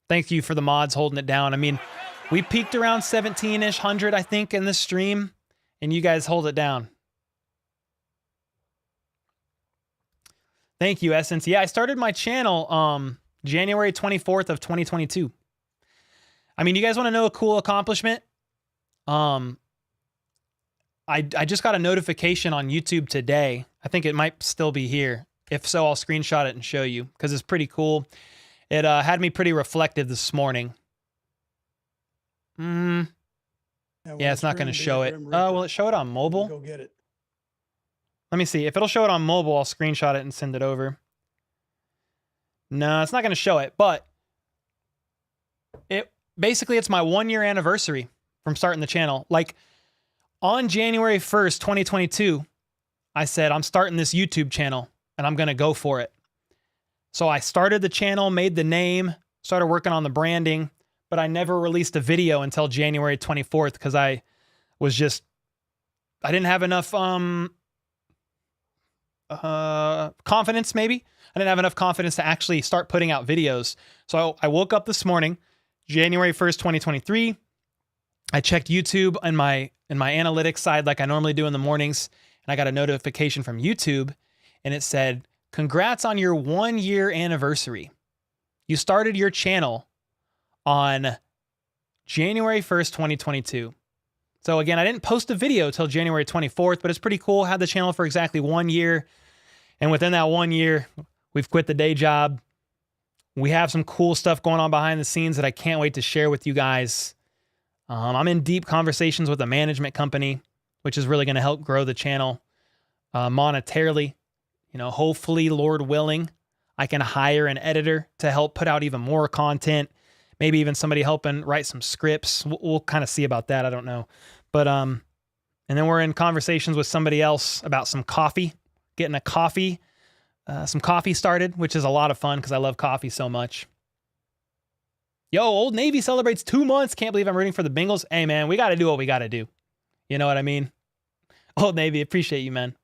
Thank you for the mods holding it down. I mean, we peaked around 17-ish hundred, I think, in this stream, and you guys hold it down. Thank you, Essence. Yeah, I started my channel January 24th of 2022. I mean, you guys want to know a cool accomplishment? I just got a notification on YouTube today. I think it might still be here. If so, I'll screenshot it and show you because it's pretty cool. It had me pretty reflective this morning. Yeah, it's not going to show it. Will it show it on mobile? Go get it. Let me see. If it'll show it on mobile, I'll screenshot it and send it over. No, it's not going to show it, but basically it's my 1 year anniversary from starting the channel. Like on January 1st, 2022, I said, I'm starting this YouTube channel and I'm going to go for it. So I started the channel, made the name, started working on the branding, but I never released a video until January 24th because I didn't have enough confidence, maybe. I didn't have enough confidence to actually start putting out videos. So I woke up this morning, January 1st, 2023. I checked YouTube in my analytics side like I normally do in the mornings, and I got a notification from YouTube, and it said, congrats on your 1 year anniversary. You started your channel on January 1st, 2022. So again, I didn't post a video till January 24th, but it's pretty cool. I had the channel for exactly 1 year. And within that 1 year, we've quit the day job. We have some cool stuff going on behind the scenes that I can't wait to share with you guys. I'm in deep conversations with a management company, which is really going to help grow the channel monetarily. You know, hopefully, Lord willing, I can hire an editor to help put out even more content. Maybe even somebody helping write some scripts. We'll kind of see about that. I don't know. But, and then we're in conversations with somebody else about some coffee, getting some coffee started, which is a lot of fun because I love coffee so much. Yo, Old Navy celebrates 2 months. Can't believe I'm rooting for the Bengals. Hey, man, we got to do what we got to do. You know what I mean? Old Navy, appreciate you, man.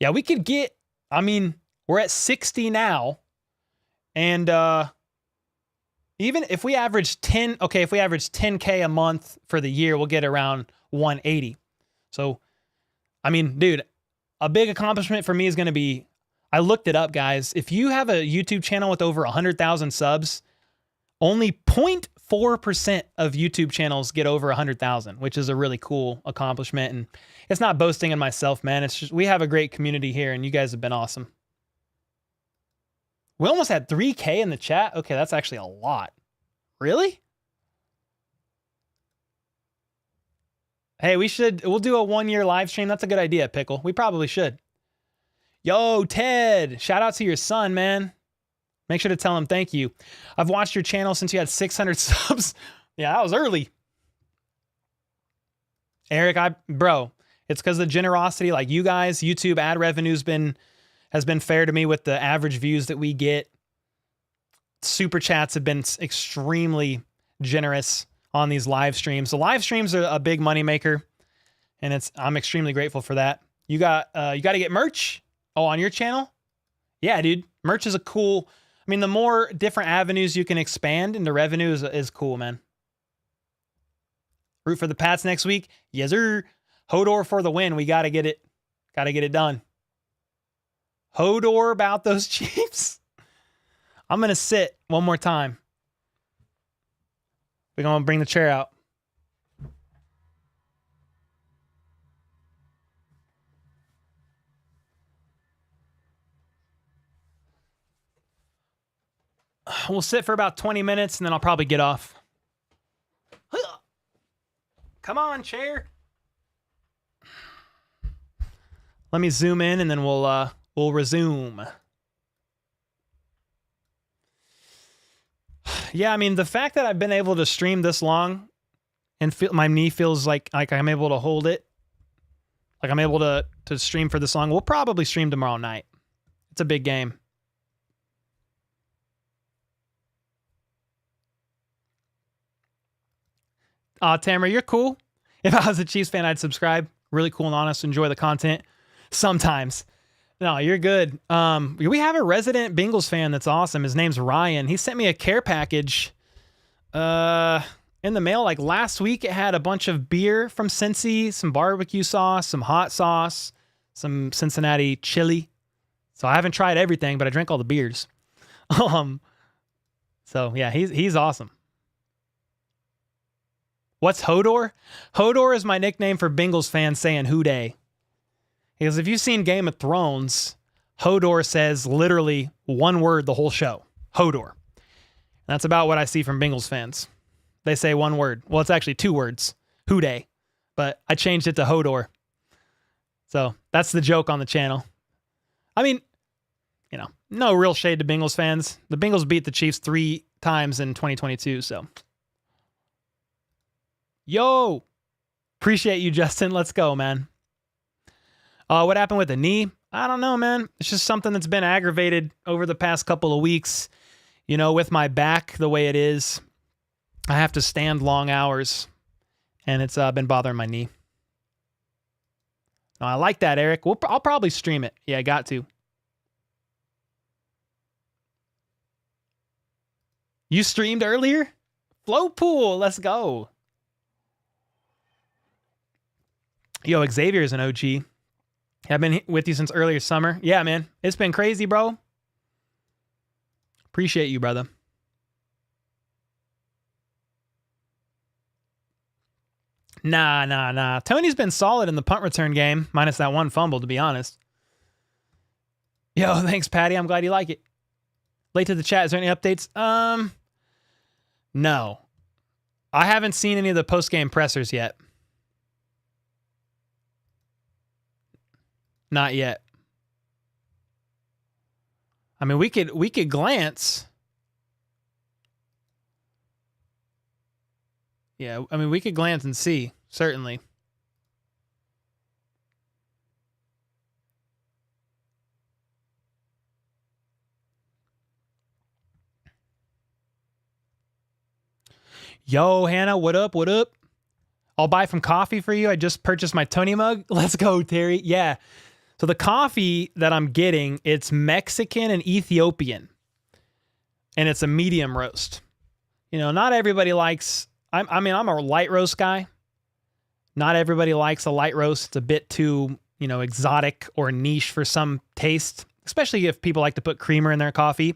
Yeah, we could get, I mean, we're at 60 now. And even if we average 10K a month for the year, we'll get around 180. So, I mean, dude, a big accomplishment for me is going to be, I looked it up, guys. If you have a YouTube channel with over 100,000 subs, only 0.4% of YouTube channels get over 100,000, which is a really cool accomplishment. And it's not boasting in myself, man. It's just, we have a great community here and you guys have been awesome. We almost had 3K in the chat. Okay, that's actually a lot. Really? Hey, we'll do a 1-year live stream. That's a good idea, Pickle. We probably should. Yo, Ted, shout out to your son, man. Make sure to tell him thank you. I've watched your channel since you had 600 subs. Yeah, that was early. Eric, bro, it's because the generosity, like you guys, YouTube ad revenue has been fair to me with the average views that we get. Super chats have been extremely generous on these live streams. The live streams are a big moneymaker, and I'm extremely grateful for that. You got to get merch. Oh, on your channel? Yeah, dude. Merch is a cool. I mean, the more different avenues you can expand into revenue is cool, man. Root for the Pats next week. Yes, sir. Hodor for the win. We got to get it. Got to get it done. Hodor about those Chiefs. I'm going to sit one more time. We're going to bring the chair out. We'll sit for about 20 minutes and then I'll probably get off. Come on, chair. Let me zoom in and then we'll resume. Yeah, I mean, the fact that I've been able to stream this long and my knee feels like I'm able to hold it, like I'm able to stream for this long, we'll probably stream tomorrow night. It's a big game. Tamara, you're cool. If I was a Chiefs fan, I'd subscribe. Really cool and honest. Enjoy the content. Sometimes. No, you're good. We have a resident Bengals fan that's awesome. His name's Ryan. He sent me a care package in the mail like last week. It had a bunch of beer from Cincy, some barbecue sauce, some hot sauce, some Cincinnati chili. So I haven't tried everything, but I drank all the beers. So yeah, he's awesome. What's Hodor? Hodor is my nickname for Bengals fans saying "Who Dey." Because if you've seen Game of Thrones, Hodor says literally one word the whole show. Hodor. That's about what I see from Bengals fans. They say one word. Well, it's actually 2 words. Who Dey. But I changed it to Hodor. So that's the joke on the channel. I mean, you know, no real shade to Bengals fans. The Bengals beat the Chiefs 3 times in 2022, so. Yo! Appreciate you, Justin. Let's go, man. What happened with the knee? I don't know, man. It's just something that's been aggravated over the past couple of weeks. You know, with my back the way it is, I have to stand long hours, and it's been bothering my knee. No, I like that, Eric. I'll probably stream it. Yeah, I got to. You streamed earlier? Flow pool, let's go. Yo, Xavier is an OG. I've been with you since earlier summer. Yeah, man. It's been crazy, bro. Appreciate you, brother. Nah. Tony's been solid in the punt return game, minus that one fumble, to be honest. Yo, thanks, Patty. I'm glad you like it. Late to the chat. Is there any updates? No. I haven't seen any of the post-game pressers yet. Not yet. I mean, we could glance. Yeah, I mean, we could glance and see, certainly. Yo, Hannah, what up? What up? I'll buy from coffee for you. I just purchased my Tony mug. Let's go, Terry. Yeah. So the coffee that I'm getting, it's Mexican and Ethiopian. And it's a medium roast. You know, not everybody likes, I'm a light roast guy. Not everybody likes a light roast. It's a bit too, you know, exotic or niche for some taste, especially if people like to put creamer in their coffee.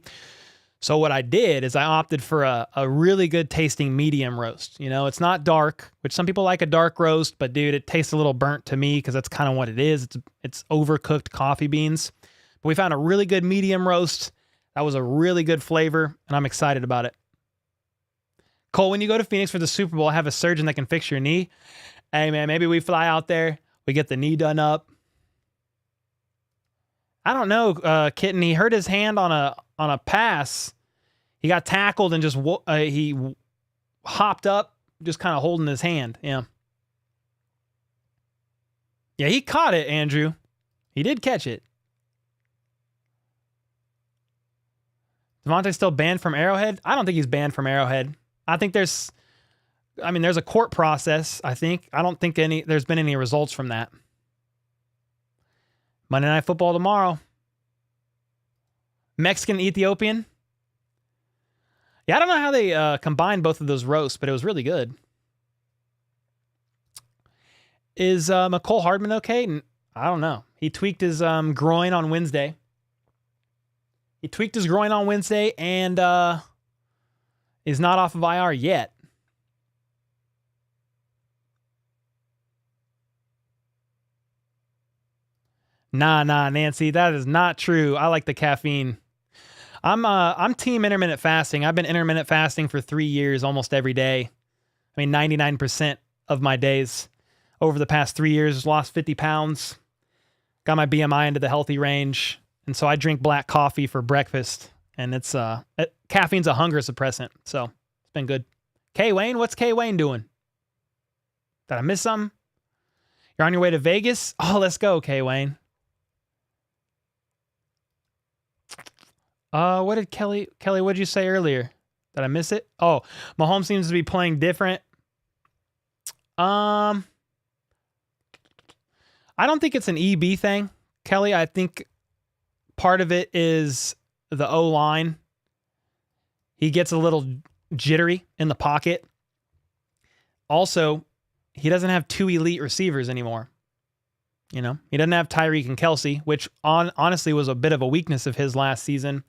So what I did is I opted for a really good tasting medium roast. You know, it's not dark, which some people like a dark roast, but dude, it tastes a little burnt to me because that's kind of what it is. It's overcooked coffee beans. But we found a really good medium roast. That was a really good flavor, and I'm excited about it. Cole, when you go to Phoenix for the Super Bowl, have a surgeon that can fix your knee. Hey, man, maybe we fly out there. We get the knee done up. I don't know, Kitten. He hurt his hand on a pass. He got tackled and just he hopped up, just kind of holding his hand. Yeah. Yeah, he caught it, Andrew. He did catch it. Devontae's still banned from Arrowhead? I don't think he's banned from Arrowhead. I think there's a court process, I think. I don't think there's been any results from that. Monday Night Football tomorrow. Mexican Ethiopian. Yeah, I don't know how they combined both of those roasts, but it was really good. Is McCole Hardman okay? I don't know. He tweaked his groin on Wednesday. And is not off of IR yet. Nah, Nancy, that is not true. I like the caffeine. I'm team intermittent fasting. I've been intermittent fasting for 3 years, almost every day. I mean, 99% of my days over the past 3 years. Lost 50 pounds. Got my BMI into the healthy range. And so I drink black coffee for breakfast. And caffeine's a hunger suppressant. So it's been good. K Wayne, what's K Wayne doing? Did I miss something? You're on your way to Vegas? Oh, let's go, K Wayne. What did Kelly, what did you say earlier? Did I miss it? Oh, Mahomes seems to be playing different. I don't think it's an EB thing, Kelly. I think part of it is the O-line. He gets a little jittery in the pocket. Also, he doesn't have 2 elite receivers anymore. You know, he doesn't have Tyreek and Kelsey, which honestly was a bit of a weakness of his last season.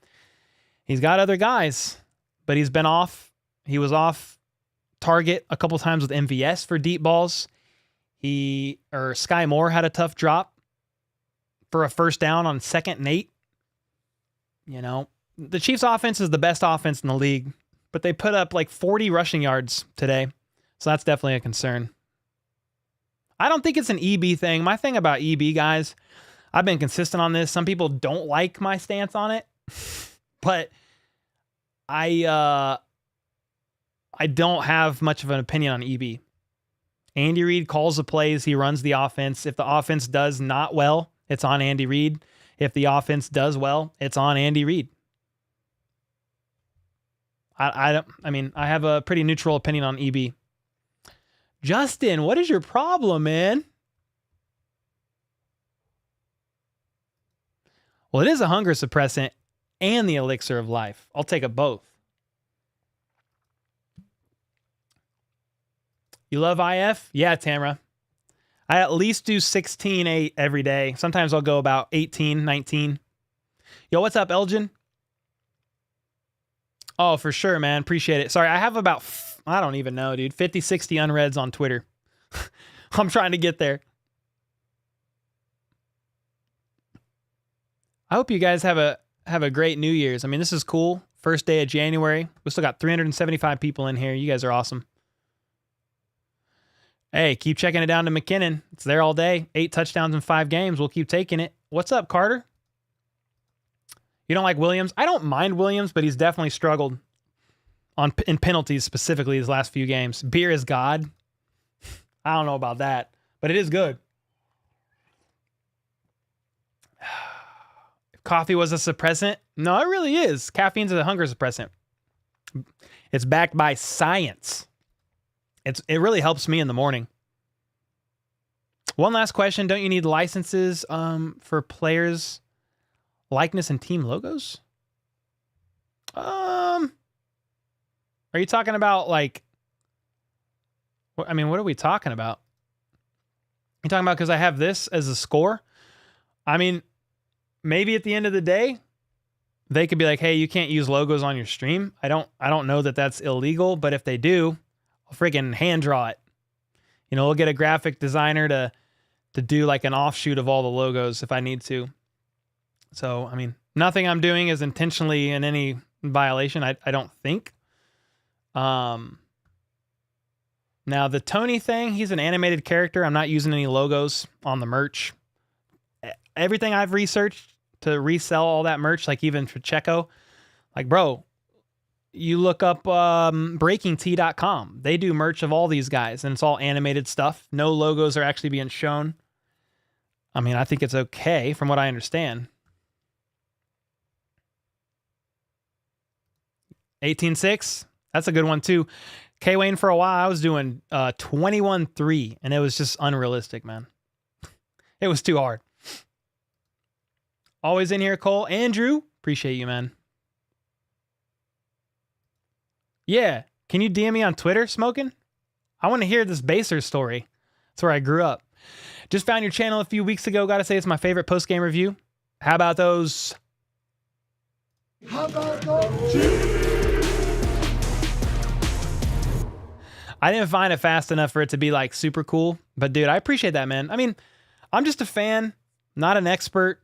He's got other guys, but he's been off. He was off target a couple times with MVS for deep balls. Sky Moore had a tough drop for a first down on 2nd and 8. You know, the Chiefs offense is the best offense in the league, but they put up like 40 rushing yards today. So that's definitely a concern. I don't think it's an EB thing. My thing about EB, guys, I've been consistent on this. Some people don't like my stance on it, but I don't have much of an opinion on EB. Andy Reid calls the plays. He runs the offense. If the offense does not well, it's on Andy Reid. If the offense does well, it's on Andy Reid. I have a pretty neutral opinion on EB. Justin, what is your problem, man? Well, it is a hunger suppressant and the elixir of life. I'll take it both. You love IF? Yeah, Tamara. I at least do 16-8 every day. Sometimes I'll go about 18, 19. Yo, what's up, Elgin? Oh, for sure, man. Appreciate it. Sorry, I have about, I don't even know, dude. 50, 60 unreads on Twitter. I'm trying to get there. I hope you guys have a great New Year's. I mean, this is cool. First day of January. We still got 375 people in here. You guys are awesome. Hey, keep checking it down to McKinnon. It's there all day. 8 touchdowns in 5 games. We'll keep taking it. What's up, Carter? You don't like Williams? I don't mind Williams, but he's definitely struggled in penalties, specifically his last few games. Beer is God. I don't know about that, but it is good. If coffee was a suppressant, no, it really is. Caffeine's a hunger suppressant. It's backed by science. It really helps me in the morning. One last question. Don't you need licenses for players' likeness and team logos? Are you talking about like, I mean, what are we talking about? You talking about because I have this as a score? I mean, maybe at the end of the day, they could be like, hey, you can't use logos on your stream. I don't know that that's illegal, but if they do, I'll friggin' hand draw it. You know, we'll get a graphic designer to do like an offshoot of all the logos if I need to. So, I mean, nothing I'm doing is intentionally in any violation. I don't think. Now, the Tony thing, he's an animated character. I'm not using any logos on the merch. Everything I've researched to resell all that merch, like even for Checo, like, bro, you look up breakingtea.com. They do merch of all these guys, and it's all animated stuff. No logos are actually being shown. I mean, I think it's okay from what I understand. 18.6, that's a good one too. K-Wayne, for a while, I was doing 21.3, and it was just unrealistic, man. It was too hard. Always in here, Cole. Andrew, appreciate you, man. Yeah, can you DM me on Twitter, Smoking? I want to hear this Baser story. That's where I grew up. Just found your channel a few weeks ago. Got to say it's my favorite post-game review. How about those? How about those? I didn't find it fast enough for it to be like super cool. But dude, I appreciate that, man. I mean, I'm just a fan, not an expert.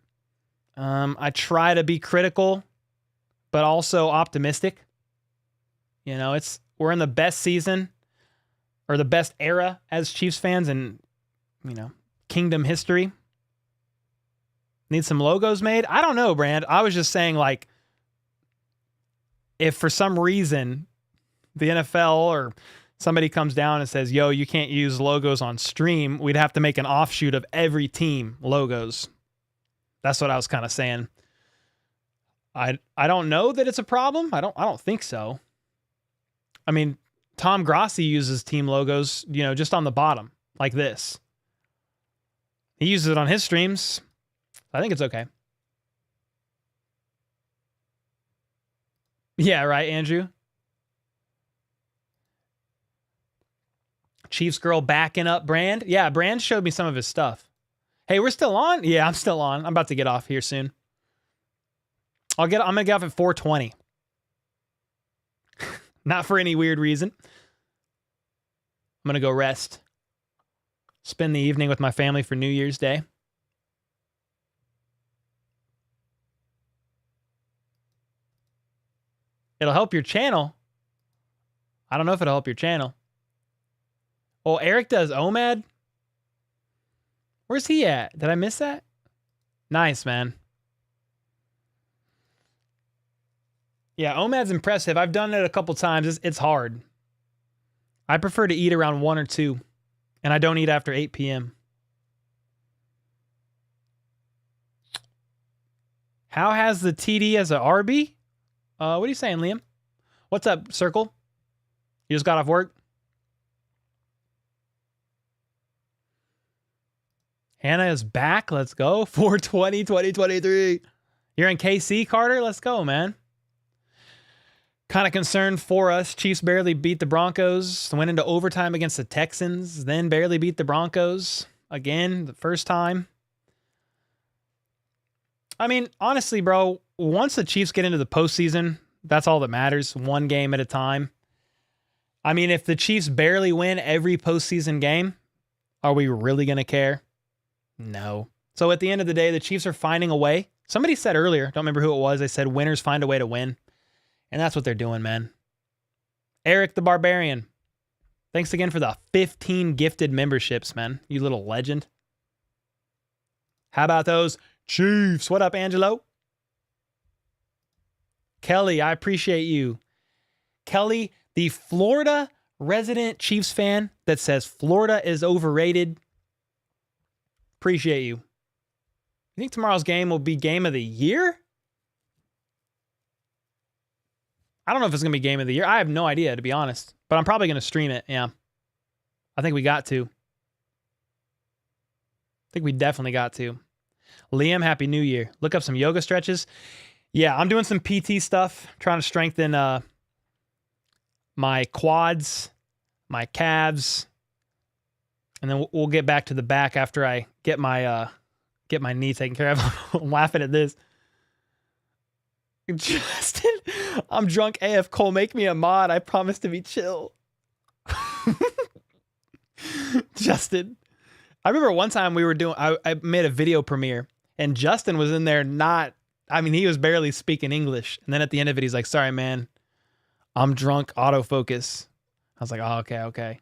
I try to be critical, but also optimistic. You know, we're in the best season or the best era as Chiefs fans in, you know, Kingdom history. Need some logos made? I don't know, Brand. I was just saying, like, if for some reason the NFL or somebody comes down and says, yo, you can't use logos on stream, we'd have to make an offshoot of every team logos. That's what I was kind of saying. I don't know that it's a problem. I don't think so. I mean, Tom Grossi uses team logos, you know, just on the bottom, like this. He uses it on his streams. I think it's okay. Yeah, right, Andrew? Chiefs girl backing up Brand. Yeah, Brand showed me some of his stuff. Hey, we're still on? Yeah, I'm still on. I'm about to get off here soon. I'm gonna get off at 4:20. Not for any weird reason. I'm gonna go rest. Spend the evening with my family for New Year's Day. It'll help your channel. I don't know if it'll help your channel. Oh, Eric does OMAD? Where's he at? Did I miss that? Nice, man. Yeah, OMAD's impressive. I've done it a couple times. It's hard. I prefer to eat around 1 or 2, and I don't eat after 8 p.m. How has the TD as a RB? What are you saying, Liam? What's up, Circle? You just got off work? Hannah is back. Let's go. 420, 2023. You're in KC, Carter? Let's go, man. Kind of concerned for us. Chiefs barely beat the Broncos. Went into overtime against the Texans. Then barely beat the Broncos. Again, the first time. I mean, honestly, bro, once the Chiefs get into the postseason, that's all that matters. One game at a time. I mean, if the Chiefs barely win every postseason game, are we really going to care? No. So at the end of the day, the Chiefs are finding a way. Somebody said earlier, don't remember who it was, they said winners find a way to win. And that's what they're doing, man. Eric the Barbarian. Thanks again for the 15 gifted memberships, man. You little legend. How about those Chiefs? What up, Angelo? Kelly, I appreciate you. Kelly, the Florida resident Chiefs fan that says Florida is overrated. Appreciate you. You think tomorrow's game will be game of the year? I don't know if it's going to be game of the year. I have no idea, to be honest. But I'm probably going to stream it, yeah. I think we got to. I think we definitely got to. Liam, Happy New Year. Look up some yoga stretches. Yeah, I'm doing some PT stuff. Trying to strengthen my quads, my calves. And then we'll get back to the back after I get my knee taken care of. I'm laughing at this. Justin, I'm drunk AF. Cole, make me a mod. I promise to be chill. Justin, I remember one time we were doing, I made a video premiere and Justin was in there he was barely speaking English. And then at the end of it, he's like, sorry, man, I'm drunk, autofocus. I was like, oh, okay.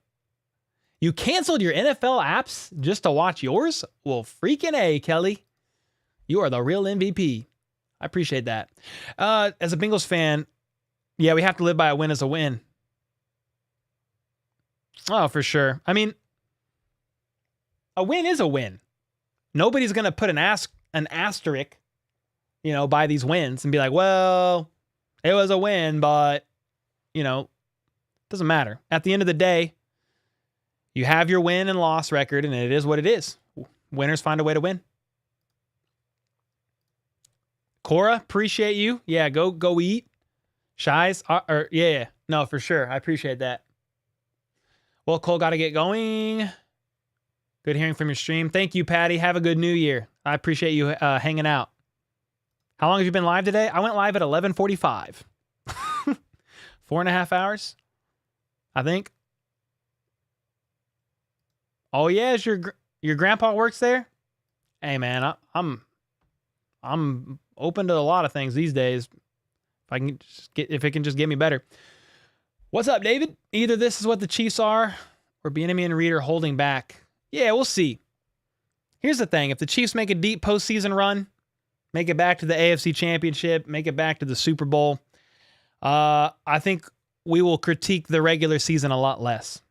You canceled your NFL apps just to watch yours? Well, freaking A, Kelly. You are the real MVP. I appreciate that. As a Bengals fan, yeah, we have to live by a win as a win. Oh, for sure. I mean, a win is a win. Nobody's going to put an asterisk, by these wins and be like, well, it was a win, but, it doesn't matter. At the end of the day, you have your win and loss record, and it is what it is. Winners find a way to win. Cora, appreciate you. Yeah, go eat. Shies, yeah. No, for sure. I appreciate that. Well, Cole, got to get going. Good hearing from your stream. Thank you, Patty. Have a good new year. I appreciate you hanging out. How long have you been live today? I went live at 11:45. 4.5 hours, I think. Oh, yeah, is your grandpa works there? Hey, man, I'm open to a lot of things these days. If it can just get me better. What's up, David? Either this is what the Chiefs are, or Bieniemy and Reed are holding back. Yeah, we'll see. Here's the thing: if the Chiefs make a deep postseason run, make it back to the AFC Championship, make it back to the Super Bowl, I think we will critique the regular season a lot less.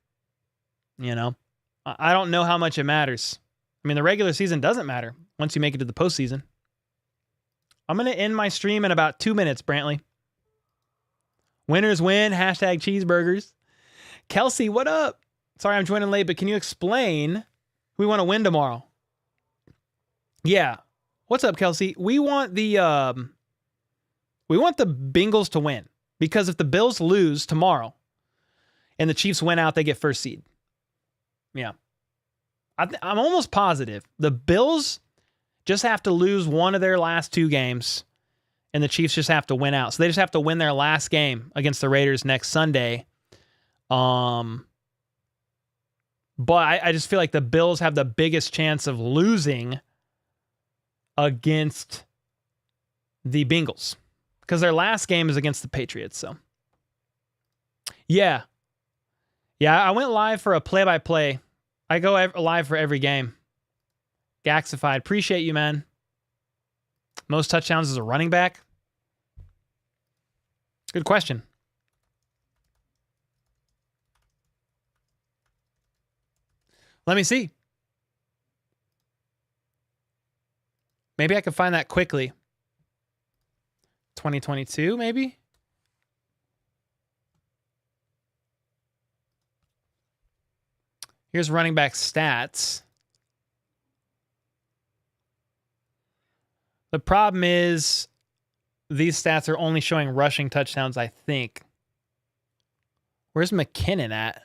I don't know how much it matters. I mean, the regular season doesn't matter once you make it to the postseason. I'm going to end my stream in about 2 minutes, Brantley. Winners win, #cheeseburgers. Kelsey, what up? Sorry I'm joining late, but can you explain who we want to win tomorrow? Yeah. What's up, Kelsey? We want the Bengals to win, because if the Bills lose tomorrow and the Chiefs win out, they get first seed. Yeah. I'm almost positive the Bills just have to lose one of their last 2 games, and the Chiefs just have to win out. So they just have to win their last game against the Raiders next Sunday. But I just feel like the Bills have the biggest chance of losing against the Bengals, because their last game is against the Patriots. So, yeah, I went live for a play-by-play. I go live for every game. Gaxified, appreciate you, man. Most touchdowns as a running back? Good question. Let me see. Maybe I could find that quickly. 2022, maybe? Here's running back stats. The problem is these stats are only showing rushing touchdowns, I think. Where's McKinnon at?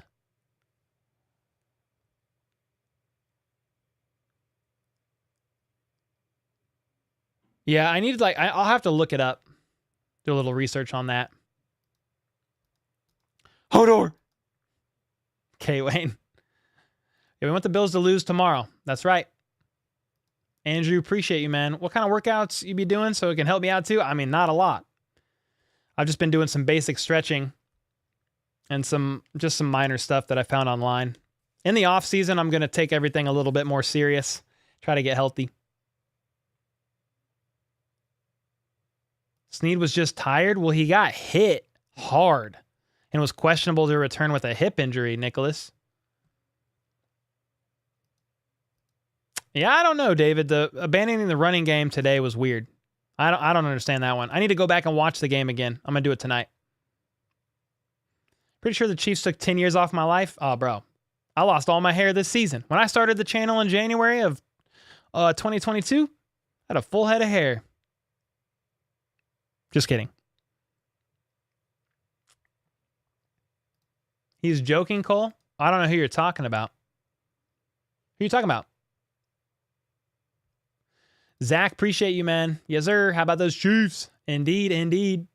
Yeah, I need I'll have to look it up. Do a little research on that. Hodor. Okay, Wayne. Yeah, we want the Bills to lose tomorrow. That's right. Andrew, appreciate you, man. What kind of workouts you be doing so it can help me out too? I mean, not a lot. I've just been doing some basic stretching and some minor stuff that I found online. In the off season, I'm going to take everything a little bit more serious. Try to get healthy. Snead was just tired. Well, he got hit hard and was questionable to return with a hip injury, Nicholas. Yeah, I don't know, David. The abandoning the running game today was weird. I don't understand that one. I need to go back and watch the game again. I'm going to do it tonight. Pretty sure the Chiefs took 10 years off my life. Oh, bro. I lost all my hair this season. When I started the channel in January of 2022, I had a full head of hair. Just kidding. He's joking, Cole? I don't know who you're talking about. Who are you talking about? Zach, appreciate you, man. Yes, sir. How about those Chiefs? Indeed, indeed.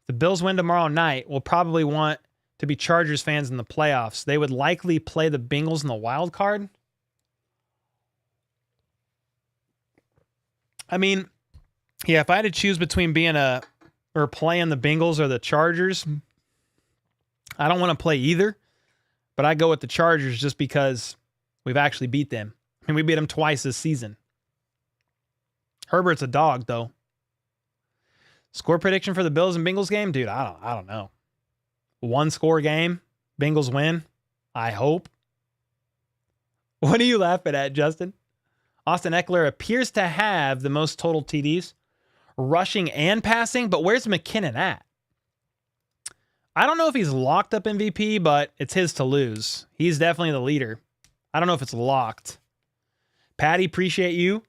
The Bills win tomorrow night. We'll probably want to be Chargers fans in the playoffs. They would likely play the Bengals in the wild card. I mean, yeah, if I had to choose between playing the Bengals or the Chargers, I don't want to play either, but I go with the Chargers just because we've actually beat them. And we beat them twice this season. Herbert's a dog, though. Score prediction for the Bills and Bengals game? Dude, I don't know. 1-score game. Bengals win. I hope. What are you laughing at, Justin? Austin Eckler appears to have the most total TDs, rushing and passing, but where's McKinnon at? I don't know if he's locked up MVP, but it's his to lose. He's definitely the leader. I don't know if it's locked. Patty, appreciate you.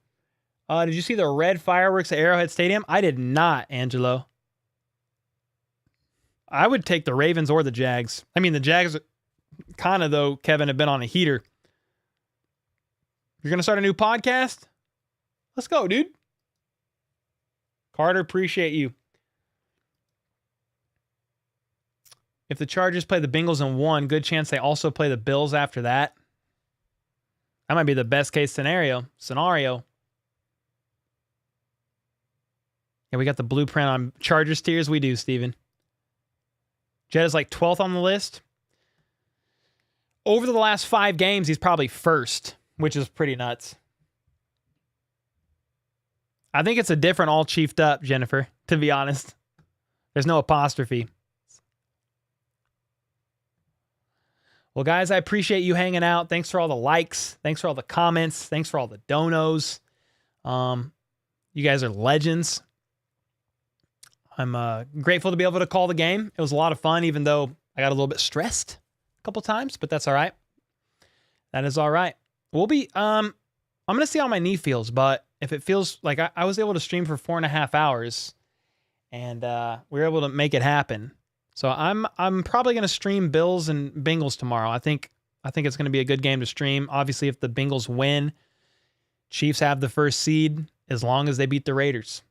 Did you see the red fireworks at Arrowhead Stadium? I did not, Angelo. I would take the Ravens or the Jags. I mean, the Jags kind of, though, Kevin, have been on a heater. You're going to start a new podcast? Let's go, dude. Carter, appreciate you. If the Chargers play the Bengals in 1, good chance they also play the Bills after that. That might be the best case scenario. Yeah, we got the blueprint on Chargers tiers. We do, Steven. Jed is like 12th on the list. Over the last 5 games, he's probably first, which is pretty nuts. I think it's a different all chiefed up, Jennifer, to be honest. There's no apostrophe. Well, guys, I appreciate you hanging out. Thanks for all the likes. Thanks for all the comments. Thanks for all the donos. You guys are legends. I'm grateful to be able to call the game. It was a lot of fun, even though I got a little bit stressed a couple times, but that's all right. That is all right. We'll be, I'm going to see how my knee feels, but if it feels like I was able to stream for 4.5 hours and we were able to make it happen. So I'm probably going to stream Bills and Bengals tomorrow. I think it's going to be a good game to stream. Obviously, if the Bengals win, Chiefs have the first seed as long as they beat the Raiders.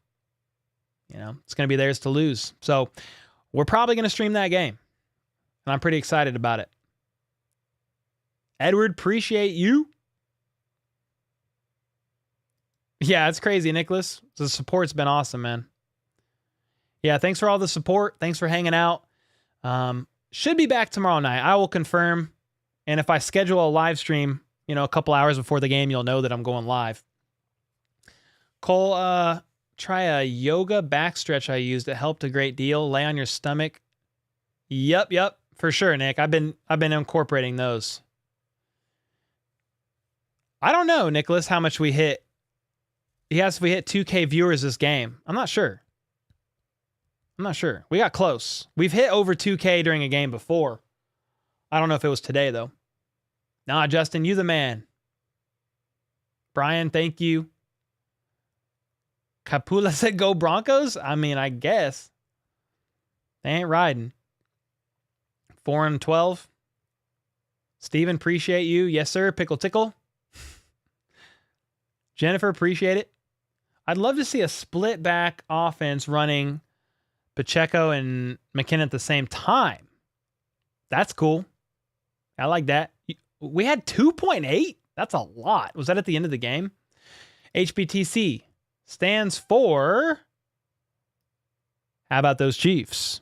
You know, it's going to be theirs to lose. So we're probably going to stream that game. And I'm pretty excited about it. Edward, appreciate you. Yeah, it's crazy, Nicholas. The support's been awesome, man. Yeah, thanks for all the support. Thanks for hanging out. Should be back tomorrow night. I will confirm. And if I schedule a live stream, you know, a couple hours before the game, you'll know that I'm going live. Cole, try a yoga back stretch I used. It helped a great deal. Lay on your stomach. Yep, for sure, Nick. I've been incorporating those. I don't know, Nicholas, how much we hit. He asked if we hit 2K viewers this game. I'm not sure. We got close. We've hit over 2K during a game before. I don't know if it was today, though. Nah, Justin, you the man. Brian, thank you. Capula said go Broncos? I mean, I guess. They ain't riding. 4-12. Steven, appreciate you. Yes, sir. Pickle Tickle. Jennifer, appreciate it. I'd love to see a split back offense running Pacheco and McKinnon at the same time. That's cool. I like that. We had 2.8? That's a lot. Was that at the end of the game? HBTC stands for... How about those Chiefs?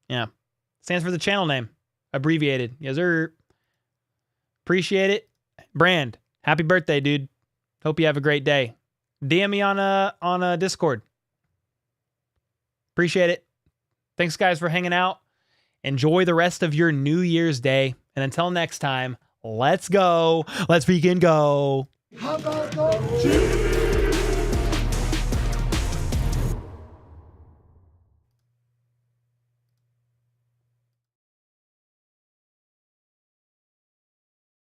Yeah. Stands for the channel name. Abbreviated. Yes, sir. Appreciate it. Brand, happy birthday, dude. Hope you have a great day. DM me on Discord. Appreciate it. Thanks, guys, for hanging out. Enjoy the rest of your New Year's Day. And until next time, let's go. Let's freaking go. How about those Chiefs?